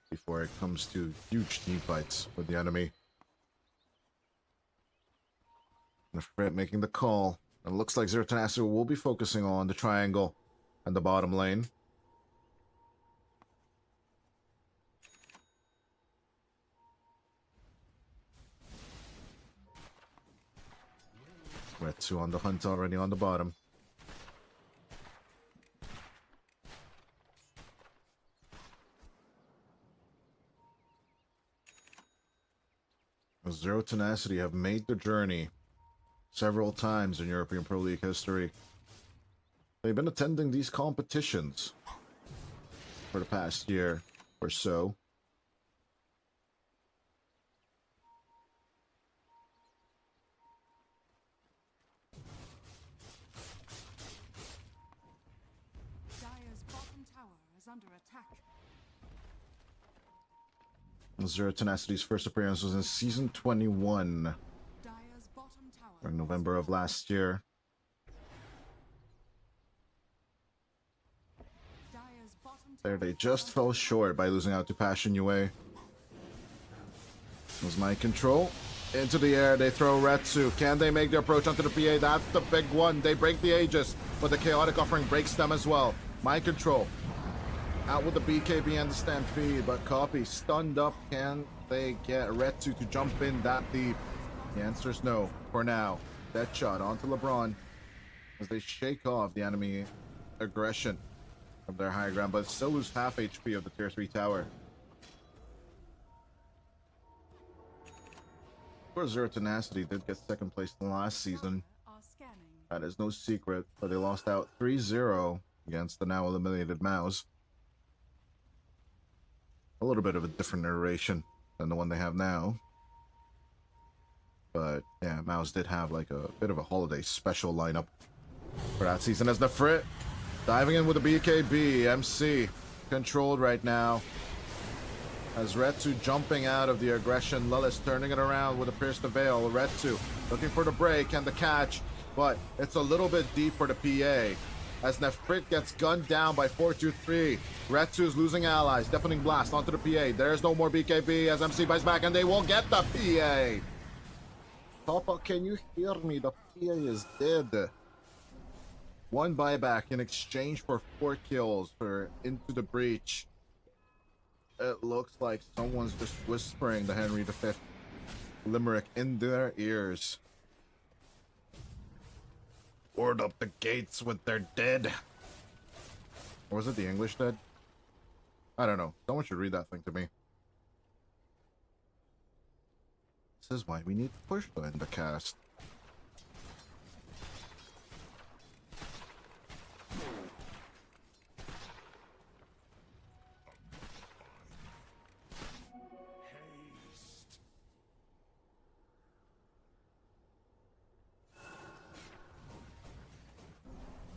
Before it comes to huge team fights with the enemy. Nefrit making the call. And it looks like Zero Tenacity will be focusing on the triangle and the bottom lane. Red 2 on the hunt already on the bottom. Zero Tenacity have made the journey several times in European Pro League history. They've been attending these competitions for the past year or so. Dire's bottom tower is under attack. Zero Tenacity's first appearance was in Season 21 Dire's bottom tower in November of last year. Dire's bottom There, tower they is just under fell attack. short by losing out to Passion UA. Was my control. Into the air, they throw Red 2. Can they make the approach onto the PA? That's the big one. They break the Aegis, but the Chaotic Offering breaks them as well. My control. Out with the BKB and the Stampede, but Copy stunned up. Can they get Red 2 to jump in that deep? The answer is no, for now. Dead shot onto LeBron as they shake off the enemy aggression from their high ground, but still lose half HP of the tier 3 tower. Of course, Zero Tenacity did get second place in the last season. Dire are scanning. That is no secret, but they lost out 3-0 against the now eliminated Mouse. A little bit of a different iteration than the one they have now. But yeah, Mouse did have like a bit of a holiday special lineup for that season as the Frit diving in with the BKB. MC controlled right now. As Red 2 jumping out of the aggression. Lillis turning it around with a Pierce the Veil. Red 2 looking for the break and the catch, but it's a little bit deep for the PA. As Nefrit gets gunned down by 423. Red 2 is losing allies. Deafening Blast onto the PA. There's no more BKB as MC buys back and they will get the PA. Papa, can you hear me? The PA is dead. One buyback in exchange for 4 kills for Into the Breach. It looks like someone's just whispering the Henry V limerick in their ears. Board up the gates with their dead. Or was it the English dead? I don't know. Someone should read that thing to me. This is why we need to push to end the cast.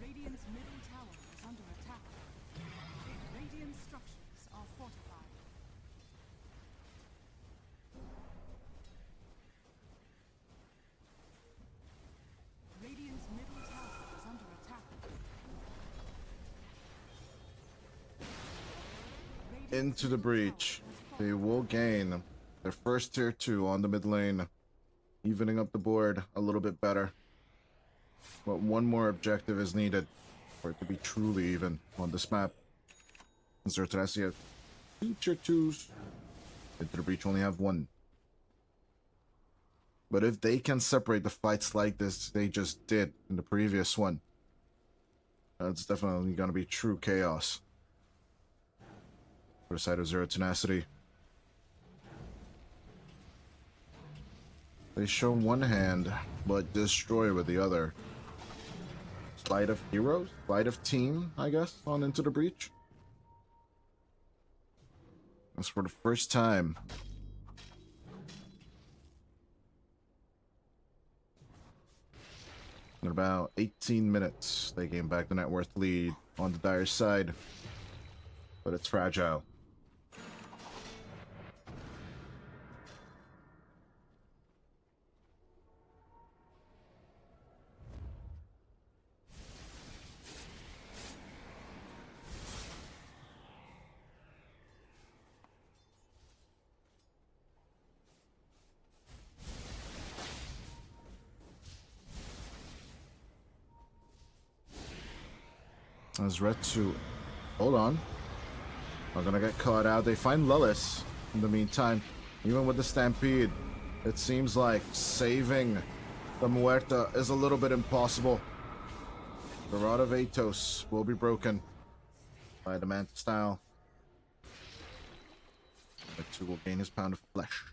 Radiant's middle tower is under attack. Radiant structures are fortified. Radiant's middle tower is under attack. Into the Breach. They will gain their first tier 2 on the mid lane, evening up the board a little bit better. But one more objective is needed for it to be truly even on this map. Zero Tenacity have 2 tier 2s. Into the Breach only have 1. But if they can separate the fights like this they just did in the previous one, that's definitely going to be true chaos for the side of Zero Tenacity. They show one hand, but destroy with the other. Sleight of heroes? Sleight of team, I guess, on Into the Breach. That's for the first time. In about 18 minutes, they gain back the net worth lead on the Dire side. But it's fragile. As Red 2, hold on, are gonna get caught out. They find Lillis in the meantime. Even with the Stampede, it seems like saving The Muerta is a little bit impossible. The Rod of Atos will be broken by the Manta style. Retsu will gain his pound of flesh.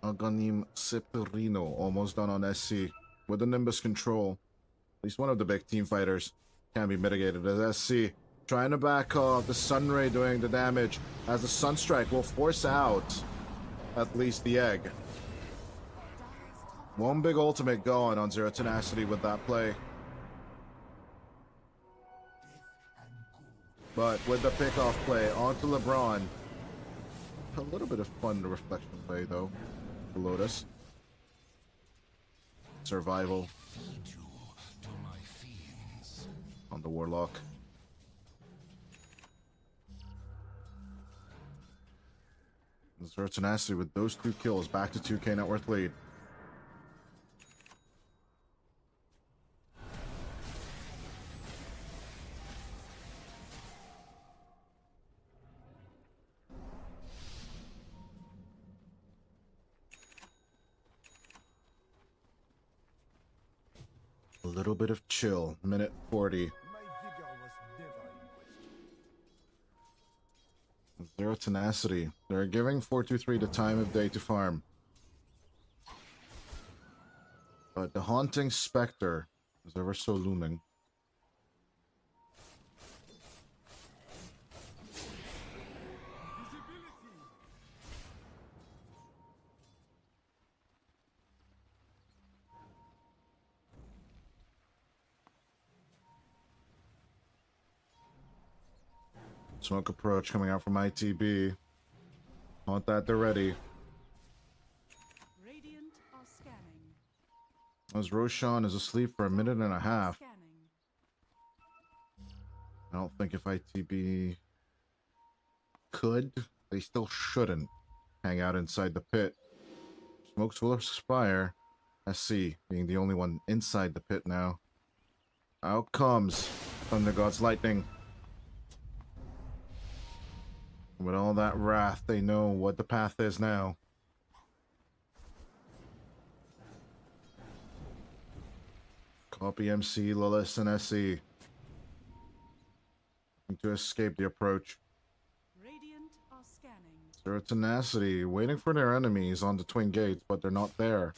Aganim Ciperino almost done on SC. With the Nimbus control, at least one of the big team fighters can be mitigated as SC. Trying to back off, the Sunray doing the damage as the Sunstrike will force out at least the egg. One big ultimate going on Zero Tenacity with that play. But with the pickoff play onto LeBron, a little bit of fun reflection play though. The Lotus. Survival. On the Warlock. Zero Tenacity with those 2 kills back to 2K net worth lead. A little bit of chill. Minute 40. My vigor was never in question. Zero Tenacity. They're giving 423 the time of day to farm. But the Haunting Spectre is ever so looming. Smoke approach coming out from ITB. Want that they're ready. Radiant are scanning. As Roshan is asleep for a minute and a half. Scanning. I don't think if ITB could, they still shouldn't hang out inside the pit. Smokes will expire. SC being the only one inside the pit now. Out comes Thunder God's Lightning. With all that wrath, they know what the path is now. Copy MC, Lilith, and SE. Looking to escape the approach. Radiant are scanning. Zero Tenacity, waiting for their enemies on the twin gates, but they're not there.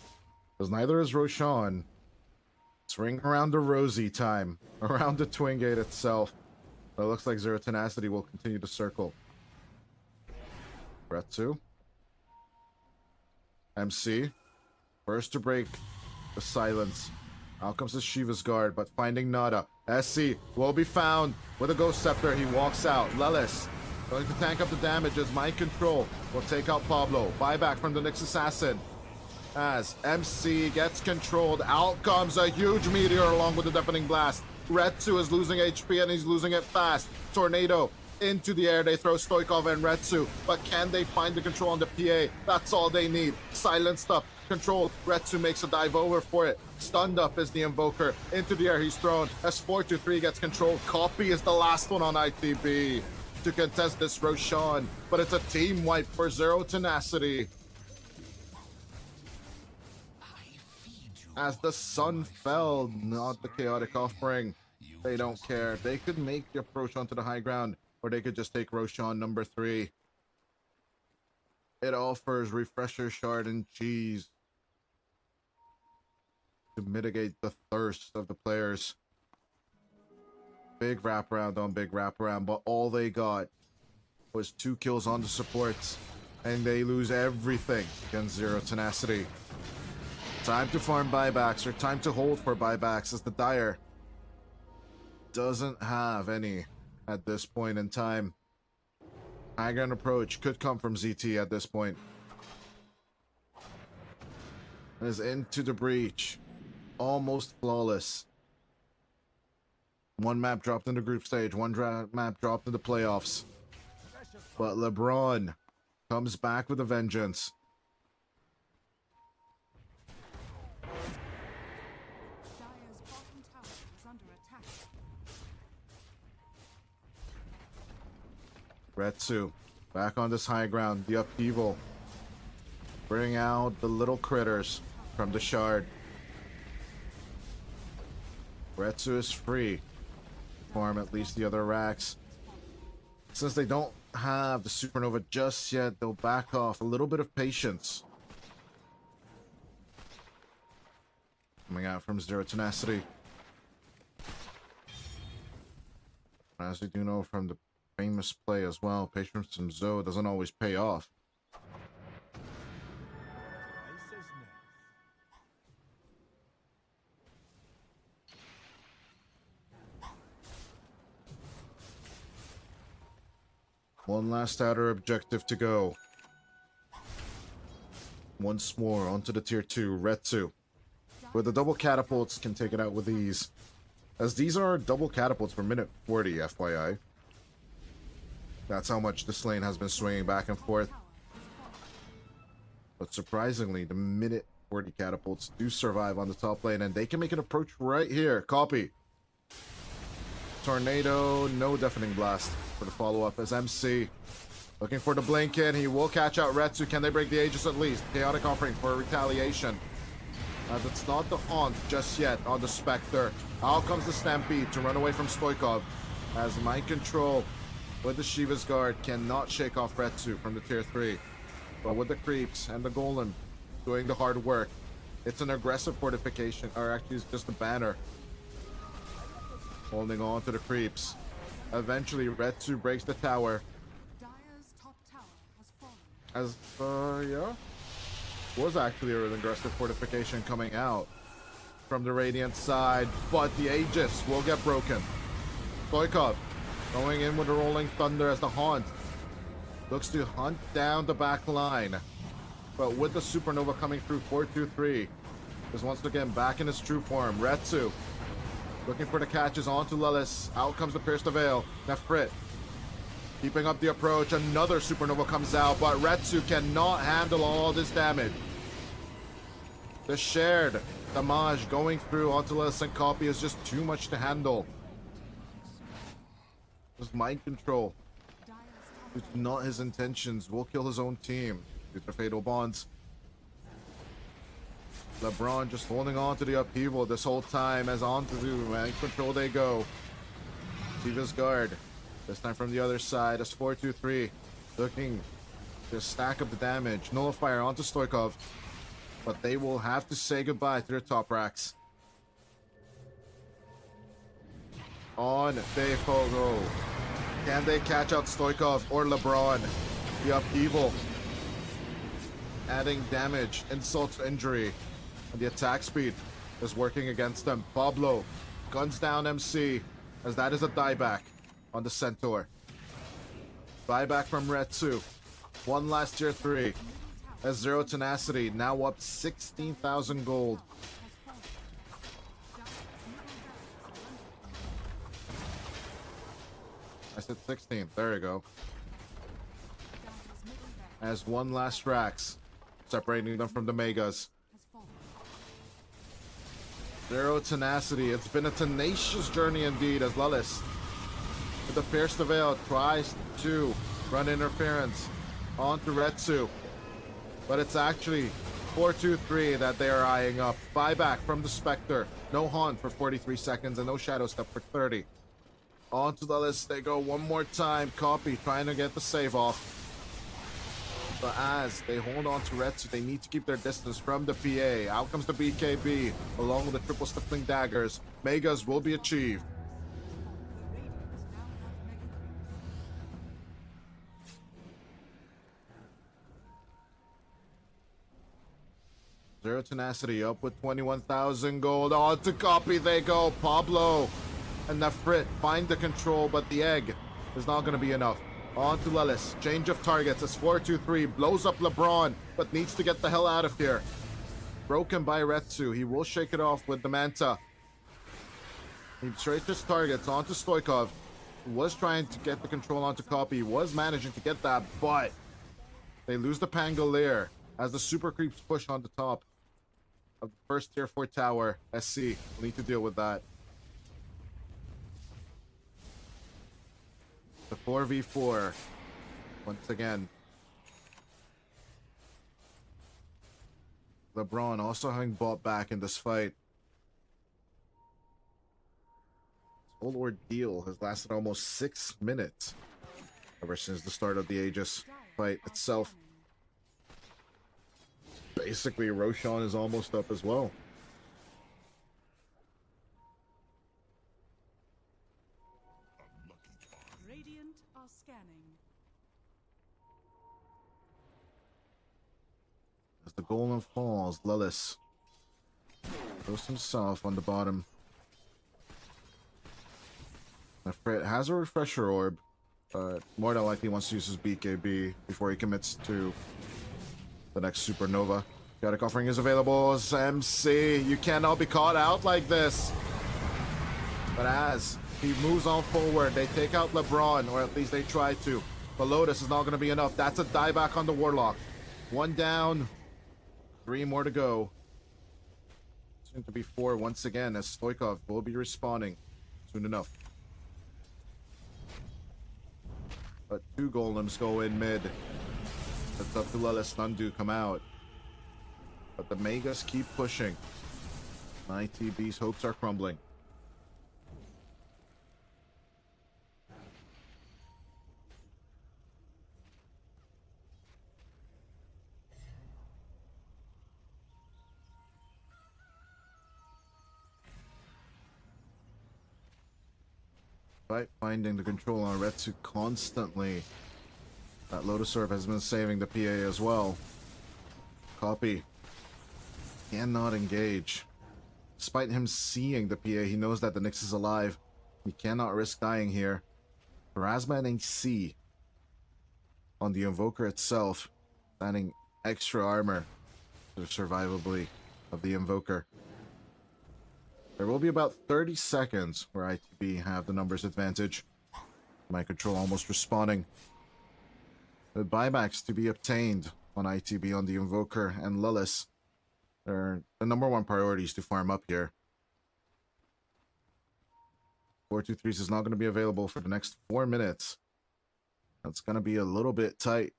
Because neither is Roshan. It's ring around the rosy time. Around the twin gate itself. But it looks like Zero Tenacity will continue to circle. Retsu. MC. First to break the silence. Out comes the Shiva's guard, but finding Nada. SC will be found with a Ghost Scepter. He walks out. Lelis going to tank up the damage as Mind Control will take out Pablo. Buyback from the Nyx Assassin. As MC gets controlled, out comes a huge meteor along with the Deafening Blast. Retsu is losing HP and he's losing it fast. Tornado into the air. They throw Stoikov and Retsu, but can they find the control on the PA? That's all they need. Silenced up, control. Retsu makes a dive over for it. Stunned up is the Invoker. Into the air he's thrown. As 423 gets controlled. Copy is the last one on ITB to contest this Roshan, but it's a team wipe for Zero Tenacity. As the sun fell, not the chaotic offering. They don't care. They could make the approach onto the high ground, or they could just take Roshan number 3. It offers Refresher Shard and Cheese to mitigate the thirst of the players. Big wraparound on big wraparound, but all they got was 2 kills on the supports, and they lose everything against Zero Tenacity. Time to farm buybacks, or time to hold for buybacks, as the Dire doesn't have any at this point in time. High ground approach could come from ZT at this point. Is into the breach. Almost flawless. One map dropped in the group stage, one map dropped in the playoffs. But LeBron comes back with a vengeance. Dire's bottom tower is under attack. Retsu back on this high ground. The upheaval. Bring out the little critters from the shard. Retsu is free to farm at least the other racks. Since they don't have the supernova just yet, they'll back off. A little bit of patience. Coming out from Zero Tenacity. As we do know from the famous play as well, patience from Zoe doesn't always pay off. Ice is next. One last outer objective to go. Once more onto the tier 2, Retsu. Where the double catapults can take it out with ease. As these are double catapults per minute 40, FYI. That's how much this lane has been swinging back and forth. But surprisingly, the minute 40 catapults do survive on the top lane, and they can make an approach right here. Copy. Tornado, no deafening blast for the follow-up as MC. Looking for the blink in. He will catch out Retsu. Can they break the Aegis at least? Chaotic offering for retaliation. As it's not the haunt just yet on the Spectre. Out comes the Stampede to run away from Stoikov. As mind control with the Shiva's Guard cannot shake off Retsu from the tier 3. But with the creeps and the Golem doing the hard work, it's an aggressive fortification, or actually it's just a banner. Holding on to the creeps. Eventually, Retsu breaks the tower. Dire's top tower has fallen. As, yeah. Was actually an aggressive fortification coming out from the Radiant side, but the Aegis will get broken. Stoikov going in with the Rolling Thunder as the Haunt looks to hunt down the back line. But with the Supernova coming through, 4-2-3 is once again back in his true form. Retsu looking for the catches onto Lilith. Out comes the Pierce the Veil. Nefrit keeping up the approach. Another Supernova comes out, but Retsu cannot handle all this damage. The shared damage going through onto Lilith and Copy is just too much to handle. This mind control, it's not his intentions, will kill his own team due to fatal bonds. LeBron just holding on to the upheaval this whole time as on to do mind control they go. Shiva's Guard, this time from the other side as 4-2-3 looking to stack up the damage. Nullifier onto Stoikov, but they will have to say goodbye to their top racks. On they go. Can they catch out Stoikov or LeBron? The upheaval adding damage, insult to injury, and the attack speed is working against them. Pablo guns down MC as that is a dieback on the Centaur. Buyback from Retsu. One last tier 3 as Zero Tenacity now up 16,000 gold. I said 16. There you go. As one last Rax separating them from the Megas. Zero Tenacity. It's been a tenacious journey indeed as Lilith with the Pierce the Veil tries to run interference onto Retsu. But it's actually 4-2-3 that they are eyeing up. Buyback from the Spectre. No Haunt for 43 seconds and no Shadow Step for 30. Onto the list they go one more time. Copy trying to get the save off. But as they hold on to Retsu, they need to keep their distance from the PA. Out comes the BKB along with the triple stippling daggers. Megas will be achieved. Zero Tenacity up with 21,000 gold. On to Copy they go. Pablo and Nefrit find the control, but the egg is not going to be enough. On to Lelis. Change of targets as 4-2-3 blows up LeBron, but needs to get the hell out of here. Broken by Retsu. He will shake it off with the Manta. He straight his targets onto Stoikov. was trying to get the control onto Copy, was managing to get that, but they lose the Pangolier as the super creeps push on the top of the first tier 4 tower. SC will need to deal with that. The 4v4 once again. LeBron also having bought back in this fight. This whole ordeal has lasted almost 6 minutes ever since the start of the Aegis fight itself. Basically, Roshan is almost up as well. Radiant are scanning. As the golem falls, Lilith goes himself on the bottom. Fred has a refresher orb, but more than likely wants to use his BKB before he commits to the next supernova. Chaotic Offering is available as MC. You cannot be caught out like this. But as he moves on forward, they take out LeBron, or at least they try to. But Lotus is not going to be enough. That's a dieback on the Warlock. 1 down, 3 more to go. Soon to be 4 once again, as Stoikov will be respawning soon enough. But 2 golems go in mid. It's up to Lelis Nandu come out. But the Megas keep pushing. ITB's hopes are crumbling. Despite finding the control on Retsu constantly, that Lotus Orb has been saving the PA as well. Copy cannot engage. Despite him seeing the PA, he knows that the Nyx is alive. He cannot risk dying here. Pharasma and AC on the Invoker itself, adding extra armor to the survivability of the Invoker. There will be about 30 seconds where ITB have the numbers advantage. My control almost respawning. The buybacks to be obtained on ITB on the Invoker and Lilith. They're the number 1 priorities to farm up here. 423s is not going to be available for the next 4 minutes. That's going to be a little bit tight.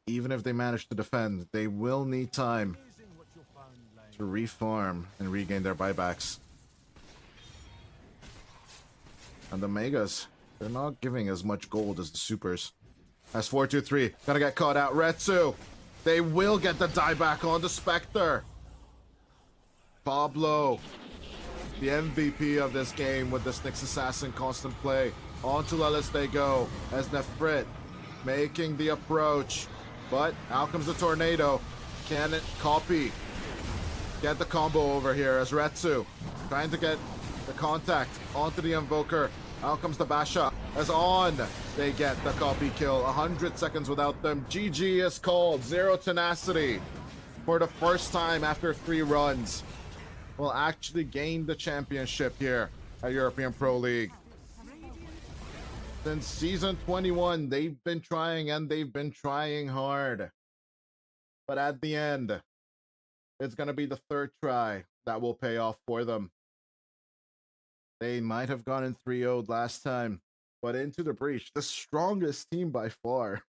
Even if they manage to defend, they will need time to refarm and regain their buybacks. And the Megas, they're not giving as much gold as the Supers. As 423, gonna get caught out. Retsu, they will get the dieback on the Spectre. Pablo, the MVP of this game with this Nyx Assassin constant play. On to Lelis they go, as Nefrit making the approach. But out comes the Tornado. Can it copy? Get the combo over here as Retsu trying to get the contact onto the Invoker. Out comes the Basha as on they get the copy kill. 100 seconds without them. GG is called. 0 Tenacity for the first time after 3 runs will actually gain the championship here at European Pro League. Since season 21, they've been trying and they've been trying hard. But at the end, it's going to be the 3rd try that will pay off for them. They might have gone in 3-0'd last time, but into the breach, the strongest team by far,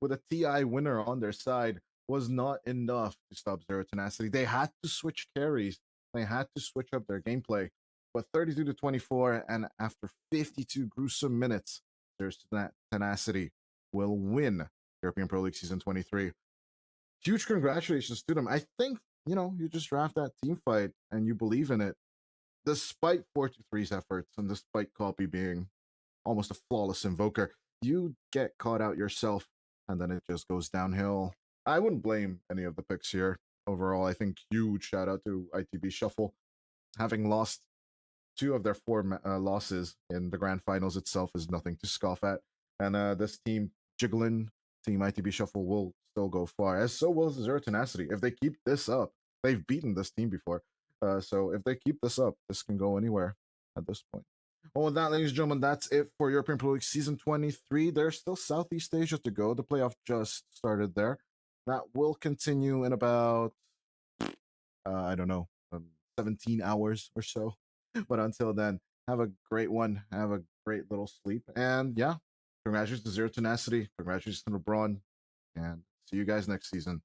with a TI winner on their side, was not enough to stop Zero Tenacity. They had to switch carries. They had to switch up their gameplay. But 32-24, and after 52 gruesome minutes, Zero Tenacity will win European Pro League Season 23. Huge congratulations to them. I think, you just draft that team fight and you believe in it. Despite 423's efforts and despite Copy being almost a flawless Invoker, you get caught out yourself and then it just goes downhill. I wouldn't blame any of the picks here. Overall, I think huge shout out to ITB.Shuffle. Having lost 2 of their 4 losses in the grand finals itself is nothing to scoff at. And this team, Jiggling, team ITB.Shuffle will still go far, as so will Zero Tenacity. If they keep this up, they've beaten this team before. So if they keep this up, this can go anywhere at this point. Well, with that, ladies and gentlemen, that's it for European Pro League Season 23. There's still Southeast Asia to go. The playoff just started there. That will continue in about, I don't know, 17 hours or so. But until then, have a great one. Have a great little sleep. And yeah, congratulations to Zero Tenacity. Congratulations to LeBron. And see you guys next season.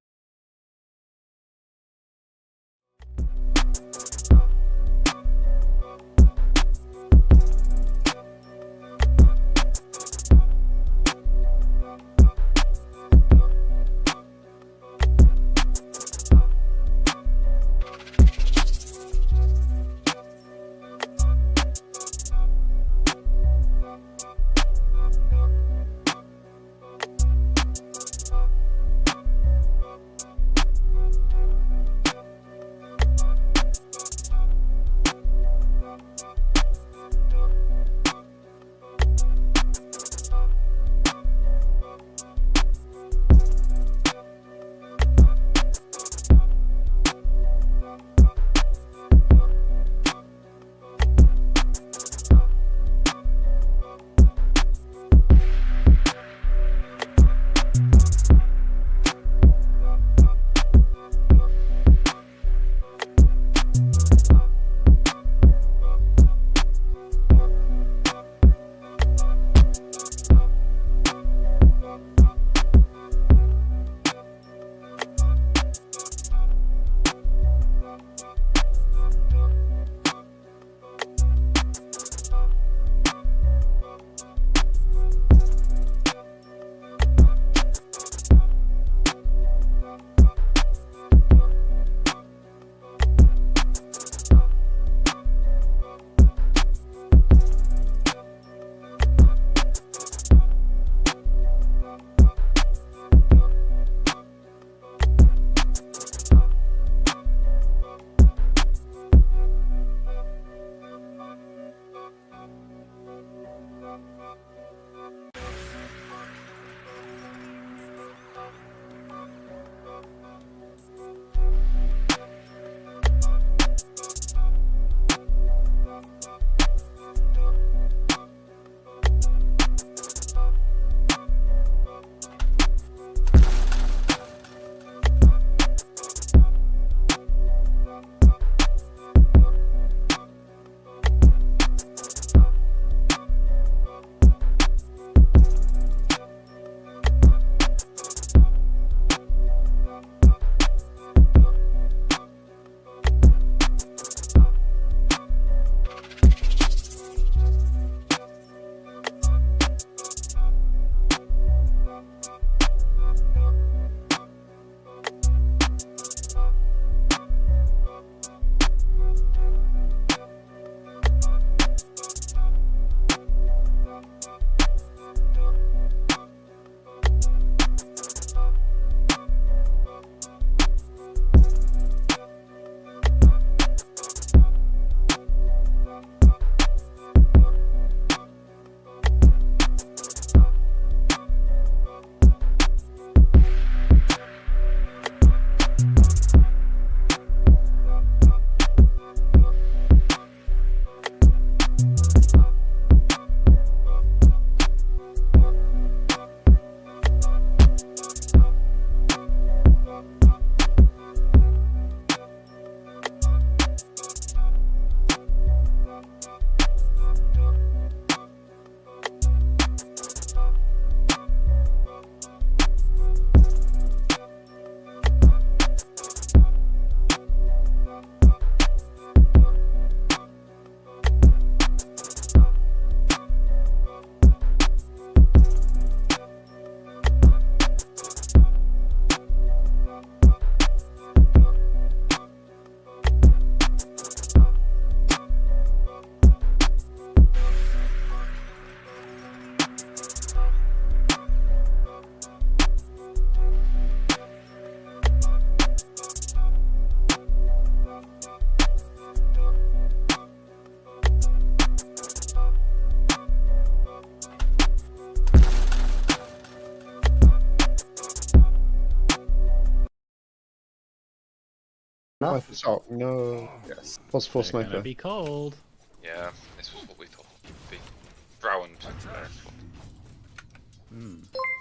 Enough? Oh, no. Yes. Plus 4 They're gonna sniper. be cold. Yeah, this was what we thought.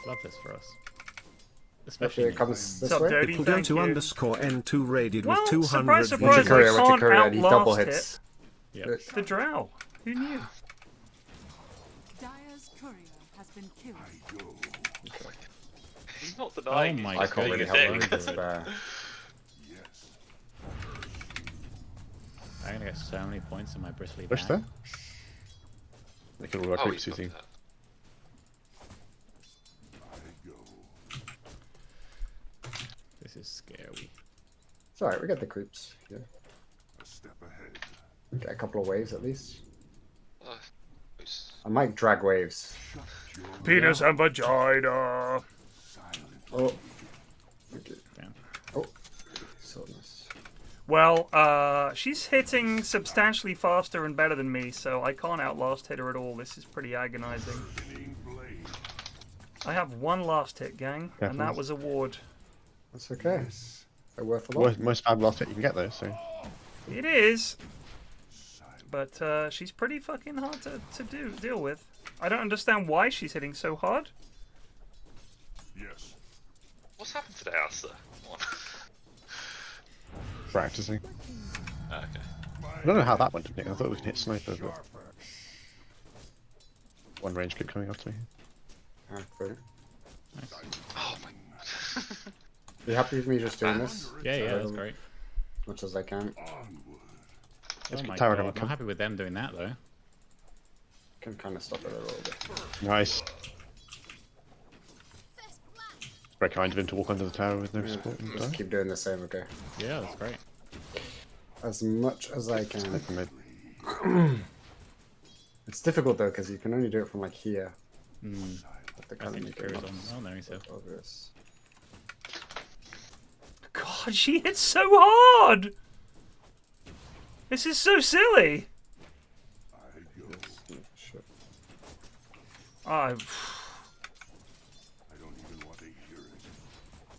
Love this for us. Especially Especially it comes this What's up, way. Dirty? Thank you. DOTA2_N2 raided Well, with 200 surprise, Watch surprise, your career, I watch your can't career. He double outlast hits. Yep. The drow. Who knew? Dire's courier has been killed. He's not Oh denying. my I can't really God, help you him. did. It's fair. I'm gonna get so many points in my bristly Push back. there. They can all our Oh, creeps, he's you got see. that. This is scary. It's alright, we get the creeps. Yeah. Get a couple of waves at least. Who's- I might drag waves. Penis and vagina. Oh. Okay. Damn. Oh. So nice. Well, she's hitting substantially faster and better than me, so I can't outlast hit her at all. This is pretty agonizing. I have one last hit, gang, and that was a ward. That's okay. They're worth a lot. Most bad last hit you can get though, so. It is, but she's pretty fucking hard to deal with. I don't understand why she's hitting so hard. What's happened today, Alistair? Come on. Practicing. Okay. I don't know how that went, Nick. I thought we could hit sniper, but. One range kept coming after me. Alright, brilliant. Oh my god. You happy with me just doing this? Yeah, that's great. As much as I can. Oh my tower God, gonna I'm come. happy with them doing that though. Can kind of stop it a little bit. Nice. Very kind of him to walk under the tower with no support and Just die. keep doing the same, okay? Yeah, that's great. As much as I can. Sniper mid. It's difficult though, because you can only do it from like here. Hmm. But the I kind think of the carries on. Oh no, he's here. obvious. God, she hits so hard! This is so silly! Shit.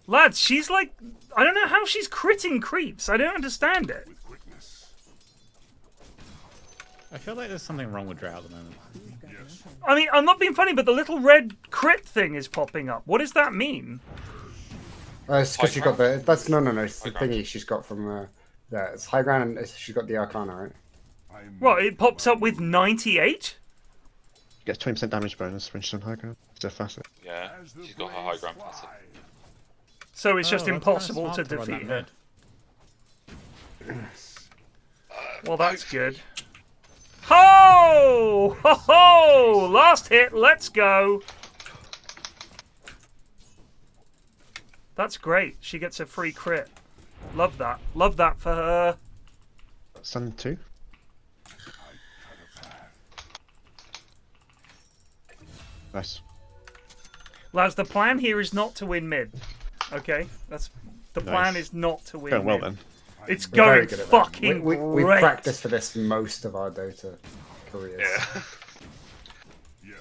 Lads, she's like... I don't know how she's critting creeps. I don't understand it. I feel like there's something wrong with Drow at the moment. I mean, I'm not being funny, but the little red crit thing is popping up. What does that mean? It's because she got the. That's no. It's the High ground. thingy she's got from. Yeah, it's high ground, and she's got the Arcana, right? Well, it pops up with 98? Gets 20% damage bonus when she's on high ground. It's a facet. Yeah, she's got her high ground passive. So it's just Oh, that's impossible kinda to smart run defeat that her. mid. Well, that's good. Ho! Ho ho! Last hit, let's go! That's great. She gets a free crit. Love that. Love that for her. Sun 2. Nice. Lads, the plan here is not to win mid. Okay? That's the plan Nice. is not to win Going well mid. then. It's We're very going good at that. fucking we great. practice for this most of our Dota careers. Yeah.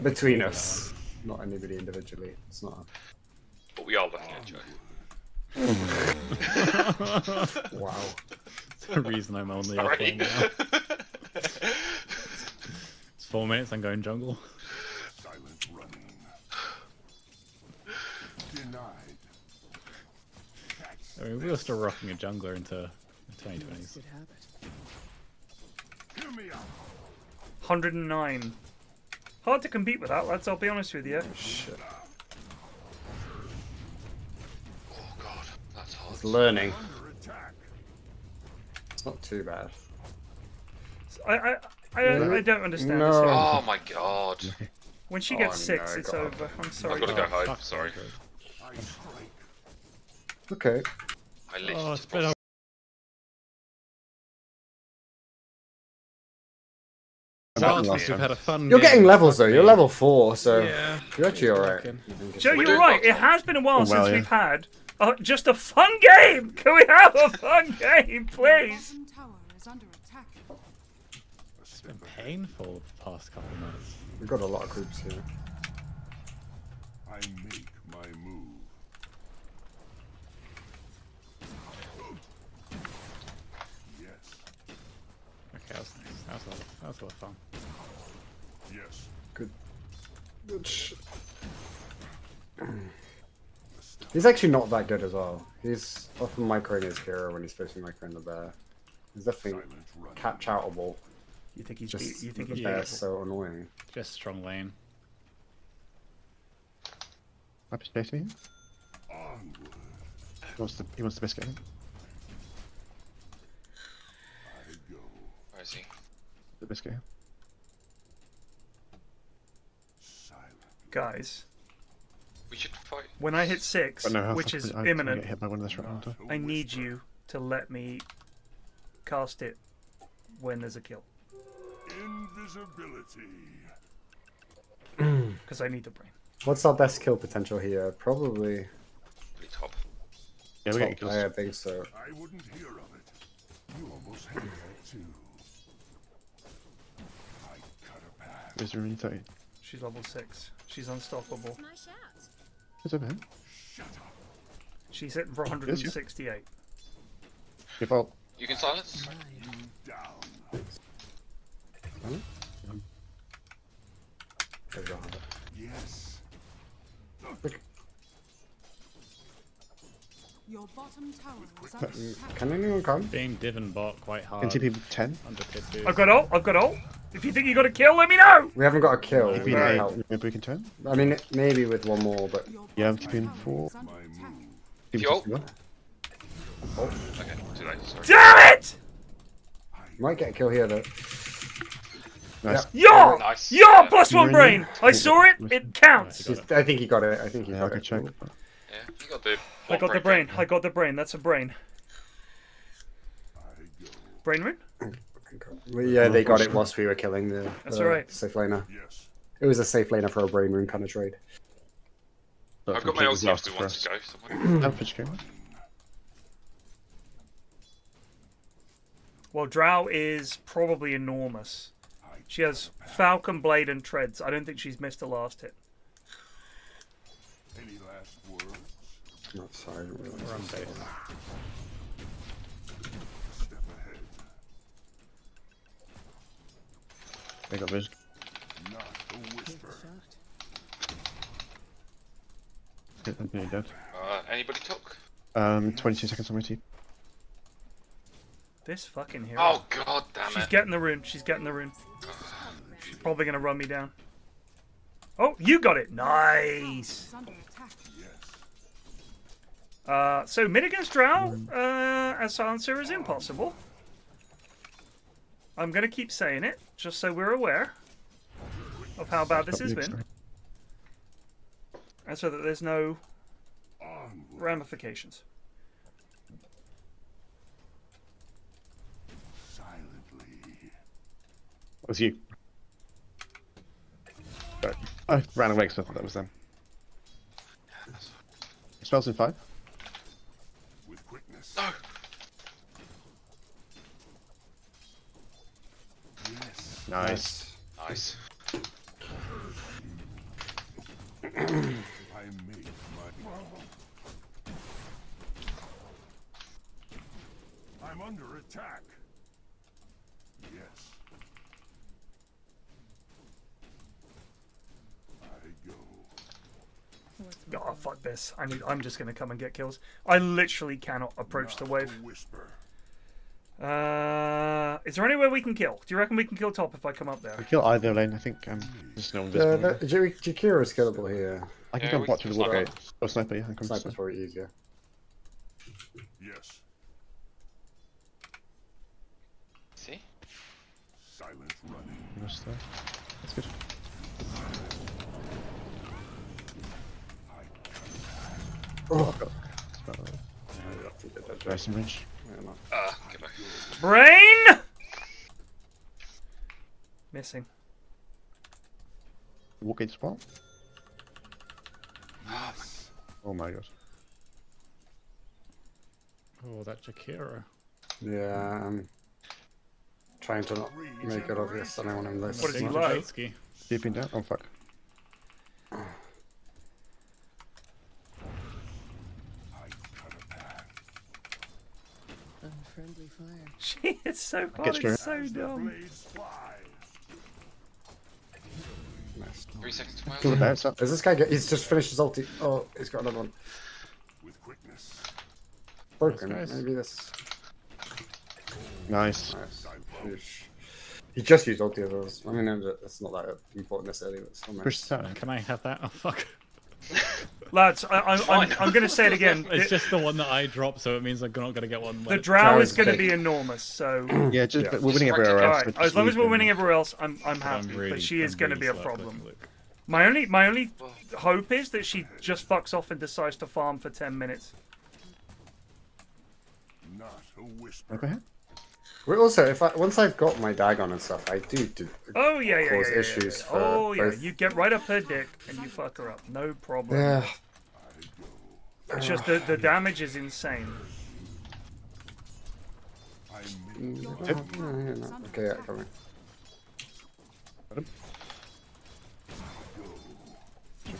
Between us, not anybody individually. It's not. But we are looking at Joe. Wow. It's the reason I'm only Sorry. offline now. It's 4 minutes, I'm going jungle. I mean, we were still rocking a jungler into the 2020s. 109. Hard to compete with that, lads, I'll be honest with you. Shit. Oh god, that's hard. It's learning. It's not too bad. I don't understand No. this. Here. Oh my god. When she Oh, gets 6, no, it's God. over. I'm sorry. I've got to go home, Fuck, sorry. Okay. I literally Oh, it's just been lost. Last we've had a fun You're game. getting levels though. You're level 4, so Yeah. you're actually alright. Working. Joe, We're you're doing right. well. It has been a while Oh, since well, yeah. we've had just a fun game. Can we have a fun game, please? Bottom tower is under attack. It's been painful the past couple of minutes. We've got a lot of groups here. I make my move. Yes. Okay, that was nice. That was a lot of fun. Yes. Good He's actually not that good as well. He's often microing his hero when he's supposed to be microing the bear. He's definitely Silent running. catch outable. You think he's Just you think the he's bear's beatable? so annoying. Just strong lane. Happy to chase me. Onward. He wants the biscuit. I think. I go. Where is he? The biscuit. Silent. Guys, We should fight. when I hit 6, But no, health, which is I imminent, get hit by one of this round. Not a I need whisper. you to let me cast it when there's a kill. Invisibility. Because I need the brain. What's our best kill potential here? Probably Pretty top. Yeah, we top. get kills. I think so. I wouldn't hear of it. You almost had that too. I cut a path. Where's the remaining 30? She's level 6. She's unstoppable. My shout. It's over here. Shut up. She's hitting for 168. Your fault. You can silence. You down. Yes. Your bottom tower is under attack. Can anyone come? Being Divin bot quite hard. NTP 10. Under pit boost. I've got ult. I've got ult. If you think you got a kill, let me know. We haven't got a kill. TP We in need 8. help. Maybe we can turn. I mean, maybe with one more, but Your Yeah, bottom TP in tower 4. is under My attack. move. TP Yo. 61. Okay, too late. Sorry. Damn it! might get a kill here though. Nice. Yo! Nice. Yo! Yeah. Plus one brain. I saw it. It counts. I think he got it. I think he Yeah, got I'll go it. check. Yeah, you got the. I got the brain. I got the brain. That's a brain. I go. Brain rune? Well, yeah, they got it whilst we were killing the That's alright. safe laner. Yes. It was a safe laner for a brain rune kind of trade. I've got my ulti if we want to go somewhere. Average game. Well, Drow is probably enormous. She has Falcon Blade and Treads. I don't think she's missed a last hit. Any last words? No, sorry, I didn't realize. We're on base. Step ahead. They got vision. Not a whisper. I'm nearly dead. Anybody talk? 22 seconds on my team. This fucking hero. Oh god damn She's it. getting the rune. She's getting the rune. She's probably going to run me down. Oh, you got it. Nice. Is under attack. Yes. So mid against Drow as silencer is impossible. I'm going to keep saying it, just so we're aware of how bad this has been. And so that there's no Onward. ramifications. Silently. That was you. Right. I ran away because I thought that was them. Spells in 5. With quickness. No. Yes. Nice. Nice. I make my. I'm under attack. Yes. I go. Oh, fuck this. I'm just going to come and get kills. I literally cannot approach the wave. A whisper. Is there anywhere we can kill? Do you reckon we can kill top if I come up We there? kill either lane, I think. There's no invisible. Jakira is killable here. I can Yeah, go we and watch can with the water sniper. gate. Oh, sniper, yeah. I can Sniper's probably easier. Yes. See? Silent running. That's good. Oh, Try some range. Get back. Brain! Missing. Walk gate spot. Yes. Oh my god. Oh, that Jakira. yeah, I'm trying to not make it obvious that I want him this. What is he Big like? Jabetsky. Deep down. Oh fuck. I cut a path. Unfriendly fire. She is so Get hot. straight. It's so As the dumb. blades fly. 3 seconds to my Kill the bear, so. Is this guy he's just finished his ulti. Oh, he's got another one. With quickness. Broken. Nice, guys. Maybe this. Nice. Nice. Yeesh. He just used ulti as well. I mean, it's not that important necessarily, but still Push nice. that. Can I have that? Oh fuck. Lads, I'm going to say it again. It's just the one that I dropped, so it means I'm not gonna get one. The when- drow Drow is is going to big. be enormous, so... Yeah, just Yeah. but we're winning Just everywhere else. Alright, so as just long as leave we're them. winning everywhere else, I'm but happy, but she is I'm going to really be a slow at problem. clicking Luke. My only hope is that she just fucks off and decides to farm for 10 minutes. Not a whisper. Over here. But also, once I've got my Dagon and stuff, I do Oh, yeah. cause issues for Oh, yeah, both. you get right up her dick and you fuck her up. No problem. Yeah. It's just the damage is insane. Okay, yeah, coming.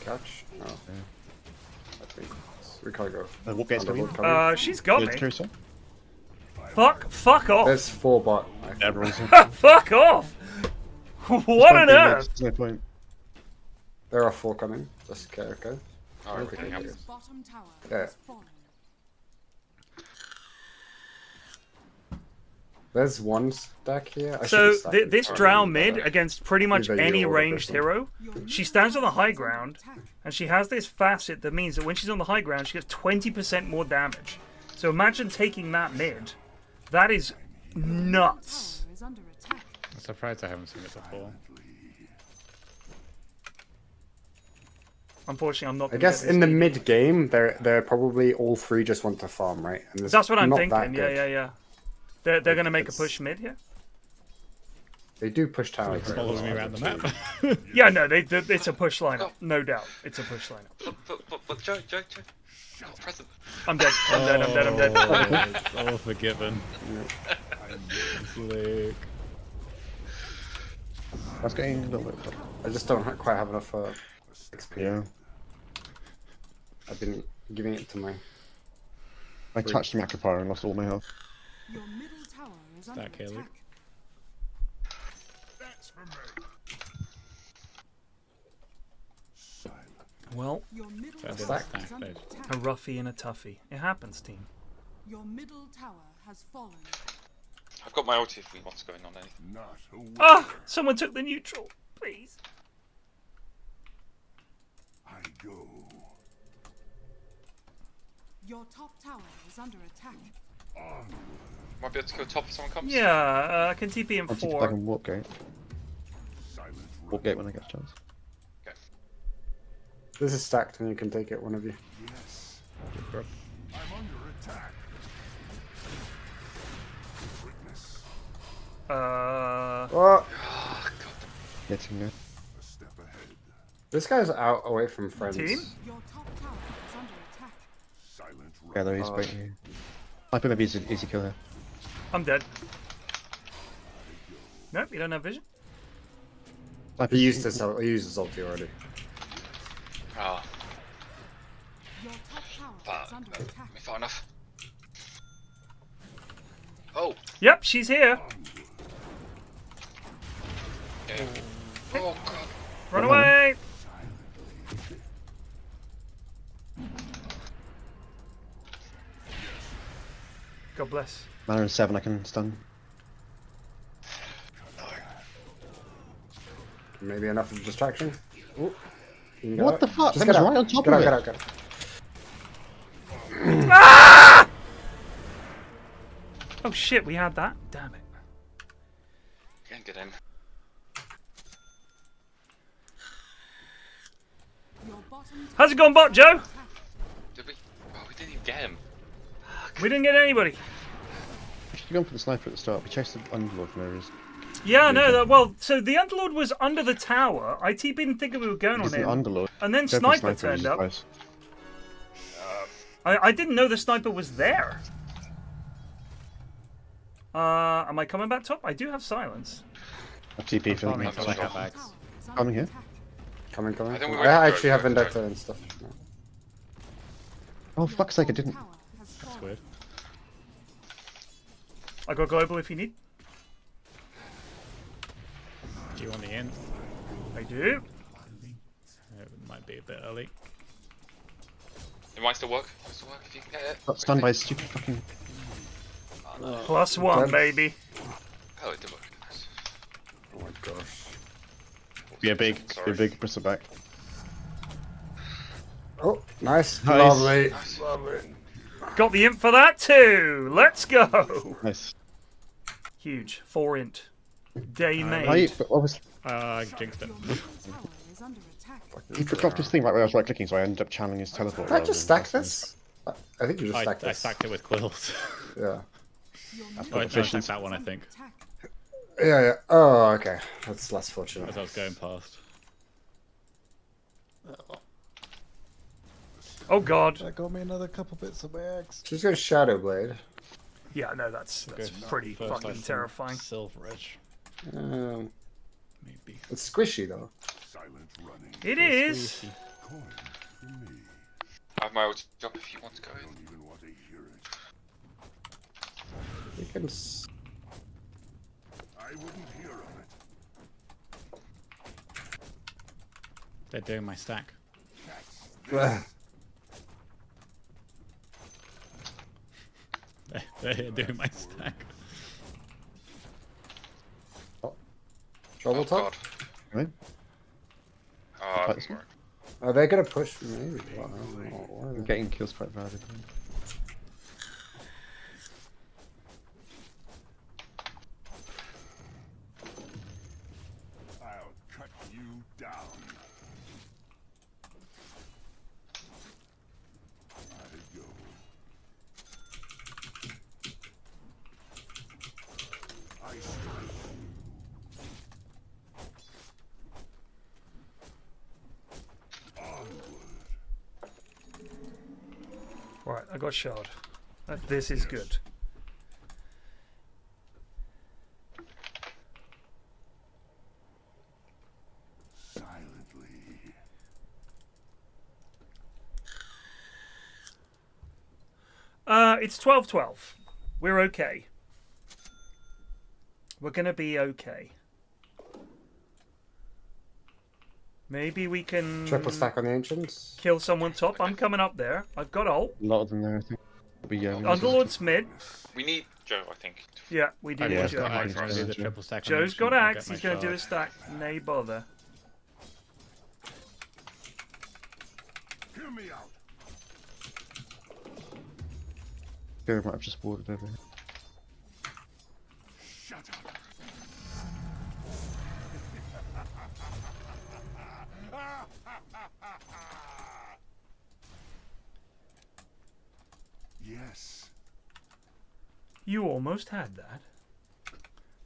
Catch? No. I think we can't go. What gate's coming? Underlord coming. She's got Good, me. Teresa. Fuck off. There's 4 bot. I think. Everyone's in. Fuck off. What on earth? There's no point. There are 4 coming. Just okay. Alright, Okay, okay. okay. Bottom tower Yeah. has fallen. There's one stack here. I So should've stacked it this before I drow knew mid better. against pretty much Either you any or the ranged person. hero, she stands on the high ground, and she has this facet that means that when she's on the high ground, she gets 20% more damage. So imagine taking that mid. That is nuts. Tower is under attack. I'm surprised I haven't seen it before. Unfortunately, I'm not. I gonna guess get this in the lead. mid game, they're probably all 3 just want to farm, right? And it's That's what I'm not thinking. that good. Yeah. They're gonna make a push mid here. They do push towers. It's very following me well, around the too. map. Yeah, no, it's a push lineup, no doubt. It's a push lineup. But Joe. Not present. I'm dead. I'm dead. Oh, all forgiven. Slick. That's getting a little bit. I just don't quite have enough XP. Yeah. I've been giving it to my. I touched the macropyre and lost all my health. Your middle tower is under That Caleb. attack. That's for me. Well, Your middle That tower didn't is stack, under did a attack. roughie and a toughie. It happens, team. Your middle tower has fallen. I've got my ulti if we want to go in on anything. Not a whisper. Ah! Someone took the neutral. Please. I go. Your top tower is under attack. Might be able to kill top if someone comes. Yeah, I can TP in I'll see if I 4. can warp gate. Silent Warp gate when I get a chance. This is stacked, and you can take it, one of you. Yes. Bro. I'm under attack. Quickness. Oh, Getting there. A step ahead. this guy's out away from friends. Team? Your top tower is under attack. Silent Yeah, there is Oh. great here. I think maybe easy kill here. I'm dead. Nope, you don't have vision. He used his ulti already. Ah, Your top tower fuck. is under attack. Far enough. Oh. Yep, she's here. Yeah. Oh god. Run away. God bless. Mana and 7, I can stun. Maybe enough of a distraction. Ooh. You can get What out. the fuck? Just That get was out. right on top get of out, it. Get out, get out. Oh shit, we had that. Damn it. Can't get him. Your bottom tower How's it going, bot Joe? Did we? Oh, we didn't even get him. We didn't get anybody. We should have gone for the sniper at the start. We chased the Underlord for no reason. Yeah, no, well, so the Underlord was under the tower. ITB didn't think we were going on He's an him. Underlord. And then Go for the Sniper sniper, he's turned up. close. I didn't know the Sniper was there. Am I coming back top? I do have silence. A TP for Farming me. until I have tower bags. is under Coming here. attack. Coming. I think we I went for actually it, have we went for Vendetta and stuff. No. Oh, fuck's sake, I didn't. Tower has That's fallen. weird. I got global if you need. Do you want the end? I do. might be a bit early. It might still work. Might still work if you can get it. Got stunned by a stupid fucking. +1, baby. Oh, it did work. Nice. Oh my gosh. Be a big, bristle back. Oh, nice. Nice. Lovely. Nice. Lovely. Got the imp for that too. Let's go. Nice. Huge. 4 int. Day Why? made. What was? I jinxed it. Your middle tower is under attack. He dropped his thing right where I was right clicking, so I ended up channeling his teleport. Did I rather just than stack casting this? I think you just stacked I this. stacked it with quills. Yeah. Your Oh, middle I efficient. stacked that one, I think, attack. Yeah, yeah. Oh, okay. That's less fortunate. as I was going past. Oh god. That got me another couple bits of max. She's going Shadow Blade. Yeah, no, that's pretty First fucking item, terrifying. Silverish, Um, maybe. it's squishy though. Silent running. It is. Squeaky. Coin for me. I have my old job if you want to go I in. don't even want to hear it. You can. I wouldn't hear of it. They're doing my stack. They're doing my stack. Trouble Oh top? god. Right? Oh, That's- it doesn't work. Are they gonna push me? Maybe. Well, I don't know. Why are I'm they- getting kills quite valid. I'll cut you down. I go. I strike you. Onward. Right, I got shard. This is good. Silently. It's 12-12. We're okay. We're gonna be okay. Maybe we can Triple stack on the ancients. kill someone top. I'm coming up there. I've got ult. A lot of them there, I think. But yeah, Underlord's mid. We need Joe, I think. Yeah, we do. I need yeah, just Joe. got I axe think to do so. the triple stack. Joe's got and axe. get He's my going to do shard. his stack. Nay bother. Hear me out. Gary might have just warded over here. Shut up. Yes. You almost had that.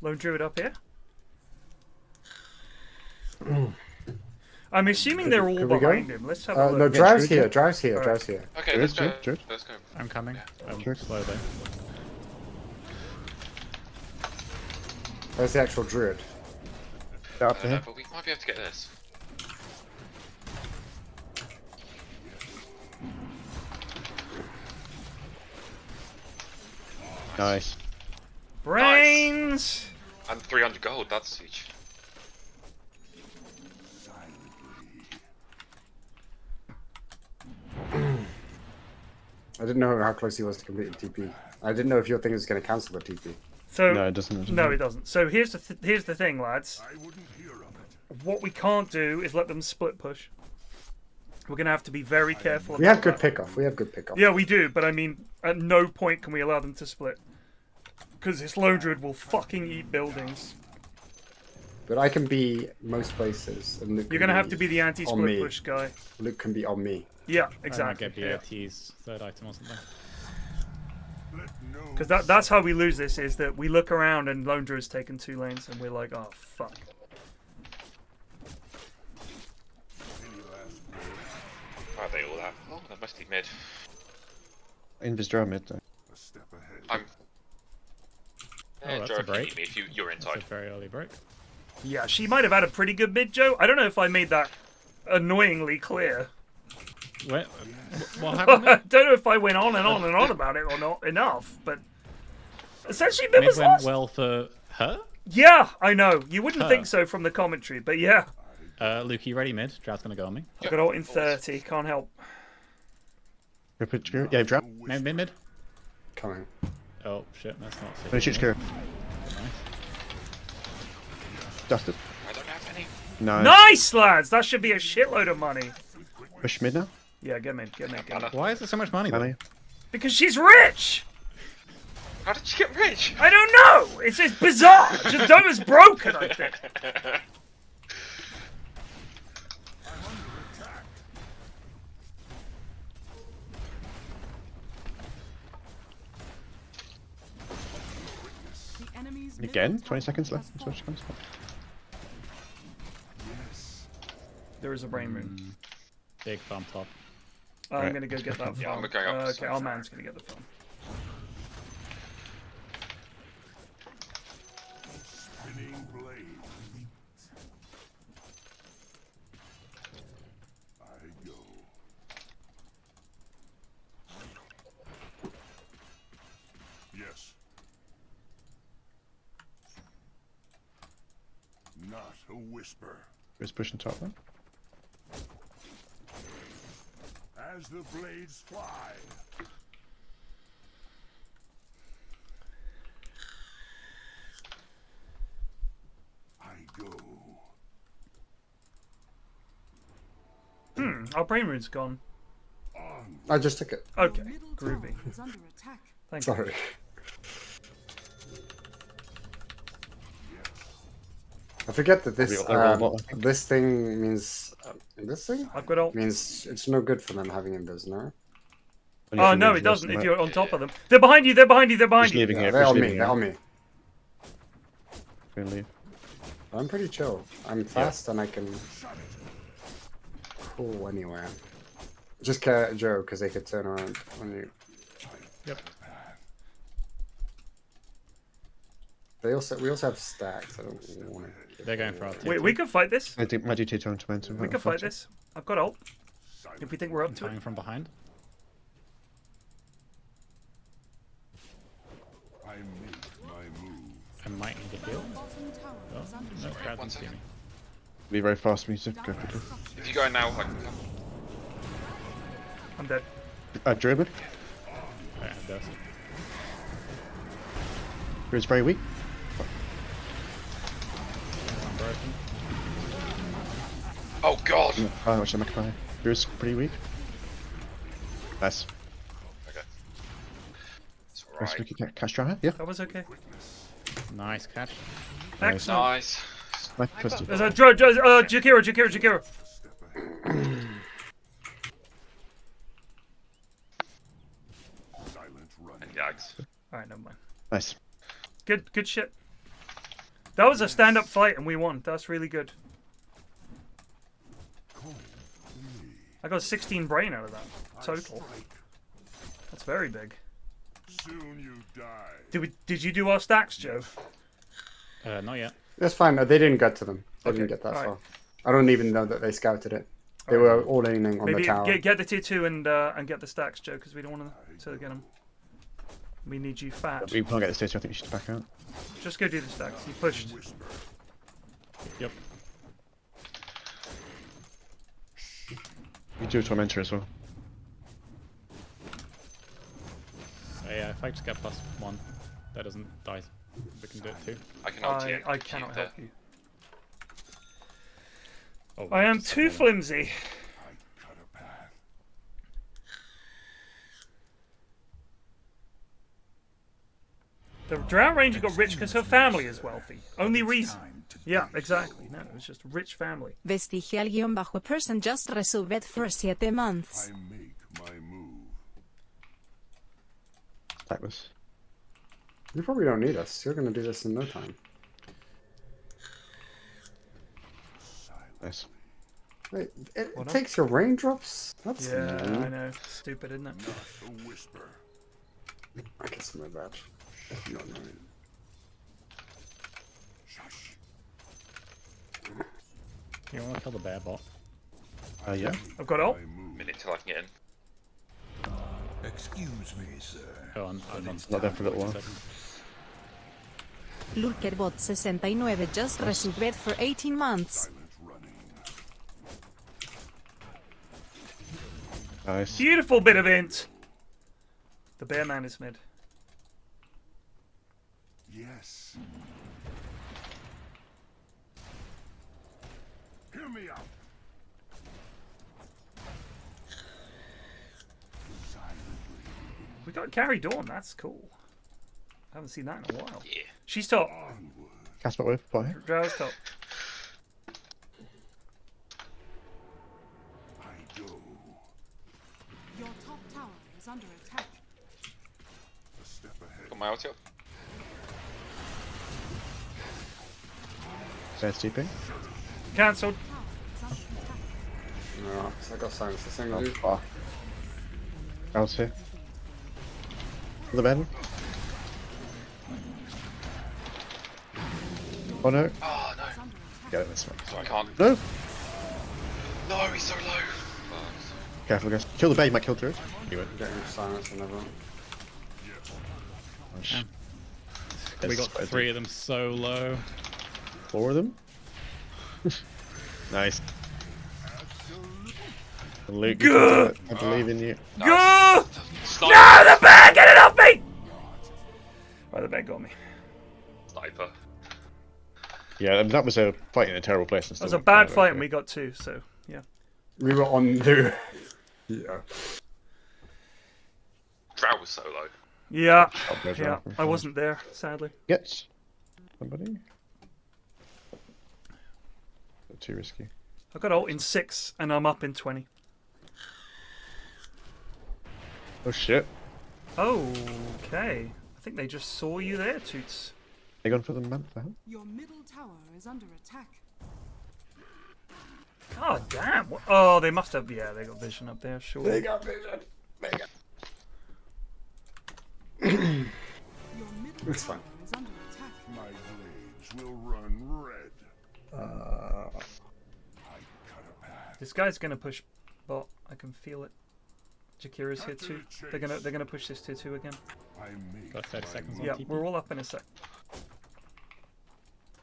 Lone Druid up here. I'm assuming they're all Could we go? behind him. Let's have a look. No, Drow's Druid, here. Drow's here. Alright. Drow's here. Okay, There let's is go. Joe. Let's go. I'm coming. I'm Sure. slow though. Where's the actual druid? They're up here. But we might be able to get this. Nice. Brains! And 300 gold, that's huge. I didn't know how close he was to completing TP. I didn't know if your thing was going to cancel the TP. So No, it doesn't. no, it doesn't. So here's the thing, lads. I wouldn't hear of it. What we can't do is let them split push. We're gonna have to be very careful. We about have good that. pickoff. We have good pickoff. Yeah, we do, but I mean, at no point can we allow them to split. Because this Lone Druid will fucking eat buildings. But I can be most places. And Luke You're can gonna have to be the on anti-split me. push guy. Luke can be on me. Yeah, I might exactly. get BOT's third item or something. Let no Because that's how we lose this, is that we look around and Lone Druid's taken 2 lanes and we're like, oh fuck. Oh, they all have. Oh, they must be mid. Invis Drow mid though. a step ahead. I'm. that's Joe, a if you break. need me, if you're That's inside. a very early break. Yeah, she might have had a pretty good mid, Joe. I don't know if I made that annoyingly clear. What I happened? don't know if I went on and on and on about it or not enough, but essentially mid Mid was went lost. well for her. Yeah, I know. You wouldn't Huh. think so from the commentary, but yeah. Luke, you ready mid? Drought's gonna go on me. I've got ult in 30. Can't help. Yeah, drop. Mid. Coming. Oh shit, that's not safe. No, shoot Kira. Dusted. I don't have any. No. Nice, lads! That should be a shitload of money. Push mid now. Yeah, get mid. Why is there so much money? Though? Ellie. Because she's rich! How did you get rich? I don't know! It's bizarre! Just Dota's broken, I think. The enemy's Again, middle 20 seconds tower left. has Switch fallen. comes. There is a brain room. Big farm top. I'm Right. gonna go get that Yeah, I'm farm. going up. Okay, our man's gonna get the farm. Spinning blade. I go. Yes. Not a whisper. Who's pushing top one? As the blades fly. I go. Our brain room's gone. I just took it. Okay, Your middle tower groovy. is under attack. Thank you. Sorry. I forget that this this thing means this thing I've got ult. means it's no good for them having invis, no? Oh no, it doesn't if you're on top of them. They're behind you, they're behind you, they're behind Just you. leaving Yeah, here. they're Just on me. leaving They're here. on me. Gonna leave. I'm pretty chill. I'm fast and I can pull anywhere. Just care Joe because they could turn around on you. Yep. We also have stacks. I don't want to. They're going for our Wait, we can fight this. I think might do 2 turns momentum. We can fight this. I've got ult. If we think we're up to Coming it. from behind. I make my move. I might need to heal. Bottom tower Oh, is under no, attack. Drough didn't see me. Be very fast music. Go quickly. If you go now, I can come. I'm dead. Druid. Right, I'm dust. Druid's very weak. I'm broken. Oh god! Oh, watch the Magpie. Druid's pretty weak. Nice. Okay. It's Nice. alright. We can catch Drow. Yeah. That was okay. Nice catch. Excellent. Nice. Nice. Twisted. There's a Jakiro. Silent running. And Yags. Alright, never mind. Nice. Good shit. That was a stand-up fight and we won. That's really good. I got 16 brain out of that total. That's very big. Soon you die. Did you do our stacks, Joe? Not yet. That's fine. They didn't get to them. They Okay, didn't get that alright. far. I don't even know that they scouted it. They were all aiming on Maybe the tower. get the tier 2 and get the stacks, Joe, because we don't want to get them. We need you fat. We can't get the stage, so I think we should back out. Just go do the stacks. You pushed. Yep. You do a tormentor as well. Yeah, if I just get +1, that doesn't die. We can do it too. I can ult you. I cannot help you. Oh, I am just too fallen. flimsy. Cut a path. The Drow Ranger got rich because her family is wealthy. Only reason. Yeah, exactly. No, it was just a rich family. Vestigial-person just resubbed for 7 months. I make my move. Stackless. You probably don't need us. You're gonna do this in no time. Nice. Wait, it takes your raindrops? That's Yeah, mean. I know. Stupid, isn't it? Not a whisper. I guess my badge. No, no. Shush. You want to kill the bear bot? Yeah. I've got ult. My move. Minute till I can get in. Excuse me, sir. Oh, I'm on. Not there for a little while. Lurkerbot 69 just resubbed for 18 months. Silent running. Nice. Beautiful bit of int. The bear man is mid. Yes. Hear me out. We got Carrie Dawn. That's cool. I haven't seen that in a while. Yeah. She's top. Casper with boy. Drow's top. I go. Your top tower is under attack. A step ahead. Got my ulti up. Dead steeping. Cancelled. Tower is under attack. No, so I got silence. The same Oh, dude. fuck. Out here. For the bed. Oh no. Oh no. Get it this one. So I can't. No! No, he's so low. Fuck. Careful, guys. Kill the bait, you might kill Druid. You went. Getting silence and everyone. Oh, sh- We got That's 3 of them so low. 4 of them. Nice. Luke, you can do it. I believe in you. Go! Sniper. No, the bear! Get it off me! Right, the bear got me. Sniper. Yeah, that was a fight in a terrible place. That was a bad fight, and we got 2. So yeah. We were on the. Yeah. Drow was so low. Yeah. Oh, there's Yeah. one. I wasn't there, sadly. Get somebody. Too risky. I got ult in 6, and I'm up in 20. Oh shit. Okay. I think they just saw you there, Toots. They gone for the man for help? Your middle tower is under attack. Oh damn! Oh, they must have. Yeah, they got vision up there. Sure. They got vision. Your middle It's tower fine. is under attack. My blades will run red. I cut a path. This guy's gonna push bot. I can feel it. Jakira's here too. They're gonna push this tier 2 again. I make Got 30 seconds on Yeah, TP. we're all up in a sec.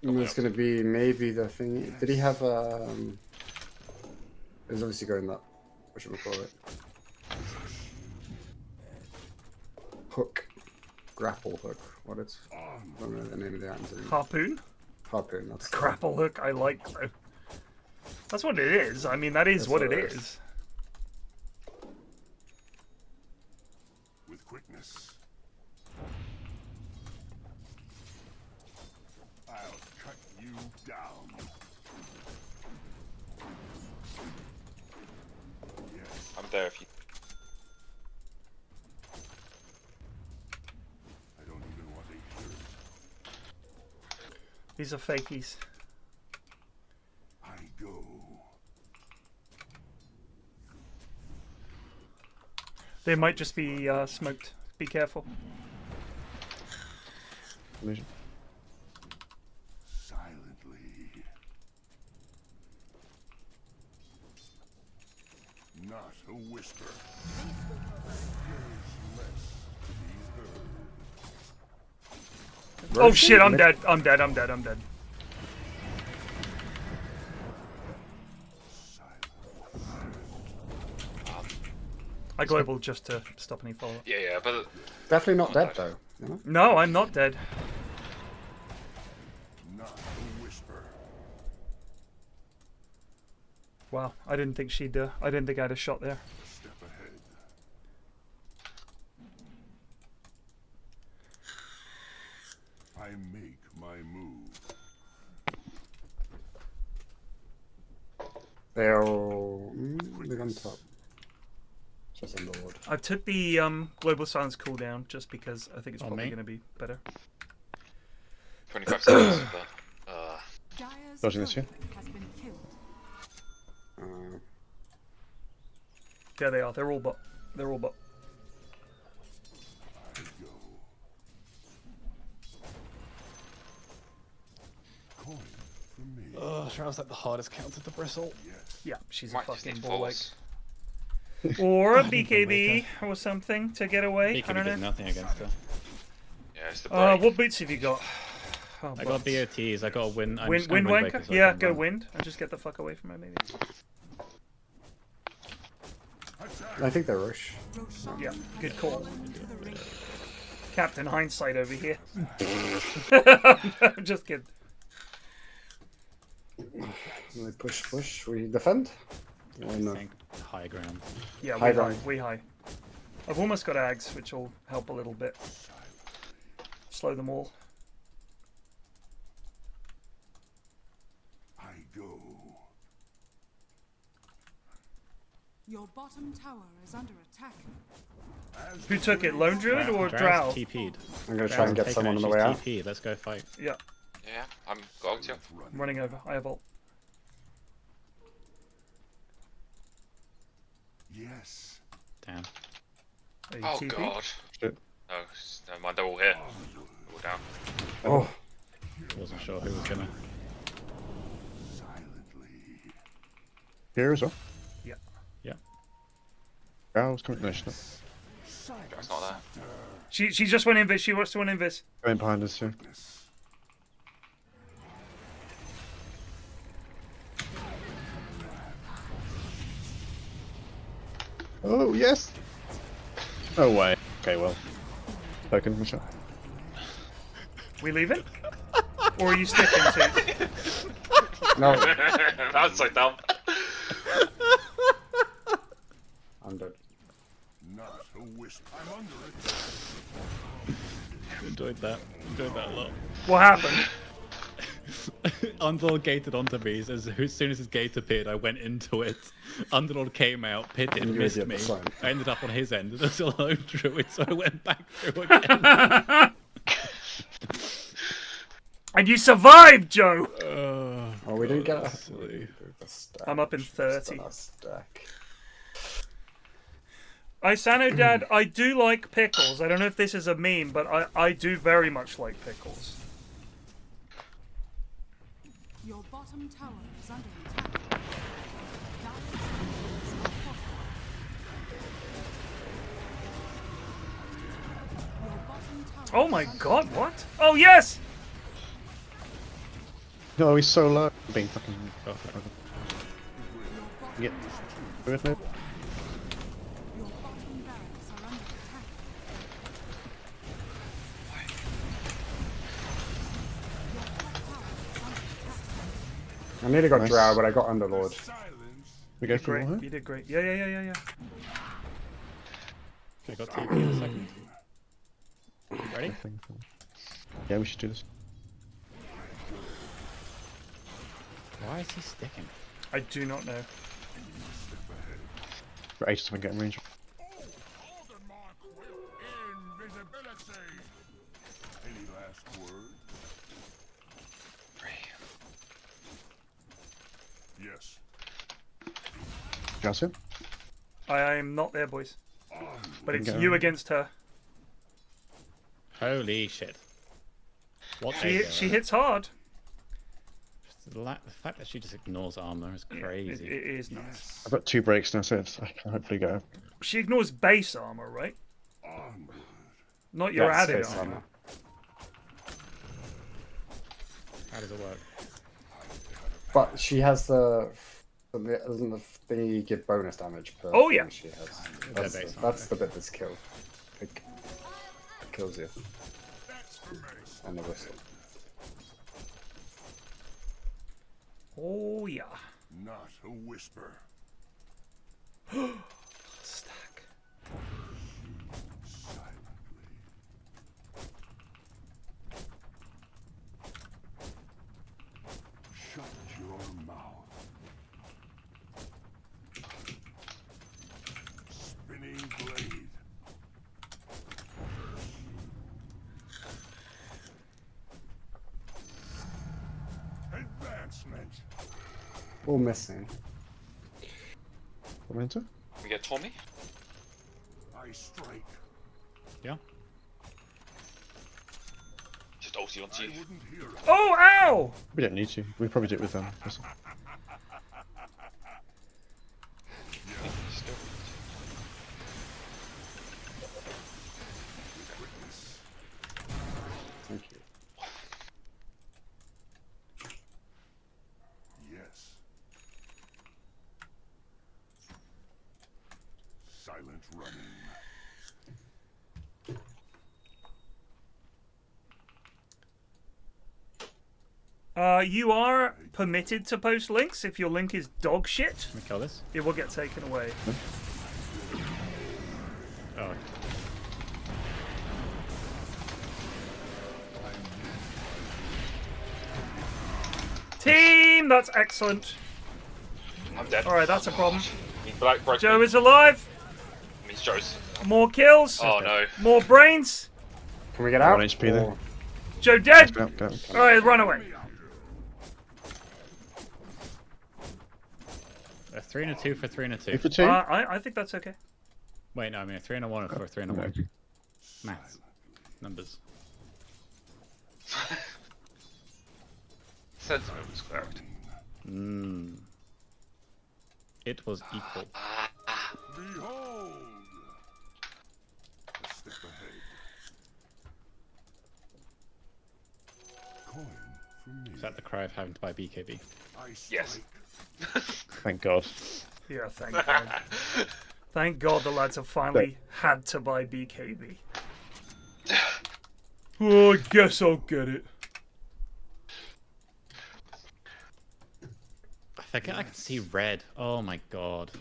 And there's gonna be maybe the thing. Did he have There's obviously going that. What should we call it? Hook. Grapple hook. What it's. I don't know the name of the item. Harpoon, Harpoon. That's grapple hook. I like though. That's what it is. I mean, that is That's what what it it is. is. with quickness. I'll cut you down. Yes. I'm there if you. I don't even want to hear it. These are fakies. I go. They might just be smoked. Be careful. Illusion. Silently. Not a whisper. There's less to be heard. Oh shit! I'm dead. I'm dead. I'm dead. I'm dead. I global just to stop any follow-up. Yeah, yeah, but definitely not dead though. You know? No, I'm not dead. Not a whisper. Wow, I didn't think she'd. I didn't think I had a shot there. A step ahead. I make my move. They're on top. Just on the ward. I took the global silence cooldown just because I think it's On probably me? going to be better. 25 seconds. But, Dire's Dodging this turret has been killed. There they are. They're all bot. They're all bot. I go. Coin for me. Shroud's like the hardest counter to bristle. Yeah, she's a might just fucking need ball like. force. Or a BKB or something to get away. I BKB don't does know. nothing against her. Yeah, it's the break. What boots have you got? Oh, I got bots. BOTs, I got a win. I'm Wind, just gonna wind run wanker? Baker so I Yeah, can go run. wind and just get the fuck away from her maybe. Attack! I think they're Roche. Roshan Yeah, has good call. fallen to the ring. Captain Hindsight over here. I'm just kidding. We push. We defend. I no. think high ground. Yeah, High we high. ground. We high. I've almost got Ags, which will help a little bit. Slow them all. I go. Your bottom tower is under attack. Who took it? Lone Druid or Drow? TP'd. I'm gonna try and get someone on the way out. TP. Let's go fight. Yeah, Yeah, I'm going to. I'm running over. I have ult. Yes. Damn. Are you Oh TP? god. Shit. No, never mind, they're all here. All down. Oh, Wasn't sure who was gonna. Silently. Here as well. Yeah. Yeah. Oh, it's coming. No, she's not. That's not there. She just went invis. She wants to went invis. Going behind us too. Oh, yes! No way. Okay, well. Token, watch out. We leaving? Or are you sticking to? no. That's so dumb. I'm dead. Not a wisp. I'm under it. Enjoyed that. Enjoyed that a lot. What happened? Underlord gated onto me. As soon as his gate appeared, I went into it. Underlord came out, pitted, You missed idiot, me. that's fine. I ended up on his end. There's a lone druid, so I went back through again. And you survived, Joe! Oh, we didn't get silly. I'm up in 30. Stack. Isano Dad, I do like pickles. I don't know if this is a meme, but I do very much like pickles. Your bottom tower is under attack. Dire's structures are fortified. Your bottom tower Oh my is under god, attack. what? Oh yes! No, he's so low. I'm being fucking. Your bottom Yeah. structures Good, mate. Your bottom barracks are under attack. Your top tower is under attack. I nearly got Nice. Drow, but I got Underlord. Silence. We go for Great, more, huh? you did great. Yeah. I got TP in a second. Ready? Yeah, we should do this. Why is he sticking? I do not know. For ages to get in range. Mark will invisibility. Any last word? Yes. Gas in? I am not there, boys. But it's Go. you against her. Holy shit. What She hits hard. The fact that she just ignores armor is It crazy. is nuts. I've got 2 breaks now, so I can hopefully go. She ignores base armor, right? Not your Yes, added base armor. armor. How does it work? But she has doesn't the thingy give bonus damage per Oh, thing yeah. she has. That's That's the bit that's killed. It kills you. That's for medicine. And the whistle. Oh yeah. Not a whisper. Stack. Silently. Shut your mouth. Spinning blade. Advancement. All missing. Momentum? We get Tommy? I strike. Yeah. Just ulti onto I you. wouldn't hear it. Oh, ow! We don't need to. We probably do it with them. Still. Thank you. Yes. Silent running. You are permitted to post links if your link is dog shit. Can we kill this? It will get taken away. Oh. Team, that's excellent. I'm dead. Alright, that's a problem. Black broke Joe me. is alive. Means Joe's. More kills. Oh no. More brains. Can we get out? 1 HP there. Joe dead. Go, go. Alright, run away. 3 and a 2 for 3 and a 2. 2 for 2? I think that's okay. Wait, no, I mean a 3 and a 1 or 3 and a 1. Maths. Numbers. Sentiment was correct. It was equal. Behold! A step ahead. Coin from me. Is that the cry of having to buy BKB? I Yes. Thank God. Yeah, thank God. Thank God the lads have finally had to buy BKB. Oh, I guess I'll get it. I think I can see red. Oh my god.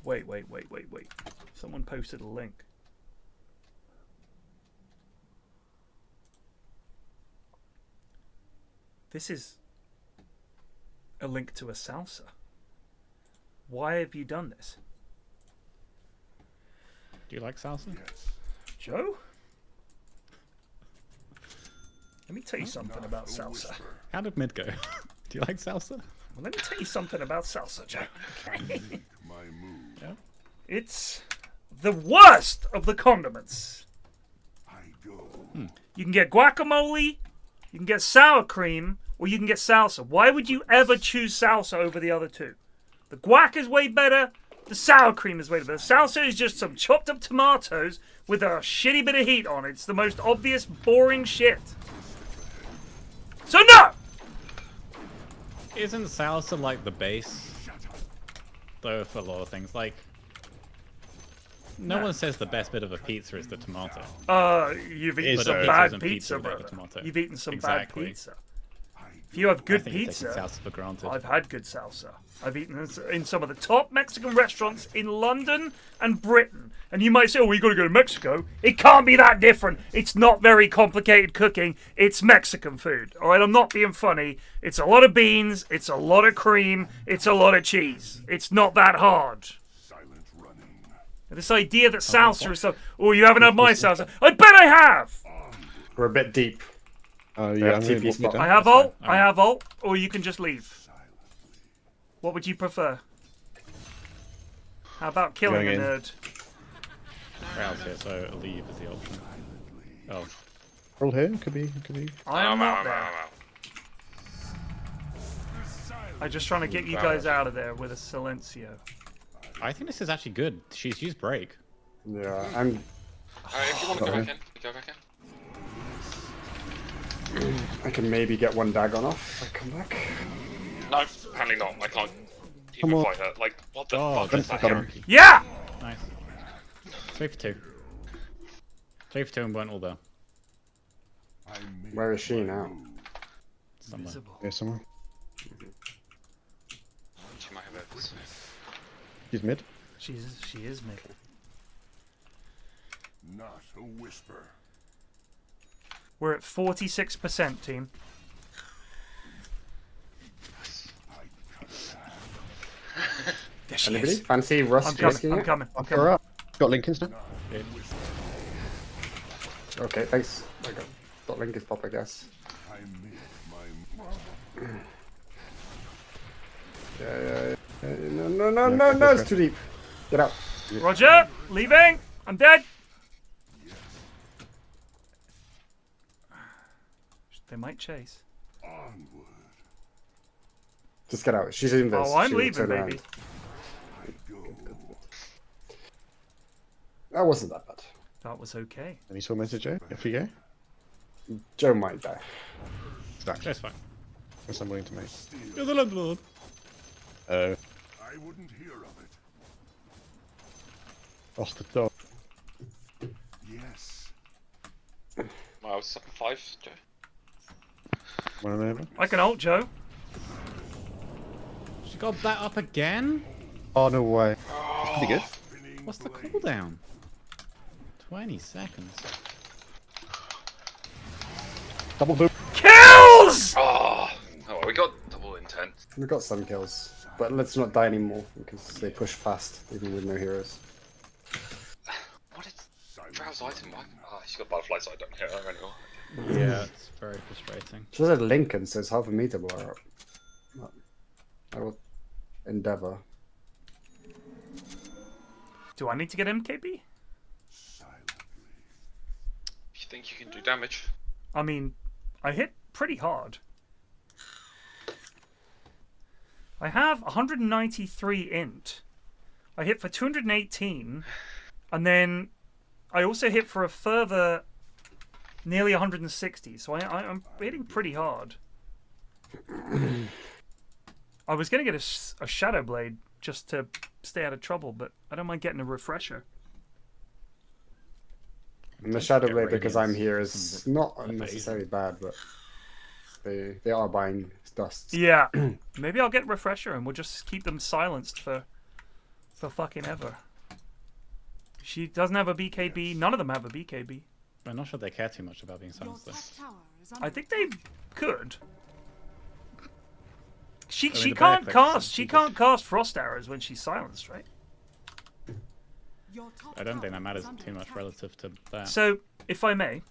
Wait. Someone posted a link. This is a link to a salsa. Why have you done this? Do you like salsa? Joe? Let me tell you something about salsa. How did mid go? Do you like salsa? Well, let me tell you something about salsa, Joe. Okay? My move. Yeah. It's the worst of the condiments. I go. You can get guacamole, you can get sour cream, or you can get salsa. Why would you ever choose salsa over the other two? The guac is way better. The sour cream is way better. Salsa is just some chopped up tomatoes with a shitty bit of heat on it. It's the most obvious, boring shit. So no! Isn't salsa like the base? Though for a lot of things, like no one says the best bit of a pizza is the tomato. You've eaten But some a bad pizza pizza, isn't pizza without brother. the tomato. You've eaten some Exactly. bad pizza. If you have I good think you're taking pizza, salsa for granted. I've had good salsa. I've eaten this in some of the top Mexican restaurants in London and Britain. And you might say, oh, you got to go to Mexico. It can't be that different. It's not very complicated cooking. It's Mexican food. All right, I'm not being funny. It's a lot of beans. It's a lot of cream. It's a lot of cheese. It's not that hard. Silent running. This idea that salsa is so... Oh, you haven't had my salsa. I bet I have. We're a bit deep. Oh, They yeah, have I'm really TP walking spot. down. I have ult. I have ult. Or you can just leave. What would you prefer? How about killing a Going in. nerd? Rail's here, so a leave is the option. Oh, Roll here, could be. I'm not there. out. I'm just trying to get you guys out of there with a silencio. I think this is actually good. She's used break. Yeah, I'm. If you want to go back in, go back in. I can maybe get one dagon off if I come back. No, apparently not. I can't Come even on. fight her. Like, what the Oh, fuck is that? got him. Hero? Yeah! Nice. 3 for 2. 3 for 2 and weren't all there. I make Where is she now? Somewhere. Yeah, somewhere. She might have others. He's mid. She is mid. not a whisper. We're at 46%, team. There she Anybody is. fancy Russ I'm coming. risking I'm it? coming. I'm Up her coming. up. Got Lincoln's now. Okay, thanks. I got Lincoln's pop, I guess. I make my Yeah. No, it's too deep. Get out. Roger, leaving. I'm dead. They might chase. onward. Just get out. She's in this. Oh, I'm She will leaving, turn around. baby. I go. That wasn't that bad. That was okay. Any sort of message, Joe? If we go? Joe might die. That's fine. That's I'm willing to make. You're the landlord. Oh. I wouldn't hear of it. Off the top. Yes. Wow, 7-5, Joe. One over. I can ult, Joe. She got that up again? Oh, no way. That's pretty good. What's the cooldown? 20 seconds. Double boom. Kills! Oh, well, we got double intent. We got some kills, but let's not die anymore because they push fast even with no heroes. What is Drow's item? Why? Oh, she's got butterfly, so I don't hear her anymore. Yeah, it's very frustrating. She has a Lincoln, so it's hard for me to blow her up. But I will endeavor. Do I need to get MKB? You think you can do damage? I mean, I hit pretty hard. I have 193 int. I hit for 218, and then I also hit for a further nearly 160. So I'm hitting pretty hard. I was going to get a Shadow Blade just to stay out of trouble, but I don't mind getting a refresher. And the Shadow Blade, because I'm here, is not necessarily bad, but they are buying dusts. Yeah, maybe I'll get refresher and we'll just keep them silenced for fucking ever. She doesn't have a BKB. None of them have a BKB. I'm not sure they care too much about being silenced, though. I think they could. She I mean, can't cast. She can't cast frost arrows when she's silenced, right? I don't think that matters too much relative to that. So, if I may,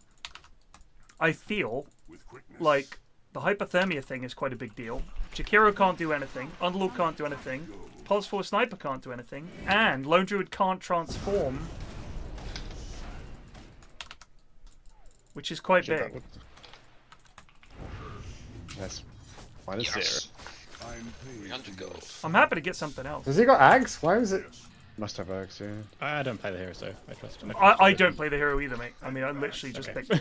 I feel like the hypothermia thing is quite a big deal. Jakiro can't do anything. Underlord can't do anything. Pulse Force Sniper can't do anything. And Lone Druid can't transform. Which is quite big. Yes. Minus 0. 300 gold. I'm happy to get something else. Has he got Ags? Why is it? Must have Ags, yeah. I don't play the hero, so I trust him. I don't play the hero either, mate. I mean, I literally just picked.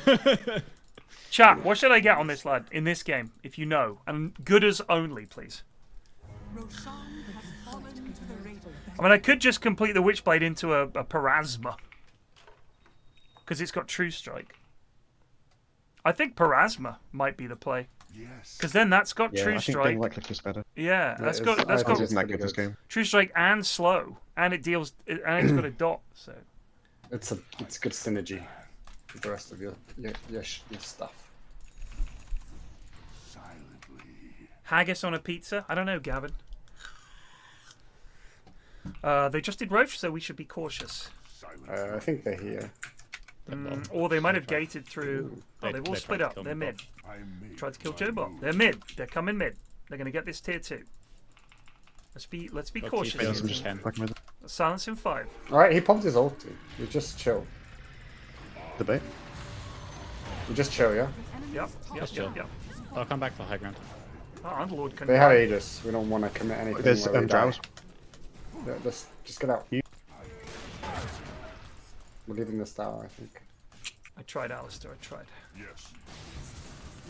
Chat, what should I get on this lad in this game, if you know? And gooders only, please. I mean, I could just complete the Witchblade into a Parasma. Because it's got True Strike. I think Parasma might be the play. Because then that's got True Strike. I think is better. Yeah, that's got Isn't that good this game? True Strike and slow, and it deals, and it's got a dot. So it's good synergy with the rest of your stuff. Haggis on a pizza? I don't know, Gavin. They just did Roach, so we should be cautious. I think they're here. Or they might have gated through. Oh, they've all split up. They're mid. Tried to kill Jobot. They're mid. They're coming mid. They're going to get this tier 2. Let's be cautious. Silence in 5. Alright, he pumped his ulti. You just chill. Debate. You just chill, yeah? Yep. I'll come back for high ground. Oh, Underlord can. They have Aegis. We don't want to commit anything. There's Drows. Yeah, just get out. We're leaving this tower, I think. I tried, Alistair. I tried. Yes.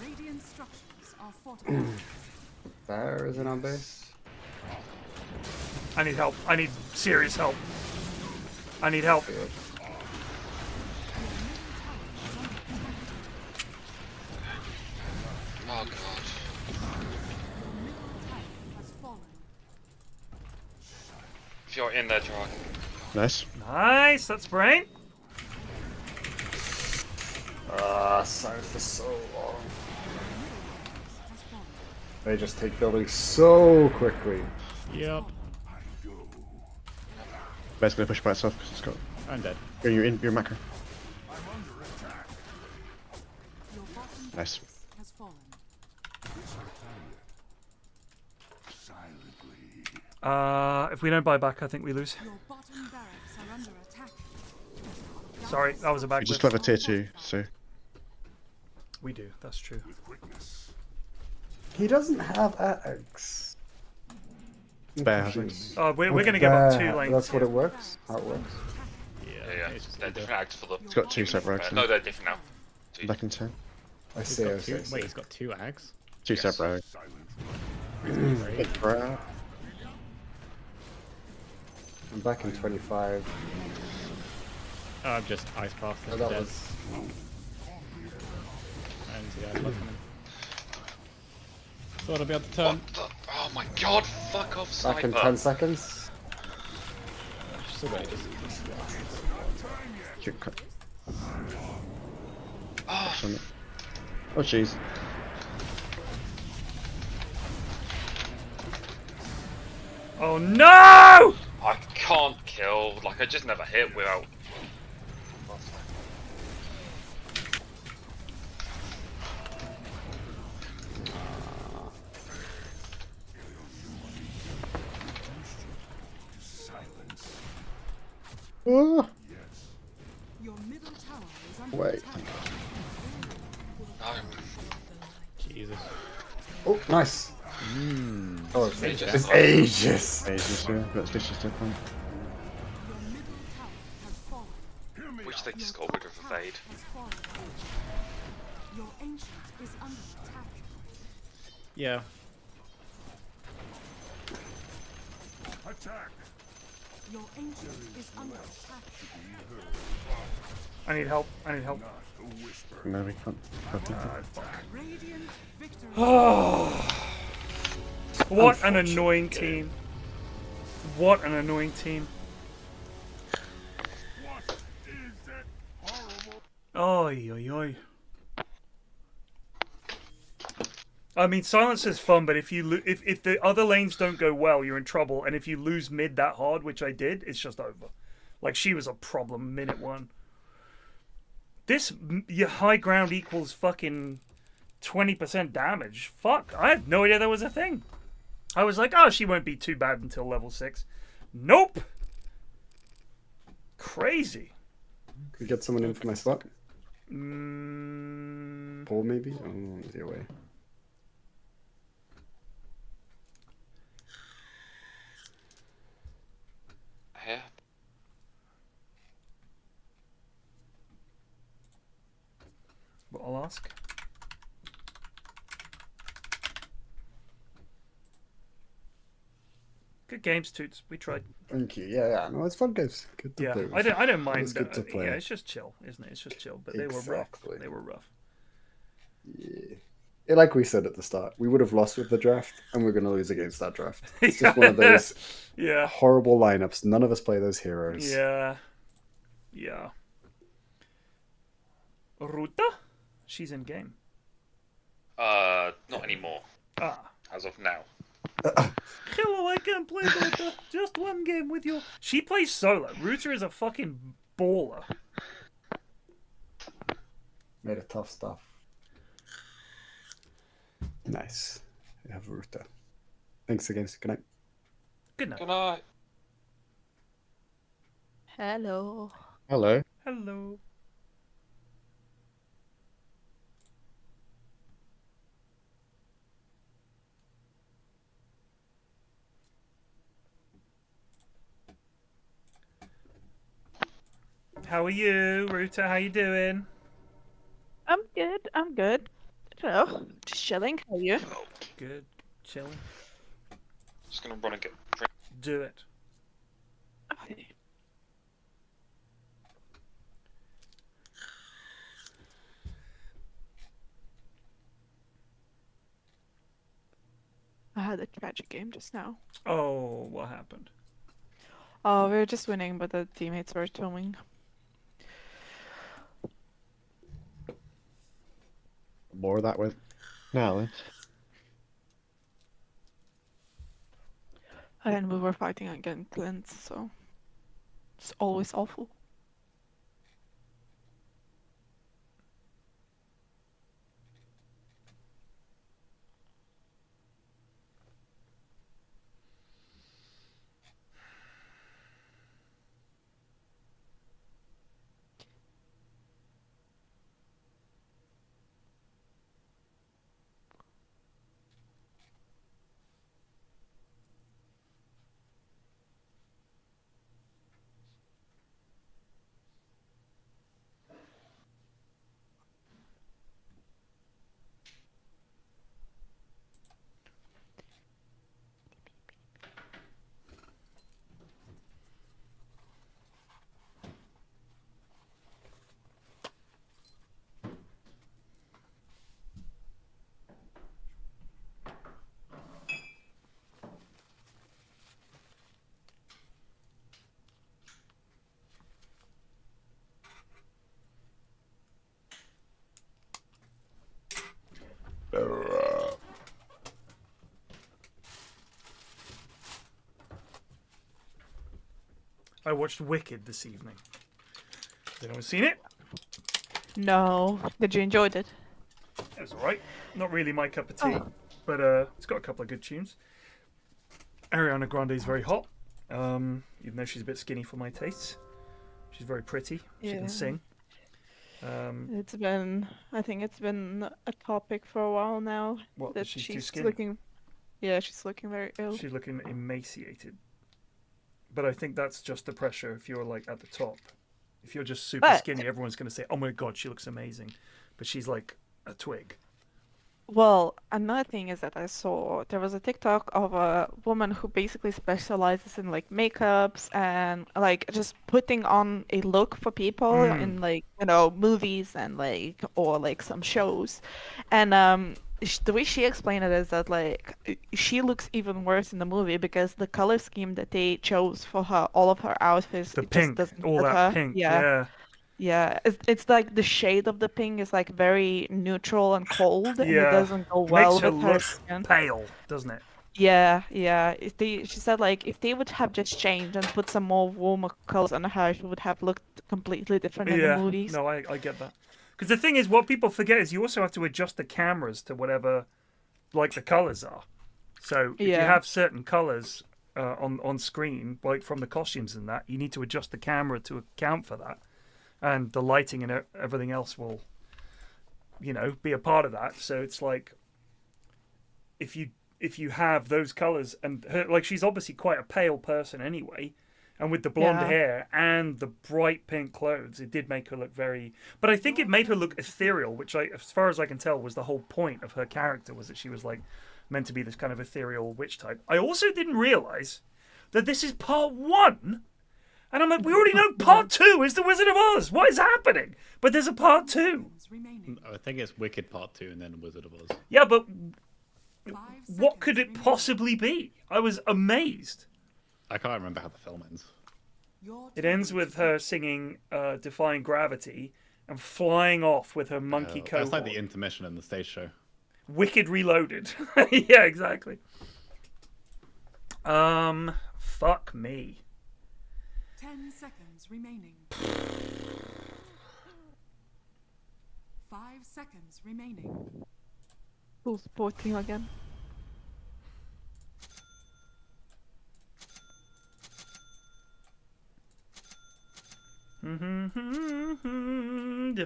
Radiant structures are fortified. There is an on base. I need help. I need serious help. I need help. Oh god. If you're in there, Gerard. Nice. Nice. That's brain. Sorry for so long. They just take buildings so quickly. Yep. Bear's gonna push by itself because it's got. I'm dead. You're macro. Nice. If we don't buy back, I think we lose. Sorry, that was a bad. We just have a tier 2, so. We do. That's true. He doesn't have Ags. Bear has it. We're gonna give up 2 lanes. That's what it works. How it works. Yeah. They're different acts for the. It's got 2 separate acts. No, they're different now. Back in 10. I see. Wait, he's got 2 Ags? 2 separate acts. Big bro. I'm back in 25. I've just ice passed Oh, it. that Dead. was. I didn't see that coming. Thought I'd be able to turn. What the? Oh my god, fuck off, sniper. Back in 10 seconds. Still got ages. Shoot, cut. Oh, Oh jeez. Oh no! I can't kill. Like, I just never hit without. Oh, Your middle tower is under wait. attack. No. Jesus. Oh, nice. Oh, it's Aegis. It's Aegis. Ages, yeah. That's vicious to point. Your middle tower has fallen. Wish they Your just got rid top of the tower fade. has fallen. Your ancient is under attack. Yeah. Attack. Your ancient is under attack. I need help. I need help. No, we can't. Radiant victory. What an annoying team. What an annoying team. What is that horrible? Oi, oi, oi. I mean, silence is fun, but if you if the other lanes don't go well, you're in trouble. And if you lose mid that hard, which I did, it's just over. Like, she was a problem minute one. This your high ground equals fucking 20% damage. Fuck, I had no idea that was a thing. I was like, oh, she won't be too bad until level 6. Nope. Crazy. Could get someone in for my spot. Mm, Paul, maybe? Oh, is he away? Here. what I'll ask. Good games, Toots. We tried. Thank you. Yeah, no, it's fun games. Good to Yeah, play with. I don't mind. It's good to play. Yeah, it's just chill, isn't it? It's just chill. But they were Exactly. rough. They were rough. Yeah. Yeah, like we said at the start, we would have lost with the draft, and we're going to lose against that draft. It's just one of those Yeah. horrible lineups. None of us play those heroes. Yeah. Yeah. Ruta? She's in game. Not anymore. Ah. As of now. Hello, I can't play Ruta. Just one game with you. She plays solo. Ruta is a fucking baller. Made it tough stuff. Nice. We have Ruta. Thanks again. Good night. Good night. Good night. Hello. Hello. Hello. How are you, Ruta? How you doing? I'm good. I'm good. I don't know. Just chilling. How are you? Good. Chilling. Just gonna run and get. Do it. Okay. I had a tragic game just now. Oh, what happened? Oh, we were just winning, but the teammates were filming. More of that with now then. And we were fighting against Clint, so it's always awful. I watched Wicked this evening. Has anyone seen it? No. Did you enjoy it? It was alright. Not really my cup of tea, Oh. but it's got a couple of good tunes. Ariana Grande is very hot, even though she's a bit skinny for my tastes. She's very pretty. She Yeah. can sing. I think it's been a topic for a while now. What, that she's too she's skinny? looking. Yeah, she's looking very ill. She's looking emaciated. But I think that's just the pressure if you're like at the top. If you're just super skinny, everyone's going to say, oh my god, she looks amazing. But she's like a twig. Well, another thing is that I saw there was a TikTok of a woman who basically specializes in like makeups and like just putting on a look for people in like, you know, movies and like or like some shows. And the way she explained it is that like she looks even worse in the movie because the color scheme that they chose for her, all of her outfits, The it pink, just doesn't all fit that her. pink, Yeah. yeah. Yeah, it's like the shade of the pink is like very neutral and cold, and it Yeah. doesn't go It well makes her with her look skin. pale, doesn't it? Yeah, yeah. She said like if they would have just changed and put some more warmer colors on her, she would have looked completely different in the movies. No, I get that. Because the thing is, what people forget is you also have to adjust the cameras to whatever, like, the colors are. So if you Yeah. have certain colors on screen, like from the costumes and that, you need to adjust the camera to account for that. And the lighting and everything else will, you know, be a part of that. So it's like, if you have those colors, and her, like, she's obviously quite a pale person anyway, and with the blonde Yeah. hair and the bright pink clothes, it did make her look very. But I think it made her look ethereal, which, as far as I can tell, was the whole point of her character, was that she was like meant to be this kind of ethereal witch type. I also didn't realize that this is part 1. And I'm like, we already know part 2 is The Wizard of Oz. What is happening? But there's a part 2. I think it's Wicked Part 2 and then Wizard of Oz. Yeah, but what could it possibly be? I was amazed. I can't remember how the film ends. It ends with her singing Defying Gravity and flying off with her monkey coat. That's like the intermission in the stage show. Wicked Reloaded. Yeah, exactly. Fuck me. 10 seconds remaining. 5 seconds remaining. Who's sporting again?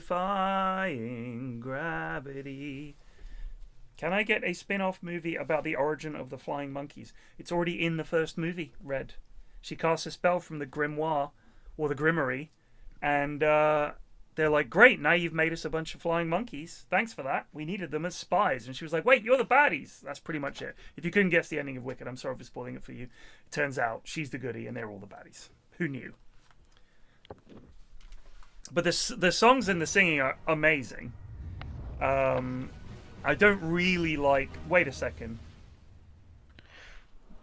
Defying Gravity. Can I get a spin-off movie about the origin of the flying monkeys? It's already in the first movie, Red. She casts a spell from the grimoire, or the grimory, and they're like, great, now you've made us a bunch of flying monkeys. Thanks for that. We needed them as spies. And she was like, wait, you're the baddies. That's pretty much it. If you couldn't guess the ending of Wicked, I'm sorry for spoiling it for you. It turns out she's the goodie and they're all the baddies. Who knew? But the songs and the singing are amazing. I don't really like... Wait a second.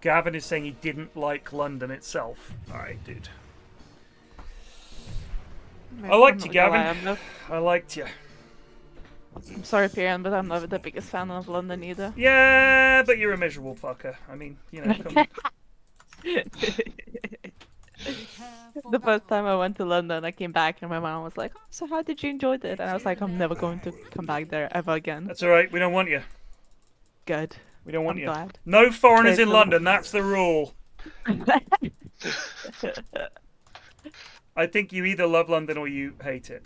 Gavin is saying he didn't like London itself. Alright, dude. I liked you, Gavin. I liked you. I'm sorry, Pierre, but I'm not the biggest fan of London either. Yeah, but you're a miserable fucker. I mean, you know, come on. The first time I went to London, I came back and my mom was like, oh, so how did you enjoy it? And I was like, I'm never going to come back there ever again. That's alright, we don't want you. Good. We don't want I'm you. glad. No foreigners in Good. London, that's the rule. I think you either love London or you hate it.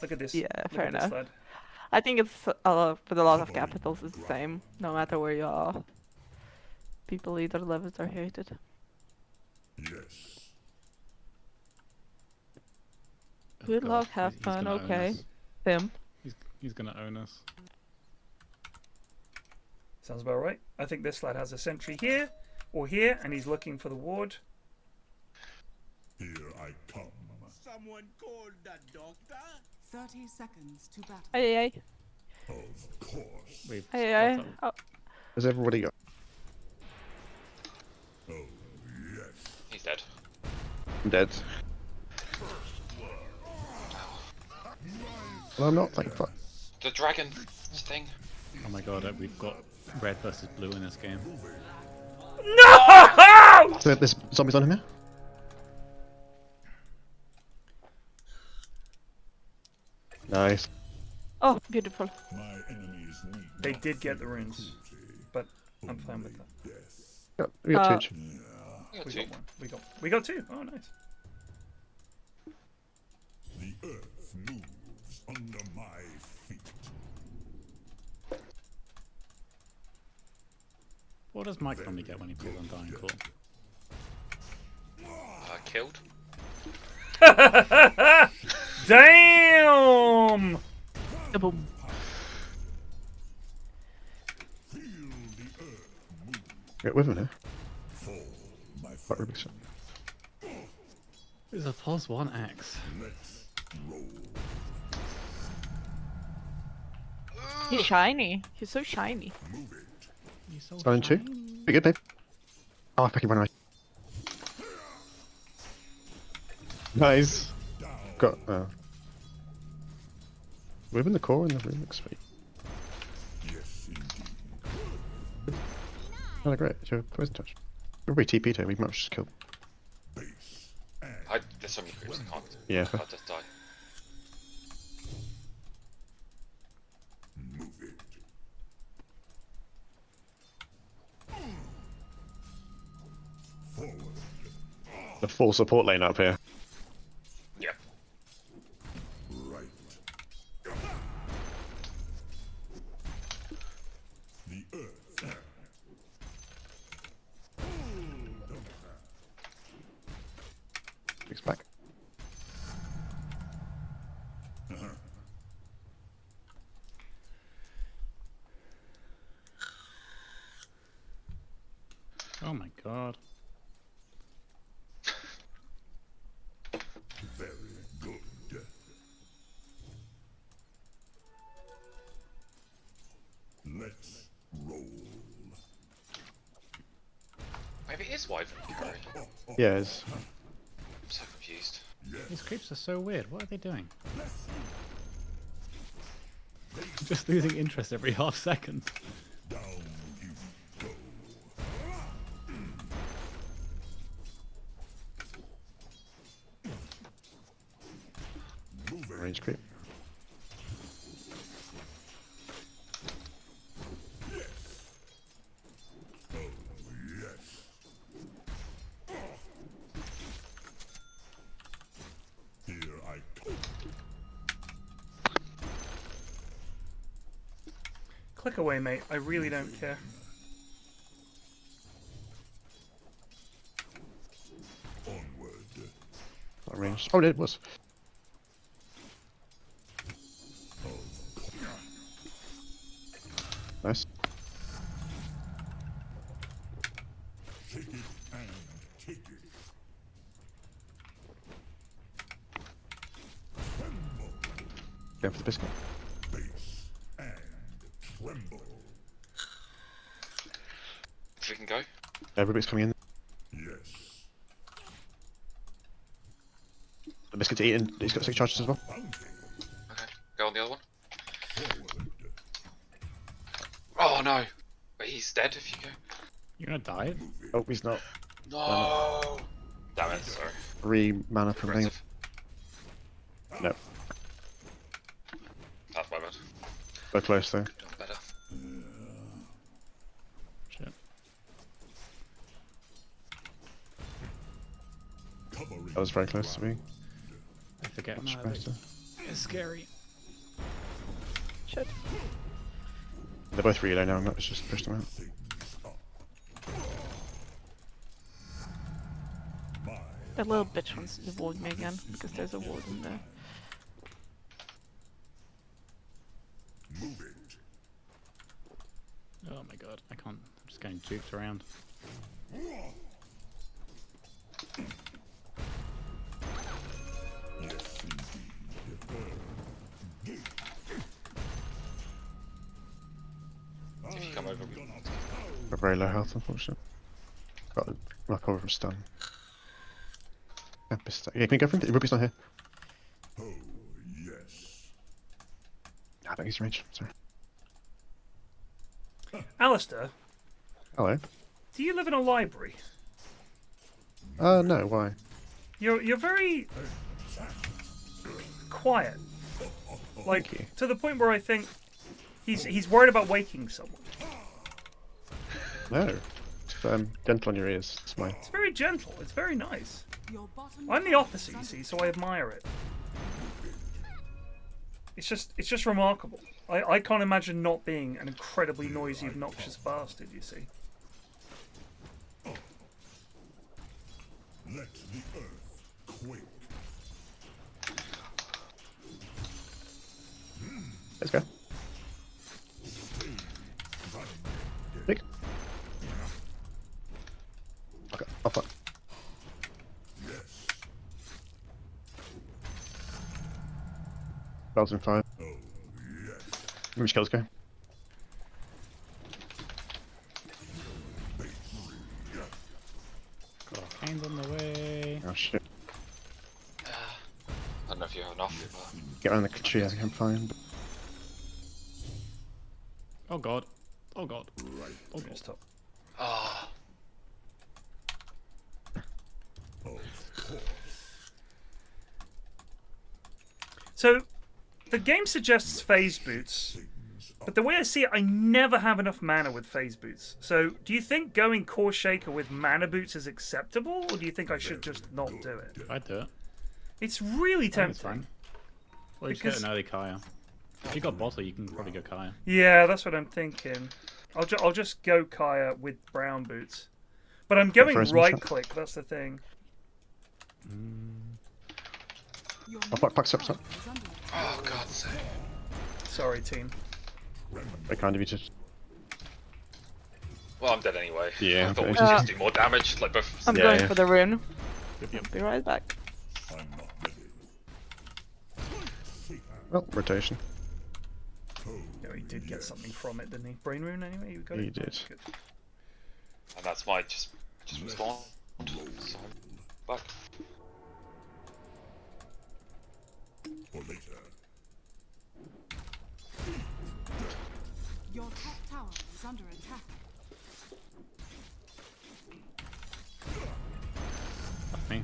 Look at this. Yeah, Look fair at this enough. lad. I think it's for a lot of capitals it's the same, no matter where you are. People either love it or hate it. Yes. Good God, luck, have he's fun, gonna own okay. us. Tim. He's gonna own us. Sounds about right. I think this lad has a sentry here or here, and he's looking for the ward. Here I come. Someone called the doctor? 30 seconds to battle. Hey, hey. Of course. We've Hey, hey. spot Oh. Has everybody got? Oh, yes. He's dead. I'm dead. Well, I'm not. Thank fuck. The dragon thing. Oh my god, we've got red versus blue in this game. No! So there's zombies on him here. Nice. Oh, beautiful. They did get the runes, but I'm fine with that. We got 2 each. We got one. We got 2. Oh, nice. The earth moves under my feet. What does Mike normally get when he pulls Undying Claw? Killed. Damn! Boom. Get with him here. Fuck Rubik's. There's a +1 axe. He's shiny. He's so shiny. He's so Silent 2. Be good, babe. Oh, I fucking ran away. Nice. Got. Moving the core in the room looks sweet. Oh, great. Your poison touch. We're TP'd here. We might have just killed. There's so many creeps I can't. Yeah. I'll just die. The full support lane up here. Yeah. Right. The earth. He's back. Oh my god. Very good. Let's roll. Maybe it is Wyvern carry. Yeah, it's... I'm so confused. These creeps are so weird. What are they doing? Just losing interest every half second. Down you go. Range creep. Click away, mate. I really don't care. Not ranged. Oh, it was. Nice. Take it and take it. Going for the biscuit. Base and tremble. If we can go. Everybody's coming in. Yes. The biscuit's eaten. He's got 6 charges as well. Okay. Go on the other one. Oh no! But he's dead if you go. You're gonna die? Oh, he's not. No! Damn it, sorry. 3 mana per lane. Aggressive. No. That's my bad. We're close though. Done better. Shit. That was very close to me. I forget Much my better. It's scary. Shit. They're both relay now. Let's just push them out. That little bitch wants to ward me again because there's a ward in there. Oh my god, I can't. I'm just getting juked around. If you come over, Got very low health, unfortunately. Got my cover from stun. Yeah, can you go for him? Ruby's not here. Oh, yes. I don't use range. Sorry. Alistair, Hello. do you live in a library? No, why? You're very quiet. Like, to the point where I think he's worried about waking someone. No. Gentle on your ears. It's mine. It's very gentle. It's very nice. Your bottom I'm the tower opposite, you is see, under so I admire it. It's just remarkable. I can't imagine not being an incredibly noisy, obnoxious bastard, you see. Let the earth quake. Let's go. Pick. Okay, I'll fuck. 1005. Which kills go? Hands on the way. Oh shit. I don't know if you have enough. Get around the tree, I think I'm fine. But... Oh god. Oh god. Oh god. Stop. Ah. So, the game suggests phase boots, but the way I see it, I never have enough mana with phase boots. So, do you think going Core Shaker with mana boots is acceptable, or do you think I should just not do it? I'd do it. It's really It's tempting. fine. Well, you just get an early Kaya. If you got bottle, you can probably go Kaya. Yeah, that's what I'm thinking. I'll just go Kaya with brown boots. But I'm going right click, that's the thing. Oh, fuck, stop. Oh, God's sake. Sorry, team. Very kind of you to... Well, I'm dead anyway. Yeah, I thought we okay. could just do more damage, like both. I'm going for the rune. I'll be right back. Well, rotation. Yeah, he did get something from it, didn't he? Brain rune, anyway? You got He it? did. Good. And that's my just respond. So, back. For later. Your top tower is under attack. Fuck me.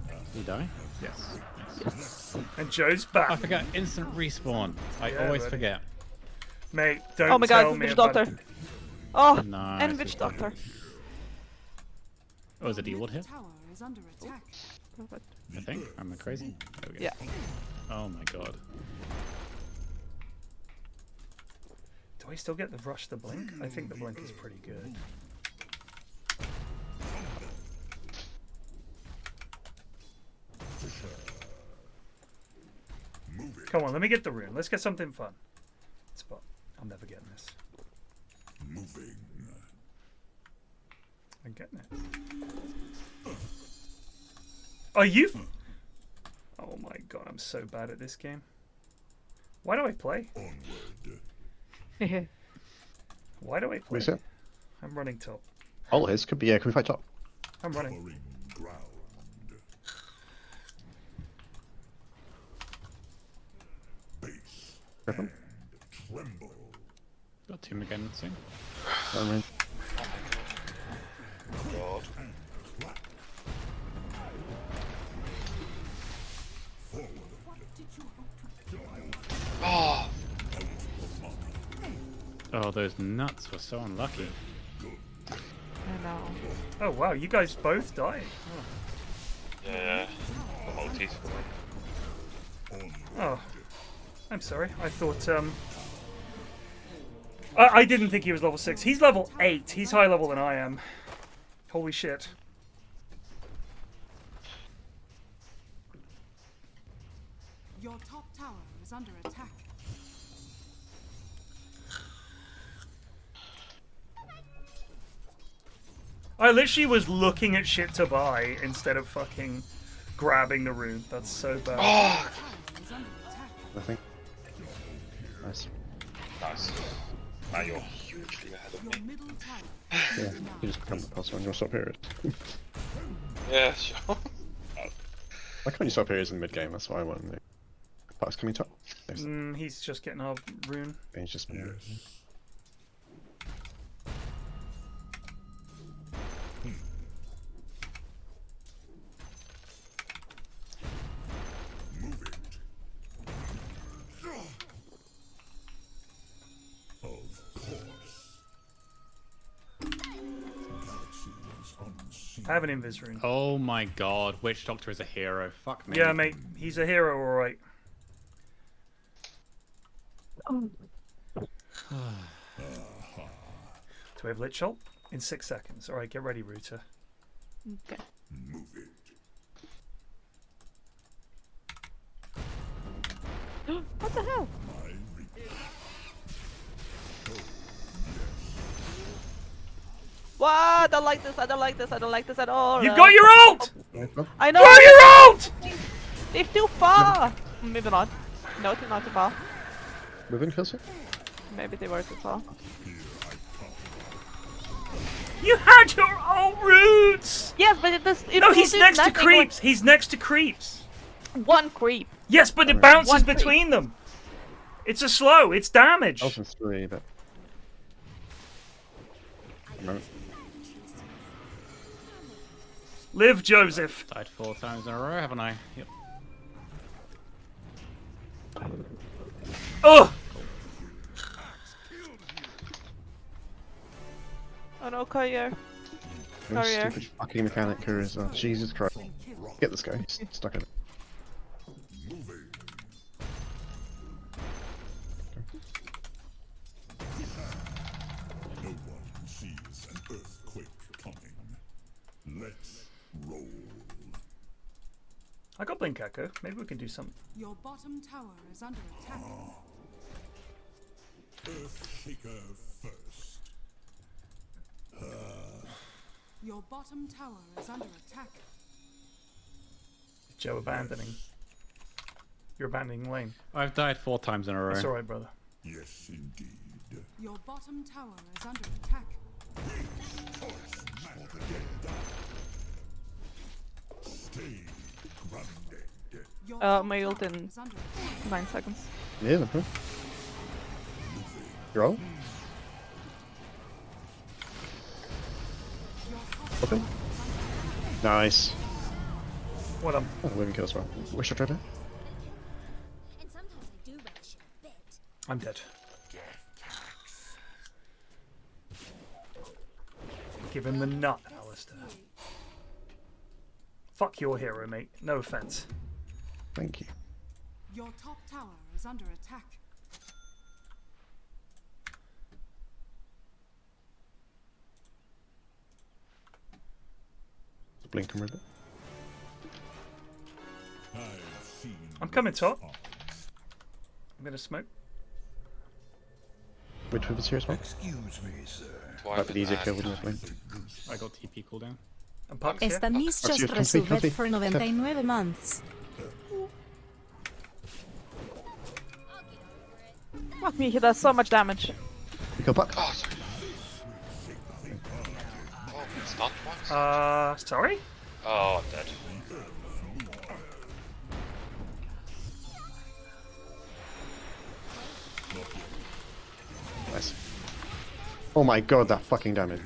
Did he die? Yes. Nice. And Joe's back. I forgot instant respawn. I Yeah, always buddy. forget. Mate, don't Oh my tell god, me Witch about Doctor. Oh, Nice, and Witch Witch Doctor. Oh, is it D-Ward hit? Tower is under attack. I think. Am I crazy? There we go. Yeah. Oh my god. Do I still get the rush the blink? I think the blink is pretty good. Come on, let me get the rune. Let's get something fun. Spot. I'm never getting this. Moving. I'm getting it. Are you? Oh my god, I'm so bad at this game. Why do I play? Onward. Why do I play? What is it? I'm running top. All his could be, yeah, can we fight top? I'm running. Covering ground. Base. Griffin? Tremble. Got Tomb again soon. I'm in. God. Oh. Oh, those nuts were so unlucky. I know. Oh wow, you guys both died. Yeah. The multis. Oh, I'm sorry. I thought I didn't think he was level 6. He's level 8. He's higher level than I am. Holy shit. Your top tower is under attack. I literally was looking at shit to buy instead of fucking grabbing the rune. That's so bad. Oh. Is under attack. Nothing. Nice. Nice. Now you're hugely ahead of Your me. middle tower Yeah, is down. you just become the pass on your stop period. Yeah, sure. Why can't you stop periods in the mid game? That's what I want. Pass coming top. He's just getting our rune. He's just been. Move it. I have an invis rune. Oh my god, Witch Doctor is a hero. Fuck me. Yeah, mate. He's a hero, alright. Oh. Do we have Lich Ult? In 6 seconds. Alright, get ready, Router. Okay. Move it. What the hell? What? I don't like this. I don't like this. I don't like this at all. You've got your ult! I know. Throw your ult! They're too far. Maybe not. No, they're not too far. Moving closer. Maybe they were too far. You had your own roots! Yes, but it does. No, he's next to creeps. He's next to creeps. One creep. Yes, but it bounces between them. It's a slow. It's damage. Elton 3, but no. Live, Joseph. Died 4 times in a row, haven't I? Yep. Oh! Oh no, Courier. What a Courier. stupid fucking mechanic here as well. Jesus Christ. Get this guy. He's stuck in it. No one sees an earthquake coming. Let's roll. I got Blink Echo. Maybe we can do something. Your bottom tower is under attack. Earthshaker first. Your bottom tower is under attack. Joe abandoning. You're abandoning lane. I've died 4 times in a row. That's alright, brother. Yes, indeed. Your bottom tower is under attack. Stay grounded. Your My top ult tower in is under attack. 9 seconds. Yeah, no problem. You're all? Okay. Nice. What up? Oh, living kill as well. Wish I tried it. I'm dead. Give him the nut, Alistair. Fuck your hero, mate. No offense. Thank you. Your top tower is under attack. Blink and ribbon. I'm coming top. I'm gonna smoke. Which ribbon's here as well? Excuse me, sir. Might be the easier kill with the flame. I got TP cooldown. And Puck's here. Esta miss Puck's just here, comfy, resolved comfy. for 99 months. Fuck me, he does so much damage. Kill Puck. Oh, sorry. Oh, stunned once? Sorry? Oh, I'm dead. Nice. Oh my god, that fucking damage.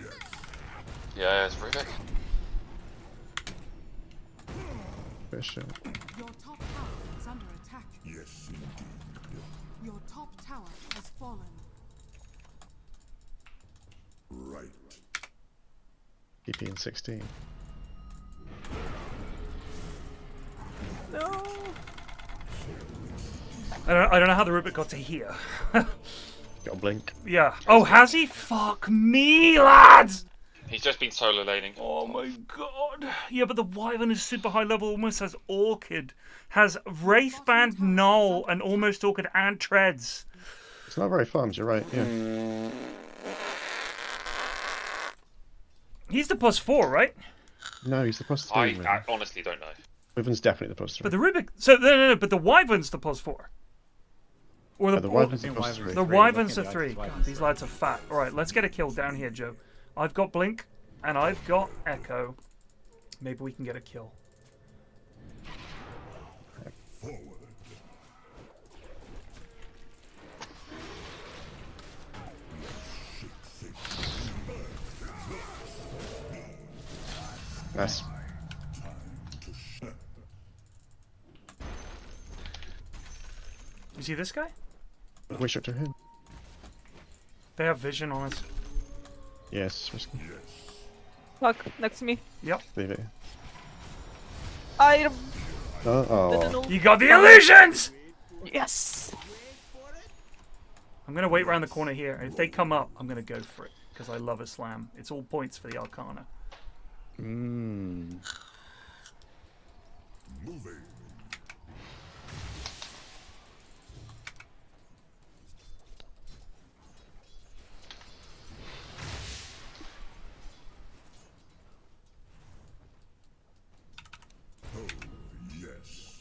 Yeah, it's Rubik. Fish. Your top tower is under attack. Yes, indeed. Your top tower has fallen. Right. DP in 16. No. I don't know how the Rubik got to here. Got a blink. Yeah. Oh, has he? Fuck me, lads! He's just been solo laning. Oh my god. Yeah, but the Wyvern is super high level, almost has Orchid. Has Wraithband, Null, and almost Orchid and Treads. It's not very farms, you're right, yeah. He's the +4, right? No, he's the +3. I honestly don't know. Wyvern's definitely the +3. But the Rubik... So, no, but the Wyvern's the +4. Or the, the Wyvern's the I think +3. Wyvern's the three, Wyvern's look are at 3. the God, Wyvern's these three. lads are fat. Alright, let's get a kill down here, Joe. I've got Blink, and I've got Echo. Maybe we can get a kill. Forward. Nice. You see this guy? Wish it to him. They have vision on us. Yes, risky. Fuck, next to me. Yep. Leave it. I Oh. You got the illusions! Yes! I'm going to wait around the corner here. And if they come up, I'm going to go for it. Because I love a slam. It's all points for the Arcana. Mmm. Moving. Oh, yes.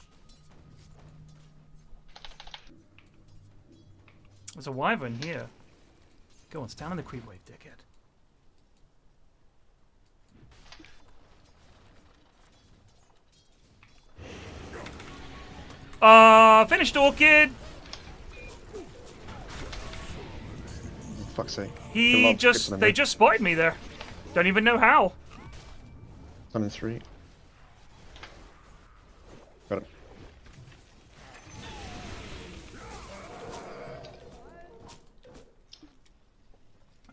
There's a wyvern here. Go on, stand on the creep wave, dickhead. Finished Orchid! Fuck's sake. They just spotted me there. Don't even know how. I'm in 3. Got it.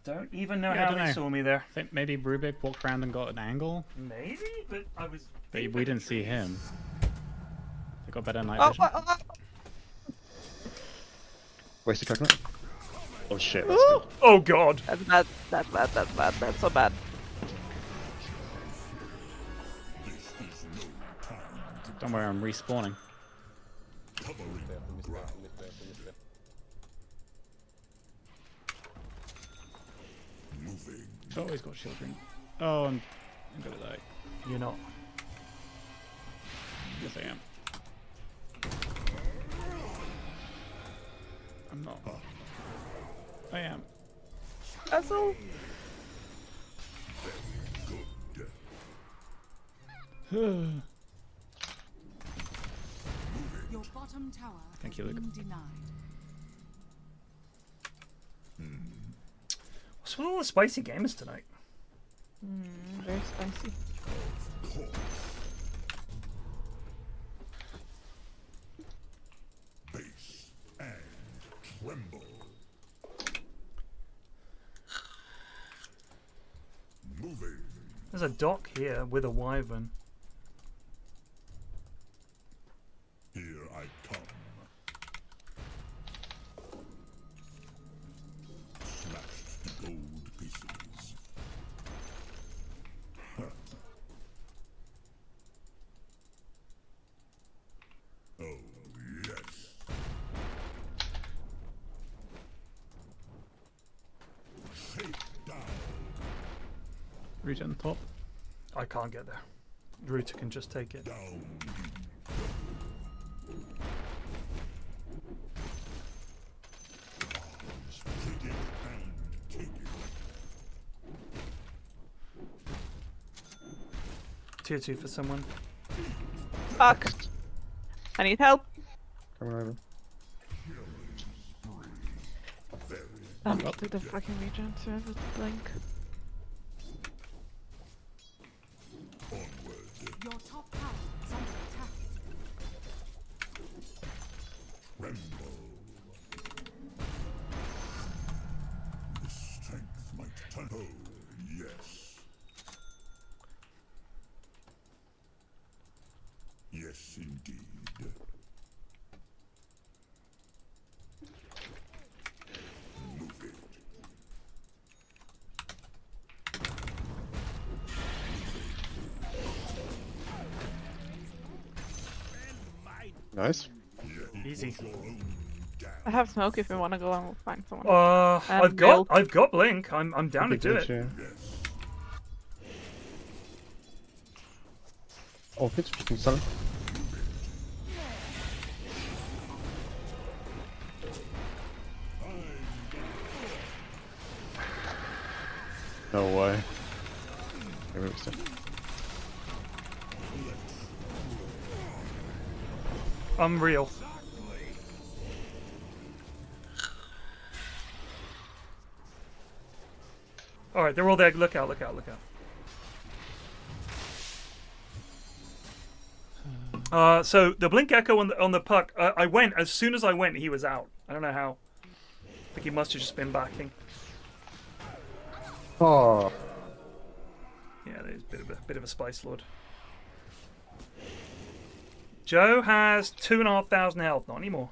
Don't even know how they saw me there. I think maybe Rubik walked around and got an angle. Maybe, but I was. But we didn't see him. They got better night vision. Wasted coconut. Oh shit. That's Oh, good. oh god. That's bad. That's bad. That's bad. That's so bad. Don't worry, I'm respawning. Oh, he's got shield ring. Oh, I'm gonna die. You're not. Yes, I am. I'm not. I am. Asshole. Your bottom tower Thank has you, Luke. been denied. What's with all the spicy gamers tonight? Very spicy. Base and tremble. Moving. There's a dock here with a wyvern. Here I come. Smashed to gold pieces. Huh. Oh, yes. Shake down. Reach on top. I can't get there. Ruta can just take it. Down. Take it and take it. Tier 2 for someone. Fuck. I need help. Coming over. I'm up to the fucking region to have a blink. Your top tower is under attack. Tremble. The strength might turn. Oh, yes. Yes, indeed. Move it. Nice. Easy. I have smoke if you want to go and we'll find someone. I've got blink. I'm down to do it. Yeah. Oh, pitch, you can stun him. No way. Maybe it was it. Unreal. Alright, they're all there. Look out, look out, look out. So the blink echo on the puck, I went, as soon as I went, he was out. I don't know how. I think he must have just been backing. Oh. Yeah, Bit of a Spice Lord. Joe has 2,500 health, not anymore.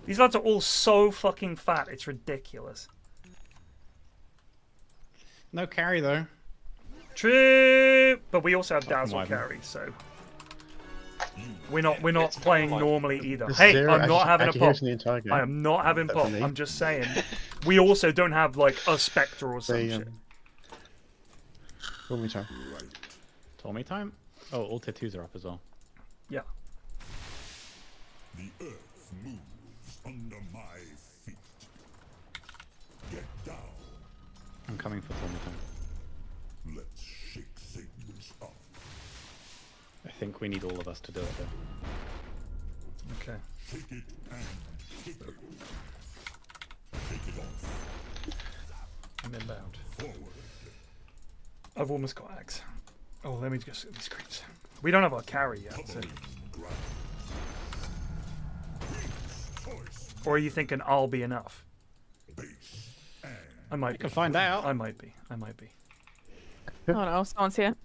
These lads are all so fucking fat, it's ridiculous. No carry though. True, but we also have Dazzle carry, so we're not playing normally either. Hey, I'm not having a pop. I am not having pop. I'm just saying. We also don't have like a Spectre or some shit. Told me time. Told me time. Oh, all tattoos are up as well. Yeah. The earth moves under my feet. Get down. I'm coming for Told me time. Let's shake things up. I think we need all of us to do it though. Okay. Take it and take it. Take it off. I'm inbound. Forward. I've almost got Axe. Oh, let me just get these creeps. We don't have our carry yet, so. Or are you thinking I'll be enough? I might be. Can find out. I might be. I might be. Oh no, someone's here.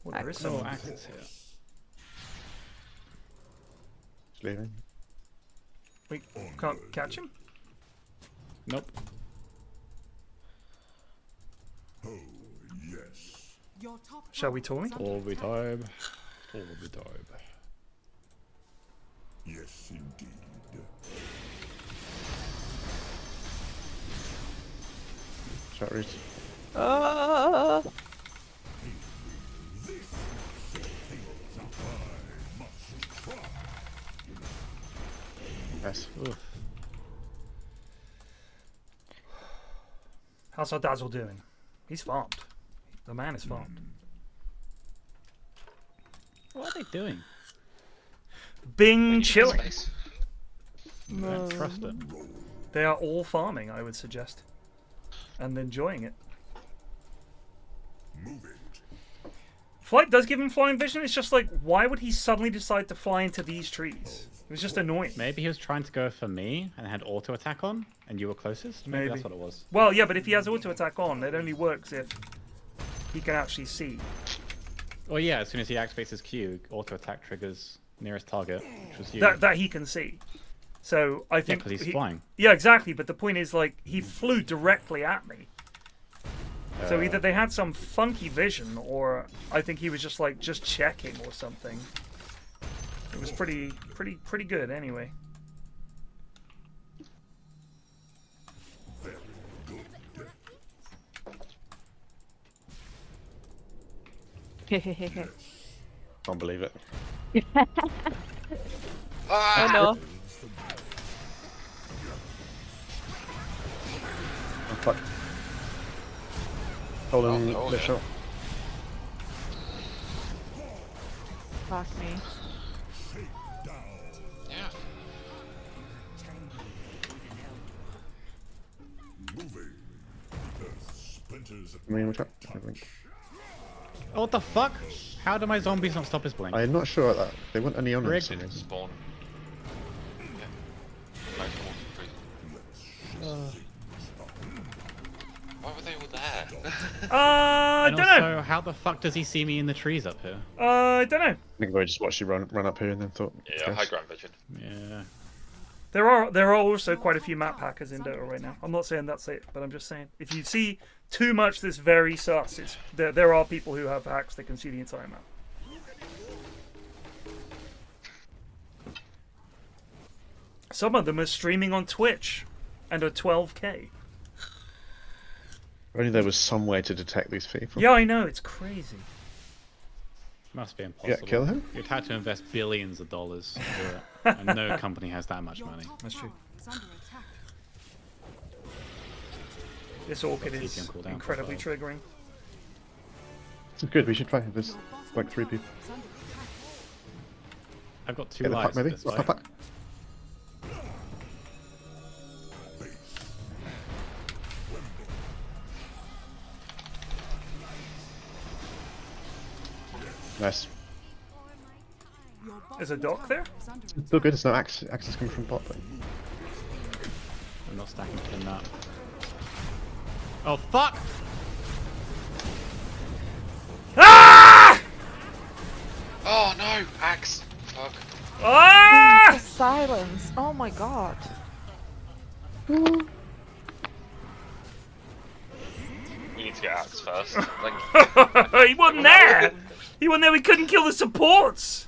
Well, there is Oh, someone. Axe is here. Just leaving. We can't catch him? Nope. Oh, yes. Your top Shall we tour me? All the time. All the time. Yes, indeed. Chat read. Nice. Oof. How's our Dazzle doing? He's farmed. The man is farmed. What are they doing? Bing chilling. I don't trust it. They are all farming, I would suggest. And enjoying it. Move it. Flight does give him flying vision. It's just like, why would he suddenly decide to fly into these trees? It was just annoying. Maybe he was trying to go for me and had auto attack on, and you were closest. Maybe that's what it was. Well, yeah, but if he has auto attack on, it only works if he can actually see. Well, yeah, as soon as he activates his Q, auto attack triggers nearest target, which was you. That he can see. So I think because he's flying. Yeah, exactly. But the point is, like, he flew directly at me. So either they had some funky vision, or I think he was just like checking or something. It was pretty good anyway. Very good. Can't believe it. Oh no. Oh, fuck. Hold on, Oh, lift yeah. shot. Fuck me. Yeah. Moving. Earth splinters. I mean, watch out. I think. Oh, what the fuck? How do my zombies not stop his blink? I'm not sure of that. They weren't any on Rick. this series. Spawn. Yeah. Like, why were they all there? I And don't also, know. how the fuck does he see me in the trees up here? I don't know. I think they just watched you run up here and then thought. Yeah, high ground vision. Yeah. There are also quite a few map hackers in Dota right now. I'm not saying that's it, but I'm just saying if you see too much that's very sus, there are people who have hacks that can see the entire map. Some of them are streaming on Twitch and are 12K. Only there was some way to detect these people. Yeah, I know, it's crazy. Must be impossible. Yeah, kill him? You'd have to invest billions of dollars to do it. And no company has that much money. That's true. This orchid Let's see if is you can cool down incredibly for triggering. It's good, we should try. There's like 3 people. I've got 2 Get the lives. puck, maybe? This Puck, fight. puck. Nice. There's a dock there? It's still good, it's no axe. Axe is coming from bot. But... I'm not stacking for that. Oh fuck! silence. Oh my god. We need to get Axe first. Like... He wasn't there! He wasn't there, we couldn't kill the supports!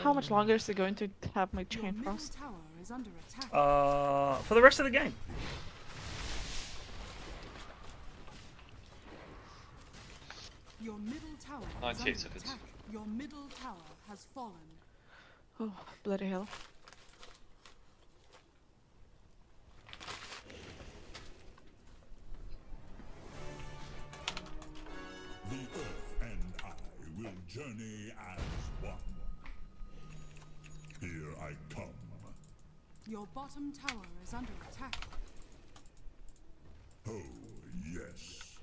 How much longer is it going to have my chain frost? Tower is under attack. For the rest of the game. Your middle tower is 98 under seconds. attack. Your middle tower has fallen. Oh, bloody hell. The earth and I will journey as one. Here I come. Your bottom tower is under attack. Oh, yes.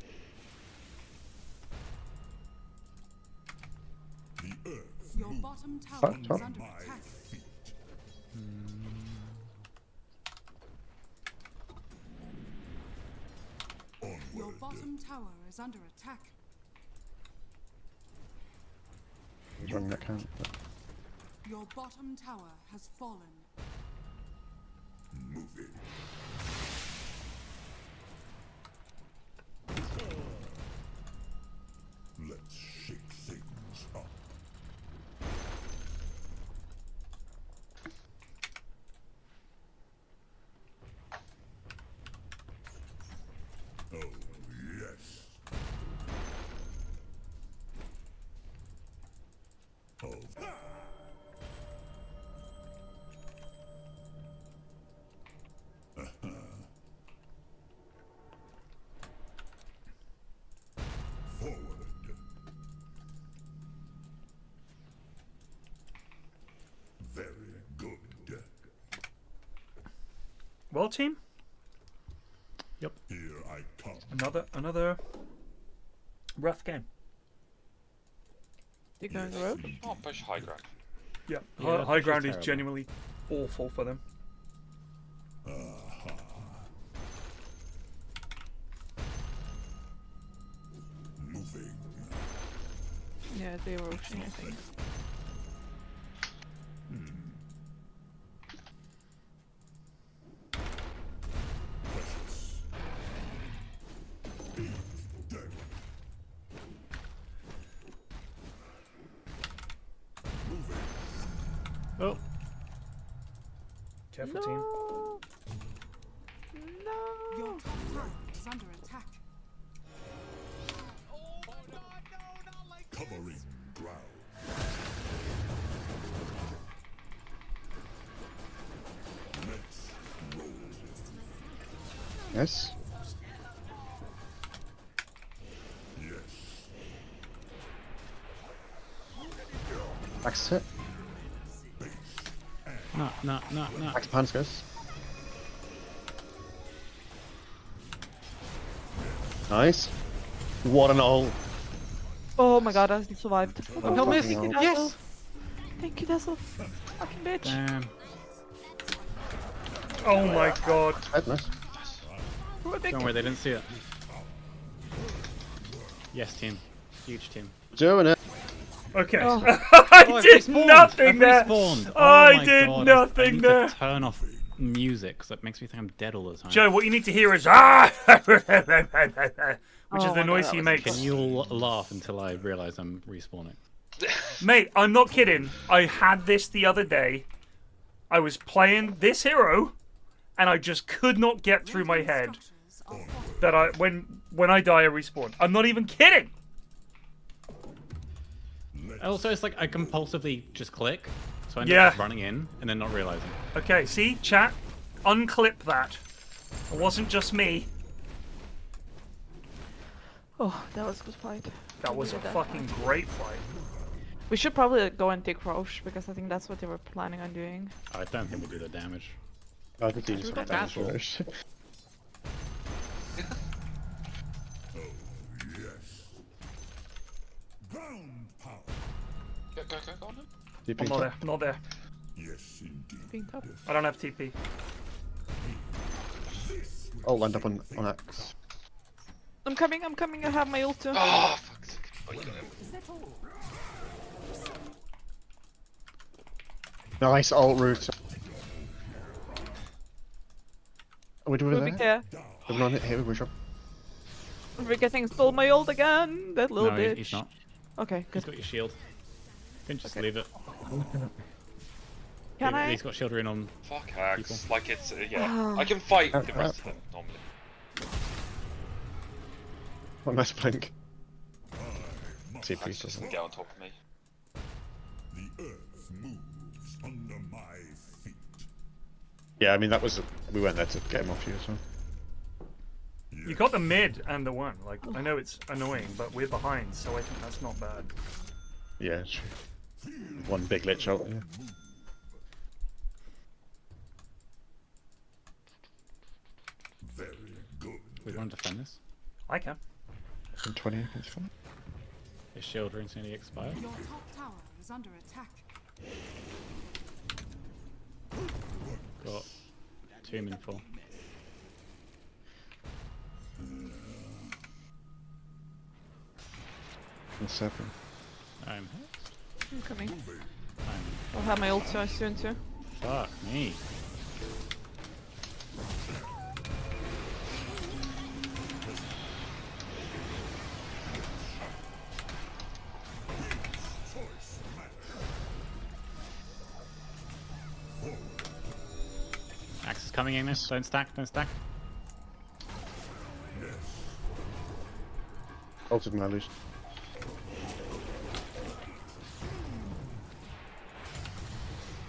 The earth Your moves bottom tower is top. under my attack. feet. Your bottom tower is under attack. He's running that count. But... Your bottom tower has fallen. Moving. Let's shake things up. Oh, yes. Oh. Forward. Very good. Well, team, Here I come. another rough game. You going to rope? Oh, push high ground. Yeah, Yeah, high it's ground is terrible. genuinely awful for them. Moving. Yeah, they were rushing, I think. Precious. Be dead. Moving. Oh, Careful, team. Your top tower is under attack. Covering ground. Let's roll. Yes. Yes. Axe hit. no, no, no, no. Axe pants goes. Nice. What an ult. Oh my god, I survived. Oh, Help me! fucking hell. Yes! Thank you, Dazzle. Fucking bitch. Damn. Oh my god. Right, nice. Don't worry, they didn't see it. Yes, team. Huge team. Doing it. Okay. Oh. I Oh, I've did respawned. nothing I've there. respawned. Oh I my did God, I nothing need there. to turn off music because that makes me think I'm dead all the time. Joe, what you need to hear is ah, which is Oh the my noise God, he that was makes. Can you all laugh until I realise I'm respawning? Mate, I'm not kidding. I had this the other day. I was playing this hero, and I just could not get through my head Structures are fortified. that when I die I respawn. I'm not even kidding. Also, it's like I compulsively just click, so I end Yeah. up just running in and then not realising. Okay, see, chat, unclip that. It wasn't just me. Oh, that was a good fight. That was a Needed that fucking fight. great fight. We should probably go and take Roche because I think that's what they were planning on doing. I don't think we do the damage. I think you just got got damage Dazzle. rush. Oh, yes. Ground power. Go on then. DP I'm not top. there. I'm not there. Yes, indeed. Being top. I don't have TP. Ult lined up on Axe. I'm coming, I have my ult too. Oh, fuck's sake. Oh, you got him. Nice alt route. Are we doing Rubik that? here. We're not here, we're drop. Rubik, I think, stole my ult again. That little No, bitch. he's not. Okay, He's good. got your shield. You can just Okay. leave it. Can I? He's got shield ring on. Fuck hacks. People. Like it's yeah. I can fight the rest of them normally. What a nice blink. Hacks TP just doesn't. can get on top of me. The earth moves under my feet. Yeah, I mean that was we went there to get him off you as well. You got the mid and the one. Like, I know it's annoying, but we're behind, so I think that's not bad. Yeah, true. One big lich out. Yeah. Very good. We want to defend this. I can. From 20 against 5. His shield ring's nearly expired. Your top tower is under attack. Got 2 min full. And 7. I'm I'm coming. I'm I'll have my ult soon too. fuck me. Axe is coming in. Don't stack. Don't stack. Ulted my lose.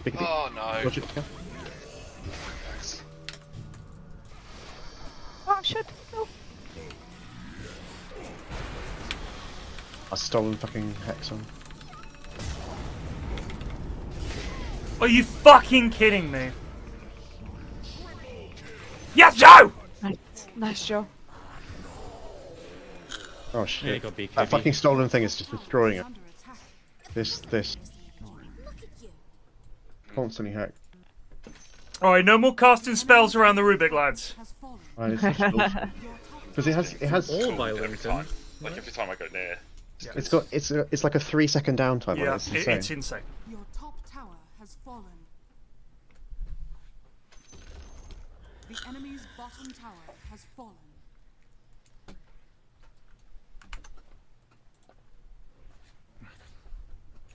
Big Oh no. Logic, yeah. Hacks. Oh shit! No. I stolen fucking hex on. Are you fucking kidding me? Yes, Joe! Nice, nice Joe. Oh Yeah, shit. you got BKB. That fucking stolen thing is just destroying it. Under attack. This. Constantly hacked. Alright, no more casting spells around the Rubik, lads. Has fallen. Right, because it has All by Every Lincoln. time. Like every time I go near. it's like a 3-second downtime. Yeah, on it. It's insane. it's insane. Your top tower has fallen. The enemy's bottom tower has fallen.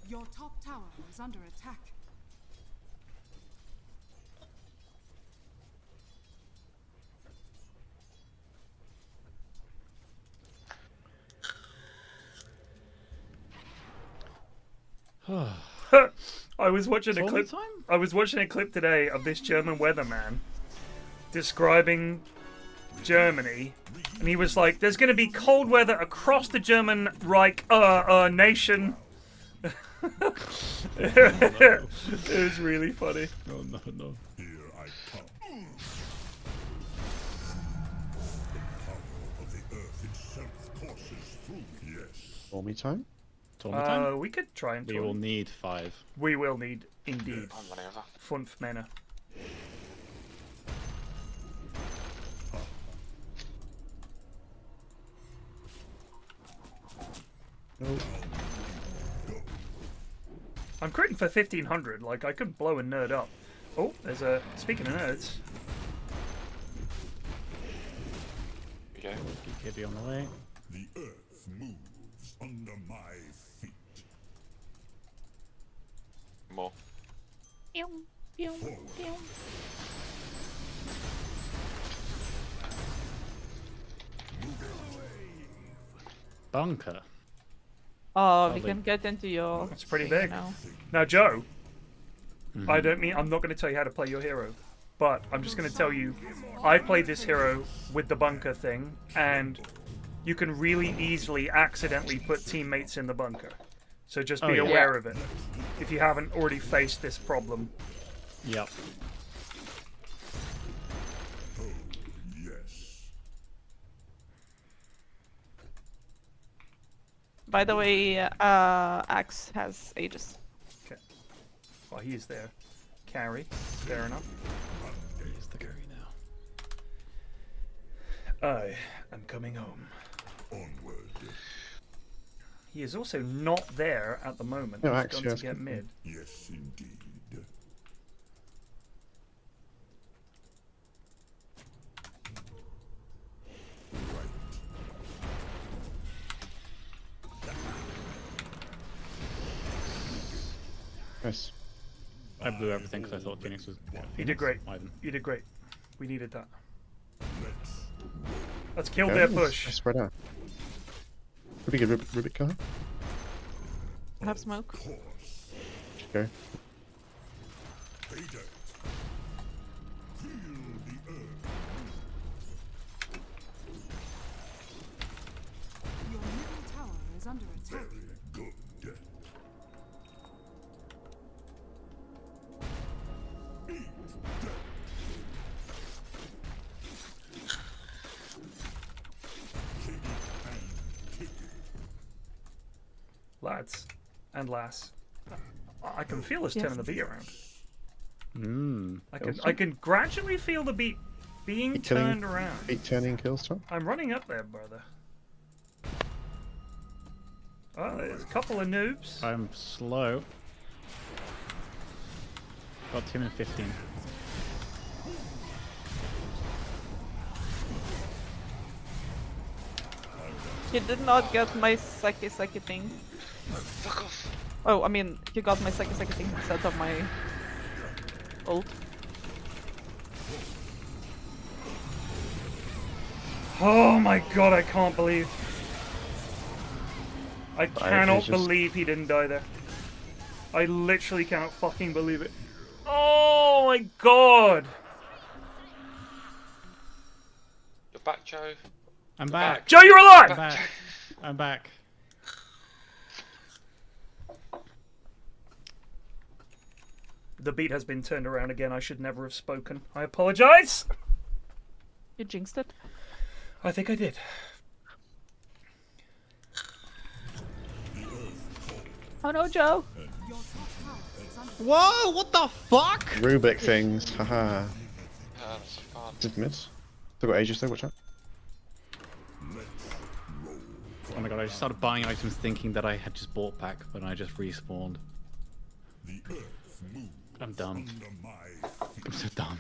Your top tower is under attack. I was watching a Tournament clip. time? I was watching a clip today of this German weatherman describing Germany, and he was like, "There's going to be cold weather across the German Reich nation." It was really funny. No, no, no. Here I come. The power of the earth itself courses through. Yes. Stormy time. Tournament time? We could try and. We will need 5. We will need indeed. I'm running over. Funf mana. No. I'm critting for 1500. Like, I could blow a nerd up. Oh, there's a. Speaking of nerds. Okay. BKB on the way. The earth moves under my feet. More. Bunker. Oh, we Lovely. can get into your. That's pretty thing big. now. Now, Joe, Mm-hmm. I don't mean I'm not going to tell you how to play your hero, but I'm just going to tell you, I played this hero with the bunker thing, and you can really easily accidentally put teammates in the bunker. So just be Oh, yeah. aware of it if you haven't already faced this problem. Yep. Oh, yes. By the way, Axe has Aegis. Okay. Well, he is there. Carry. Fair enough. Here's the carry now. I am coming home. Onward. He is also not there at the moment. No, He's Axe, gone yeah, to it's get good. mid. Yes, indeed. Nice. I blew everything because I thought Phoenix was. Yeah, You did great. Ivan. You did great. We needed that. Let's kill Okay, their let's push. spread out. Could we get Rubik killer? I have smoke. Go. Your middle tower is under attack. Lads and lass, I can feel us Yes. turning the beat around. Mmm. I can gradually feel the beat being turned around. Beat turning kills, Tom. I'm running up there, brother. Oh, there's a couple of noobs. I'm slow. Got 2 minutes 15. You did not get my Saki thing. Fuck off. Oh, I mean, you got my Saki thing instead of my ult. Oh my god, I can't believe. I cannot just- believe he didn't die there. I literally cannot fucking believe it. Oh my god! You're back, Joe. I'm back. Joe, you're alive! I'm back. I'm back. The beat has been turned around again. I should never have spoken. I apologize. You jinxed it. I think I did. Oh no, Joe! Whoa! What the fuck? Rubik things, haha. That's fun. Did mid. Still got Aegis though, watch out. Oh my god, I just started buying items thinking that I had just bought back, but I just respawned. I'm done. I'm so done.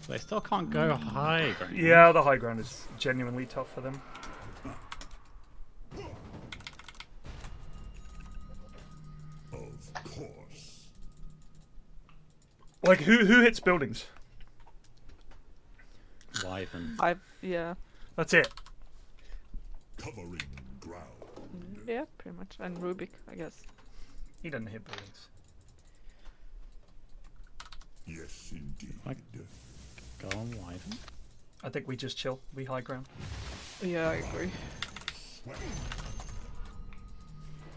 They still can't go high ground. Yeah, the high ground is genuinely tough for them. Of course. Like, who hits buildings? Wyvern. Yeah. That's it. Covering ground. Yeah, pretty much. And Rubik, I guess. He doesn't hit buildings. Yes, indeed. Go on Wyvern. I think we just chill. We high ground. Yeah, I agree.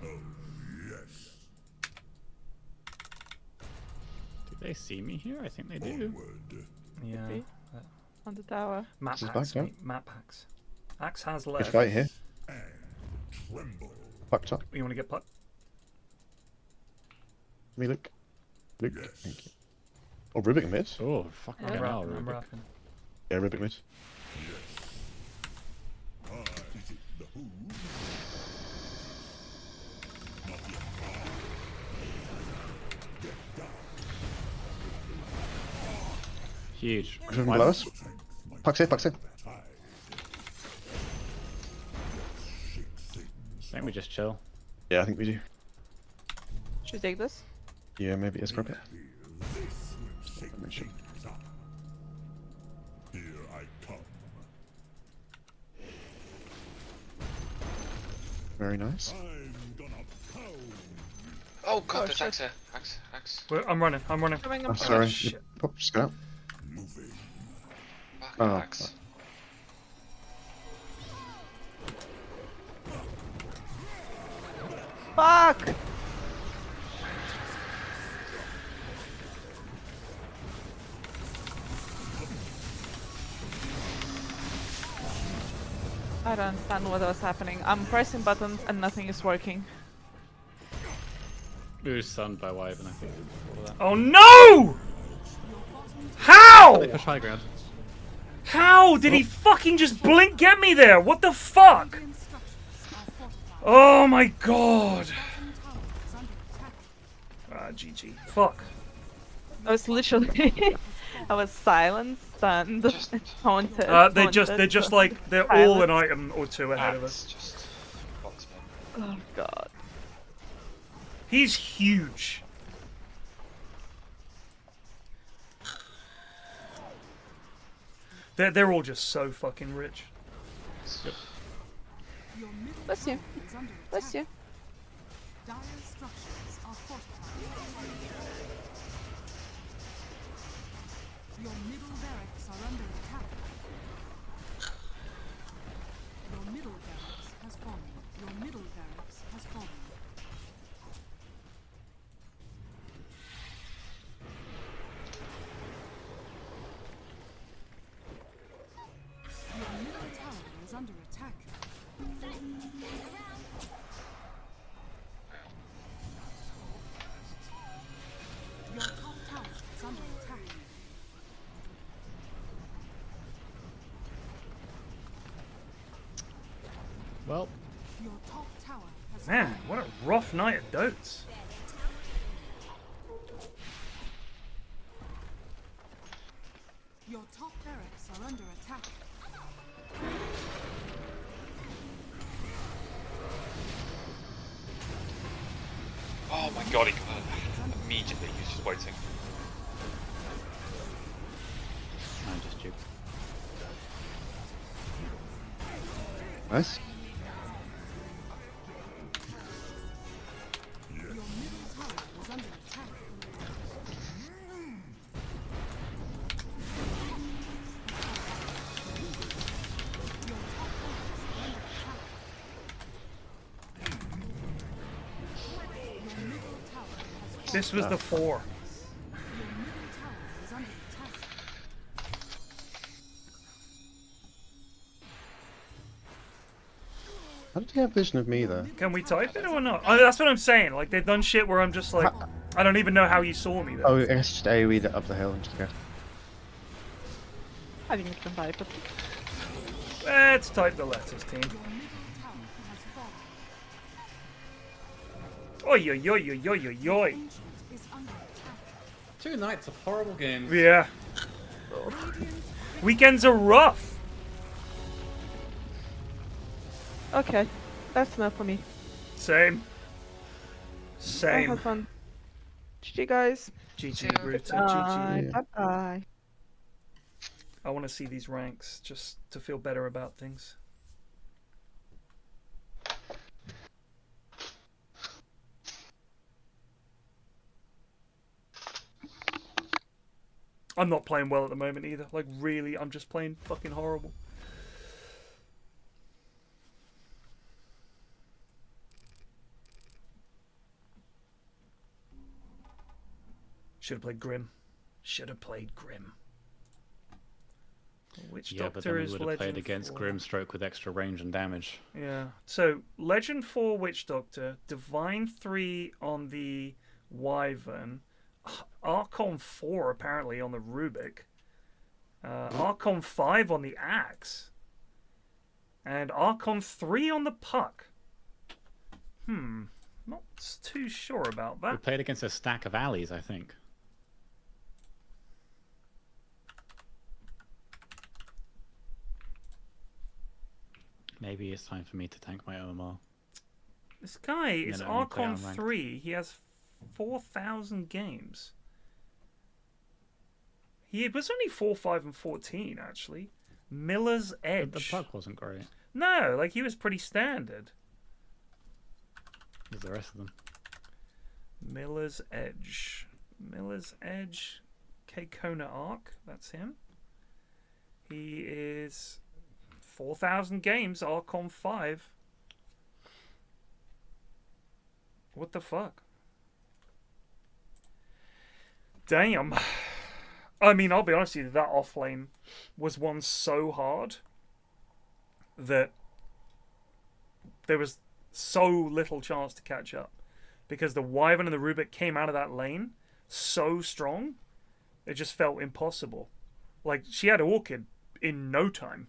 Oh, yes. Do they see me here? I think they do. Onward. Yeah. Be. On the tower. Map This is packs, back, mate. Map packs. Axe has Good left. fight here. And tremble. Up top. You want to get put? Me look. Luke. Yes. Thank you. Oh, Rubik mid? Oh, fucking Yeah. hell, I'm Rubik. rapping. Yeah, Rubik mid. Is it the who? Not yet. Get down. Huge. Griffin Wyvern. below us. Strength might Puck's here, Puck's here. tide. Shake things. I think we just chill. Yeah, I think we do. Should we take this? Yeah, maybe it's grab it. This will shake Make sure. things up. Here I come. Very nice. I'm gonna pound. Oh god, Oh, there's shit. axe here. Axe. I'm running. I'm running. Coming I'm up. sorry. shit. Oh, just get out. Moving. Fuck, Oh, axe. Fuck! I don't understand what was happening. I'm pressing buttons and nothing is working. We were stunned by Wyvern, I think. All of that. Oh no! How? They push high ground. How did he fucking just blink get me there? What the fuck? Oh my god. GG. Fuck. I was literally, I was silenced, stunned, and taunted. They're just taunted, like they're all an silenced. item or two ahead of us. Just Oh god. He's huge. They're all just so fucking rich. Yep. Bless you. Bless you. Dire structures are fortified. Your middle barracks are under attack. Your middle barracks has fallen. Your middle barracks has fallen. Your middle tower is under attack. Your top tower is under attack. Well, Your top tower has Man, what a rough night at Dotes. Your top barracks are under attack. Oh my god, he immediately he's just waiting. I just juked. Nice. Your middle tower is under attack. Your top barracks are under attack. Your middle tower has fallen. This was the 4. Your middle tower is under attack. How did he have vision of me there? Can we type it or not? Oh, that's what I'm saying. Like they've done shit where I'm just like, I don't even know how you saw me though. Oh, I guess just AoE'd it up the hill and just go. I think you can type it. Let's type the letters, team. Your middle tower has fallen. Oi, oi, oi, oi, oi, oi, oi. Ancient is under attack. 2 nights of horrible games. Yeah. Weekends are rough. Okay, that's enough for me. Same. I Same. had fun. GG guys. GG, Bruto. Bye. GG. Bye bye. I want to see these ranks just to feel better about things. I'm not playing well at the moment either. Like, really, I'm just playing fucking horrible. Should have played Grim. Should have played Grim. Which Yeah, but Doctor then we is would have played Legend against 4? Grimstroke with extra range and damage. Yeah. So, Legend 4 Witch Doctor, Divine 3 on the Wyvern, Archon 4 apparently on the Rubik, Archon 5 on the Axe, and Archon 3 on the Puck. Not too sure about We that. played against a stack of alleys, I think. Maybe it's time for me to tank my OMR. This guy is no, only play Archon on ranked. 3. He has 4,000 games. He was only 4, 5, and 14, actually. Miller's Edge. But the puck wasn't great. No, like he was pretty standard. There's the rest of them. Miller's Edge. Miller's Edge. Kona Arc. That's him. He is 4,000 games. Archon 5. What the fuck? Damn. I mean, I'll be honest with you, that offlane was one so hard that there was so little chance to catch up. Because the Wyvern and the Rubik came out of that lane so strong, it just felt impossible. Like, she had Orchid in no time.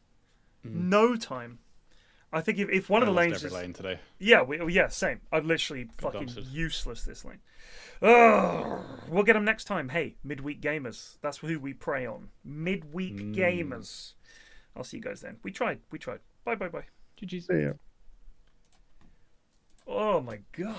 No time. I think if one of the lost lanes every is lane today. yeah, yeah, same. I've literally Got fucking dumpstered. useless this lane. Ugh. We'll get them next time. Hey, midweek gamers. That's who we prey on. Midweek gamers. I'll see you guys then. We tried. We tried. Bye, bye, bye. GG's. Yeah. Oh my god.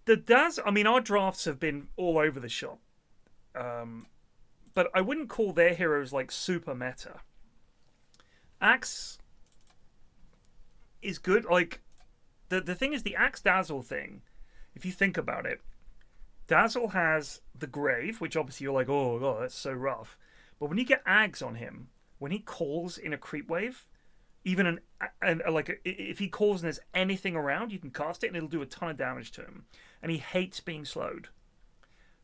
The Daz, I mean, our drafts have been all over the shop. But I wouldn't call their heroes like super meta. Axe is good. Like, the thing is, the Axe Dazzle thing, if you think about it, Dazzle has the Grave, which obviously you're like, oh god, that's so rough. But when you get Ags on him, when he calls in a creep wave, even if he calls and there's anything around, you can cast it and it'll do a ton of damage to him. And he hates being slowed.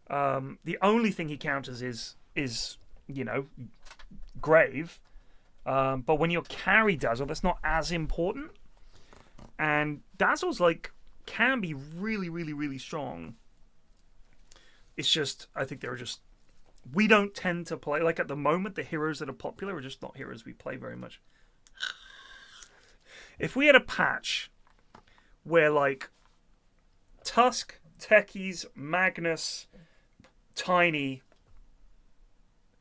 The only thing he counters is Grave. But when you're carry Dazzle, that's not as important. And Dazzle's can be really, really, really strong. It's just, I think we don't tend to play, at the moment, the heroes that are popular are just not heroes we play very much. If we had a patch where, Tusk, Techies, Magnus, Tiny,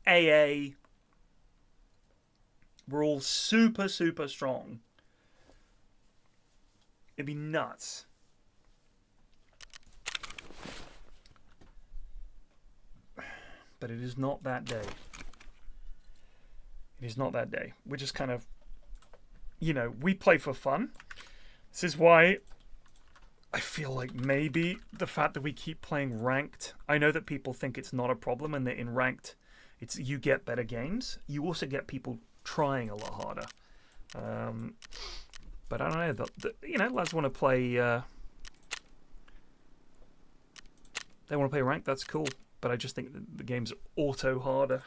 AA were all super, super strong, it'd be nuts. But it is not that day. It is not that day. We're just kind of, we play for fun. This is why I feel like maybe the fact that we keep playing ranked, I know that people think it's not a problem and that in ranked, you get better games. You also get people trying a lot harder. But I don't know. Lads want to play. They want to play ranked. That's cool. But I just think the game's auto harder.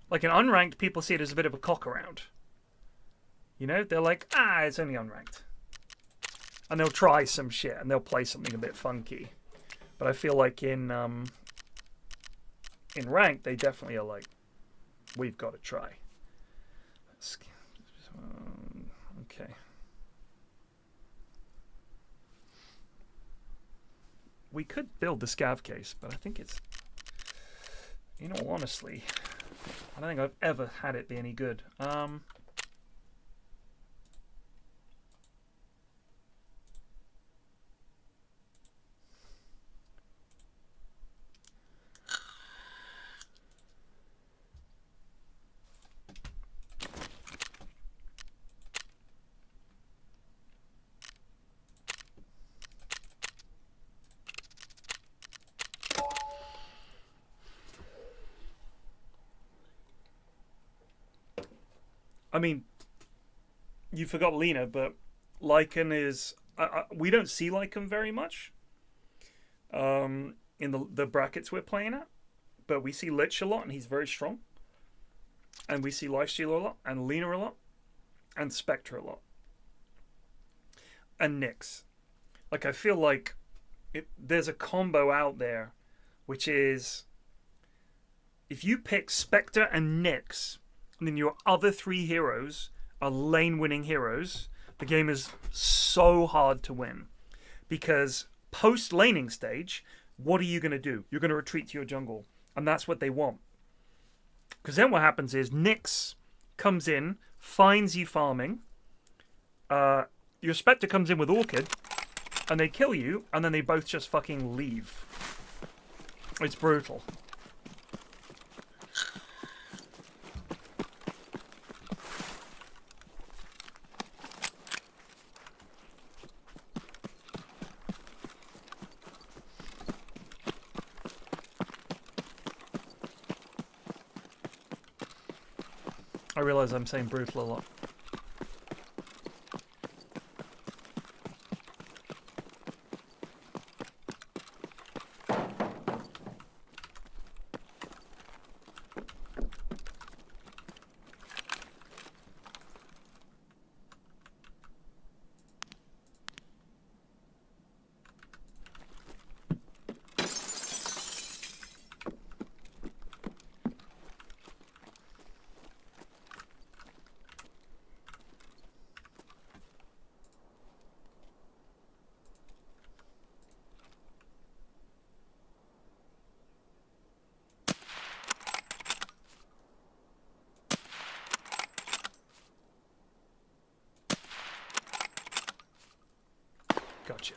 Like in unranked, people see it as a bit of a cock around. They're like, it's only unranked. And they'll try some shit and they'll play something a bit funky. But I feel like in ranked, they definitely are like, we've got to try. Okay. We could build the scav case, but I think it's, in all honesty, I don't think I've ever had it be any good. I mean, you forgot Lena, but Lycan is... we don't see Lycan very much in the brackets we're playing at, but we see Lich a lot, and he's very strong. And we see Lifestealer a lot, and Lena a lot, and Spectre a lot. And Nyx. I feel like there's a combo out there, which is... if you pick Spectre and Nyx... and then your other three heroes are lane-winning heroes, the game is so hard to win. Because post-laning stage, what are you going to do? You're going to retreat to your jungle. And that's what they want. Because then what happens is Nyx comes in, finds you farming. Your Spectre comes in with Orchid, and they kill you, and then they both just fucking leave. It's brutal. I realise I'm saying brutal a lot. Gotcha.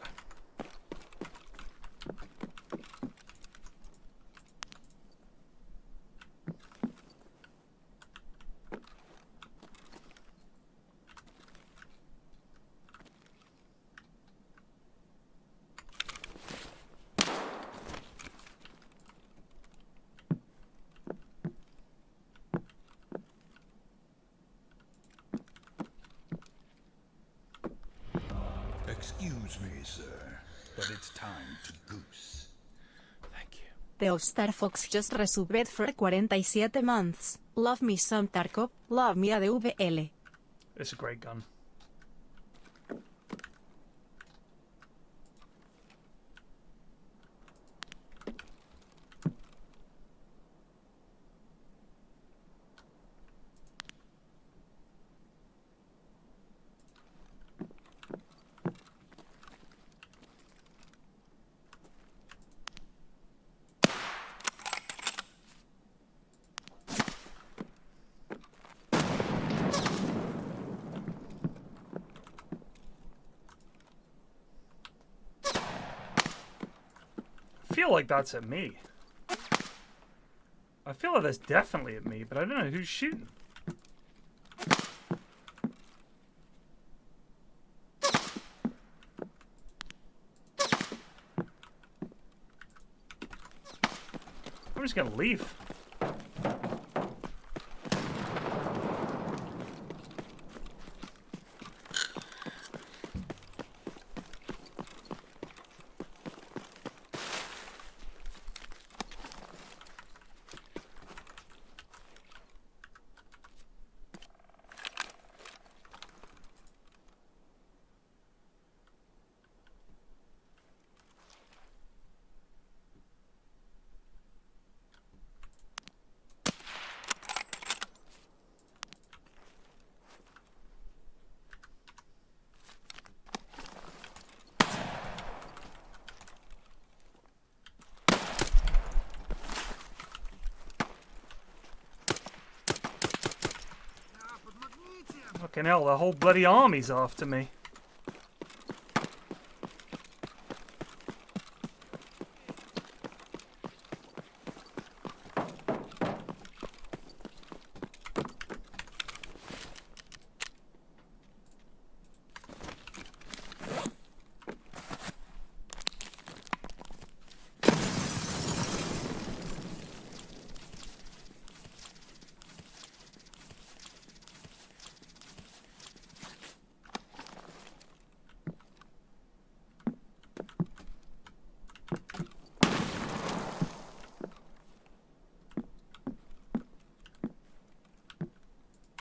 Excuse me, sir, but it's time to goose. Thank you. The Star Fox just resubbed for 47 months. Love me some Tarkov, love me ADVL. It's a great gun. I feel like that's at me. I feel like that's definitely at me, but I don't know who's shooting. I'm just gonna leave. Fucking hell, the whole bloody army's after me.